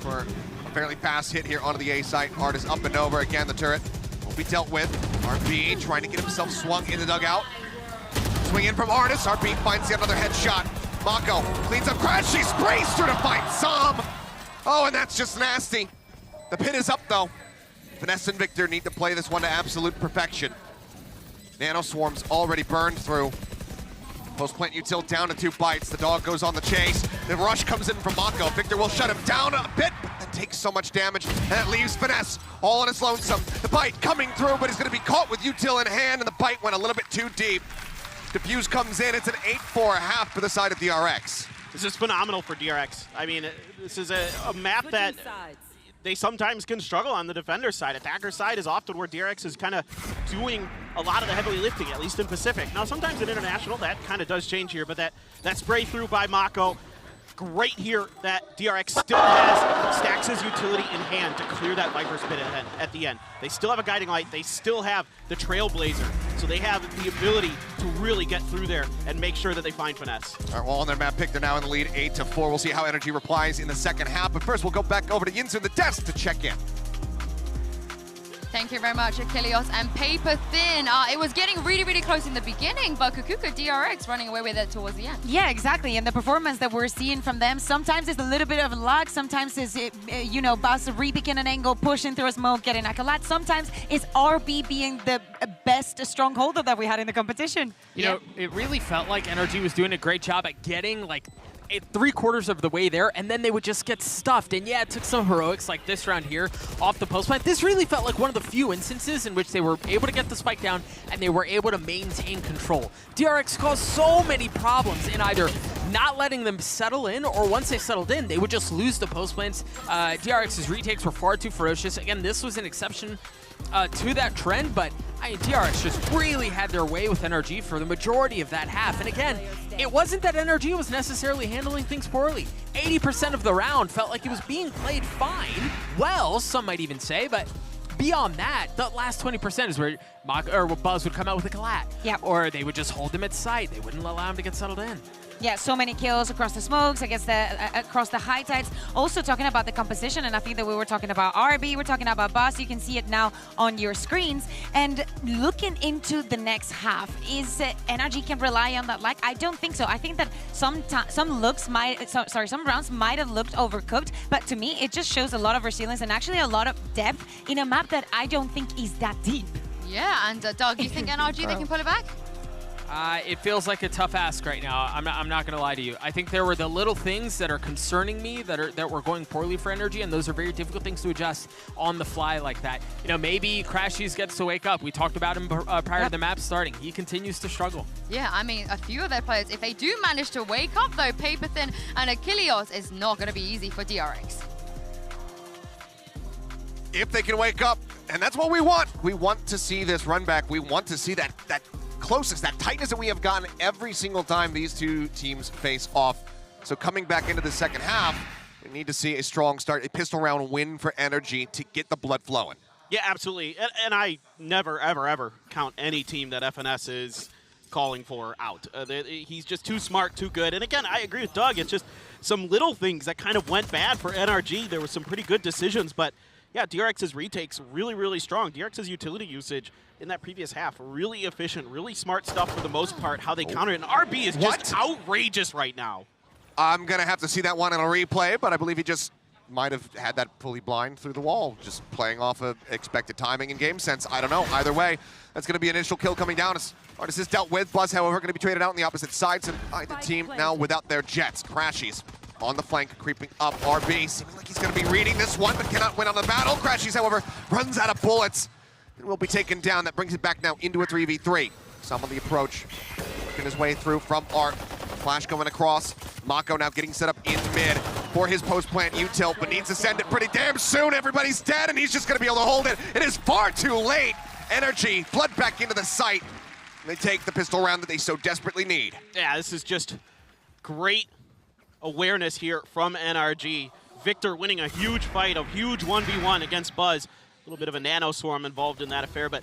for a fairly fast hit here onto the A site. Artis up and over again. The turret will be dealt with. RB trying to get himself swung in the dugout. Swing in from Artis. RB finds yet another headshot. Mako cleans up Crash. She sprays through to find Som. Oh, and that's just nasty. The pin is up, though. Finesse and Victor need to play this one to absolute perfection. Nano Swarm's already burned through. Post-plant util down to 2 bites. The dog goes on the chase. The rush comes in from Mako. Victor will shut him down a bit, but then takes so much damage, and that leaves Finesse all on his lonesome. The bite coming through, but he's going to be caught with util in hand, and the bite went a little bit too deep. Diffuse comes in, it's an 8-4 half for the side of DRX. This is phenomenal for DRX. I mean, this is a map that they sometimes can struggle on the defender side. Attacker side is often where DRX is kind of doing a lot of the heavy lifting, at least in Pacific. Now, sometimes in International, that kind of does change here, but that spray through by Mako, great here that DRX still has Stax' utility in hand to clear that Viper's pit at the end. They still have a guiding light. They still have the Trailblazer. So they have the ability to really get through there and make sure that they find Finesse. All right, well, on their map pick, they're now in the lead 8-4. We'll see how NRG replies in the second half. But first, we'll go back over to Yinzu in the desk to check in. Thank you very much, Achilles. And paper thin. It was getting really, really close in the beginning, but Kukuka DRX running away with it towards the end. Yeah, exactly. And the performance that we're seeing from them, sometimes it's a little bit of luck. Sometimes it's, Buzz re-picking an angle, pushing through a smoke, getting accolade. Sometimes it's RB being the best strongholder that we had in the competition. You know, it really felt like NRG was doing a great job at getting, like, 3/4 of the way there, and then they would just get stuffed. And yeah, it took some heroics like this round here off the post plant. This really felt like one of the few instances in which they were able to get the spike down and they were able to maintain control. DRX caused so many problems in either not letting them settle in, or once they settled in, they would just lose the post plants. DRX's retakes were far too ferocious. Again, this was an exception to that trend, but DRX just really had their way with NRG for the majority of that half. And again, it wasn't that NRG was necessarily handling things poorly. 80% of the round felt like it was being played fine. Well, some might even say, but beyond that, the last 20% is where Buzz would come out with a collat. Yep. Or they would just hold him at sight. They wouldn't allow him to get settled in. Yeah, so many kills across the smokes, across the high tides. Also talking about the composition, and I think that we were talking about RB, we're talking about Boss. You can see it now on your screens. And looking into the next half, is NRG can rely on that lag? I don't think so. I think that some rounds might have looked overcooked, but to me, it just shows a lot of resilience and actually a lot of depth in a map that I don't think is that deep. Yeah, and Doug, you think NRG they can pull it back? It feels like a tough ask right now. I'm not going to lie to you. I think there were the little things that are concerning me that were going poorly for NRG, and those are very difficult things to adjust on the fly like that. You know, maybe Crashies gets to wake up. We talked about him prior to the map starting. He continues to struggle. Yeah, I mean, a few of their players, if they do manage to wake up though, Paper Thin and Achilles is not going to be easy for DRX. If they can wake up, and that's what we want. We want to see this run back. We want to see that closeness, that tightness that we have gotten every single time these two teams face off. So coming back into the second half, we need to see a strong start, a pistol round win for NRG to get the blood flowing. Yeah, absolutely. And I never, ever, ever count any team that FNS is calling for out. He's just too smart, too good. And again, I agree with Doug. It's just some little things that kind of went bad for NRG. There were some pretty good decisions, but yeah, DRX's retakes really, really strong. DRX's utility usage in that previous half, really efficient, really smart stuff for the most part, how they counter it. And RB is just outrageous right now. I'm going to have to see that one on a replay, but I believe he just might have had that fully blind through the wall, just playing off of expected timing and game sense. I don't know. Either way, that's going to be an initial kill coming down. As Artis is dealt with. Buzz, however, going to be traded out on the opposite side. So the team now without their jets. Crashies on the flank, creeping up. RB seeming like he's going to be reading this one, but cannot win on the battle. Crashies, however, runs out of bullets and will be taken down. That brings it back now into a 3v3. Some on the approach, working his way through from Art. Flash going across. Mako now getting set up in mid for his post-plant util, but needs to send it pretty damn soon. Everybody's dead, and he's just going to be able to hold it. It is far too late. NRG flood back into the site. And they take the pistol round that they so desperately need. Yeah, this is just great awareness here from NRG. Victor winning a huge fight, a huge 1v1 against Buzz. A little bit of a nano swarm involved in that affair, but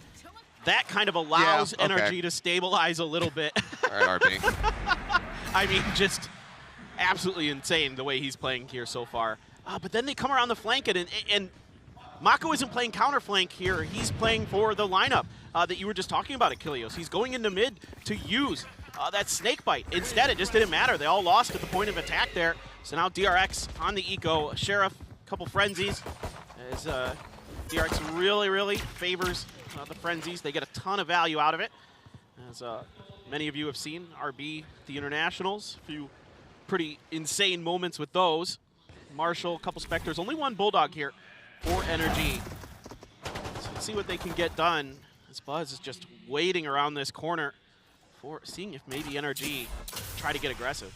that kind of allows NRG to stabilize a little bit. All right, RB. I mean, just absolutely insane the way he's playing here so far. But then they come around the flank, and Mako isn't playing counter flank here. He's playing for the lineup that you were just talking about, Achilles. He's going into mid to use that snake bite. Instead, it just didn't matter. They all lost at the point of attack there. So now DRX on the eco. Sheriff, a couple frenzies. As DRX really, really favors the frenzies. They get a ton of value out of it. As many of you have seen, RB, the internationals, a few pretty insane moments with those. Marshall, a couple Spectres, only one Bulldog here for NRG. So let's see what they can get done. This Buzz is just waiting around this corner for seeing if maybe NRG try to get aggressive.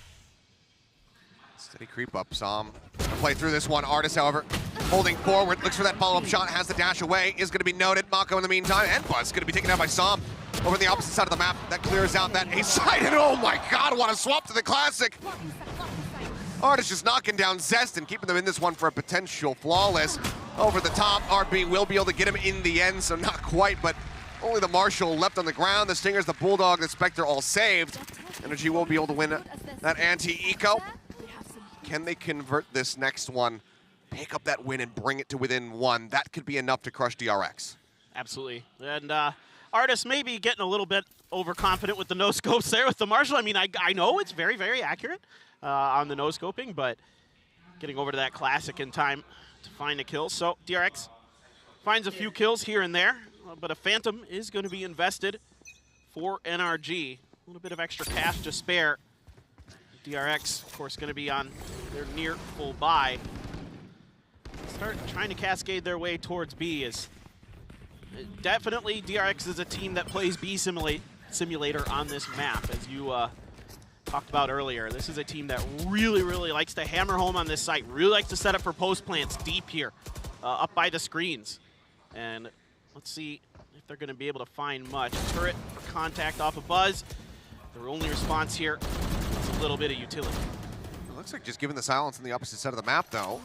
Steady creep up, Som. Play through this one. Artis, however, holding forward, looks for that follow-up shot, has the dash away, is going to be noted. Mako in the meantime, and Buzz going to be taken out by Som. Over the opposite side of the map, that clears out that A side, and oh my god, what a swap to the Classic! Artis just knocking down Zest and keeping them in this one for a potential flawless. Over the top, RB will be able to get him in the end, so not quite, but only the Marshall left on the ground. The Stingers, the Bulldog, the Spectre all saved. NRG will be able to win that anti-eco. Can they convert this next one, pick up that win and bring it to within one? That could be enough to crush DRX. Absolutely. And Artis may be getting a little bit overconfident with the no-scopes there with the Marshall. I mean, I know it's very, very accurate on the no-scoping, but getting over to that Classic in time to find a kill. So DRX finds a few kills here and there, but a Phantom is going to be invested for NRG. A little bit of extra cash to spare. DRX, of course, going to be on their near full buy. Start trying to cascade their way towards B. Is definitely DRX is a team that plays B simulator on this map, as you talked about earlier. This is a team that really, really likes to hammer home on this site, really likes to set up for post plants deep here, up by the screens. And let's see if they're going to be able to find much. Turret for contact off of Buzz. Their only response here is a little bit of utility. It looks like just given the silence on the opposite side of the map, though,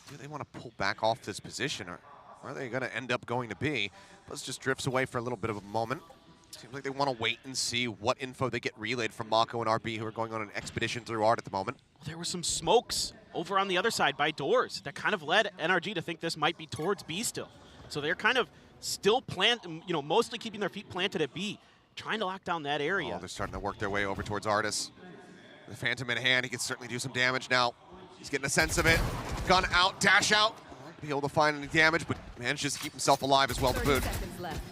do they want to pull back off this position, or are they going to end up going to B? Buzz just drifts away for a little bit of a moment. Seems like they want to wait and see what info they get relayed from Mako and RB, who are going on an expedition through Art at the moment. Well, there were some smokes over on the other side by doors that kind of led NRG to think this might be towards B still. So they're kind of still mostly keeping their feet planted at B, trying to lock down that area. Oh, they're starting to work their way over towards Artis. The Phantom in hand, he can certainly do some damage now. He's getting a sense of it. Gun out, dash out. Be able to find any damage, but manages to keep himself alive as well to boot.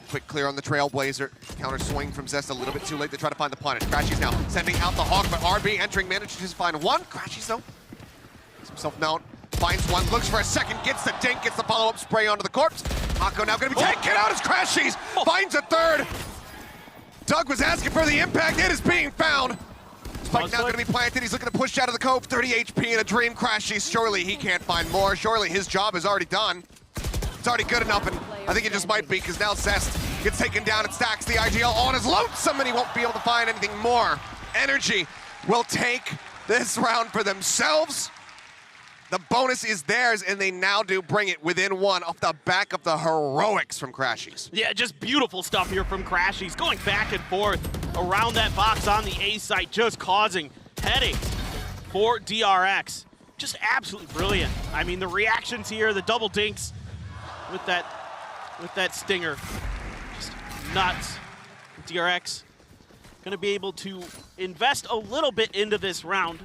Quick clear on the Trailblazer. Counter swing from Zest, a little bit too late to try to find the punish. Crashy's now sending out the Hawk, but RB entering, manages to find one. Crashy's though, gets himself down, finds one, looks for a second, gets the dink, gets the follow-up spray onto the corpse. Mako now gonna be taken out as Crashy's finds a third. Doug was asking for the impact, it is being found. Spike now gonna be planted, he's looking to push out of the cove, 30 HP in a dream. Crashy, surely he can't find more. Surely his job is already done. It's already good enough, and I think it just might be, because now Zest gets taken down and stacks the IGL on his lonesome, and he won't be able to find anything more. NRG will take this round for themselves. The bonus is theirs, and they now do bring it within one off the back of the heroics from Crashies. Yeah, just beautiful stuff here from Crashies, going back and forth around that box on the A site, just causing headaches for DRX. Just absolutely brilliant. I mean, the reactions here, the double dinks with that stinger, just nuts. DRX gonna be able to invest a little bit into this round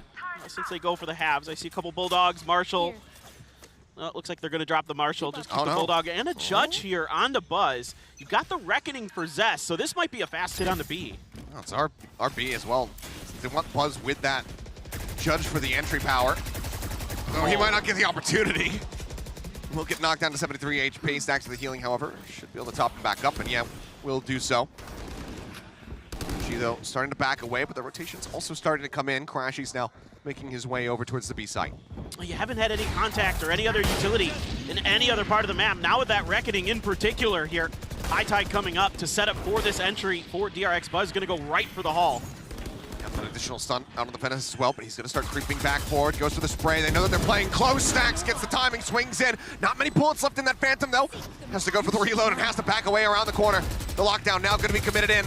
since they go for the halves. I see a couple Bulldogs, Marshall. It looks like they're going to drop the Marshall, just keep the Bulldog and a Judge here on the Buzz. You've got the Reckoning for Zest, so this might be a fast hit on the B. Oh, it's RB as well. They want Buzz with that Judge for the entry power. Oh, he might not get the opportunity. Will get knocked down to 73 HP. Stacks to the healing, however. Should be able to top him back up, and yeah, will do so. G, though, starting to back away, but the rotation's also starting to come in. Crashy's now making his way over towards the B site. You haven't had any contact or any other utility in any other part of the map. Now with that Reckoning in particular here, High Tide coming up to set up for this entry for DRX. Buzz going to go right for the Hall. An additional stun out on the fence as well, but he's going to start creeping back forward, goes for the spray. They know that they're playing close. Stacks gets the timing, swings in. Not many bullets left in that Phantom, though. Has to go for the reload and has to back away around the corner. The lockdown now going to be committed in.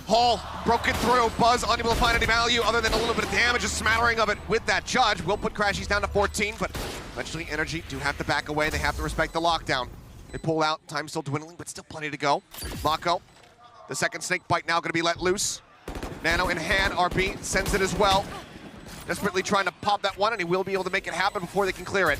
Hall broken through. Buzz unable to find any value other than a little bit of damage, a smattering of it with that Judge. Will put Crashies down to 14, but eventually NRG do have to back away. They have to respect the lockdown. They pull out. Time still dwindling, but still plenty to go. Mako, the second snake bite now going to be let loose. Nano in hand. RB sends it as well. Desperately trying to pop that one, and he will be able to make it happen before they can clear it.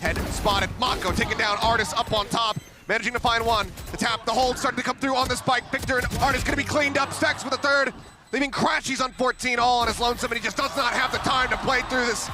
Head spotted. Mako taking down Artis up on top. Managing to find one. The tap, the hold starting to come through on the spike. Victor and Artis going to be cleaned up. Stacks with a third. Leaving Crashies on 14 all on his lonesome, and he just does not have the time to play through this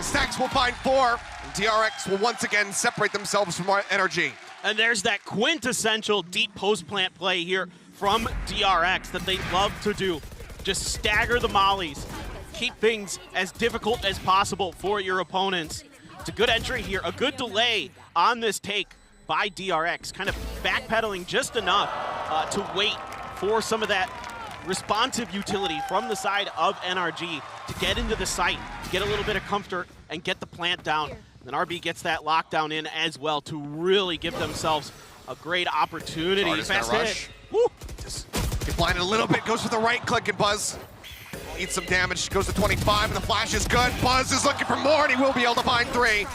Stacks will find 4. And DRX will once again separate themselves from our NRG. And there's that quintessential deep post plant play here from DRX that they love to do. Just stagger the mollies. Keep things as difficult as possible for your opponents. It's a good entry here, a good delay on this take by DRX, kind of backpedaling just enough to wait for some of that responsive utility from the side of NRG to get into the site, to get a little bit of comfort and get the plant down. Then RB gets that lockdown in as well to really give themselves a great opportunity. Fast hit. Woo. Just get blinded a little bit, goes for the right click, and Buzz eats some damage, goes to 25, and the flash is good. Buzz is looking for more, and he will be able to find 3.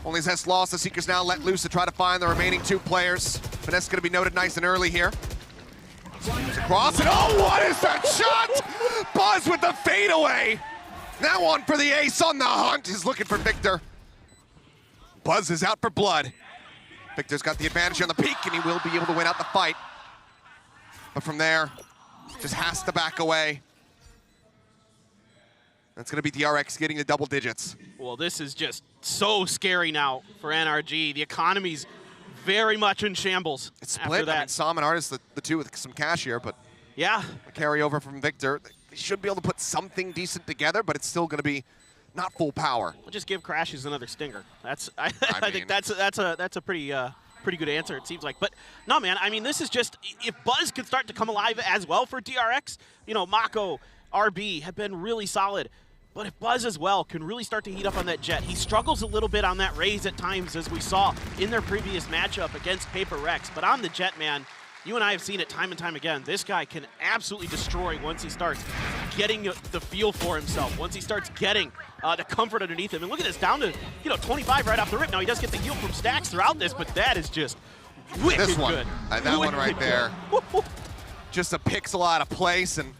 Only Zest lost, the Seekers now let loose to try to find the remaining 2 players. Finesse is gonna be noted nice and early here. Moves across, and oh, what is that shot? Buzz with the fadeaway. Now on for the ace on the hunt. He's looking for Victor. Buzz is out for blood. Victor's got the advantage on the peak, and he will be able to win out the fight. But from there, just has to back away. That's gonna be DRX getting the double digits. Well, this is just so scary now for NRG. The economy's very much in shambles. It's split. I mean, Sam and Artis, the 2 with some cash here, but yeah, a carryover from Victor. They should be able to put something decent together, but it's still going to be not full power. We'll just give Crashes another stinger. I think that's a pretty good answer, it seems like. But no, man, I mean, this is just, if Buzz can start to come alive as well for DRX, you know, Mako, RB have been really solid. But if Buzz as well can really start to heat up on that Jet, he struggles a little bit on that Raze at times, as we saw in their previous matchup against HyperX. But on the Jet, man, you and I have seen it time and time again. This guy can absolutely destroy once he starts getting the feel for himself, once he starts getting the comfort underneath him. And look at this, down to 25 right off the rip. Now he does get the heal from Stacks throughout this, but that is just wicked this one, good. That one right there, just a pixel out of place, and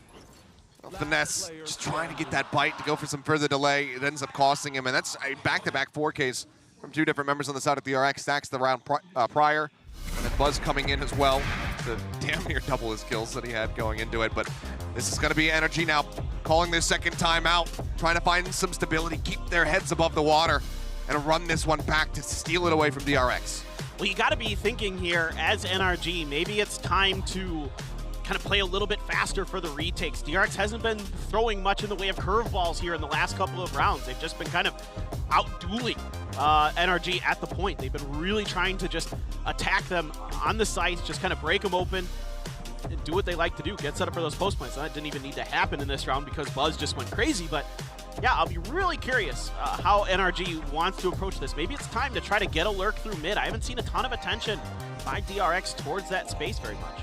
Finesse just trying to get that bite to go for some further delay. It ends up costing him, and that's a back-to-back 4Ks from 2 different members on the side of DRX. Stacks the round prior, and then Buzz coming in as well to damn near double his kills that he had going into it. But this is going to be NRG now calling their second time out, trying to find some stability, keep their heads above the water, and run this one back to steal it away from DRX. Well, you got to be thinking here as NRG, maybe it's time to kind of play a little bit faster for the retakes. DRX hasn't been throwing much in the way of curveballs here in the last couple of rounds. They've just been kind of out-dueling NRG at the point. They've been really trying to just attack them on the sites, just kind of break them open and do what they like to do, get set up for those post plants. That didn't even need to happen in this round because Buzz just went crazy, but yeah, I'll be really curious how NRG wants to approach this. Maybe it's time to try to get a lurk through mid. I haven't seen a ton of attention by DRX towards that space very much.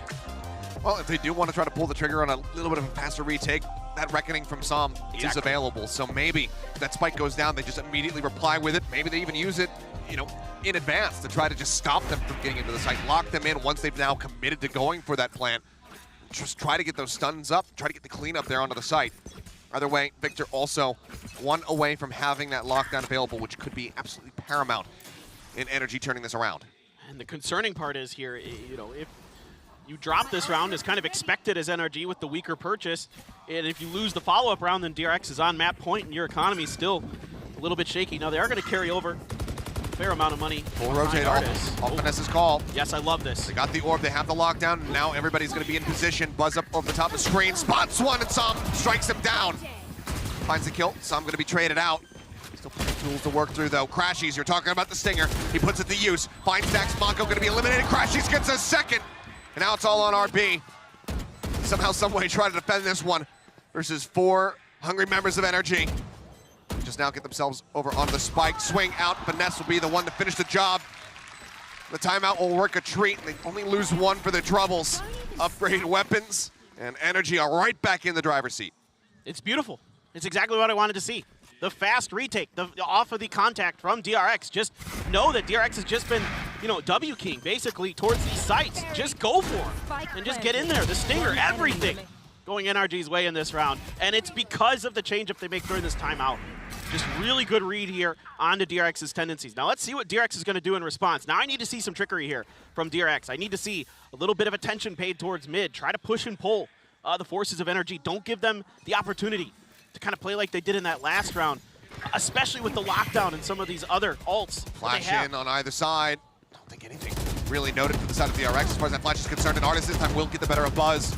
Well, if they do want to try to pull the trigger on a little bit of a faster retake, that Reckoning from Sam is available. So maybe if that spike goes down, they just immediately reply with it. Maybe they even use it, in advance to try to just stop them from getting into the site, lock them in once they've now committed to going for that plant. Just try to get those stuns up, try to get the cleanup there onto the site. Either way, Victor also 1 away from having that lockdown available, which could be absolutely paramount in NRG turning this around. And the concerning part is here, if you drop this round as kind of expected as NRG with the weaker purchase, and if you lose the follow-up round, then DRX is on map point and your economy is still a little bit shaky. Now they are going to carry over a fair amount of money. Full rotate off Finesse's call. Yes, I love this. They got the orb, they have the lockdown, and now everybody's going to be in position. Buzz up over the top of the screen, spots one, and Sam strikes him down. Finds the kill, Sam going to be traded out. Still plenty of tools to work through though. Crashies, you're talking about the stinger. He puts it to use, finds Stacks, Mako going to be eliminated. Crashies gets a second. And now it's all on RB. Somehow, someway, try to defend this one versus 4 hungry members of NRG. Just now get themselves over on the spike. Swing out. Finesse will be the one to finish the job. The timeout will work a treat. They only lose 1 for their troubles. Upgraded weapons, and NRG are right back in the driver's seat. It's beautiful. It's exactly what I wanted to see. The fast retake, off of the contact from DRX. Just know that DRX has just been, W-king basically towards these sites. Just go for them and just get in there. The stinger, everything going NRG's way in this round. And it's because of the changeup they make during this timeout. Just really good read here onto DRX's tendencies. Now let's see what DRX is going to do in response. Now I need to see some trickery here from DRX. I need to see a little bit of attention paid towards mid. Try to push and pull the forces of NRG. Don't give them the opportunity to kind of play like they did in that last round. especially with the lockdown and some of these other ults. Flash in on either side. Don't think anything really noted for the side of DRX as far as that flash is concerned. And Artist this time will get the better of Buzz.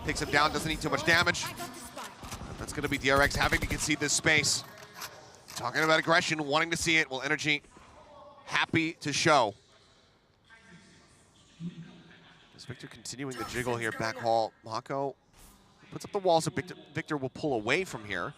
Takes him down, doesn't need too much damage. That's going to be DRX having to concede this space. Talking about aggression, wanting to see it. Well, NRG happy to show. Is Victor continuing the jiggle here? Back hall. Mako puts up the wall, so Victor will pull away from here.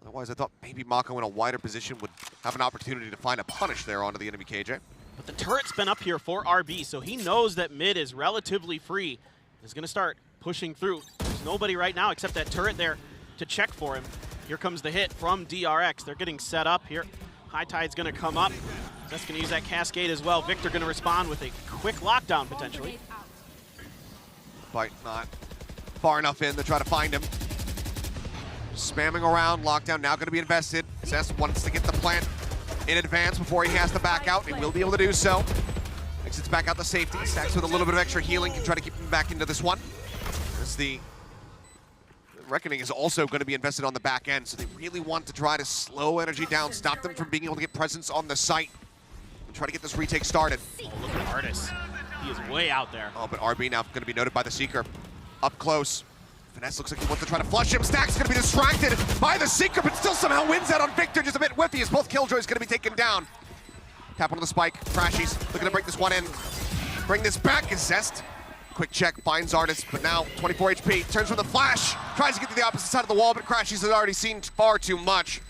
Otherwise, I thought maybe Mako in a wider position would have an opportunity to find a punish there onto the enemy KJ. But the turret's been up here for RB, so he knows that mid is relatively free. He's going to start pushing through. There's nobody right now except that turret there to check for him. Here comes the hit from DRX. They're getting set up here. High Tide's going to come up. That's going to use that cascade as well. Victor going to respond with a quick lockdown potentially. But not far enough in to try to find him. Spamming around, lockdown now going to be invested. Zest wants to get the plant in advance before he has to back out. He will be able to do so. Exits back out to safety. Stacks with a little bit of extra healing, can try to keep him back into this one. As the Reckoning is also going to be invested on the back end, so they really want to try to slow NRG down, stop them from being able to get presence on the site, and try to get this retake started. Oh, look at Artis. He is way out there. Oh, but RB now going to be noted by the Seeker. Up close. Finesse looks like he wants to try to flush him. Stack's going to be distracted by the Seeker, but still somehow wins out on Victor. Just a bit whiffy as both Killjoys going to be taken down. Tap onto the spike. Crashies looking to break this one in. Bring this back is Zest. Quick check, finds Artist, but now 24 HP. Turns from the flash. Tries to get to the opposite side of the wall, but Crashies has already seen far too much.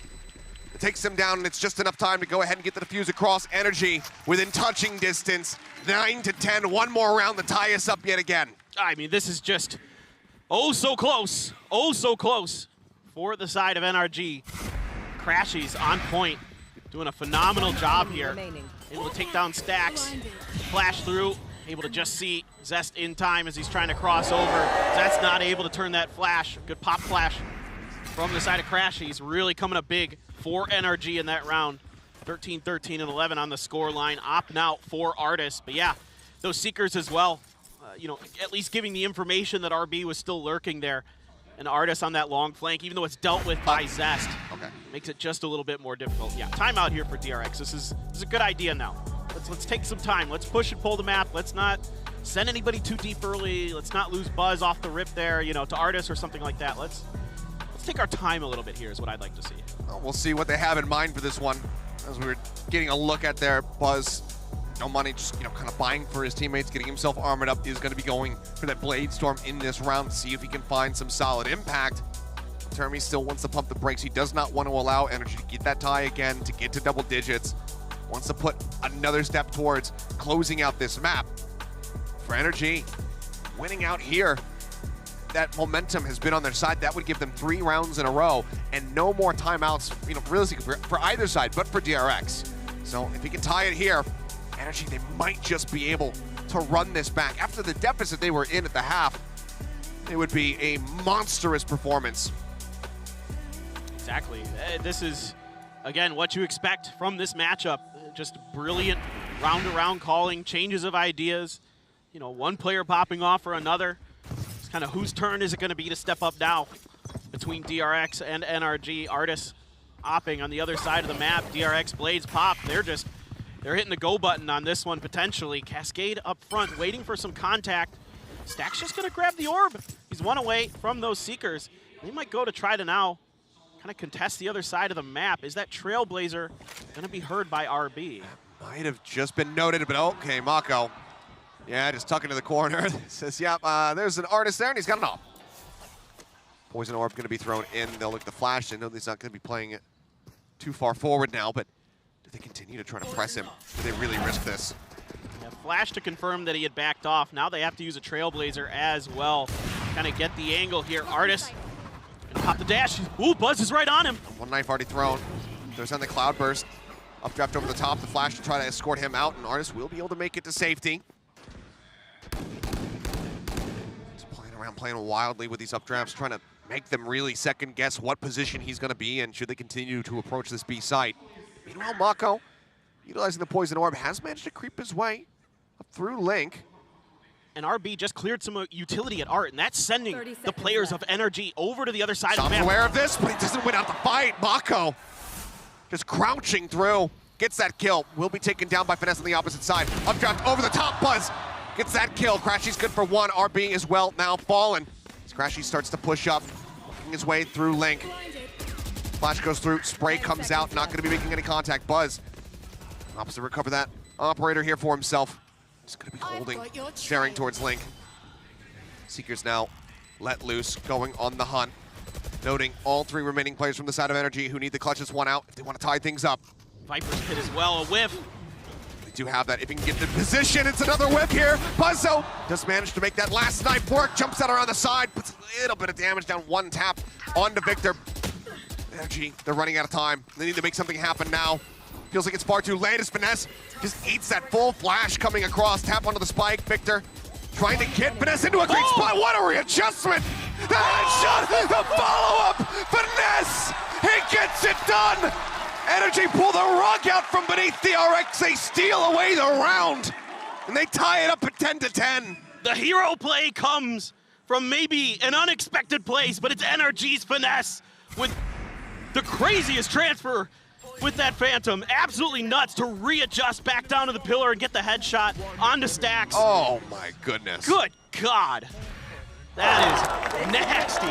It takes him down, and it's just enough time to go ahead and get the defuse across. NRG within touching distance. 9 to 10. One more round to tie us up yet again. I mean, this is just oh so close. Oh so close for the side of NRG. Crashies on point. Doing a phenomenal job here. Able to take down Stacks. Flash through. Able to just see Zest in time as he's trying to cross over. Zest not able to turn that flash. Good pop flash from the side of Crashies. Really coming up big for NRG in that round. 13, 13, and 11 on the score line. Opting out for Artis. But yeah, those Seekers as well. You know, at least giving the information that RB was still lurking there. And Artis on that long flank, even though it's dealt with by Zest. Okay. Makes it just a little bit more difficult. Yeah, timeout here for DRX. This is a good idea now. Let's take some time. Let's push and pull the map. Let's not send anybody too deep early. Let's not lose Buzz off the rip there, you know, to Artis or something like that. Let's take our time a little bit here is what I'd like to see. Well, we'll see what they have in mind for this one. As we were getting a look at their Buzz, no money, just, you know, kind of buying for his teammates, getting himself armored up, is going to be going for that Blade Storm in this round to see if he can find some solid impact. Termy still wants to pump the brakes. He does not want to allow NRG to get that tie again, to get to double digits. Wants to put another step towards closing out this map. For NRG, winning out here, that momentum has been on their side. That would give them 3 rounds in a row and no more timeouts, you know, realistically for either side, but for DRX. So if he can tie it here, NRG, they might just be able to run this back. After the deficit they were in at the half, it would be a monstrous performance. Exactly. This is, again, what you expect from this matchup. Just brilliant round-to-round calling, changes of ideas. You know, one player popping off for another. It's kind of whose turn is it going to be to step up now between DRX and NRG. Artis opping on the other side of the map. DRX Blades pop. They're hitting the go button on this one potentially. Cascade up front, waiting for some contact. Stack's just going to grab the orb. He's one away from those Seekers. They might go to try to now kind of contest the other side of the map. Is that Trailblazer going to be heard by RB? Might have just been noted, but okay, Mako. Yeah, just tucking to the corner. Says, yeah, there's an Artist there, and he's got an off. Poison Orb going to be thrown in. They'll look the flash. They know he's not going to be playing it too far forward now, but do they continue to try to press him? Do they really risk this? Yeah, flash to confirm that he had backed off. Now they have to use a Trailblazer as well. Kind of get the angle here. Artist gonna pop the dash. Ooh, Buzz is right on him. One knife already thrown. There's on the Cloudburst. Updraft over the top. The flash to try to escort him out, and Artist will be able to make it to safety. Just playing around, playing wildly with these updrafts, trying to make them really second guess what position he's going to be in should they continue to approach this B site. Meanwhile, Mako, utilizing the Poison Orb, has managed to creep his way up through Link. And RB just cleared some utility at Art, and that's sending the players of NRG over to the other side of the map. Aware of this, but he doesn't win out the fight. Mako just crouching through. Gets that kill. Will be taken down by Finesse on the opposite side. Updraft over the top. Buzz gets that kill. Crashy's good for one. RB as well now fallen. As Crashy starts to push up, working his way through Link. Flash goes through. Spray comes out. Not going to be making any contact. Buzz. Opposite recover that. Operator here for himself. Just going to be holding, staring towards Link. Seekers now let loose, going on the hunt. Noting all three remaining players from the side of NRG who need the clutches one out if they want to tie things up. Viper's pit as well, a whiff. They do have that if he can get the position. It's another whip here. Buzzo does manage to make that last snipe work. Jumps out around the side, puts a little bit of damage down, one tap onto Victor. NRG, they're running out of time. They need to make something happen now. Feels like it's far too late as Finesse just eats that full flash coming across. Tap onto the spike. Victor trying to get Finesse into a great spot. What a readjustment. The headshot, the follow-up. Finesse, he gets it done. NRG pull the rug out from beneath DRX. They steal away the round, and they tie it up at 10-10. The hero play comes from maybe an unexpected place, but it's NRG's Finesse with the craziest transfer with that Phantom. Absolutely nuts to readjust back down to the pillar and get the headshot onto Stacks. Oh my goodness. Good God. That is nasty.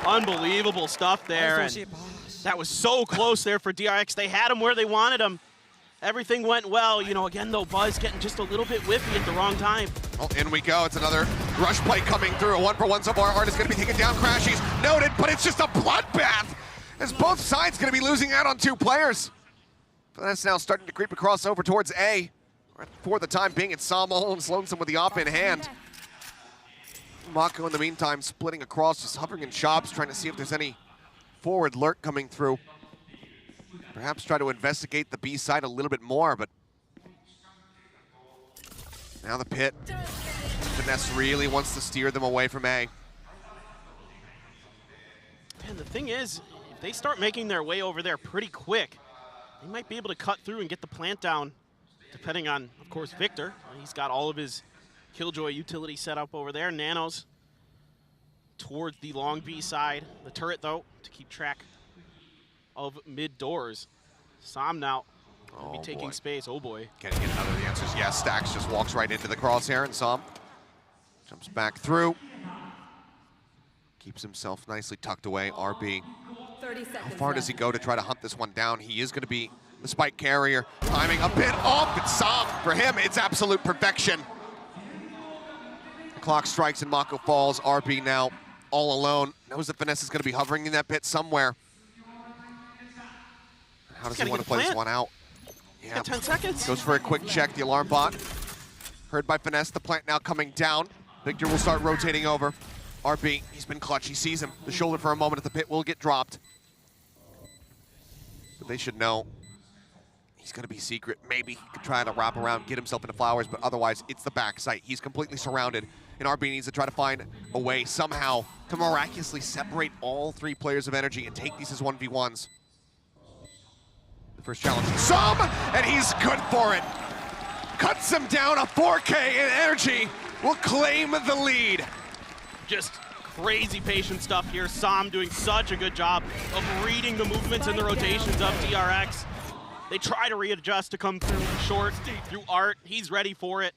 Unbelievable stuff there. And that was so close there for DRX. They had him where they wanted him. Everything went well. You know, again, though, Buzz getting just a little bit whiffy at the wrong time. Well, in we go. It's another rush play coming through. A 1-for-1 so far. Art is going to be taken down. Crashy's noted, but it's just a bloodbath as both sides going to be losing out on two players. But that's now starting to creep across over towards A. For the time being, it's Sam Holmes Lonesome with the op in hand. Mako, in the meantime, splitting across, just hovering in shops, trying to see if there's any forward lurk coming through. Perhaps try to investigate the B side a little bit more, but now the pit. Finesse really wants to steer them away from A. And the thing is, if they start making their way over there pretty quick, they might be able to cut through and get the plant down, depending on, of course, Victor. He's got all of his Killjoy utility set up over there. Nanos towards the long B side. The turret, though, to keep track of mid doors. Sam now will be taking space. Oh boy. Can he get another of the answers? Yes, Stacks just walks right into the crosshair, and Sam jumps back through. Keeps himself nicely tucked away. RB. 30 seconds How far does he go to try to hunt this one down? He is going to be the spike carrier. Timing a bit off, but Sam, for him, it's absolute perfection. The clock strikes and Mako falls. RB now all alone. Knows that Finesse is going to be hovering in that pit somewhere. How does he want to play this one out? Yeah, 10 seconds. Goes for a quick check, the alarm bot. Heard by Finesse, the plant now coming down. Victor will start rotating over. RB, he's been clutch, he sees him. The shoulder for a moment at the pit will get dropped. But they should know he's gonna be secret. Maybe he could try to wrap around, get himself into flowers, but otherwise it's the back site. He's completely surrounded, and RB needs to try to find a way somehow to miraculously separate all three players of NRG and take these as 1v1s. First challenge, Sam, and he's good for it. Cuts him down, a 4K, and NRG will claim the lead. Just crazy patient stuff here. Sam doing such a good job of reading the movements and the rotations of DRX. They try to readjust to come through short, through Art. He's ready for it.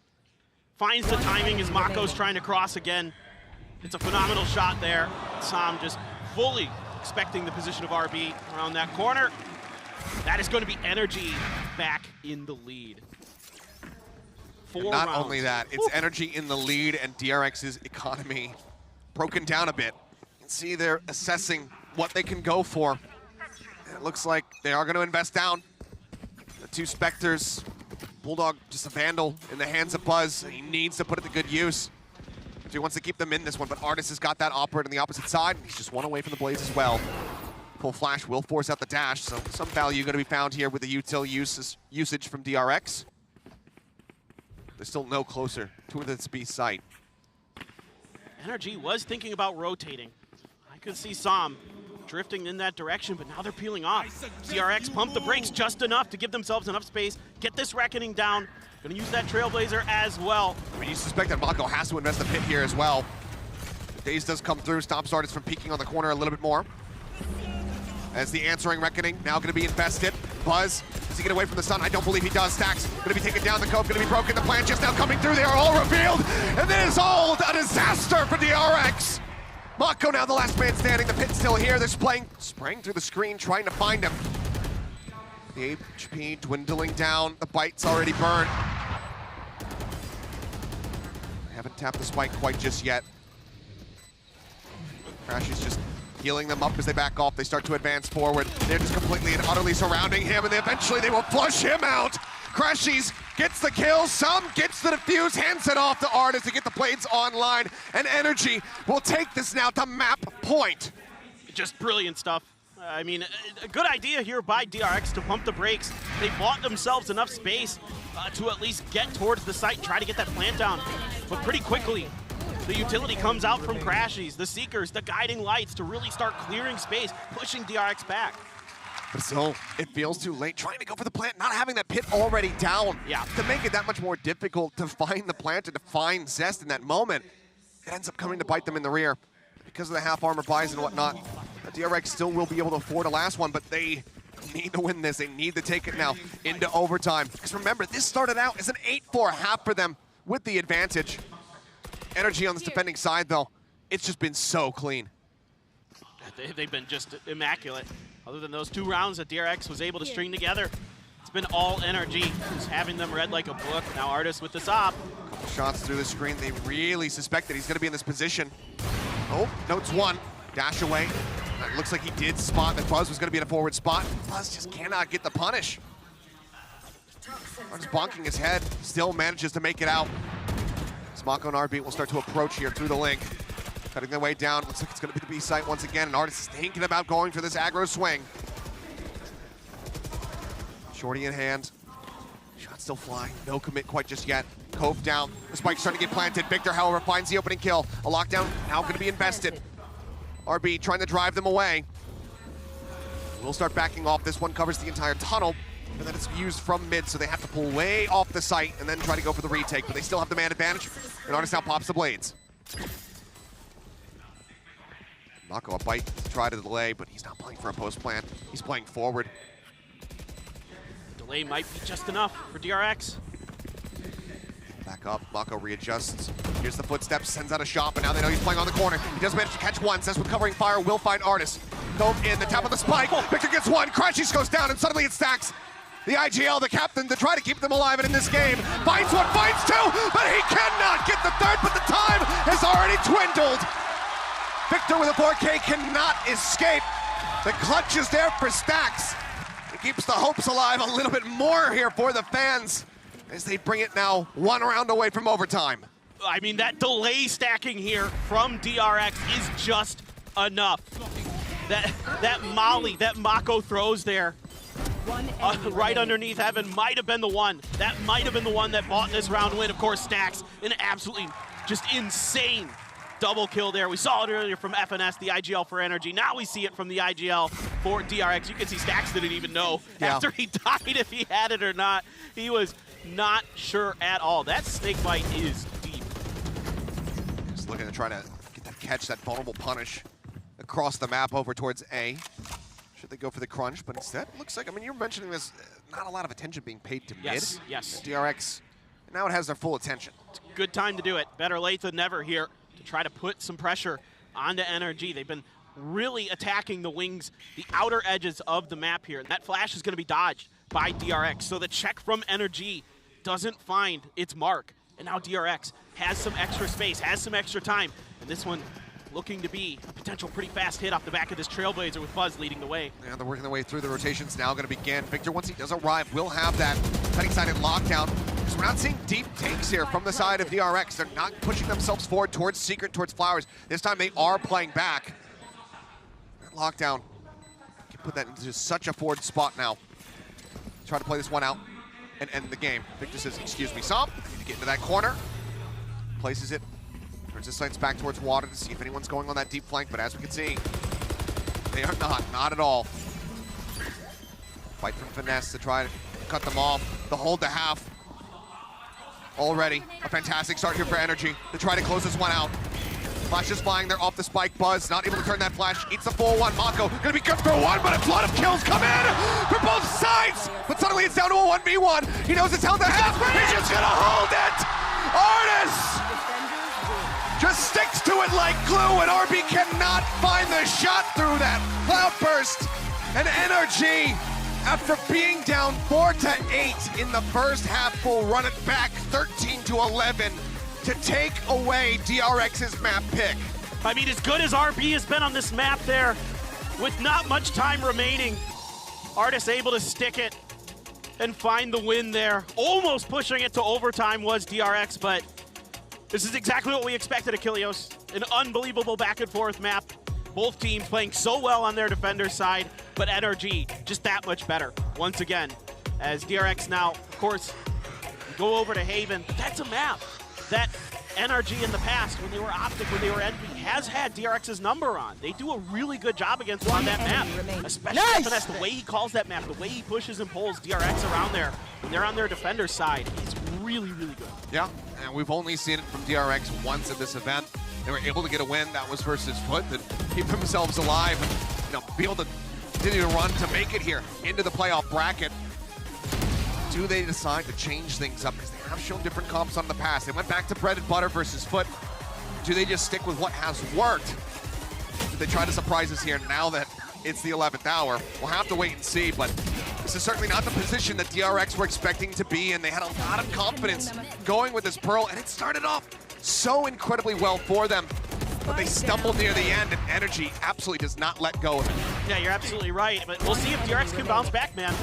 Finds the timing as Mako's trying to cross again. It's a phenomenal shot there. Sam just fully expecting the position of RB around that corner. That is going to be NRG back in the lead. Not only that, it's NRG in the lead and DRX's economy broken down a bit. You can see they're assessing what they can go for. It looks like they are going to invest down. The two Spectres, Bulldog just a vandal in the hands of Buzz. He needs to put it to good use. So he wants to keep them in this one, but Artis has got that operator on the opposite side. He's just one away from the Blaze as well. Full flash will force out the dash, so some value going to be found here with the util usage from DRX. They're still no closer to this B site. NRG was thinking about rotating. I could see Sam drifting in that direction, but now they're peeling off. DRX pumped the brakes just enough to give themselves enough space, get this Reckoning down. Gonna use that Trailblazer as well. I mean, you suspect that Mako has to invest the pit here as well. The Daze does come through, stops Artis from peeking on the corner a little bit more. as the answering reckoning now going to be invested. Buzz, does he get away from the sun? I don't believe he does. Stacks going to be taken down. The cove going to be broken. The plan just now coming through. They are all revealed. And this is all a disaster for DRX. Mako now the last man standing. The pit's still here. They're spraying through the screen, trying to find him. The HP dwindling down. The bite's already burned. They haven't tapped the spike quite just yet. Crash is just healing them up as they back off. They start to advance forward. They're just completely and utterly surrounding him, and eventually they will flush him out. Crashies gets the kill, some gets the defuse, hands it off to Artis to get the blades online, and NRG will take this now to map point. Just brilliant stuff. I mean, a good idea here by DRX to pump the brakes. They bought themselves enough space to at least get towards the site and try to get that plant down. But pretty quickly, the utility comes out from Crashies, the Seekers, the guiding lights to really start clearing space, pushing DRX back. But still, it feels too late. Trying to go for the plant, not having that pit already down. Yeah. To make it that much more difficult to find the plant, to find Zest in that moment, it ends up coming to bite them in the rear. Because of the half armor buys and whatnot, DRX still will be able to afford a last one, but they need to win this. They need to take it now into overtime. Because remember, this started out as an 8-4 half for them with the advantage. NRG on this defending side, though, it's just been so clean. They've been just immaculate. Other than those 2 rounds that DRX was able to string together, it's been all NRG who's having them read like a book. Now Artis with the Zop. Couple shots through the screen. They really suspect that he's going to be in this position. Oh, notes 1. Dash away. It looks like he did spot that Buzz was going to be in a forward spot. Buzz just cannot get the punish. Artis bonking his head, still manages to make it out. Mako and RB will start to approach here through the link. Cutting their way down. Looks like it's going to be the B site once again. And Artis is thinking about going for this aggro swing. Shorty in hand. Shot still flying. No commit quite just yet. Cove down. The spike's starting to get planted. Victor, however, finds the opening kill. A lockdown now going to be invested. RB trying to drive them away. We'll start backing off. This one covers the entire tunnel. And then it's used from mid, so they have to pull way off the site and then try to go for the retake, but they still have the man advantage. And Artis now pops the blades. Mako a bite to try to delay, but he's not playing for a post plant. He's playing forward. The delay might be just enough for DRX. Back up, Mako readjusts. Here's the footsteps, sends out a shot, but now they know he's playing on the corner. He does manage to catch one. Zest with covering fire will find Artis. Cove in, the top of the spike. Victor gets one, Crashies goes down, and suddenly it stacks. The IGL, the captain, to try to keep them alive and in this game. Finds one, finds 2, but he cannot get the 3rd, but the time has already dwindled. Victor with a 4K cannot escape. The clutch is there for Stacks. It keeps the hopes alive a little bit more here for the fans as they bring it now 1 round away from overtime. I mean, that delay stacking here from DRX is just enough. That molly that Mako throws there, right underneath Heaven, might have been the one. That might have been the one that bought this round win. Of course, Stacks, an absolutely just insane double kill there. We saw it earlier from FNS, the IGL for NRG. Now we see it from the IGL for DRX. You can see Stacks didn't even know after he died if he had it or not. He was not sure at all. That snake bite is deep. Just looking to try to get that catch, that vulnerable punish across the map over towards A. Should they go for the crunch? But instead, looks like, I mean, you were mentioning this, not a lot of attention being paid to mid. Yes. DRX, now it has their full attention. It's a good time to do it. Better late than never here to try to put some pressure onto NRG. They've been really attacking the wings, the outer edges of the map here. That flash is going to be dodged by DRX. So the check from NRG doesn't find its mark. And now DRX has some extra space, has some extra time. And this one looking to be a potential pretty fast hit off the back of this Trailblazer with Buzz leading the way. Yeah, they're working their way through. The rotation's now going to begin. Victor, once he does arrive, will have that cutting-sided lockdown. Because we're not seeing deep takes here from the side of DRX. They're not pushing themselves forward towards Secret, towards Flowers. This time they are playing back. That lockdown can put that into such a forward spot now. Try to play this one out and end the game. Victor says, excuse me, Som. I need to get into that corner. Places it. Turns his sights back towards water to see if anyone's going on that deep flank, but as we can see, they are not at all. Fight from Finesse to try to cut them off. The hold to half. Already a fantastic start here for NRG to try to close this one out. Flash is flying, they're off the spike. Buzz not able to turn that flash. Eats the 4-1. Mako gonna be good for one, but a lot of kills come in for both sides. But suddenly it's down to a 1v1. He knows it's held to half. He's just gonna hold it. Artis just sticks to it like glue, and RB cannot find the shot through that cloudburst. And NRG, after being down 4-8 in the first half, will run it back 13-11 to take away DRX's map pick. I mean, as good as RB has been on this map there, with not much time remaining, Artis able to stick it and find the win there. Almost pushing it to overtime was DRX, but this is exactly what we expected, Achilleos. An unbelievable back and forth map. Both teams playing so well on their defender's side, but NRG just that much better. Once again, as DRX now, of course, go over to Haven. But that's a map that NRG in the past, when they were Optic, when they were Envy, has had DRX's number on. They do a really good job against on that map, especially Finesse, the way he calls that map, the way he pushes and pulls DRX around there. When they're on their defender's side, it's really, really good. Yeah, and we've only seen it from DRX once at this event. They were able to get a win. That was versus Foot, that keep themselves alive and be able to continue to run to make it here into the playoff bracket. Do they decide to change things up? Because they have shown different comps on the past. They went back to bread and butter versus Foot. Do they just stick with what has worked? Do they try to surprise us here now that it's the 11th hour? We'll have to wait and see, but this is certainly not the position that DRX were expecting to be, and they had a lot of confidence going with this Pearl, and it started off so incredibly well for them, but they stumbled near the end, and NRG absolutely does not let go of it. Yeah, you're absolutely right, but we'll see if DRX can bounce back, man.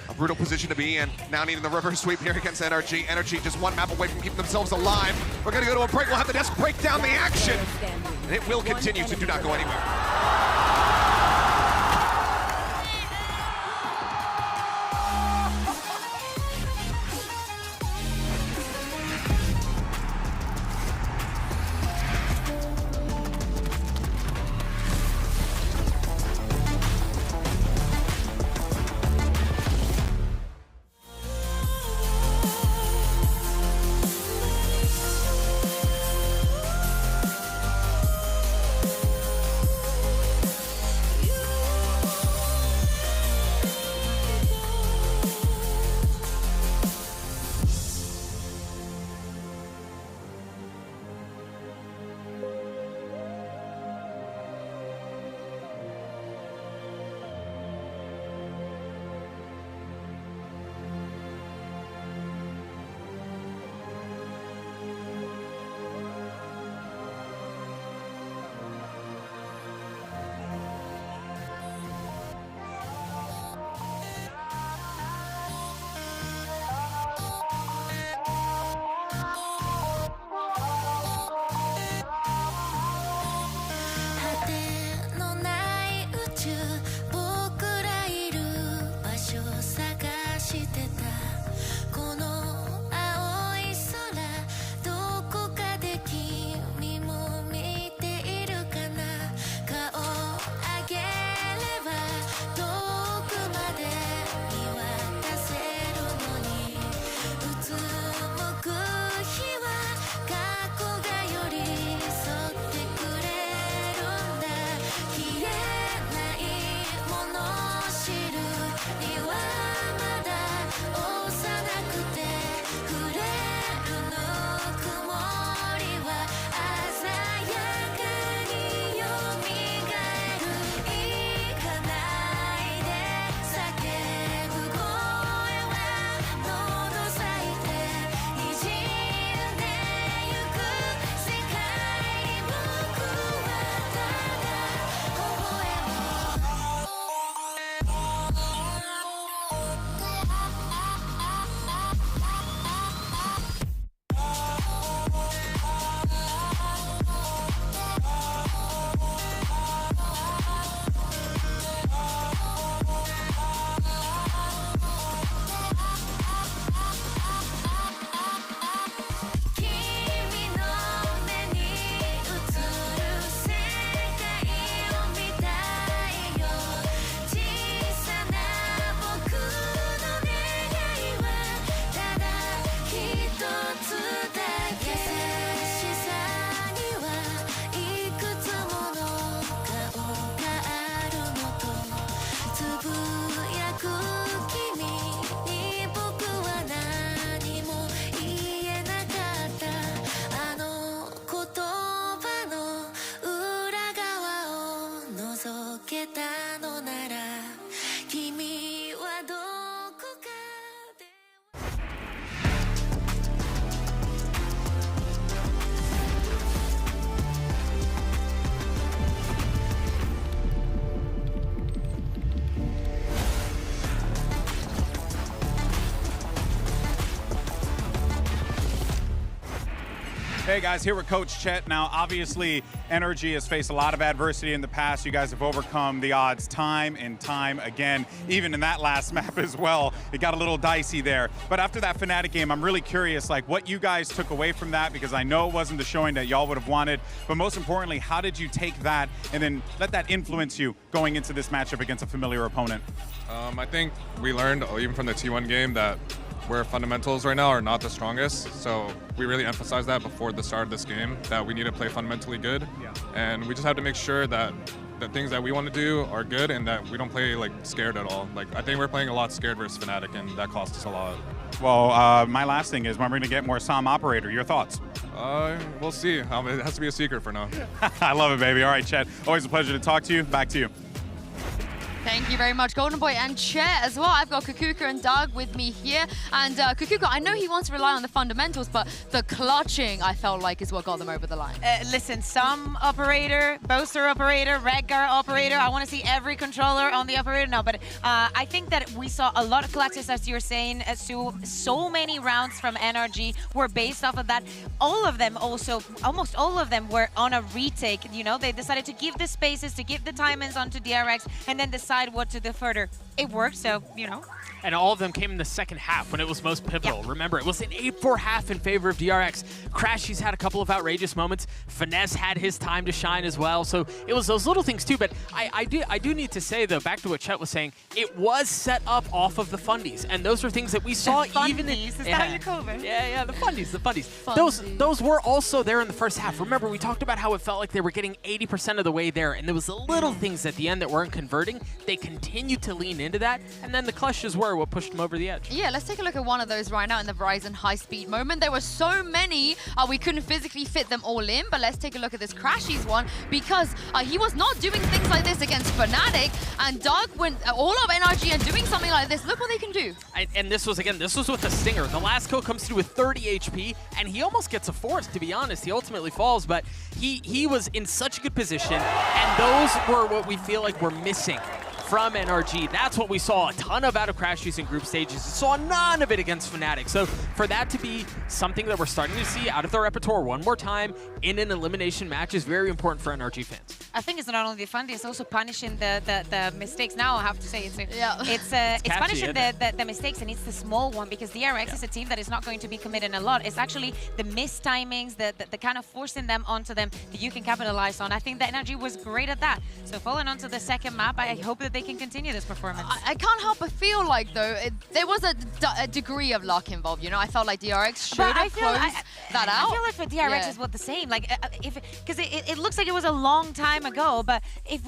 A brutal position to be in, now needing the reverse sweep here against NRG. NRG just one map away from keeping themselves alive. We're gonna go to a break, we'll have the desk break down the action, and it will continue, so do not go anywhere. Hey guys, here with Coach Chet. Now, obviously, NRG has faced a lot of adversity in the past. You guys have overcome the odds time and time again. Even in that last map as well, it got a little dicey there. But after that Fnatic game, I'm really curious, like, what you guys took away from that, because I know it wasn't the showing that y'all would have wanted. But most importantly, how did you take that and then let that influence you going into this matchup against a familiar opponent? I think we learned, even from the T1 game, that where fundamentals right now are not the strongest. So we really emphasized that before the start of this game, that we need to play fundamentally good. Yeah. And we just have to make sure that the things that we want to do are good and that we don't play like scared at all. Like, I think we're playing a lot scared versus Fnatic, and that cost us a lot. Well, my last thing is when we're going to get more SOM operator. Your thoughts? We'll see. It has to be a secret for now. I love it, baby. All right, Chet. Always a pleasure to talk to you. Back to you. Thank you very much, Golden Boy and Chet as well. I've got Kukuka and Doug with me here. And Kukuka, I know he wants to rely on the fundamentals, but the clutching, I felt like, is what got them over the line. Listen, some operator, Boaster operator, Redgar operator, I want to see every controller on the operator. No, but I think that we saw a lot of clutches, as you're saying. So many rounds from NRG were based off of that. All of them also, almost all of them were on a retake. You know, they decided to give the spaces, to give the timings onto DRX, and then decide what to do further. It worked, so, you know. And all of them came in the second half when it was most pivotal. Yep. Remember, it was an 8-4 half in favor of DRX. Crashy's had a couple of outrageous moments. Finesse had his time to shine as well. So it was those little things too. But I do need to say, though, back to what Chet was saying, it was set up off of the fundies. And those are things that we saw even in... Is that how you call it? Yeah, the fundies. Those were also there in the first half. Remember, we talked about how it felt like they were getting 80% of the way there. And there was the little things at the end that weren't converting. They continued to lean into that. And then the clutches were what pushed them over the edge. Yeah, let's take a look at one of those right now in the Verizon high-speed moment. There were so many, we couldn't physically fit them all in, but let's take a look at this Crashy's one, because he was not doing things like this against Fnatic, and Doug went all of NRG and doing something like this. Look what they can do. And this was with the Stinger. The last kill comes through with 30 HP, and he almost gets a force, to be honest. He ultimately falls, but he was in such a good position, and those were what we feel like we're missing from NRG. That's what we saw a ton of out of Crashies in group stages. We saw none of it against Fnatic. So for that to be something that we're starting to see out of their repertoire one more time in an elimination match is very important for NRG fans. I think it's not only the fun, it's also punishing the mistakes. Now I have to say it's punishing the mistakes, and it's the small one, because DRX is a team that is not going to be committing a lot. It's actually the missed timings, the kind of forcing them onto them that you can capitalize on. I think the NRG was great at that. So falling onto the second map, I hope that they can continue this performance. I can't help but feel like, though, there was a degree of luck involved. You know, I felt like DRX should have closed that out. I feel like for DRX is what the same. Like, because it looks like it was a long time ago, but if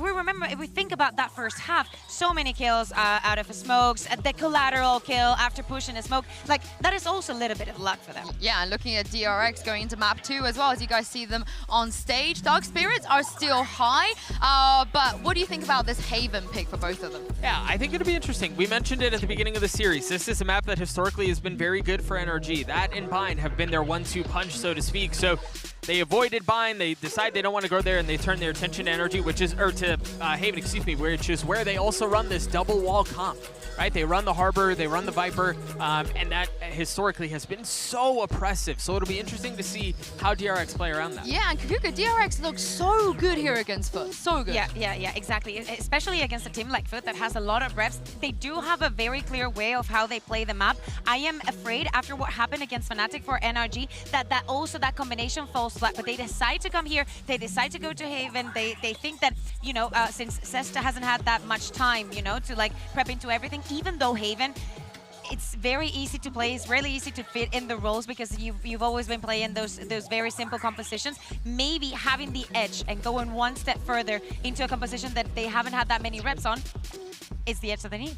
we think about that first half, so many kills out of smokes, the collateral kill after pushing a smoke, like that is also a little bit of luck for them. Yeah, and looking at DRX going into map 2 as well, as you guys see them on stage, Dark Spirits are still high, but what do you think about this Haven pick for both of them? Yeah, I think it'll be interesting. We mentioned it at the beginning of the series. This is a map that historically has been very good for NRG. That and Bind have been their 1-2 punch, so to speak. So they avoided Bind, they decide they don't want to go there, and they turn their attention to NRG, to Haven, excuse me, which is where they also run this double wall comp, right? They run the Harbor, they run the Viper, and that historically has been so oppressive. So it'll be interesting to see how DRX play around that. Yeah, and Kukuka, DRX looks so good here against Foot. So good. Yeah, exactly. Especially against a team like Foot that has a lot of reps. They do have a very clear way of how they play the map. I am afraid after what happened against Fnatic for NRG that combination falls flat, but they decide to come here, they decide to go to Haven, they think that, you know, since Sesta hasn't had that much time, you know, to like prep into everything, even though Haven, it's very easy to play, it's really easy to fit in the roles because you've always been playing those very simple compositions. Maybe having the edge and going one step further into a composition that they haven't had that many reps on is the edge that they need.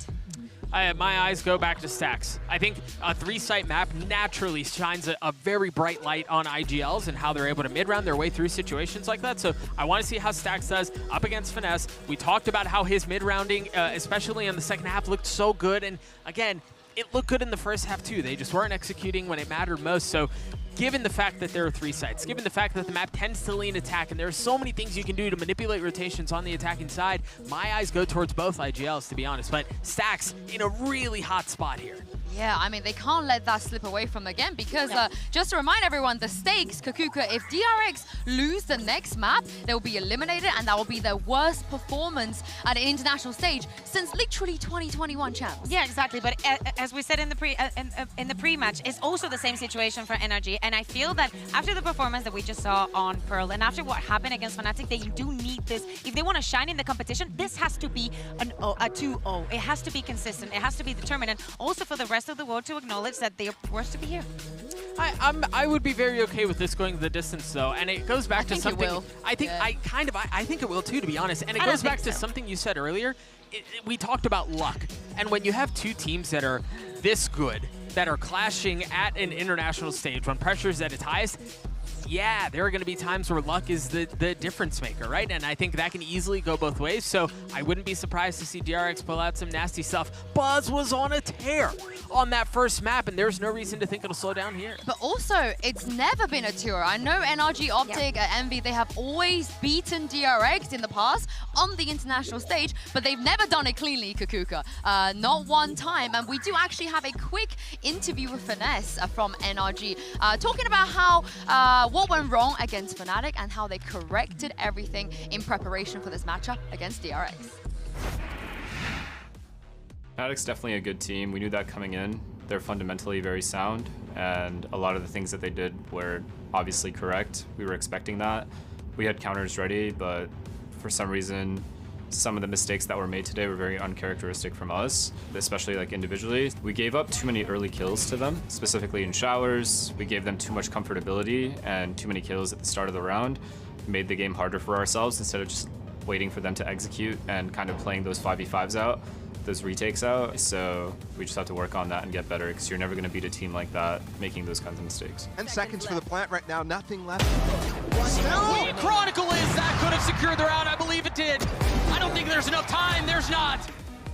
My eyes go back to Stacks. I think a 3-site map naturally shines a very bright light on IGLs and how they're able to mid-round their way through situations like that. So I want to see how Stacks does up against Finesse. We talked about how his mid-rounding, especially in the second half, looked so good. And again, it looked good in the first half too. They just weren't executing when it mattered most. So given the fact that there are 3 sites, given the fact that the map tends to lean attack, and there are so many things you can do to manipulate rotations on the attacking side, my eyes go towards both IGLs, to be honest. But Stax in a really hot spot here. Yeah, I mean, they can't let that slip away from them again because just to remind everyone, the stakes, Kakuka, if DRX lose the next map, they'll be eliminated and that will be their worst performance at an international stage since literally 2021 champs. Yeah, exactly. But as we said in the pre-match, it's also the same situation for NRG. And I feel that after the performance that we just saw on Pearl and after what happened against Fnatic, they do need this. If they want to shine in the competition, this has to be a 2-0. It has to be consistent. It has to be determined. And also for the rest of the world to acknowledge that they are forced to be here. I would be very okay with this going the distance though, and it goes back to something. I think I think it will too, to be honest. And it goes back to something you said earlier. We talked about luck, and when you have 2 teams that are this good, that are clashing at an international stage when pressure is at its highest, yeah, there are going to be times where luck is the difference maker, right? And I think that can easily go both ways, so I wouldn't be surprised to see DRX pull out some nasty stuff. Buzz was on a tear on that first map, and there's no reason to think it'll slow down here. But also, it's never been a tour. I know NRG, Optic, Envy, they have always beaten DRX in the past on the international stage, but they've never done it cleanly, Kakuka. Not one time, and we do actually have a quick interview with Finesse from NRG, talking about how what went wrong against Fnatic and how they corrected everything in preparation for this matchup against DRX. Fnatic's definitely a good team. We knew that coming in. They're fundamentally very sound, and a lot of the things that they did were obviously correct. We were expecting that. We had counters ready, but for some reason, some of the mistakes that were made today were very uncharacteristic from us, especially like individually. We gave up too many early kills to them, specifically in showers. We gave them too much comfortability and too many kills at the start of the round. Made the game harder for ourselves instead of just waiting for them to execute and kind of playing those 5v5s out, those retakes out. So we just have to work on that and get better, because you're never going to beat a team like that making those kinds of mistakes. 10 seconds for the plant right now, nothing left. Still, Chronicle is that could have secured the round. I believe it did. I don't think there's enough time. There's not.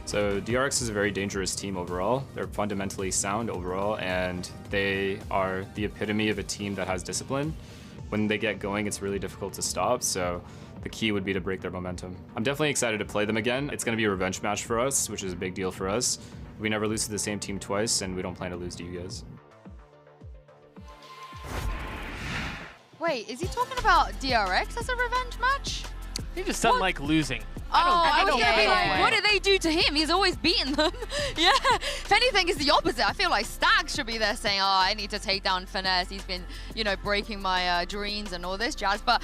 So DRX is a very dangerous team overall. They're fundamentally sound overall, and they are the epitome of a team that has discipline. When they get going, it's really difficult to stop. So the key would be to break their momentum. I'm definitely excited to play them again. It's going to be a revenge match for us, which is a big deal for us. We never lose to the same team twice, and we don't plan to lose to you guys. Wait, is he talking about DRX as a revenge match? He just doesn't like losing. I was gonna be like, what did they do to him? He's always beaten them. Yeah, if anything, it's the opposite. I feel like Stags should be there saying, oh, I need to take down Finesse. He's been, you know, breaking my dreams and all this jazz. But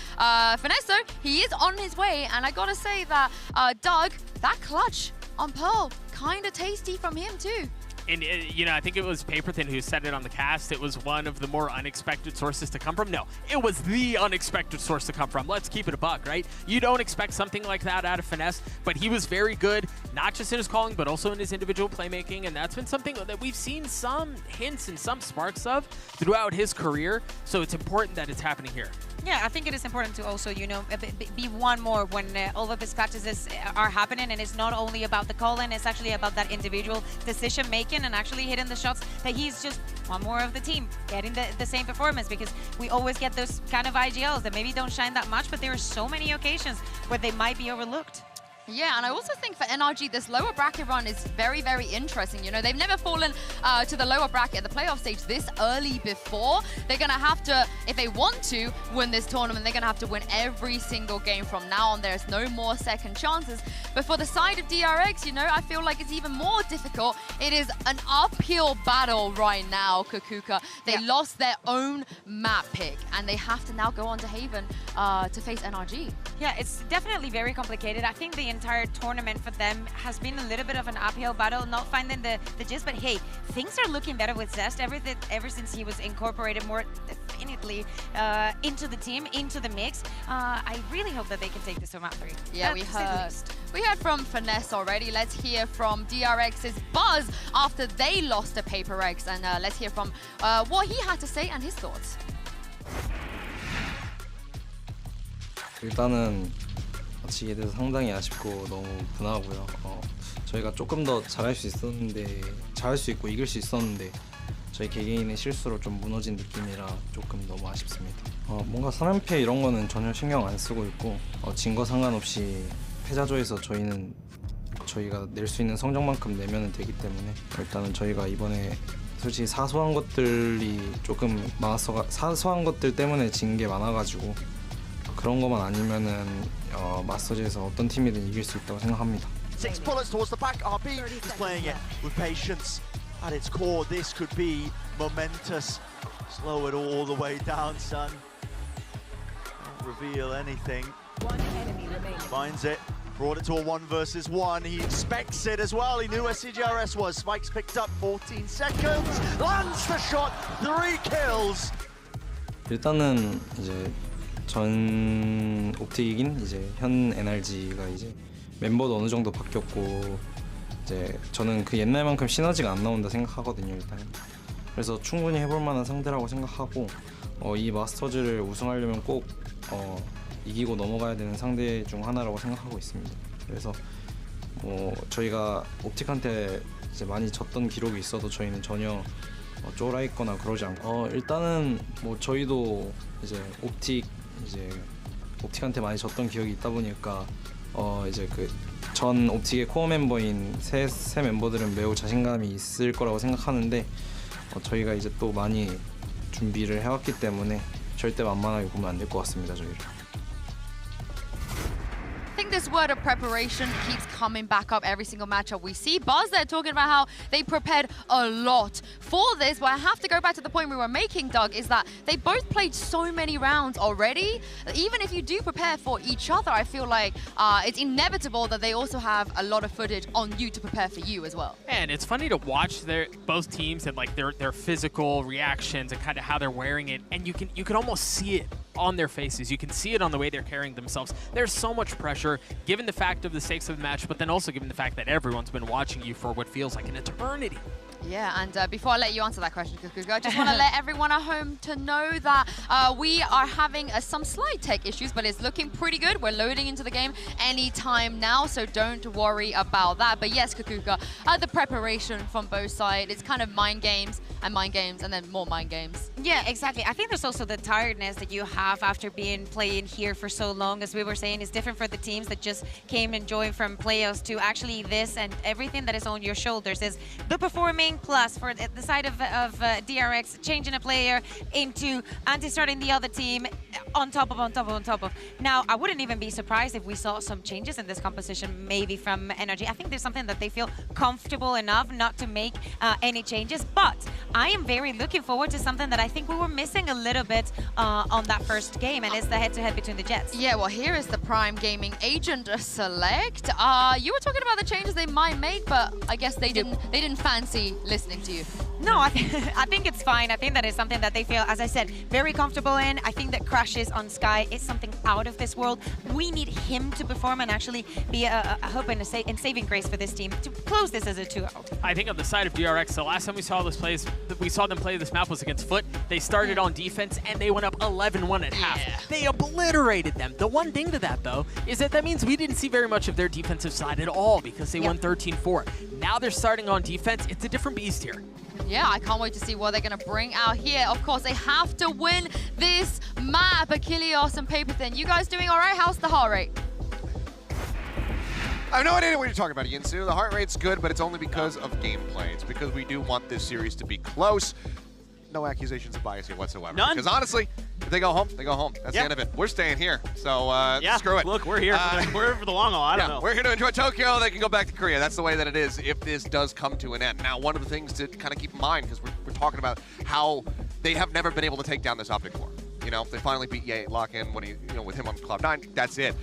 Finesse, though, he is on his way. And I gotta say that Doug, that clutch on Pearl, kind of tasty from him too. And, you know, I think it was Paperthin who said it on the cast. It was one of the more unexpected sources to come from. No, it was the unexpected source to come from. Let's keep it a buck, right? You don't expect something like that out of Finesse, but he was very good, not just in his calling, but also in his individual playmaking. And that's been something that we've seen some hints and some sparks of throughout his career. So it's important that it's happening here. Yeah, I think it is important to also, you know, be one more when all of his practices are happening, and it's not only about the call-in, it's actually about that individual decision-making and actually hitting the shots that he's just one more of the team, getting the same performance, because we always get those kind of IGLs that maybe don't shine that much, but there are so many occasions where they might be overlooked. Yeah, and I also think for NRG, this lower bracket run is very, very interesting. You know, they've never fallen to the lower bracket at the playoff stage this early before. They're going to have to, if they want to win this tournament, they're going to have to win every single game from now on. There's no more second chances. But for the side of DRX, you know, I feel like it's even more difficult. It is an uphill battle right now, Kakuka. They lost their own map pick, and they have to now go on to Haven to face NRG. Yeah, it's definitely very complicated. I think the entire tournament for them has been a little bit of an uphill battle, not finding the gist, but hey, things are looking better with Zest ever since he was incorporated more definitely into the team, into the mix. I really hope that they can take this to map 3. Yeah, we heard from Finesse already. Let's hear from DRX's Buzz after they lost to HyperX, and let's hear from what he had to say and his thoughts. 일단은 지게 돼서 상당히 아쉽고 너무 분하고요. 저희가 조금 더 잘할 수 있었는데, 잘할 수 있고 이길 수 있었는데 저희 개개인의 실수로 좀 무너진 느낌이라 조금 너무 아쉽습니다. 뭔가 3연패 이런 거는 전혀 신경 안 쓰고 있고 진 거 상관없이 패자조에서 저희가 낼 수 있는 성적만큼 내면 되기 때문에 일단은 저희가 이번에 솔직히 사소한 것들이 조금 많아서 사소한 것들 때문에 진 게 많아가지고 그런 것만 아니면은 마스터즈에서 어떤 팀이든 이길 수 있다고 생각합니다. 6 bullets towards the back. RB is playing it with patience. At its core, this could be momentous. Slow it all the way down, son. Don't reveal anything. One enemy remaining. Finds it. Brought it to a 1 versus 1. He expects it as well. He knew where CGRS was. Spike's picked up 14 seconds. Lands the shot. 3 kills. 일단은 이제 전 옵틱인 이제 현 NRG가 이제 멤버도 어느 정도 바뀌었고 이제 저는 그 옛날만큼 시너지가 안 나온다 생각하거든요. 일단 그래서 충분히 해볼 만한 상대라고 생각하고 이 마스터즈를 우승하려면 꼭 이기고 넘어가야 되는 상대 중 하나라고 생각하고 있습니다. 그래서 저희가 옵틱한테 이제 많이 졌던 기록이 있어도 저희는 전혀 쫄아 있거나 그러지 않고 일단은 저희도 이제 옵틱한테 많이 졌던 기억이 있다 보니까 이제 그 전 옵틱의 코어 멤버인 새 멤버들은 매우 자신감이 있을 거라고 생각하는데 저희가 이제 또 많이 준비를 해왔기 때문에 절대 만만하게 보면 안 될 것 같습니다. 저희를. I think this word of preparation keeps coming back up every single matchup we see. Buzz, they're talking about how they prepared a lot for this, but I have to go back to the point we were making, Doug, is that they both played so many rounds already. Even if you do prepare for each other, I feel like it's inevitable that they also have a lot of footage on you to prepare for you as well. And it's funny to watch both teams and like their physical reactions and kind of how they're wearing it, and you can almost see it on their faces. You can see it on the way they're carrying themselves. There's so much pressure, given the fact of the stakes of the match, but then also given the fact that everyone's been watching you for what feels like an eternity. Yeah, and before I let you answer that question, Kukuga, I just want to let everyone at home to know that we are having some slight tech issues, but it's looking pretty good. We're loading into the game anytime now, so don't worry about that. But yes, Kukuga, the preparation from both sides, it's kind of mind games, and then more mind games. Yeah, exactly. I think there's also the tiredness that you have after playing here for so long. As we were saying, it's different for the teams that just came and joined from playoffs to actually this, and everything that is on your shoulders is the performing plus for the side of DRX, changing a player into anti-starting the other team on top of. Now, I wouldn't even be surprised if we saw some changes in this composition, maybe from NRG. I think there's something that they feel comfortable enough not to make any changes, but I am very looking forward to something that I think we were missing a little bit on that first game, and it's the head-to-head between the Jets. Yeah, well, here is the Prime Gaming agent select. You were talking about the changes they might make, but I guess they didn't fancy listening to you. No, I think it's fine. I think that is something that they feel, as I said, very comfortable in. I think that crashes on Sky is something out of this world. We need him to perform and actually be a hope and a saving grace for this team to close this as a 2-0. I think on the side of DRX, the last time we saw them play this map was against Foot. They started on defense and they went up 11-1 at half. They obliterated them. The one thing to that, though, is that means we didn't see very much of their defensive side at all because they won 13-4. Now they're starting on defense. It's a different beast here. Yeah, I can't wait to see what they're going to bring out here. Of course, they have to win this map. Achilles and Paper Thin, you guys doing all right? How's the heart rate? I have no idea what you're talking about, Yinsu. The heart rate's good, but it's only because of gameplay. It's because we do want this series to be close. No accusations of bias here whatsoever. None. Because honestly, if they go home, they go home. That's the end of it. We're staying here, so screw it. Look, we're here for the long haul. I don't know. We're here to enjoy Tokyo. They can go back to Korea. That's the way that it is if this does come to an end. Now, one of the things to kind of keep in mind, because we're talking about how they have never been able to take down this Optic Core. You know, they finally beat Ye Lock-in when with him on Cloud9. That's it.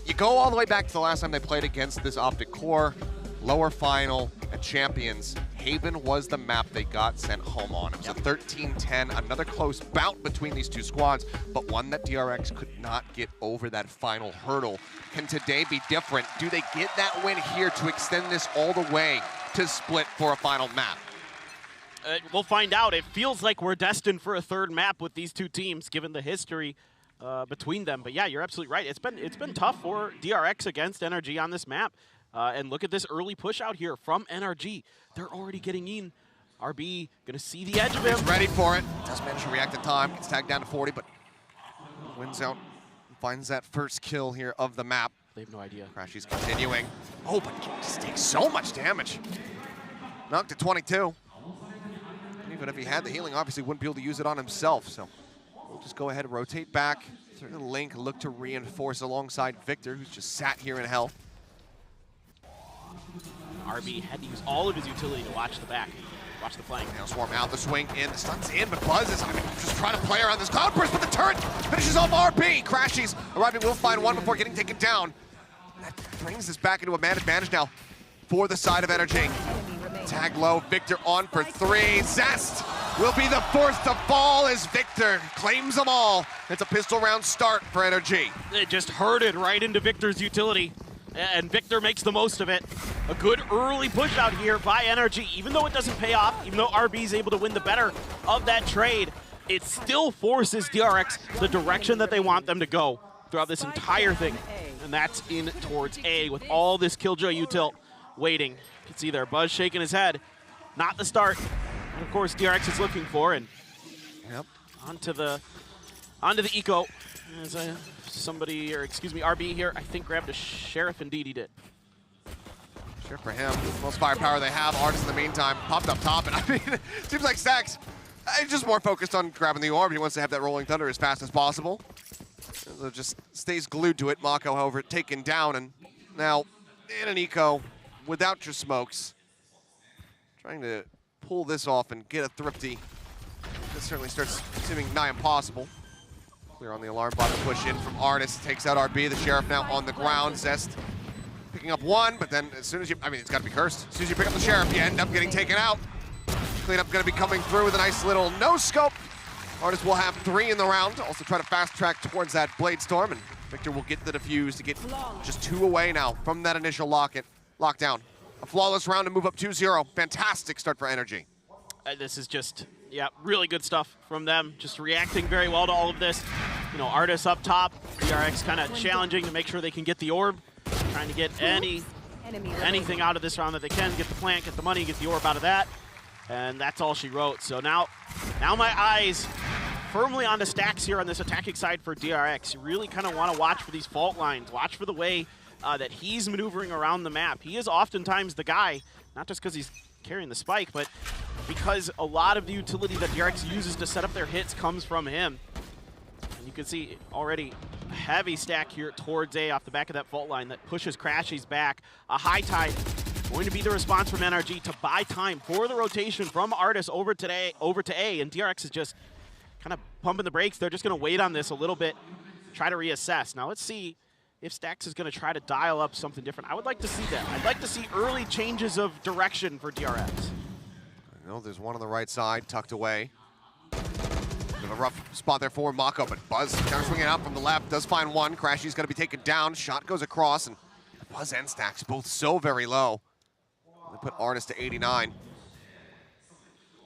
You go all the way back to the last time they played against this Optic Core, lower final at Champions. Haven was the map they got sent home on. It was a 13-10, another close bout between these two squads, but one that DRX could not get over that final hurdle. Can today be different? Do they get that win here to extend this all the way to split for a final map? We'll find out. It feels like we're destined for a third map with these two teams, given the history between them. But yeah, you're absolutely right. It's been tough for DRX against NRG on this map. And look at this early push out here from NRG. They're already getting in RB gonna see the edge of him. He's ready for it. Does manage to react in time. Gets tagged down to 40, but wins out. Finds that first kill here of the map. They have no idea. Crashy's continuing. Oh, but just takes so much damage. Knocked to 22. And even if he had the healing, obviously wouldn't be able to use it on himself. So we'll just go ahead and rotate back. Link look to reinforce alongside Victor, who's just sat here in hell. RB had to use all of his utility to watch the back. Watch the flank. Now Swarm out, the swing in, the stun's in, but Buzz is, just trying to play around this cloud burst, but the turret finishes off RB. Crashies arriving, will find one before getting taken down. That brings us back into a man advantage now for the side of NRG. Tag low, Victor on for 3. Zest will be the fourth to fall as Victor claims them all. It's a pistol round start for NRG. It just herded right into Victor's utility, and Victor makes the most of it. A good early push out here by NRG. Even though it doesn't pay off, even though RB is able to win the better of that trade, it still forces DRX the direction that they want them to go throughout this entire thing. And that's in towards A with all this Killjoy util waiting. You can see there, Buzz shaking his head. Not the start. And of course, DRX is looking for, and onto the eco. As somebody, or excuse me, RB here, I think grabbed a Sheriff. Indeed, he did. Sure for him. Most firepower they have. Artist in the meantime popped up top, and I mean, it seems like Stacks is just more focused on grabbing the orb. He wants to have that Rolling Thunder as fast as possible. So just stays glued to it. Mako, however, taken down, and now in an eco without your smokes. Trying to pull this off and get a thrifty. This certainly starts seeming nigh impossible. Clear on the alarm bot to push in from Artist. Takes out RB. The Sheriff now on the ground. Zest picking up one, but then as soon as you, I mean, it's got to be cursed. As soon as you pick up the Sheriff, you end up getting taken out. Cleanup going to be coming through with a nice little no-scope. Artist will have 3 in the round. Also try to fast-track towards that Blade Storm, and Victor will get the defuse to get just 2 away now from that initial lockdown. A flawless round to move up 2-0. Fantastic start for NRG. This is just, yeah, really good stuff from them. Just reacting very well to all of this. You know, Artist up top, DRX kind of challenging to make sure they can get the orb. Trying to get anything out of this round that they can. Get the plant, get the money, get the orb out of that. And that's all she wrote. So now my eyes firmly on the Stacks here on this attacking side for DRX. You really kind of want to watch for these fault lines. Watch for the way that he's maneuvering around the map. He is oftentimes the guy, not just because he's carrying the spike, but because a lot of the utility that DRX uses to set up their hits comes from him. And you can see already a heavy stack here towards A off the back of that fault line that pushes Crashies back. A high tide going to be the response from NRG to buy time for the rotation from Artist over to A, and DRX is just kind of pumping the brakes. They're just going to wait on this a little bit, try to reassess. Now let's see if Stacks is going to try to dial up something different. I would like to see that. I'd like to see early changes of direction for DRX. I know there's one on the right side, tucked away. A rough spot there for Mako, but Buzz counter swinging out from the left, does find one. Crashy's going to be taken down. Shot goes across, and Buzz and Stacks both so very low. They put Artist to 89.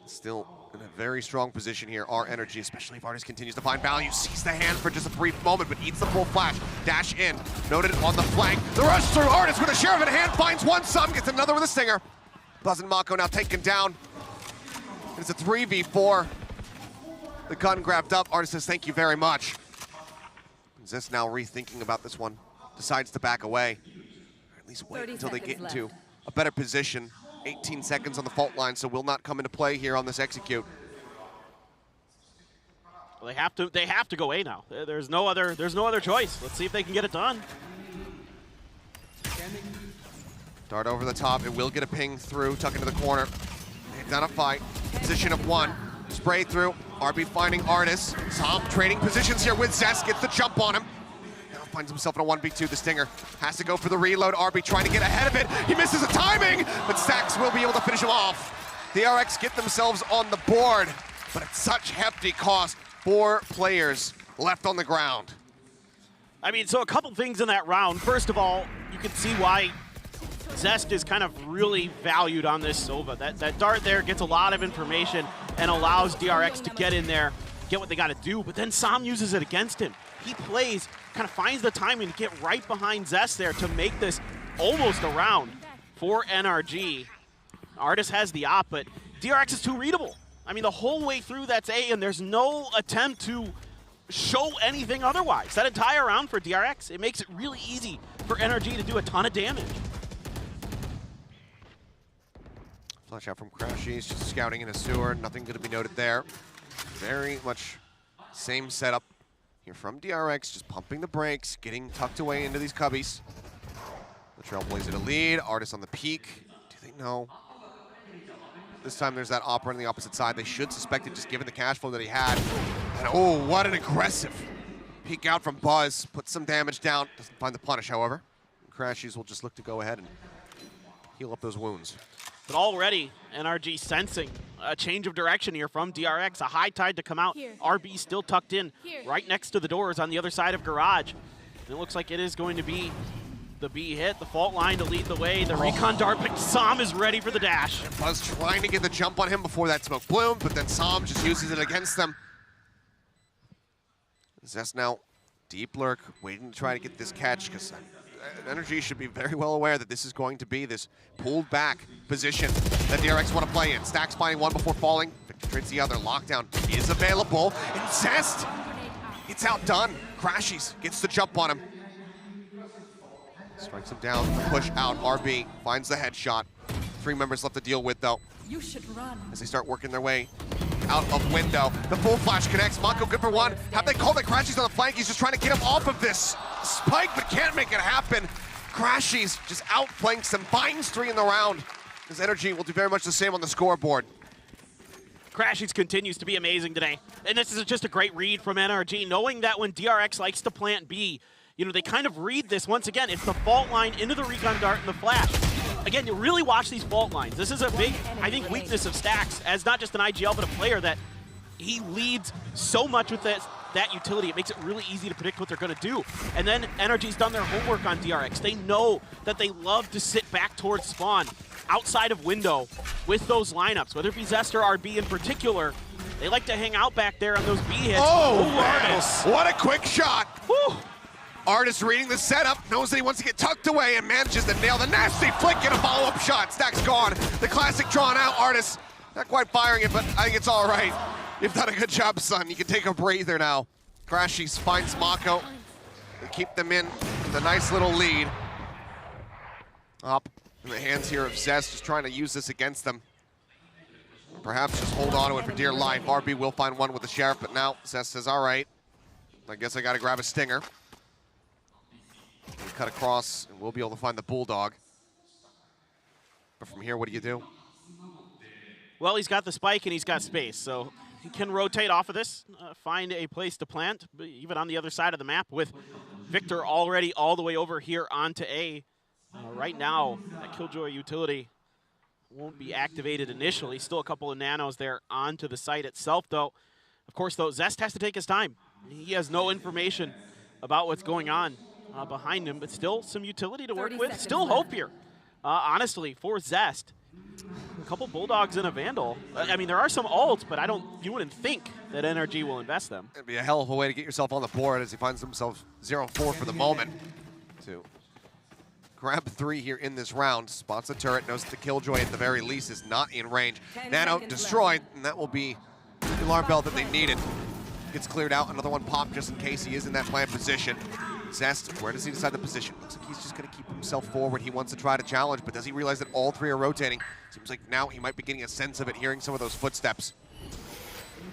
Still in a very strong position here, our NRG, especially if Artist continues to find value. Sees the hand for just a brief moment, but eats the full flash. Dash in, noted on the flank. The rush through Artist with a Sheriff in hand, finds one, some, gets another with a stinger. Buzz and Mako now taken down. It's a 3v4. The gun grabbed up. Artist says, thank you very much. Zest now rethinking about this one. Decides to back away. Or at least wait until they get into a better position. 18 seconds on the fault line, so will not come into play here on this execute. Well, they have to go A now. There's no other choice. Let's see if they can get it done. Dart over the top. It will get a ping through, tuck into the corner. They identify position of one. Spray through. RB finding Artist. Tom trading positions here with Zest. Gets the jump on him. Now finds himself in a 1v2. The Stinger has to go for the reload. RB trying to get ahead of it. He misses the timing, but Stacks will be able to finish him off. The DRX get themselves on the board, but at such hefty cost. 4 players left on the ground. I mean, so a couple things in that round. First of all, you can see why Zest is kind of really valued on this Sova. That dart there gets a lot of information and allows DRX to get in there, get what they got to do, but then Sam uses it against him. He plays, kind of finds the timing to get right behind Zest there to make this almost a round for NRG. Artist has the op, but DRX is too readable. I mean, the whole way through that's A, and there's no attempt to show anything otherwise. That entire round for DRX, it makes it really easy for NRG to do a ton of damage. Flash out from Crashies, just scouting in a sewer, nothing going to be noted there. Very much same setup here from DRX, just pumping the brakes, getting tucked away into these cubbies. The Trailblazer to lead, Artis on the peak. Do they know? This time there's that Opera on the opposite side. They should suspect it just given the cash flow that he had. And oh, what an aggressive peek out from Buzz. Puts some damage down. Doesn't find the punish, however. Crashies will just look to go ahead and heal up those wounds. But already, NRG sensing a change of direction here from DRX. A high tide to come out. RB still tucked in right next to the doors on the other side of Garage. And it looks like it is going to be the B hit, the fault line to lead the way. The recon dart, but Sam is ready for the dash. Buzz trying to get the jump on him before that smoke bloomed, but then Sam just uses it against them. Zest now, deep lurk, waiting to try to get this catch, because NRG should be very well aware that this is going to be this pulled back position that DRX want to play in. Stacks finding one before falling, Victor trades the other. Lockdown is available, and Zest gets outdone. Crashies gets the jump on him. Strikes him down, push out. RB finds the headshot. 3 members left to deal with, though. You should run. As they start working their way out of window. The full flash connects. Mako good for one. Have they called it? Crashies on the flank. He's just trying to get him off of this spike, but can't make it happen. Crashies just outflanks him, finds 3 in the round. His NRG will do very much the same on the scoreboard. Crashies continues to be amazing today. And this is just a great read from NRG, knowing that when DRX likes to plant B, you know, they kind of read this once again. It's the fault line into the recon dart and the flash. Again, you really watch these fault lines. This is a big, I think, weakness of Stacks as not just an IGL, but a player that he leads so much with that utility. It makes it really easy to predict what they're going to do. And then NRG's done their homework on DRX. They know that they love to sit back towards spawn, outside of window, with those lineups, whether it be Zest or RB in particular. They like to hang out back there on those B hits. Oh, Artis! What a quick shot! Woo. Artis reading the setup, knows that he wants to get tucked away and manages to nail the nasty flick and a follow-up shot. Stacks gone. The classic drawn out. Artis not quite firing it, but I think it's all right. You've done a good job, son. You can take a breather now. Crashies finds Mako. They keep them in with a nice little lead. Up in the hands here of Zest, just trying to use this against them. Perhaps just hold on to it for dear life. RB will find one with the Sheriff, but now Zest says, all right, I guess I got to grab a stinger. Cut across, and we'll be able to find the Bulldog. But from here, what do you do? Well, he's got the spike and he's got space, so he can rotate off of this, find a place to plant, even on the other side of the map with Victor already all the way over here onto A. Right now, that Killjoy utility won't be activated initially. Still a couple of nanos there onto the site itself, though. Of course, though, Zest has to take his time. He has no information about what's going on behind him, but still some utility to work with. Still hope here, honestly, for Zest. A couple Bulldogs and a Vandal. I mean, there are some ults, but you wouldn't think that NRG will invest them. It'd be a hell of a way to get yourself on the board as he finds himself 0-4 for the moment. To grab 3 here in this round. Spots the turret, knows that the Killjoy at the very least is not in range. Nano destroyed, and that will be the alarm bell that they needed. Gets cleared out, another one popped just in case he is in that plant position. Zest, where does he decide the position? Looks like he's just going to keep himself forward. He wants to try to challenge, but does he realize that all 3 are rotating? Seems like now he might be getting a sense of it, hearing some of those footsteps.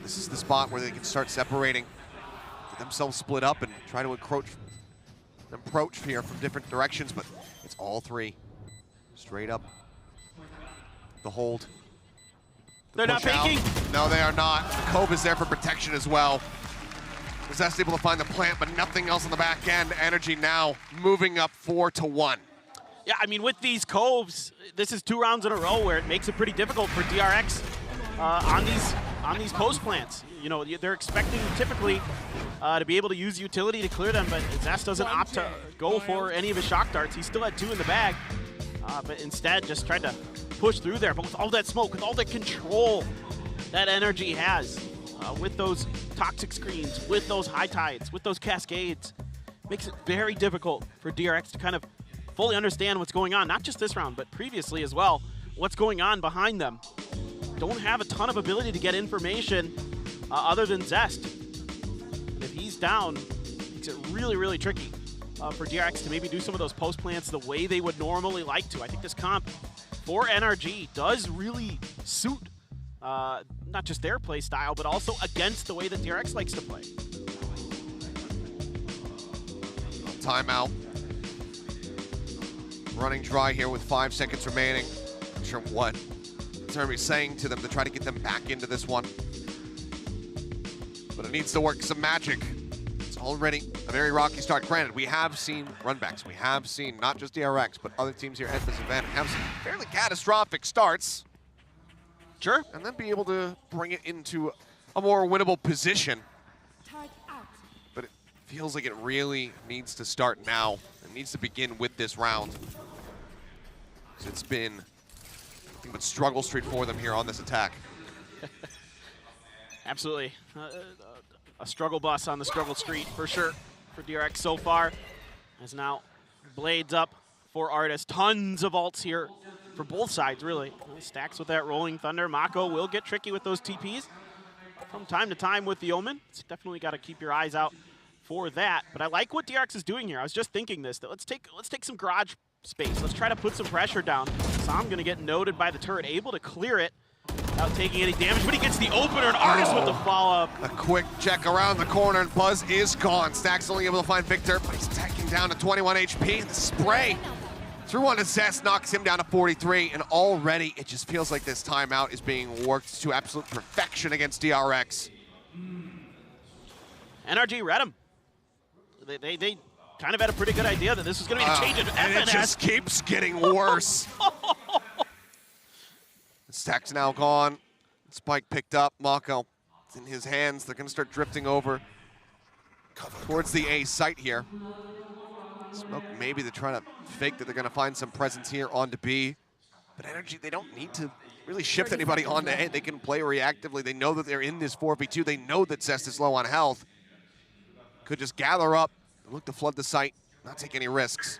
This is the spot where they can start separating, get themselves split up, and try to approach here from different directions, but it's all 3. Straight up. The hold. They're not faking? No, they are not. The Cove is there for protection as well. Zest able to find the plant, but nothing else on the back end. NRG now moving up 4-1. Yeah, I mean, with these coves, this is 2 rounds in a row where it makes it pretty difficult for DRX on these post plants. You know, they're expecting typically to be able to use utility to clear them, but Zest doesn't opt to go for any of his shock darts. He still had 2 in the bag, but instead just tried to push through there. But with all that smoke, with all the control that NRG has, with those toxic screens, with those high tides, with those cascades, makes it very difficult for DRX to kind of fully understand what's going on, not just this round, but previously as well, what's going on behind them. don't have a ton of ability to get information other than Zest. And if he's down, it makes it really, really tricky for DRX to maybe do some of those post plants the way they would normally like to. I think this comp for NRG does really suit not just their play style, but also against the way that DRX likes to play. Timeout. Running dry here with 5 seconds remaining. Not sure what Terry's saying to them to try to get them back into this one. But it needs to work some magic. It's already a very rocky start. Granted, we have seen runbacks. We have seen not just DRX, but other teams here at this event have some fairly catastrophic starts. Sure. And then be able to bring it into a more winnable position. But it feels like it really needs to start now. It needs to begin with this round. So it's been nothing but struggle street for them here on this attack. Absolutely. A struggle bus on the struggle street for sure for DRX so far. As now blades up for Artis. Tons of ults here for both sides, really. Stacks with that rolling thunder. Mako will get tricky with those TPs from time to time with the Omen. It's definitely got to keep your eyes out for that. But I like what DRX is doing here. I was just thinking this, that let's take some garage space. Let's try to put some pressure down. Sam going to get noted by the turret, able to clear it without taking any damage, but he gets the opener, and Artis with the follow-up. A quick check around the corner, and Buzz is gone. Stack's only able to find Victor, but he's taking down to 21 HP. The spray through one to Zest knocks him down to 43, and already it just feels like this timeout is being worked to absolute perfection against DRX. NRG read him. They kind of had a pretty good idea that this was going to be the change of FNS. And it just keeps getting worse. Stack's now gone. Spike picked up. Mako, it's in his hands. They're going to start drifting over towards the A site here. Smoke, maybe they're trying to fake that they're going to find some presence here onto B. But NRG, they don't need to really shift anybody onto A. They can play reactively. They know that they're in this 4v2. They know that Zest is low on health. Could just gather up, look to flood the site, not take any risks.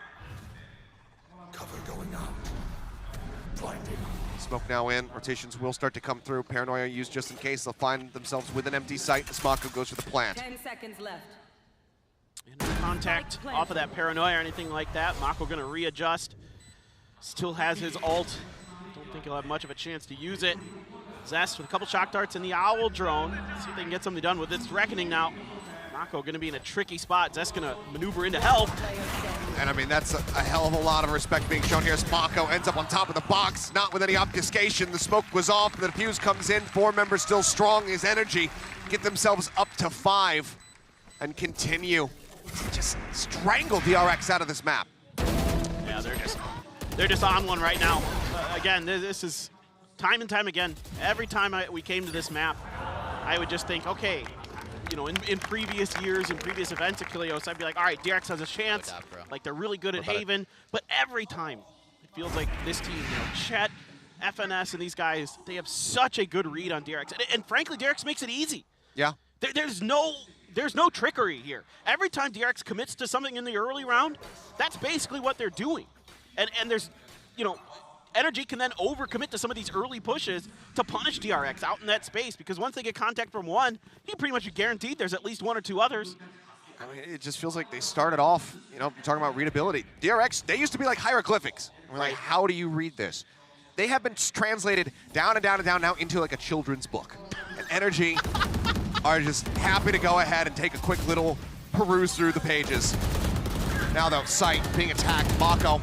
Cover going up. Blinding. Smoke now in. Rotations will start to come through. Paranoia used just in case. They'll find themselves with an empty site. Mako goes for the plant. 10 seconds left. And no contact off of that Paranoia or anything like that. Mako going to readjust. Still has his ult. Don't think he'll have much of a chance to use it. Zest with a couple shock darts in the Owl drone. See if they can get something done with its reckoning now. Mako going to be in a tricky spot. Zest going to maneuver into help. And I mean, that's a hell of a lot of respect being shown here as Mako ends up on top of the box, not with any obfuscation. The smoke was off, the defuse comes in. 4 members still strong. His energy get themselves up to 5 and continue to just strangle DRX out of this map. Yeah, they're just on one right now. Again, this is time and time again. Every time we came to this map, I would just think, okay, you know, in previous years, in previous events at Kilios, I'd be like, all right, DRX has a chance. Like, they're really good at Haven. But every time, it feels like this team, you know, Chet, FNS, and these guys, they have such a good read on DRX. And frankly, DRX makes it easy. Yeah. There's no trickery here. Every time DRX commits to something in the early round, that's basically what they're doing. And there's, you know, NRG can then overcommit to some of these early pushes to punish DRX out in that space, because once they get contact from one, you pretty much guaranteed there's at least 1 or 2 others. I mean, it just feels like they started off, you know, talking about readability. DRX, they used to be like hieroglyphics. We're like, how do you read this? They have been translated down and down and down now into like a children's book. And NRG are just happy to go ahead and take a quick little peruse through the pages. Now though, Sight being attacked. Mako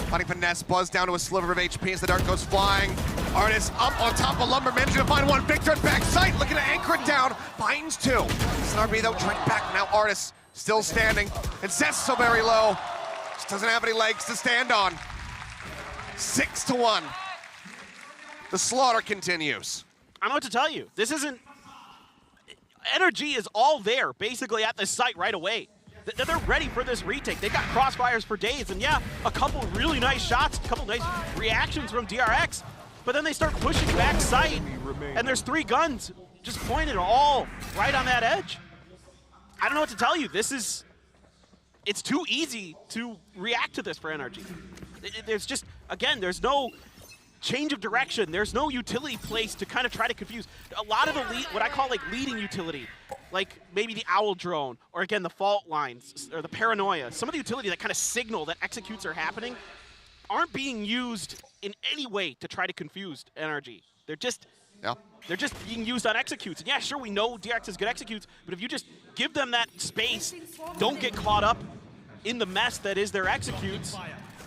finding finesse. Buzz down to a sliver of HP as the dart goes flying. Artis up on top of Lumber, managing to find one. Victor at back. Sight looking to anchor it down. Finds 2. SNRB though trying back. Now Artis still standing. And Zest so very low. Just doesn't have any legs to stand on. 6-1. The slaughter continues. I don't know what to tell you. This isn't... NRG is all there, basically, at this site right away. They're ready for this retake. They've got crossfires for days, and yeah, a couple really nice shots, a couple nice reactions from DRX, but then they start pushing back site, and there's 3 guns just pointed all right on that edge. I don't know what to tell you. It's too easy to react to this for NRG. There's just, again, there's no change of direction. There's no utility place to kind of try to confuse. A lot of the what I call like leading utility, like maybe the Owl Drone, or again the fault lines, or the Paranoia. Some of the utility that kind of signal that executes are happening aren't being used in any way to try to confuse NRG. They're just being used on executes. And yeah, sure, we know DRX is good executes, but if you just give them that space, don't get caught up in the mess that is their executes,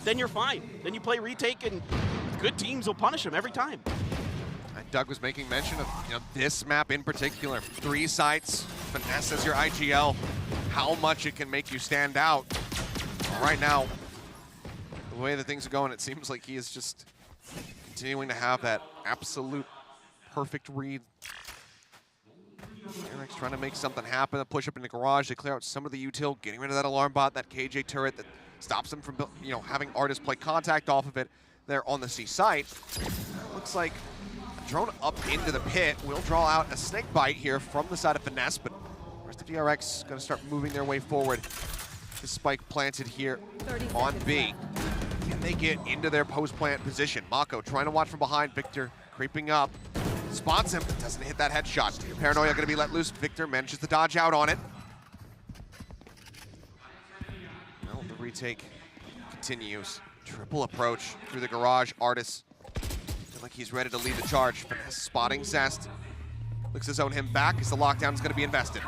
then you're fine. Then you play retake and good teams will punish them every time. And Doug was making mention of this map in particular. 3 sites, Finesse as your IGL, how much it can make you stand out. Right now, the way that things are going, it seems like he is just continuing to have that absolute perfect read. DRX trying to make something happen, a push up in the garage to clear out some of the util, getting rid of that alarm bot, that KJ turret that stops them from having artists play contact off of it there on the C site. Looks like a drone up into the pit will draw out a snake bite here from the side of Finesse, but the rest of DRX is going to start moving their way forward. The spike planted here on B. Can they get into their post-plant position? Mako trying to watch from behind. Victor creeping up. Spots him, doesn't hit that headshot. Paranoia going to be let loose. Victor manages to dodge out on it. Well, the retake continues. Triple approach through the garage. Artis feel like he's ready to lead the charge. Finesse spotting Zest. Looks to zone him back as the lockdown is going to be invested.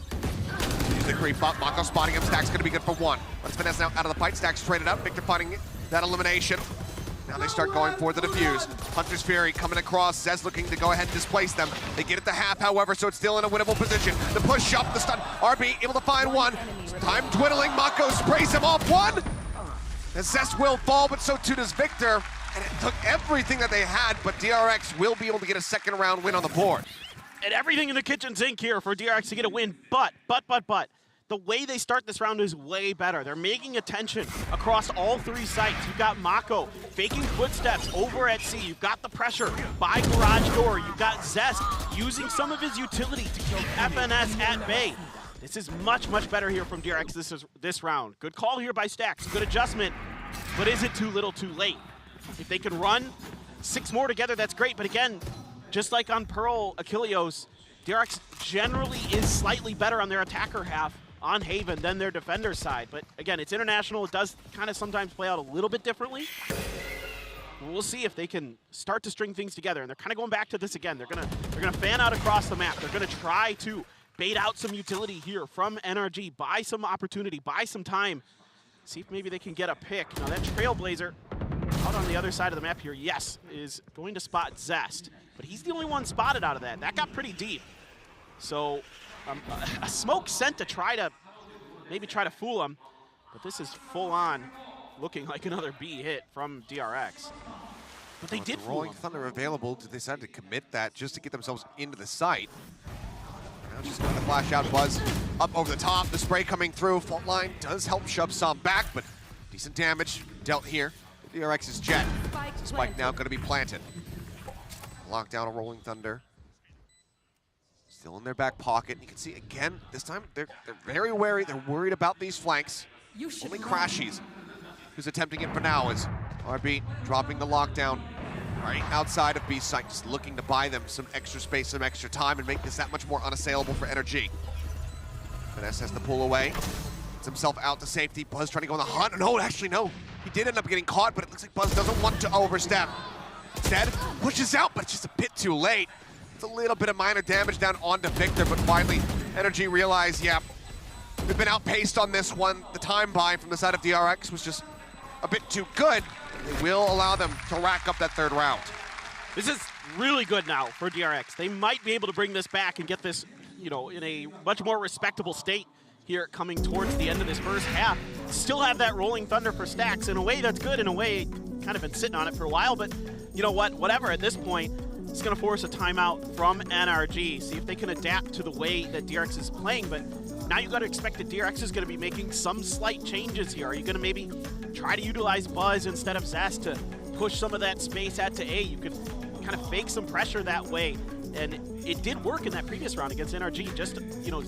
Continues the creep up. Mako spotting him. Stack's going to be good for 1. Let's Finesse now out of the fight. Stack's traded up. Victor finding that elimination. Now they start going for the defuse. Hunter's Fury coming across. Zez looking to go ahead and displace them. They get it to half, however, so it's still in a winnable position. The push up, the stun. RB able to find 1. Time dwindling. Mako sprays him off 1. And Zest will fall, but so too does Victor. And it took everything that they had, but DRX will be able to get a second round win on the board. And everything in the kitchen sink here for DRX to get a win, but. The way they start this round is way better. They're making attention across all 3 sites. You've got Mako faking footsteps over at C. You've got the pressure by garage door. You've got Zest using some of his utility to keep FNS at bay. This is much, much better here from DRX this round. Good call here by Stacks. Good adjustment, but is it too little too late? If they can run 6 more together, that's great. But again, just like on Pearl Achilleos, DRX generally is slightly better on their attacker half on Haven than their defender side. But again, it's international. It does kind of sometimes play out a little bit differently. We'll see if they can start to string things together. And they're kind of going back to this again. They're gonna fan out across the map. They're gonna try to bait out some utility here from NRG, buy some opportunity, buy some time. See if maybe they can get a pick. Now that Trailblazer out on the other side of the map here, yes, is going to spot Zest. But he's the only one spotted out of that. That got pretty deep. So a smoke sent to maybe try to fool him, but this is full on looking like another B hit from DRX. But they did fool Rolling him. Thunder available. Did they decide to commit that just to get themselves into the site? Now just going to flash out. Buzz up over the top. The spray coming through. Fault line does help shove some back, but decent damage dealt here. DRX's Jet. Spike now going to be planted. Lock down a Rolling Thunder. Still in their back pocket. And you can see again, this time they're very wary. They're worried about these flanks. Only Crashies who's attempting it for now is RB dropping the lockdown right outside of B site, just looking to buy them some extra space, some extra time, and make this that much more unassailable for NRG. Finesse has to pull away. Gets himself out to safety. Buzz trying to go on the hunt. No, actually no. He did end up getting caught, but it looks like Buzz doesn't want to overstep. Instead, pushes out, but it's just a bit too late. It's a little bit of minor damage down onto Victor, but finally, NRG realized, yeah, we've been outpaced on this one. The time buy from the side of DRX was just a bit too good. It will allow them to rack up that 3rd round. This is really good now for DRX. They might be able to bring this back and get this, in a much more respectable state here coming towards the end of this first half. Still have that Rolling Thunder for Stacks. In a way, that's good. In a way, kind of been sitting on it for a while, but you know what? Whatever, at this point, it's going to force a timeout from NRG. See if they can adapt to the way that DRX is playing, but now you got to expect that DRX is going to be making some slight changes here. Are you going to maybe try to utilize Buzz instead of Zest to push some of that space out to A? You could kind of fake some pressure that way, and it did work in that previous round against NRG. Just,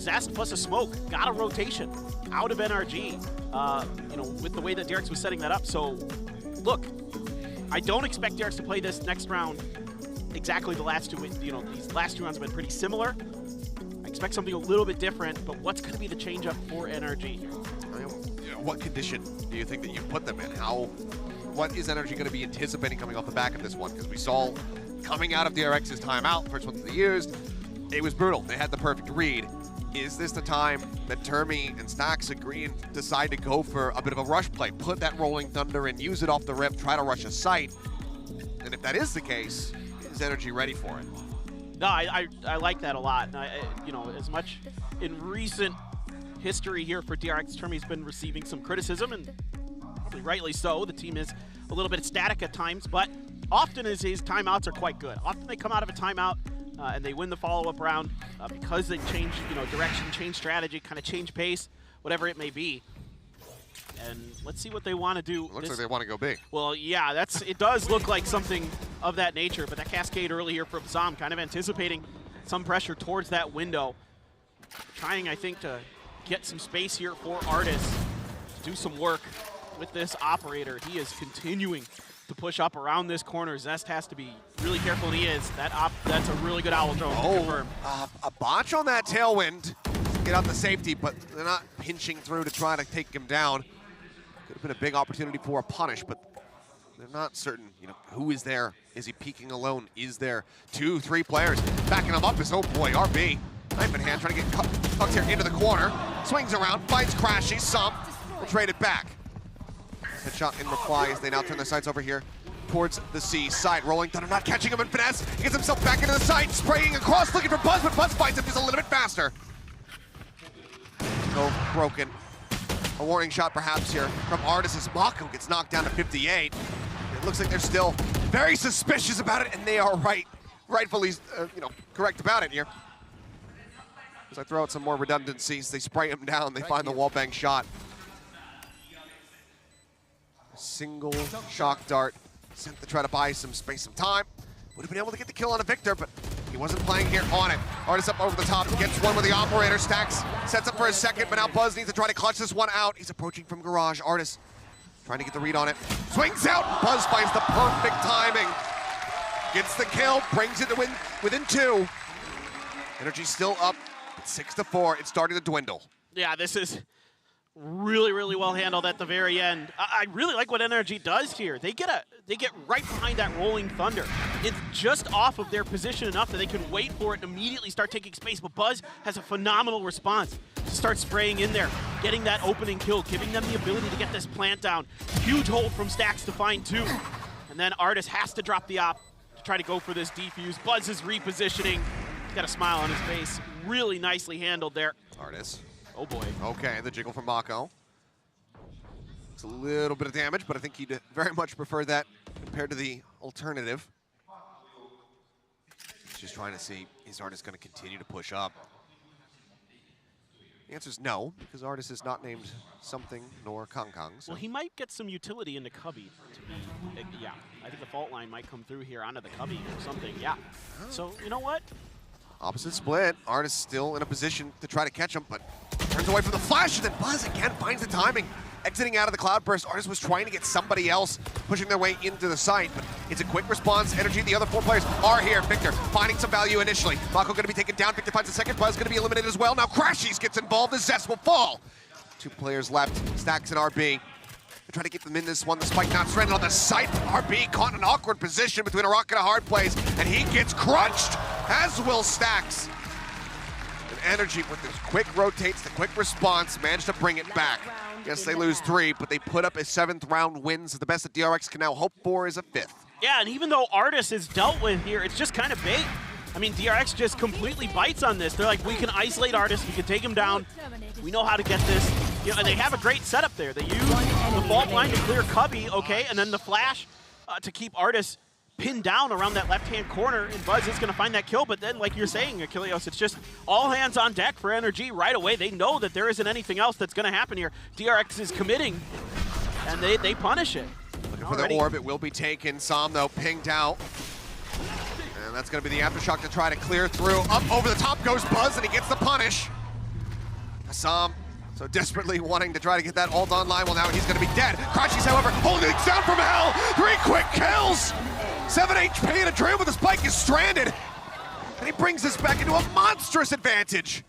Zest plus a smoke got a rotation out of NRG, with the way that DRX was setting that up. So, look, I don't expect DRX to play this next round exactly the last two, these last two rounds have been pretty similar. I expect something a little bit different, but what's going to be the change up for NRG? What condition do you think that you put them in? What is NRG going to be anticipating coming off the back of this one? Because we saw coming out of DRX's timeout, first one that they used, it was brutal. They had the perfect read. Is this the time that Termi and Stax agree and decide to go for a bit of a rush play, put that Rolling Thunder in, use it off the rip, try to rush a site? And if that is the case, is NRG ready for it? No, I like that a lot. As much in recent history here for DRX, Termi's been receiving some criticism, and probably rightly so. The team is a little bit static at times, but often his timeouts are quite good. Often they come out of a timeout and they win the follow-up round because they change, direction, change strategy, kind of change pace, whatever it may be. And let's see what they want to do. Looks like they want to go big. Well, yeah, it does look like something of that nature, but that cascade earlier from Zom, kind of anticipating some pressure towards that window. Trying, I think, to get some space here for Artis to do some work with this operator. He is continuing to push up around this corner. Zest has to be really careful, and he is. That's a really good owl drone to confirm. A botch on that tailwind. Get out the safety, but they're not pinching through to try to take him down. Could have been a big opportunity for a punish, but they're not certain, who is there? Is he peeking alone? Is there 2, 3 players backing him up? Oh boy, RB. Knife in hand, trying to get tucked here into the corner. Swings around, finds Crashy, some will trade it back. Headshot in reply as they now turn their sights over here towards the C side. Rolling Thunder not catching him in finesse. He gets himself back into the site, spraying across, looking for Buzz, but Buzz finds him just a little bit faster. No broken. A warning shot perhaps here from Artis as Mako gets knocked down to 58. It looks like they're still very suspicious about it, and they are rightfully correct about it here. As I throw out some more redundancies, they spray him down, they find the wallbang shot. A single shock dart sent to try to buy some space, some time. Would have been able to get the kill on a Victor, but he wasn't playing here on it. Artis up over the top, gets one with the operator. Stax sets up for a second, but now Buzz needs to try to clutch this one out. He's approaching from garage. Artis trying to get the read on it. Swings out, Buzz finds the perfect timing. Gets the kill, brings it to within 2. NRG still up. 6-4, it's starting to dwindle. Yeah, this is really, really well handled at the very end. I really like what NRG does here. They get right behind that Rolling Thunder. It's just off of their position enough that they can wait for it and immediately start taking space, but Buzz has a phenomenal response to start spraying in there, getting that opening kill, giving them the ability to get this plant down. Huge hold from Stax to find 2. And then Artis has to drop the op to try to go for this defuse. Buzz is repositioning. He's got a smile on his face. Really nicely handled there. Artis. Oh boy. Okay, the jiggle from Mako. It's a little bit of damage, but I think he'd very much prefer that compared to the alternative. He's just trying to see, is Artis going to continue to push up? The answer is no, because Artis is not named something nor Kong Kong. So. Well, he might get some utility into Cubby. Yeah, I think the fault line might come through here onto the Cubby or something. Yeah. So, you know what? Opposite split. Artis still in a position to try to catch him, but turns away from the flash, and then Buzz again finds the timing. Exiting out of the cloudburst, Artis was trying to get somebody else pushing their way into the site, but it's a quick response. NRG, the other 4 players are here. Victor finding some value initially. Mako going to be taken down. Victor finds a second. Buzz going to be eliminated as well. Now Crashies gets involved. The Zest will fall. 2 players left. Stax and RB. They're trying to get them in this one. The spike not surrendered on the site. RB caught in an awkward position between a rock and a hard place, and he gets crunched, as will Stax. And NRG with this quick rotates, the quick response, managed to bring it back. Yes, they lose 3, but they put up a 7th round win, so the best that DRX can now hope for is a 5th. Yeah, and even though Artis is dealt with here, it's just kind of bait. I mean, DRX just completely bites on this. They're like, we can isolate Artis, we can take him down, we know how to get this. And they have a great setup there. They use the fault line to clear Cubby, okay, and then the flash to keep Artis pinned down around that left-hand corner, and Buzz is going to find that kill, but then, like you're saying, Achilleos, it's just all hands on deck for NRG right away. They know that there isn't anything else that's going to happen here. DRX is committing, and they punish it. Looking for the orb, it will be taken. Som, though, pinged out. And that's going to be the aftershock to try to clear through. Up over the top goes Buzz, and he gets the punish. Som So desperately wanting to try to get that ult online. Well, now he's going to be dead. Crashies, however, holding it down from hell. 3 quick kills. 7 HP and a Dream with the spike is stranded. And he brings this back into a monstrous advantage.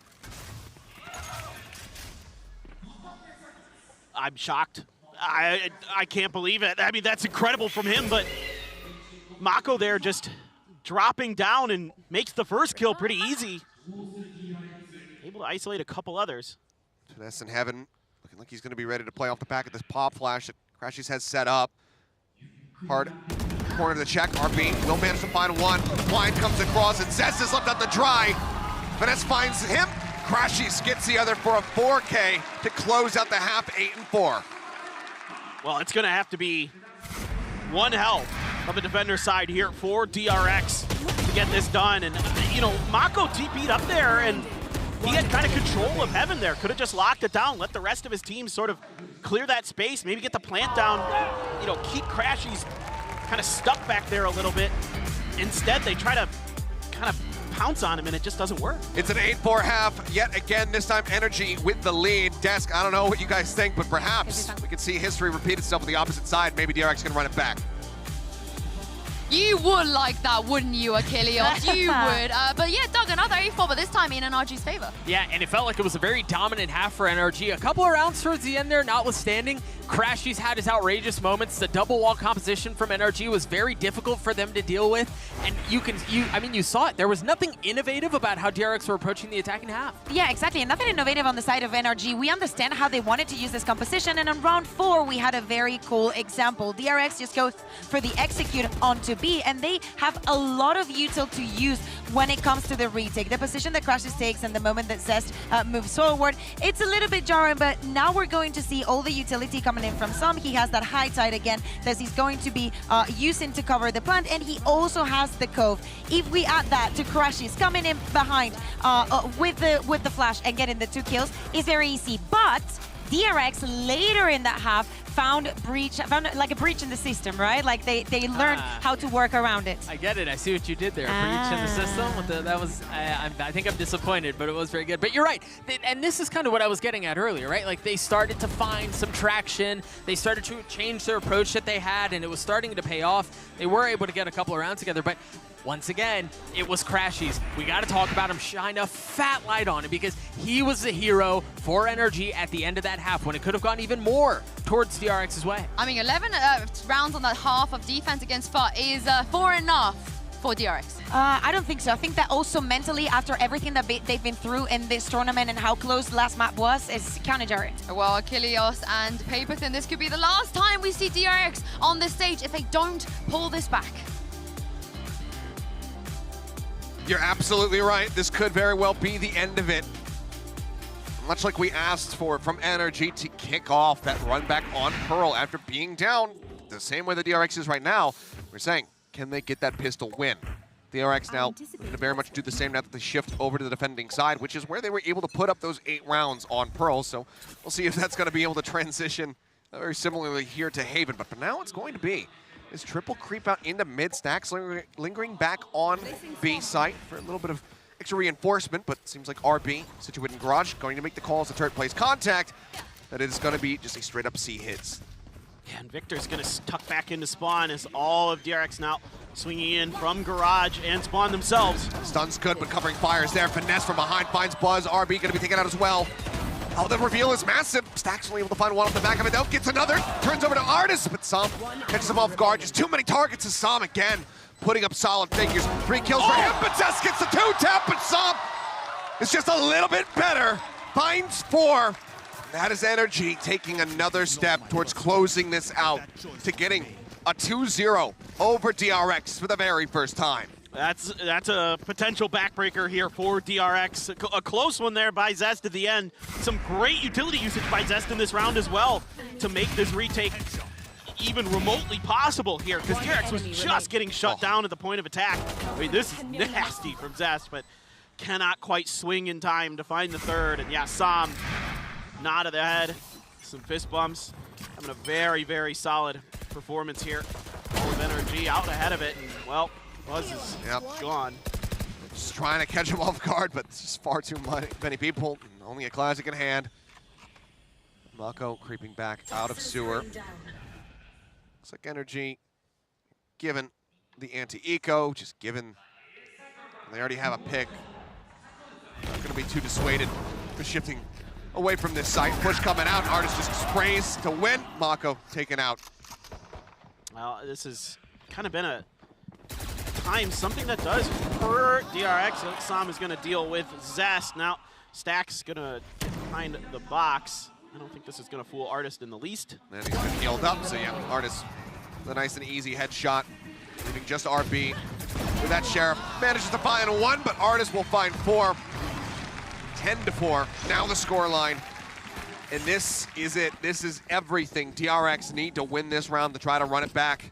I'm shocked. I can't believe it. I mean, that's incredible from him, but Mako there just dropping down and makes the first kill pretty easy. Able to isolate a couple others. Finesse in heaven, looking like he's going to be ready to play off the back of this pop flash that Crashies has set up. Hard corner to check, RB will manage to find one. Blind comes across and Zest is left out to dry. Finesse finds him. Crashies gets the other for a 4K to close out the half 8-4. Well, it's going to have to be one hell of a defender side here for DRX to get this done. And, you know, Mako TP'd up there and he had kind of control of heaven there. Could have just locked it down, let the rest of his team sort of clear that space, maybe get the plant down, you know, keep Crashies kind of stuck back there a little bit. Instead, they try to kind of pounce on him and it just doesn't work. It's an 8-4 half, yet again, this time NRG with the lead. Desk, I don't know what you guys think, but perhaps we can see history repeat itself on the opposite side. Maybe DRX can run it back. You would like that, wouldn't you, Achilles? You would. But yeah, Doug, another 8-4, but this time in NRG's favor. Yeah, and it felt like it was a very dominant half for NRG. A couple of rounds towards the end there, notwithstanding, Crashies had his outrageous moments. The double wall composition from NRG was very difficult for them to deal with. And you saw it. There was nothing innovative about how DRX were approaching the attacking half. Yeah, exactly. And nothing innovative on the side of NRG. We understand how they wanted to use this composition. And on round 4, we had a very cool example. DRX just goes for the execute onto B, and they have a lot of util to use when it comes to the retake. The position that Crashies takes and the moment that Zest moves forward, it's a little bit jarring, but now we're going to see all the utility coming in from Sam. He has that high tide again that he's going to be using to cover the plant, and he also has the cove. If we add that to Crashies coming in behind with the flash and getting the 2 kills, it's very easy. But DRX later in that half found like a breach in the system, right? Like they learned how to work around it. I get it. I see what you did there. Breach in the system. That was. I think I'm disappointed, but it was very good. But you're right. And this is kind of what I was getting at earlier, right? Like they started to find some traction. They started to change their approach that they had, and it was starting to pay off. They were able to get a couple of rounds together, but once again, it was Crashies. We got to talk about him, shine a fat light on him, because he was the hero for NRG at the end of that half when it could have gone even more towards DRX's way. I mean, 11 rounds on that half of defense against FUT is 4 enough for DRX. I don't think so. I think that also mentally, after everything that they've been through in this tournament and how close the last map was, is kind of jarring. Well, Achilles and Paperthin, this could be the last time we see DRX on this stage if they don't pull this back. You're absolutely right. This could very well be the end of it. Much like we asked for from NRG to kick off that run back on Pearl after being down the same way the DRX is right now. We're saying, can they get that pistol win? DRX now going to very much do the same now that they shift over to the defending side, which is where they were able to put up those 8 rounds on Pearl. So we'll see if that's going to be able to transition very similarly here to Haven. But for now, it's going to be this triple creep out into mid. Stacks lingering back on B site for a little bit of extra reinforcement, but it seems like RB, situated in garage, going to make the call as the turret plays contact. That it is going to be just a straight up C hits. Yeah, and Victor's going to tuck back into spawn as all of DRX now swinging in from garage and spawn themselves. Stun's good, but covering fires there. Finesse from behind finds Buzz. RB going to be taken out as well. Oh, the reveal is massive. Stacks only able to find one off the back of it. Out gets another. Turns over to Artis, but Sam catches him off guard. Just too many targets to Sam again. Putting up solid figures. 3 kills for him, but Zest gets the 2-tap, but Sam is just a little bit better. Finds 4. That is NRG taking another step towards closing this out to getting a 2-0 over DRX for the very first time. That's a potential backbreaker here for DRX. A close one there by Zest at the end. Some great utility usage by Zest in this round as well to make this retake even remotely possible here, because DRX was just getting shut down at the point of attack. I mean, this is nasty from Zest, but cannot quite swing in time to find the third. And yeah, Sam, nod of the head, some fist bumps. Having a very, very solid performance here. All of NRG out ahead of it, and well, Buzz is gone. Just trying to catch him off guard, but it's just far too many people. Only a classic in hand. Mako creeping back out of sewer. Looks like NRG given the anti-eco, just given they already have a pick. Not going to be too dissuaded for shifting away from this site. Push coming out, Artist just sprays to win. Mako taken out. Well, this has kind of been a time, something that does hurt DRX. Sam is going to deal with Zest. Now, Stack's going to get behind the box. I don't think this is going to fool Artist in the least. And he's been healed up, so yeah, Artist, the nice and easy headshot, leaving just RB with that Sheriff. Manages to find 1, but Artist will find 4. 10-4, now the scoreline. And this is it, this is everything. DRX need to win this round to try to run it back.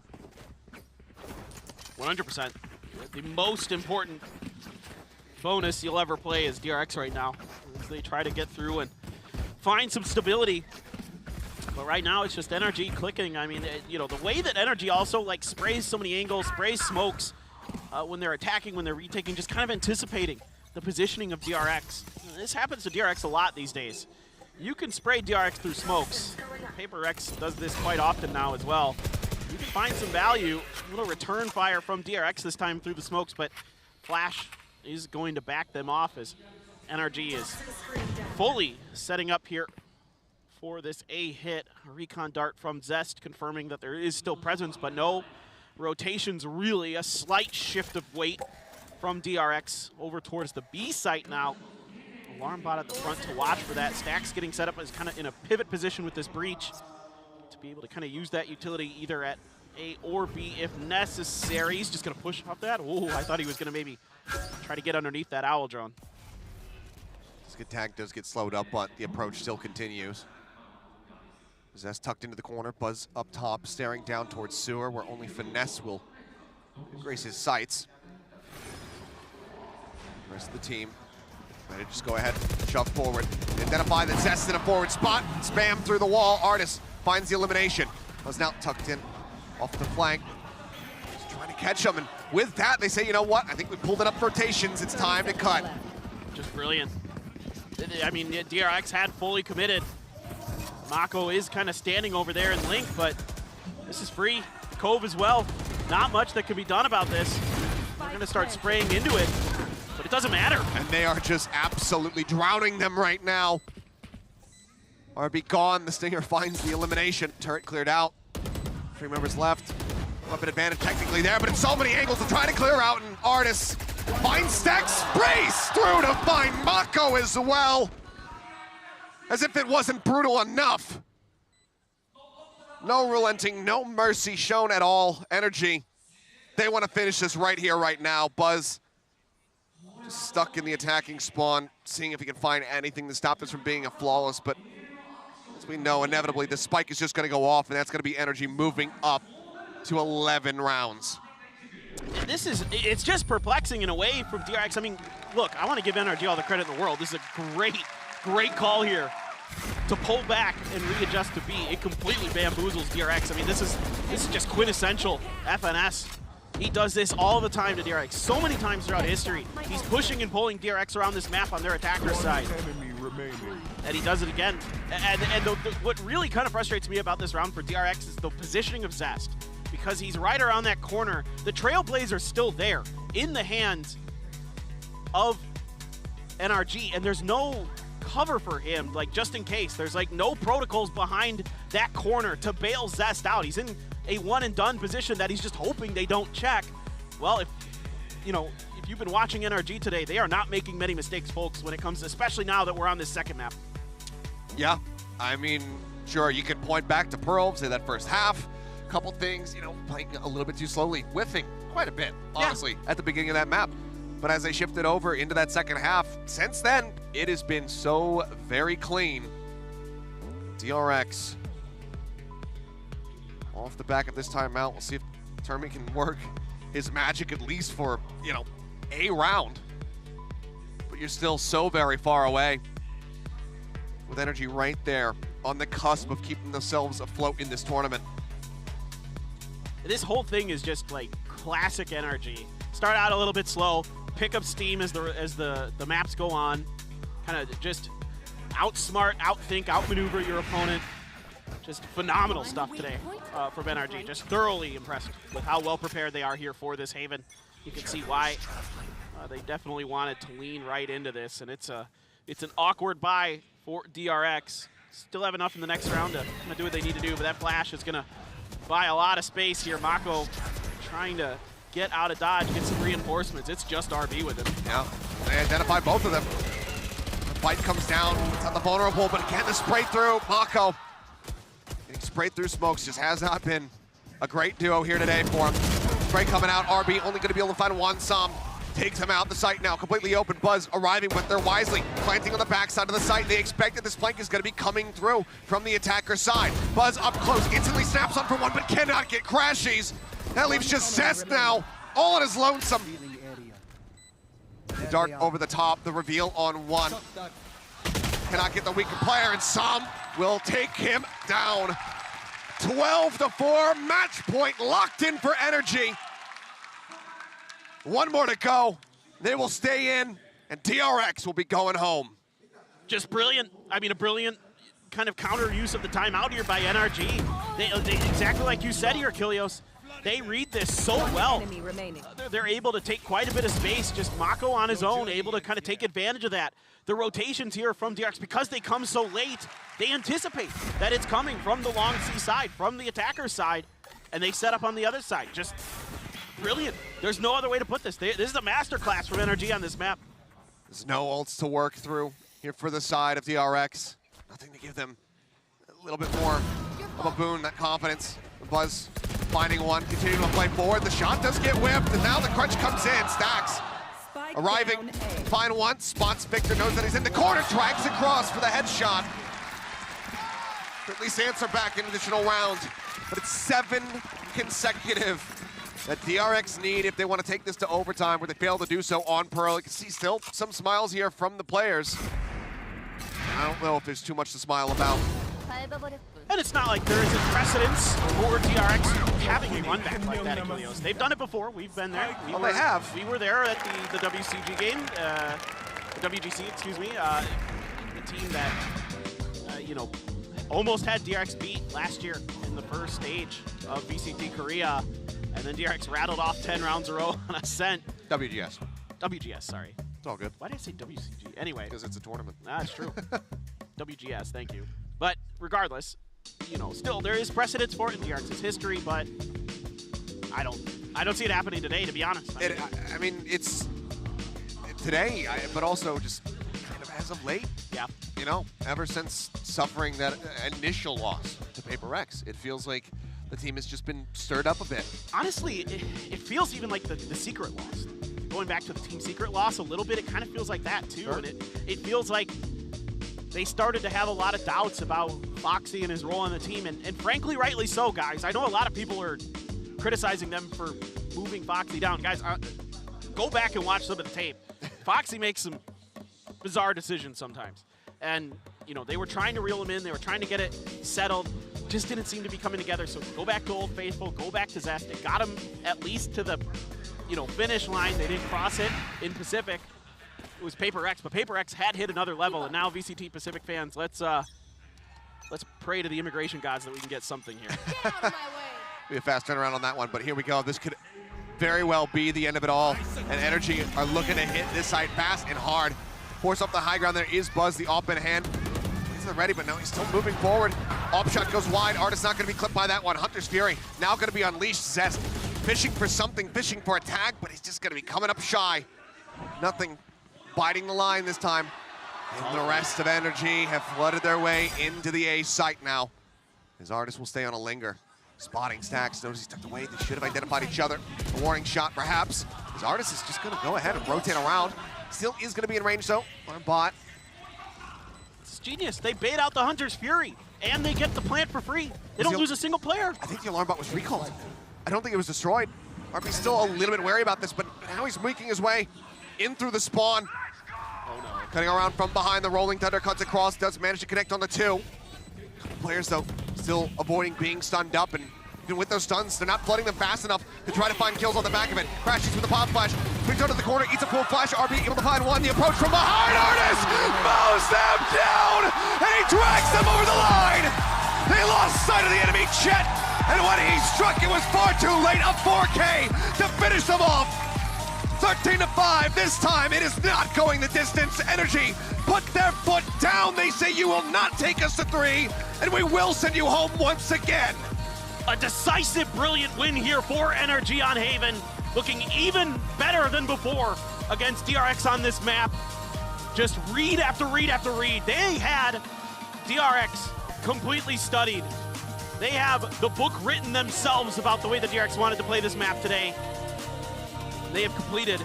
100%. The most important bonus you'll ever play is DRX right now, as they try to get through and find some stability. But right now, it's just NRG clicking. I mean, you know, the way that NRG also like sprays so many angles, sprays smokes when they're attacking, when they're retaking, just kind of anticipating the positioning of DRX. This happens to DRX a lot these days. You can spray DRX through smokes. HyperX does this quite often now as well. You can find some value. A little return fire from DRX this time through the smokes, but Flash is going to back them off as NRG is fully setting up here for this A hit. A recon dart from Zest confirming that there is still presence, but no rotations really. A slight shift of weight from DRX over towards the B site now. Alarm bot at the front to watch for that. Stack's getting set up as kind of in a pivot position with this breach to be able to kind of use that utility either at A or B if necessary. He's just going to push off that. Oh, I thought he was going to maybe try to get underneath that owl drone. This good tag does get slowed up, but the approach still continues. Zest tucked into the corner, Buzz up top, staring down towards sewer, where only Finesse will grace his sights. The rest of the team ready to just go ahead, shove forward. Identify that Zest in a forward spot, spam through the wall. Artist finds the elimination. Buzz now tucked in off the flank. Just trying to catch him, and with that, they say, you know what? I think we pulled enough rotations. It's time to cut. Just brilliant. I mean, DRX had fully committed. Mako is kind of standing over there in Link, but this is free. Cove as well. Not much that can be done about this. They're going to start spraying into it, but it doesn't matter. And they are just absolutely drowning them right now. RB gone. The Stinger finds the elimination. Turret cleared out. 3 members left. Weapon advantage technically there, but it's so many angles to try to clear out, and Artist finds Stack, sprays through to find Mako as well. As if it wasn't brutal enough. No relenting, no mercy shown at all. NRG, they want to finish this right here, right now. Buzz just stuck in the attacking spawn, seeing if he can find anything to stop this from being a flawless, but as we know, inevitably, the spike is just going to go off, and that's going to be NRG moving up to 11 rounds. It's just perplexing in a way from DRX. I mean, look, I want to give NRG all the credit in the world. This is a great call here to pull back and readjust to B. It completely bamboozles DRX. I mean, this is just quintessential FNS. He does this all the time to DRX. So many times throughout history, he's pushing and pulling DRX around this map on their attacker side. And he does it again. And what really kind of frustrates me about this round for DRX is the positioning of Zest. Because he's right around that corner. The Trailblazers are still there in the hands of NRG, and there's no cover for him, like just in case. There's like no protocols behind that corner to bail Zest out. He's in a one and done position that he's just hoping they don't check. Well, if you've been watching NRG today, they are not making many mistakes, folks, when it comes, especially now that we're on this second map. Yeah, I mean, sure, you could point back to Pearl, say that first half. Couple things, playing a little bit too slowly, whiffing quite a bit, honestly, at the beginning of that map. But as they shifted over into that second half, since then, it has been so very clean. DRX off the back of this timeout. We'll see if Termi can work his magic at least for, a round. But you're still so very far away. With NRG right there on the cusp of keeping themselves afloat in this tournament. This whole thing is just like classic NRG. Start out a little bit slow, pick up steam as the maps go on, kind of just outsmart, outthink, outmaneuver your opponent. Just phenomenal stuff today from NRG. Just thoroughly impressed with how well prepared they are here for this Haven. You can see why they definitely wanted to lean right into this, and it's an awkward buy for DRX. Still have enough in the next round to do what they need to do, but that flash is going to buy a lot of space here. Mako trying to get out of dodge, get some reinforcements. It's just RB with him. Yeah, they identify both of them. The fight comes down, it's on the vulnerable, but again, the spray through. Mako getting sprayed through smokes just has not been a great duo here today for him. Spray coming out, RB only going to be able to find one Som. Takes him out the site now, completely open. Buzz arriving, but they're wisely planting on the backside of the site. They expect that this flank is going to be coming through from the attacker side. Buzz up close, instantly snaps on for one, but cannot get crashes. That leaves just Zest now, all on his lonesome. The dart over the top, the reveal on one. Cannot get the weaker player, and Som will take him down. 12-4, match point locked in for NRG. One more to go. They will stay in, and DRX will be going home. Just brilliant. I mean, a brilliant kind of counter use of the timeout here by NRG. They exactly like you said here, Kilios. They read this so well. They're able to take quite a bit of space. Just Mako on his own, able to kind of take advantage of that. The rotations here from DRX, because they come so late, they anticipate that it's coming from the long C side, from the attacker's side, and they set up on the other side. Just brilliant. There's no other way to put this. This is a masterclass from NRG on this map. There's no ults to work through here for the side of DRX. Nothing to give them a little bit more of a boon, that confidence. Buzz finding one, continuing to play forward. The shot does get whipped, and now the crunch comes in. Stacks arriving, find one, spots Victor, knows that he's in the corner, drags across for the headshot. At least answer back in additional round, but it's 7 consecutive that DRX need if they want to take this to overtime, where they fail to do so on Pearl. You can see still some smiles here from the players. I don't know if there's too much to smile about. And it's not like there isn't precedence for DRX having a run back like that at Kilios. They've done it before. We've been there. They have. We were there at the WCG game, the WGC, excuse me. The team that, you know, almost had DRX beat last year in the first stage of VCT Korea. And then DRX rattled off 10 rounds in a row on Ascent. WGS. WGS, sorry. It's all good. Why did I say WCG? Anyway. Because it's a tournament. That's true. WGS, thank you. But regardless, you know, still there is precedence for it in DRX's history, but I don't see it happening today, to be honest. I mean, it's today, but also just kind of as of late. Yeah. You know, ever since suffering that initial loss to HyperX, it feels like the team has just been stirred up a bit. Honestly, it feels even like the secret loss. Going back to the team secret loss a little bit, it kind of feels like that too. Sure. And it feels like they started to have a lot of doubts about Foxy and his role on the team, and frankly, rightly so, guys. I know a lot of people are criticizing them for moving Foxy down. Guys, go back and watch some of the tape. Foxy makes some bizarre decisions sometimes. And, you know, they were trying to reel him in. They were trying to get it settled. Just didn't seem to be coming together. So go back to Old Faithful, go back to Zest. It got him at least to the, you know, finish line. They didn't cross it in Pacific. It was HyperX, but HyperX had hit another level, and now VCT Pacific fans, let's pray to the immigration gods that we can get something here. Get out of my way. Be a fast turnaround on that one, but here we go. This could very well be the end of it all, and NRG are looking to hit this side fast and hard. Force up the high ground. There is Buzz, the op in hand. He's not ready, but no, he's still moving forward. Op shot goes wide. Artist not going to be clipped by that one. Hunter's Fury now going to be unleashed. Zest fishing for something, fishing for a tag, but he's just going to be coming up shy. Nothing biting the line this time. And the rest of NRG have flooded their way into the A site now. His Artist will stay on a linger. Spotting Stacks, notice he's tucked away. They should have identified each other. A warning shot, perhaps. His Artist is just going to go ahead and rotate around. Still is going to be in range, though, on a bot. It's genius. They bait out the Hunter's Fury, and they get the plant for free. They don't lose a single player. I think the alarm bot was recalled. I don't think it was destroyed. RB's still a little bit wary about this, but now he's making his way in through the spawn. Oh, no. Cutting around from behind, the Rolling Thunder cuts across, does manage to connect on the two. Players, though, still avoiding being stunned up, and even with those stuns, they're not flooding them fast enough to try to find kills on the back of it. Crashes with the pop flash, Brings out to the corner, eats a full flash. RB able to find one. The approach from behind. Artis mows them down, and he drags them over the line. They lost sight of the enemy, Chet, and when he struck, it was far too late. A 4K to finish them off. 13-5. This time, it is not going the distance. Energy put their foot down. They say you will not take us to 3, and we will send you home once again. A decisive, brilliant win here for NRG on Haven. Looking even better than before against DRX on this map. Just read after read after read. They had DRX completely studied. They have the book written themselves about the way the DRX wanted to play this map today. They have completed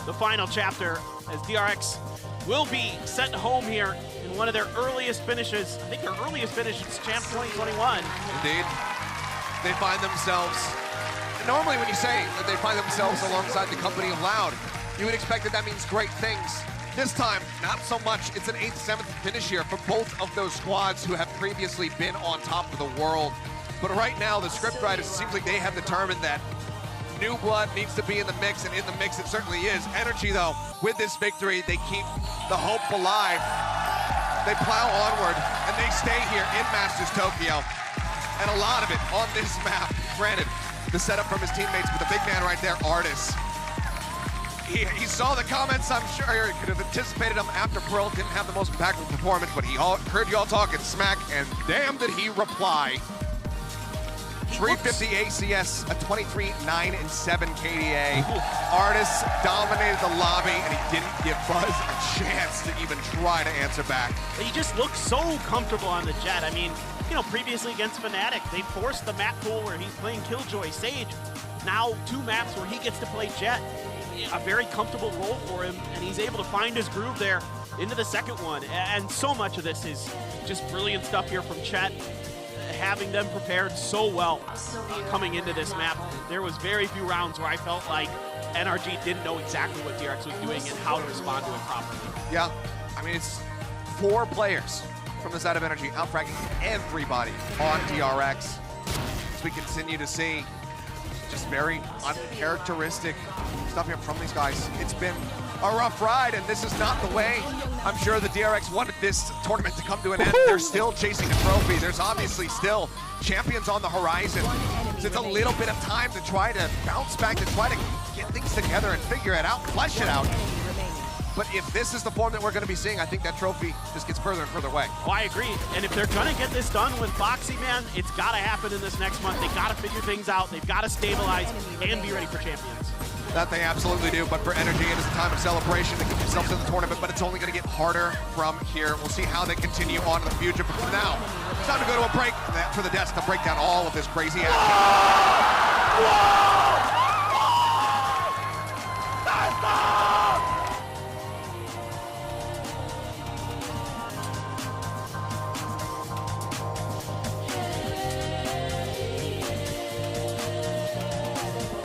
the final chapter as DRX will be sent home here in one of their earliest finishes. I think their earliest finish is Champ 2021. Indeed. They find themselves, normally when you say that they find themselves alongside the company of Loud, you would expect that means great things. This time, not so much. It's an 8th, 7th finish here for both of those squads who have previously been on top of the world. But right now, the scriptwriters, it seems like they have determined that new blood needs to be in the mix, and in the mix it certainly is. Energy, though, with this victory, they keep the hope alive. They plow onward, and they stay here in Masters Tokyo. And a lot of it on this map. Granted, the setup from his teammates, but the big man right there, Artis. He saw the comments, I'm sure he could have anticipated them after Pearl didn't have the most impactful performance, but he heard y'all talking smack, and damn did he reply. 350 ACS, a 23-9-7 KDA. Artis dominated the lobby, and he didn't give Buzz a chance to even try to answer back. He just looks so comfortable on the Jet. I mean, you know, previously against Fnatic, they forced the map pool where he's playing Killjoy, Sage. Now 2 maps where he gets to play Jet. A very comfortable role for him, and he's able to find his groove there into the second one. And so much of this is just brilliant stuff here from Chet, having them prepared so well coming into this map. There was very few rounds where I felt like NRG didn't know exactly what DRX was doing and how to respond to it properly. Yeah, I mean, it's 4 players from the side of NRG outfragging everybody on DRX. As we continue to see just very uncharacteristic stuff here from these guys. It's been a rough ride, and this is not the way I'm sure the DRX wanted this tournament to come to an end. They're still chasing a trophy. There's obviously still champions on the horizon. So it's a little bit of time to try to bounce back, to try to get things together and figure it out, flesh it out. But if this is the form that we're going to be seeing, I think that trophy just gets further and further away. Oh, I agree. And if they're going to get this done with Foxy, man, it's got to happen in this next month. They got to figure things out. They've got to stabilize and be ready for champions. That they absolutely do, but for NRG, it is a time of celebration to get themselves in the tournament, but it's only going to get harder from here. We'll see how they continue on in the future, but for now, it's time to go to a break for the desk to break down all of this crazy action. Whoa!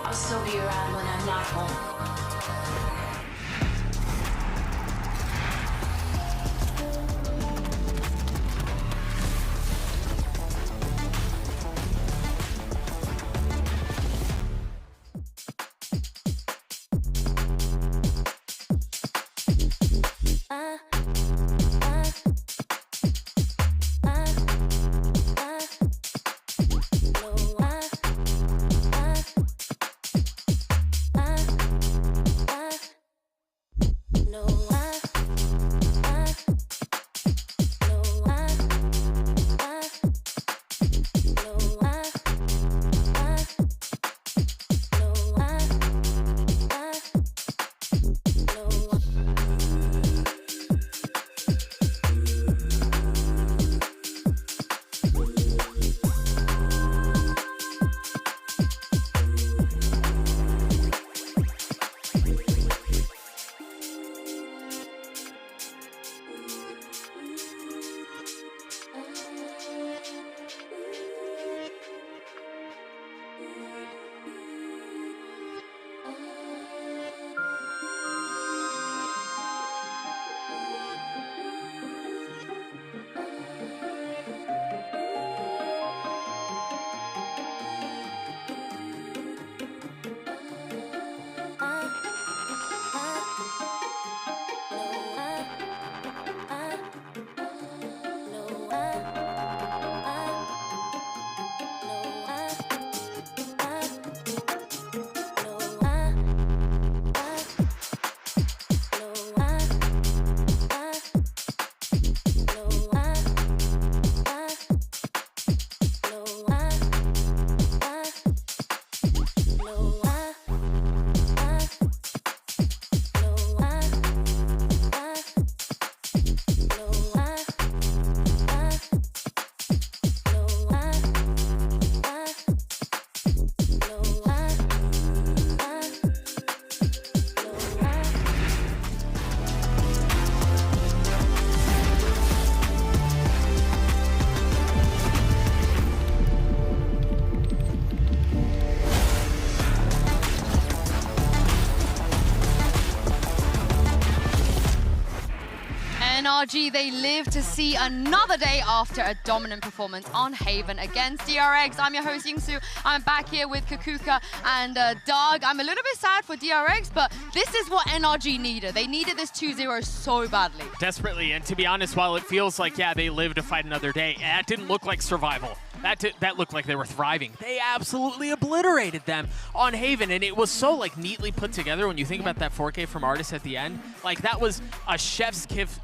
I'll still be around when I'm not home. NRG, they live to see another day after a dominant performance on Haven against DRX. I'm your host, Yingsu. I'm back here with Kakuka and Doug. I'm a little bit sad for DRX, but this is what NRG needed. They needed this 2-0 so badly. Desperately, and to be honest, while it feels like, yeah, they live to fight another day, that didn't look like survival. That looked like they were thriving. They absolutely obliterated them on Haven, and it was so like neatly put together when you think about that 4K from Artis at the end. Like that was a chef's kiss,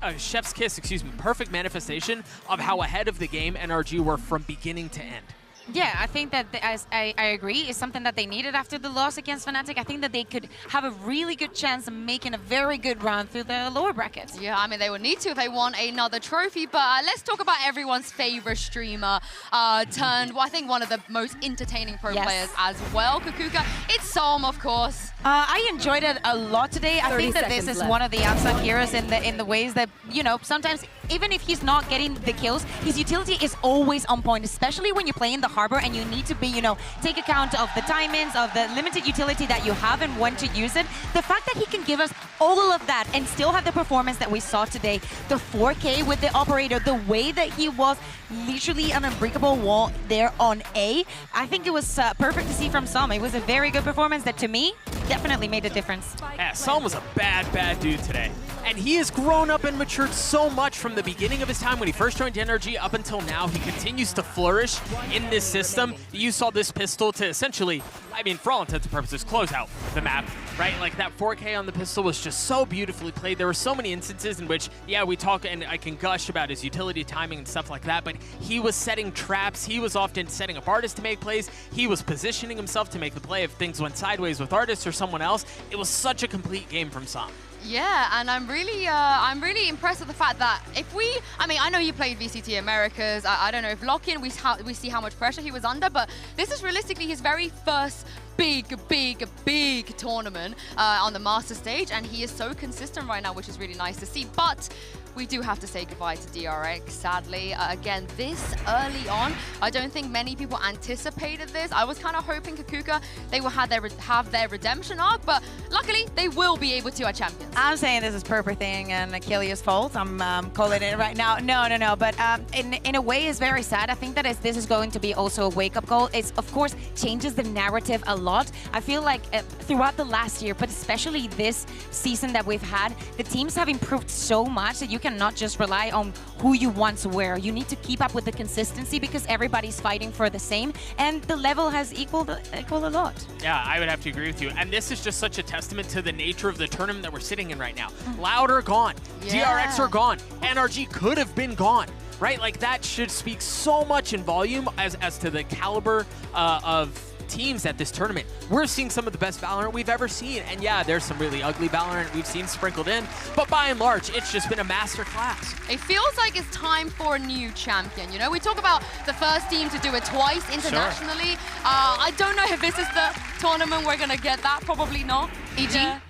excuse me, perfect manifestation of how ahead of the game NRG were from beginning to end. Yeah, I think that, as I agree, is something that they needed after the loss against Fnatic. I think that they could have a really good chance of making a very good run through the lower brackets. Yeah, I mean, they would need to if they want another trophy, but let's talk about everyone's favorite streamer, turned, well, I think one of the most entertaining pro players as well, Kakuka. It's Som, of course. I enjoyed it a lot today. I think that this is one of the unsung heroes in the ways that, you know, sometimes even if he's not getting the kills, his utility is always on point, especially when you play in the Harbor and you need to be, you know, take account of the timings, of the limited utility that you have and when to use it. The fact that he can give us all of that and still have the performance that we saw today, the 4K with the operator, the way that he was literally an unbreakable wall there on A, I think it was perfect to see from Som. It was a very good performance that, to me, definitely made a difference. Yeah, Som was a bad dude today. And he has grown up and matured so much from the beginning of his time when he first joined NRG up until now. He continues to flourish in this system. You saw this pistol to essentially, I mean, for all intents and purposes, close out the map, right? Like that 4K on the pistol was just so beautifully played. There were so many instances in which, yeah, we talk and I can gush about his utility timing and stuff like that, but he was setting traps. He was often setting up Artis to make plays. He was positioning himself to make the play if things went sideways with Artis or someone else. It was such a complete game from Som. Yeah, and I'm really impressed with the fact that I mean, I know you played VCT Americas. I don't know if Lock-in, we see how much pressure he was under, but this is realistically his very first big tournament on the master stage, and he is so consistent right now, which is really nice to see. But we do have to say goodbye to DRX, sadly. Again, this early on, I don't think many people anticipated this. I was kind of hoping Kakuka, they will have their redemption arc, but luckily, they will be able to at Champions. I'm saying this is Purple thing and Achilles' fault. I'm calling it right now. No. But in a way, it's very sad. I think that this is going to be also a wake-up call. It, of course, changes the narrative a lot. I feel like throughout the last year, but especially this season that we've had, the teams have improved so much that you cannot just rely on who you once were. You need to keep up with the consistency because everybody's fighting for the same, and the level has equaled a lot. Yeah, I would have to agree with you. And this is just such a testament to the nature of the tournament that we're sitting in right now. Loud are gone. Yeah. DRX are gone. NRG could have been gone, right? Like that should speak so much in volume as to the caliber of teams at this tournament. We're seeing some of the best Valorant we've ever seen. And yeah, there's some really ugly Valorant we've seen sprinkled in, but by and large, it's just been a master class. It feels like it's time for a new champion. You know, we talk about the first team to do it twice internationally. Sure. I don't know if this is the tournament we're gonna get that. Probably not. EG?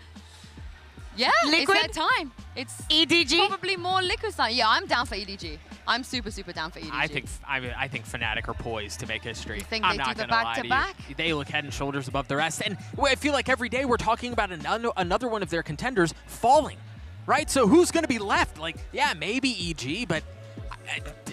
Yeah, Liquid? It's that time. It's EDG? Probably more Liquid time. Yeah, I'm down for EDG. I'm super down for EDG. I think Fnatic are poised to make history. You think I'm they not do the gonna lie to back-to-back? you. They look head and shoulders above the rest. And I feel like every day we're talking about another one of their contenders falling, right? So who's going to be left? Like, yeah, maybe EG, but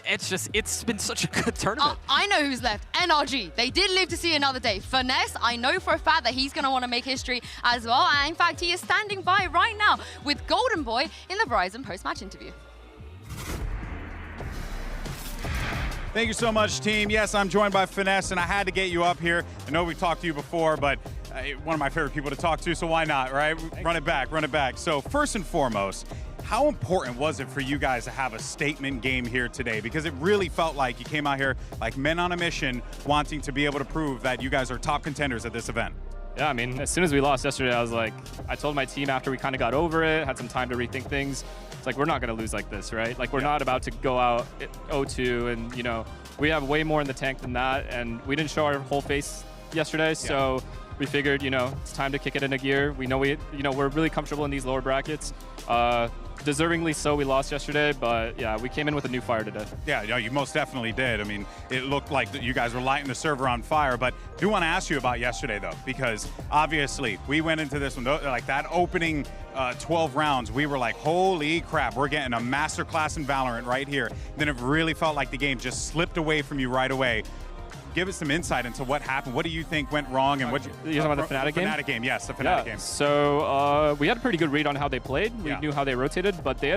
it's been such a good tournament. I know who's left. NRG. They did live to see another day. Finesse, I know for a fact that he's going to want to make history as well. And in fact, he is standing by right now with Golden Boy in the Verizon post-match interview. Thank you so much, team. Yes, I'm joined by Finesse, and I had to get you up here. I know we've talked to you before, but one of my favorite people to talk to, so why not, right? Run it back. So first and foremost, how important was it for you guys to have a statement game here today? Because it really felt like you came out here like men on a mission, wanting to be able to prove that you guys are top contenders at this event. Yeah, I mean, as soon as we lost yesterday, I told my team after we kind of got over it, had some time to rethink things, it's like, we're not going to lose like this, right? Like, we're not about to go out 0-2, and, you know, we have way more in the tank than that, and we didn't show our whole face yesterday, so we figured, you know, it's time to kick it into gear. We know we're really comfortable in these lower brackets. deservingly so, we lost yesterday, but yeah, we came in with a new fire today. Yeah, you most definitely did. I mean, it looked like that you guys were lighting the server on fire, but I do want to ask you about yesterday, though, because obviously we went into this one, like that opening 12 rounds, we were like, holy crap, we're getting a masterclass in Valorant right here. Then it really felt like the game just slipped away from you right away. Give us some insight into what happened. What do you think went wrong, and what you talking about the Fnatic game? Fnatic game, yes, the Fnatic game. So we had a pretty good read on how they played. We knew how they rotated, but they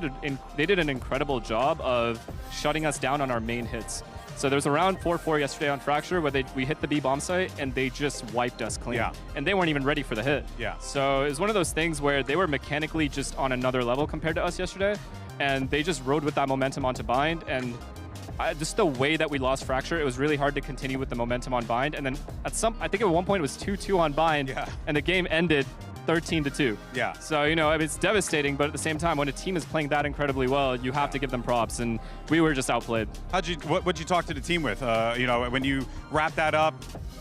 did an incredible job of shutting us down on our main hits. So there was a round 4-4 yesterday on Fracture where we hit the B bomb site and they just wiped us clean. Yeah. And they weren't even ready for the hit. Yeah. So it was one of those things where they were mechanically just on another level compared to us yesterday, and they just rode with that momentum onto Bind, and just the way that we lost Fracture, it was really hard to continue with the momentum on Bind. And then I think at one point it was 2-2 on Bind, and the game ended 13-2. Yeah. So, you know, it's devastating, but at the same time, when a team is playing that incredibly well, you have to give them props, and we were just outplayed. What'd you talk to the team with? You know, when you wrap that up,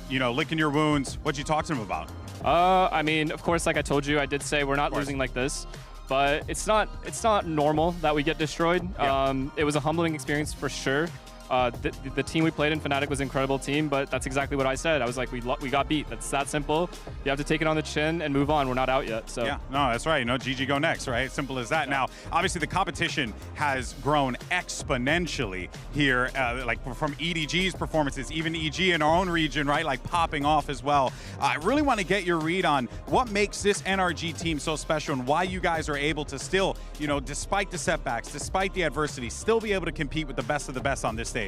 you know, licking your wounds, what'd you talk to them about? I mean, of course, like I told you, I did say we're not losing like this. But it's not normal that we get destroyed. Yeah. It was a humbling experience for sure. The team we played in, Fnatic, was an incredible team, but that's exactly what I said. I was like, we got beat. That's that simple. You have to take it on the chin and move on. We're not out yet. So yeah, no, that's right. You know, GG go next, right? Simple as that. Yeah. Now, obviously, the competition has grown exponentially here, like from EDG's performances, even EG in our own region, right? Like popping off as well. I really want to get your read on what makes this NRG team so special and why you guys are able to still, you know, despite the setbacks, despite the adversity, still be able to compete with the best of the best on this stage.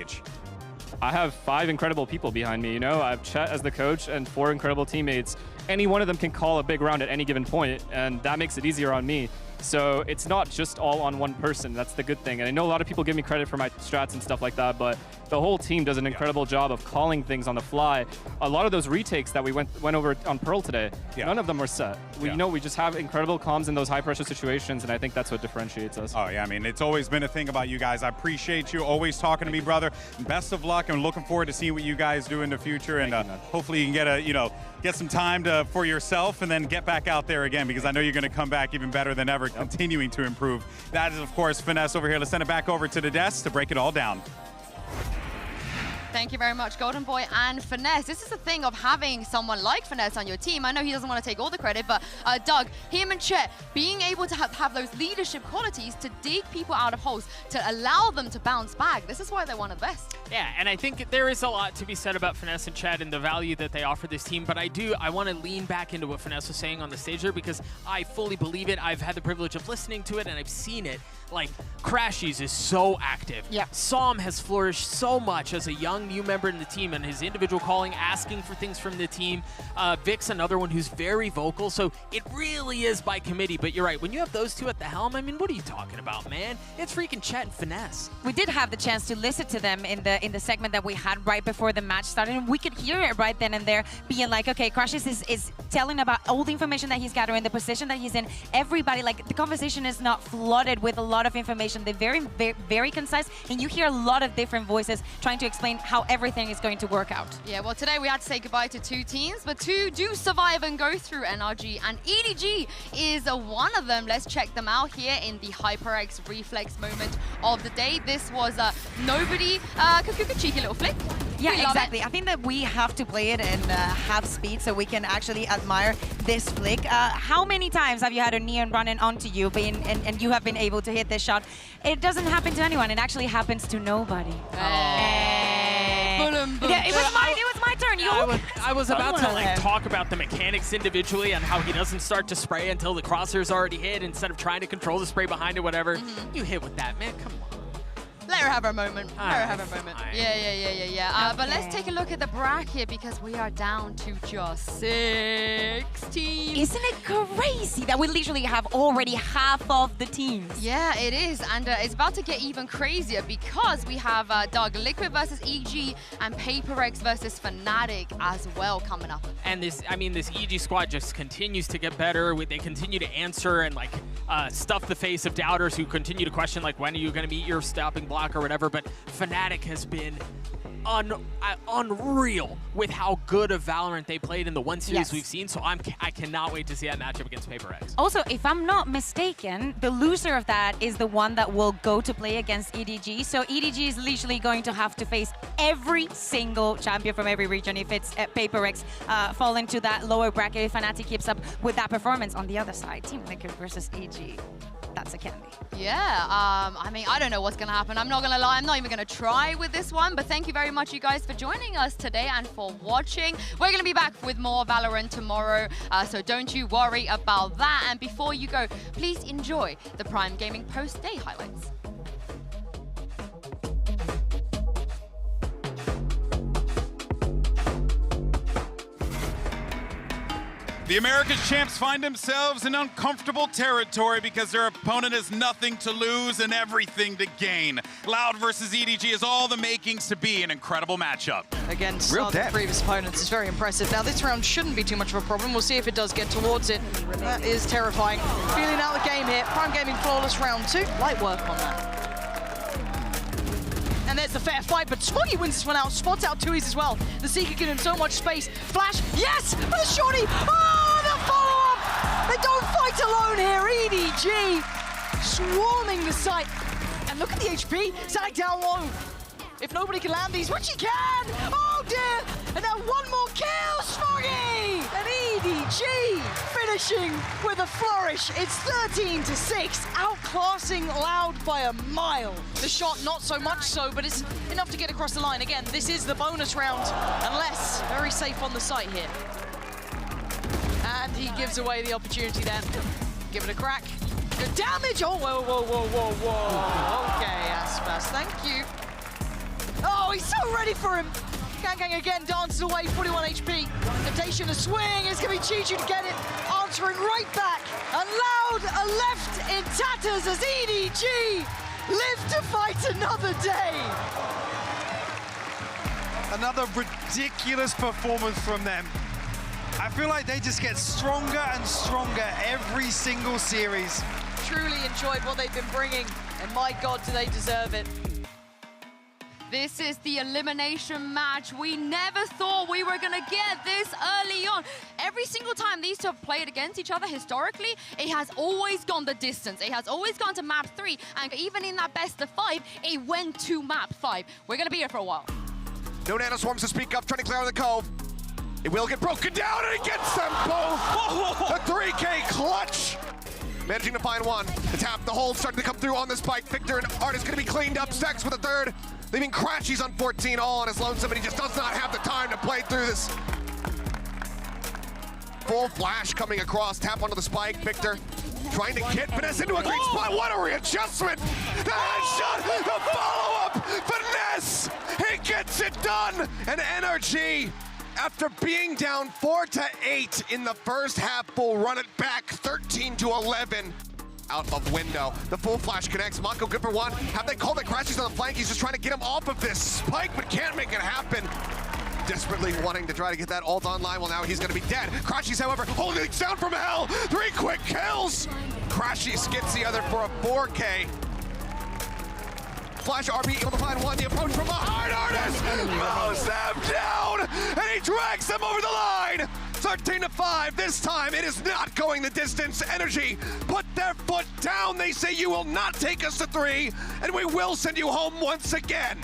I have 5 incredible people behind me, you know. I have Chet as the coach and 4 incredible teammates. Any one of them can call a big round at any given point, and that makes it easier on me. So it's not just all on one person. That's the good thing. And I know a lot of people give me credit for my strats and stuff like that, but the whole team does an incredible job of calling things on the fly. A lot of those retakes that we went over on Pearl today, none of them were set. You know, we just have incredible comms in those high-pressure situations, and I think that's what differentiates us. Oh, yeah, I mean, it's always been a thing about you guys. I appreciate you always talking to me, brother. Best of luck, and looking forward to seeing what you guys do in the future. And hopefully you can get some time for yourself and then get back out there again, because I know you're going to come back even better than ever, continuing to improve. That is, of course, Finesse over here. Let's send it back over to the desk to break it all down. Thank you very much, Golden Boy and Finesse. This is the thing of having someone like Finesse on your team. I know he doesn't want to take all the credit, but Doug, him and Chet, being able to have those leadership qualities to dig people out of holes, to allow them to bounce back, this is why they're one of the best. Yeah, and I think there is a lot to be said about Finesse and Chet and the value that they offer this team, but I want to lean back into what Finesse was saying on the stage there, because I fully believe it. I've had the privilege of listening to it, and I've seen it. Like, Crashies is so active. Yeah. Som has flourished so much as a young new member in the team, and his individual calling, asking for things from the team. Vic's another one who's very vocal, so it really is by committee. But you're right, when you have those two at the helm, I mean, what are you talking about, man? It's freaking Chet and Finesse. We did have the chance to listen to them in the segment that we had right before the match started, and we could hear it right then and there, being like, okay, Crashies is telling about all the information that he's gathering, the position that he's in. Everybody, like, the conversation is not flooded with a lot of information. They're very, very, very concise, and you hear a lot of different voices trying to explain how everything is going to work out. Yeah, well, today we had to say goodbye to 2 teams, but 2 do survive and go through. NRG and EDG is one of them. Let's check them out here in the HyperX reflex moment of the day. This was nobody. Cheeky little flick. Yeah, exactly. I think that we have to play it in half speed so we can actually admire this flick. How many times have you had a neon running onto you and you have been able to hit this shot? It doesn't happen to anyone. It actually happens to nobody. Yeah, it was my turn. I was about to talk about the mechanics individually and how he doesn't start to spray until the crosshair's already hit, instead of trying to control the spray behind it, whatever. You hit with that, man. Come on. Let her have her moment. Let her have her moment. Yeah. But let's take a look at the bracket, because we are down to just 6 teams. Isn't it crazy that we literally have already half of the teams? Yeah, it is. And it's about to get even crazier, because we have Doug Liquid versus EG and HyperX versus Fnatic as well coming up. And this EG squad just continues to get better. They continue to answer and stuff the face of doubters who continue to question, like, when are you going to meet your stopping block or whatever. But Fnatic has been unreal with how good of Valorant they played in the one series Yes. we've seen. So I cannot wait to see that matchup against HyperX. Also, if I'm not mistaken, the loser of that is the one that will go to play against EDG. So EDG is literally going to have to face every single champion from every region if it's HyperX fall into that lower bracket, if Fnatic keeps up with that performance. On the other side, Team Liquid versus EG. That's a candy. Yeah, I mean, I don't know what's going to happen. I'm not going to lie. I'm not even going to try with this one. But thank you very much, you guys, for joining us today and for watching. We're going to be back with more Valorant tomorrow, so don't you worry about that. And before you go, please enjoy the Prime Gaming post-day highlights. The Americas champs find themselves in uncomfortable territory because their opponent has nothing to lose and everything to gain. Loud versus EDG has all the makings to be an incredible matchup. Against the previous opponents is very impressive. Now this round shouldn't be too much of a problem. We'll see if it does get towards it. That is terrifying. Feeling out the game here. Prime Gaming flawless round 2. Light work on that. And there's the fair fight, but Smoggy wins this one out. Spots out 2Es as well. The Seeker gives him so much space. Flash, yes! With a shorty! Oh, the follow-up! They don't fight alone here. EDG swarming the site. And look at the HP. Sag down low. If nobody can land these, which he can! Oh dear! And now one more kill, Smoggy! And EDG finishing with a flourish. It's 13-6, outclassing Loud by a mile. The shot not so much so, but it's enough to get across the line. Again, this is the bonus round, unless very safe on the site here. And he gives away the opportunity then. Give it a crack. Good damage! Oh, whoa, whoa, whoa, whoa, whoa. Okay, Aspas, thank you. Oh, he's so ready for him. Gang again dances away, 41 HP. Temptation to swing, it's gonna be Chichu to get it. Answering right back. And Loud are left in tatters as EDG live to fight another day. Another ridiculous performance from them. I feel like they just get stronger and stronger every single series. Truly enjoyed what they've been bringing, and my God, do they deserve it. This is the elimination match. We never thought we were gonna get this early on. Every single time these two have played against each other historically, it has always gone the distance. It has always gone to map 3, and even in that best of 5, it went to map 5. We're gonna be here for a while. No nano swarms to speak of, trying to clear out of the cove. It will get broken down, and it gets them both. A 3K clutch. Managing to find one. The tap, the hold starting to come through on this bike. Victor and Art is going to be cleaned up. Stacks with a third. Leaving Crashies on 14 all on his lonesome, and he just does not have the time to play through this. Full flash coming across. Tap onto the spike. Victor trying to get Finesse into a green spot. What a readjustment. The headshot, the follow-up. Finesse, he gets it done. And NRG, after being down 4-8 in the first half, will run it back 13-11. Out of window. The full flash connects. Mako good for one. Have they called it Crashies on the flank? He's just trying to get him off of this spike, but can't make it happen. Desperately wanting to try to get that ult online. Well, now he's going to be dead. Crashies, however, holding it down from hell. 3 quick kills. Crashies gets the other for a 4K. Flash RB able to find one. The approach from behind. Artist mows them down, and he drags them over the line. 13-5. This time it is not going the distance. NRG put their foot down. They say you will not take us to 3, and we will send you home once again.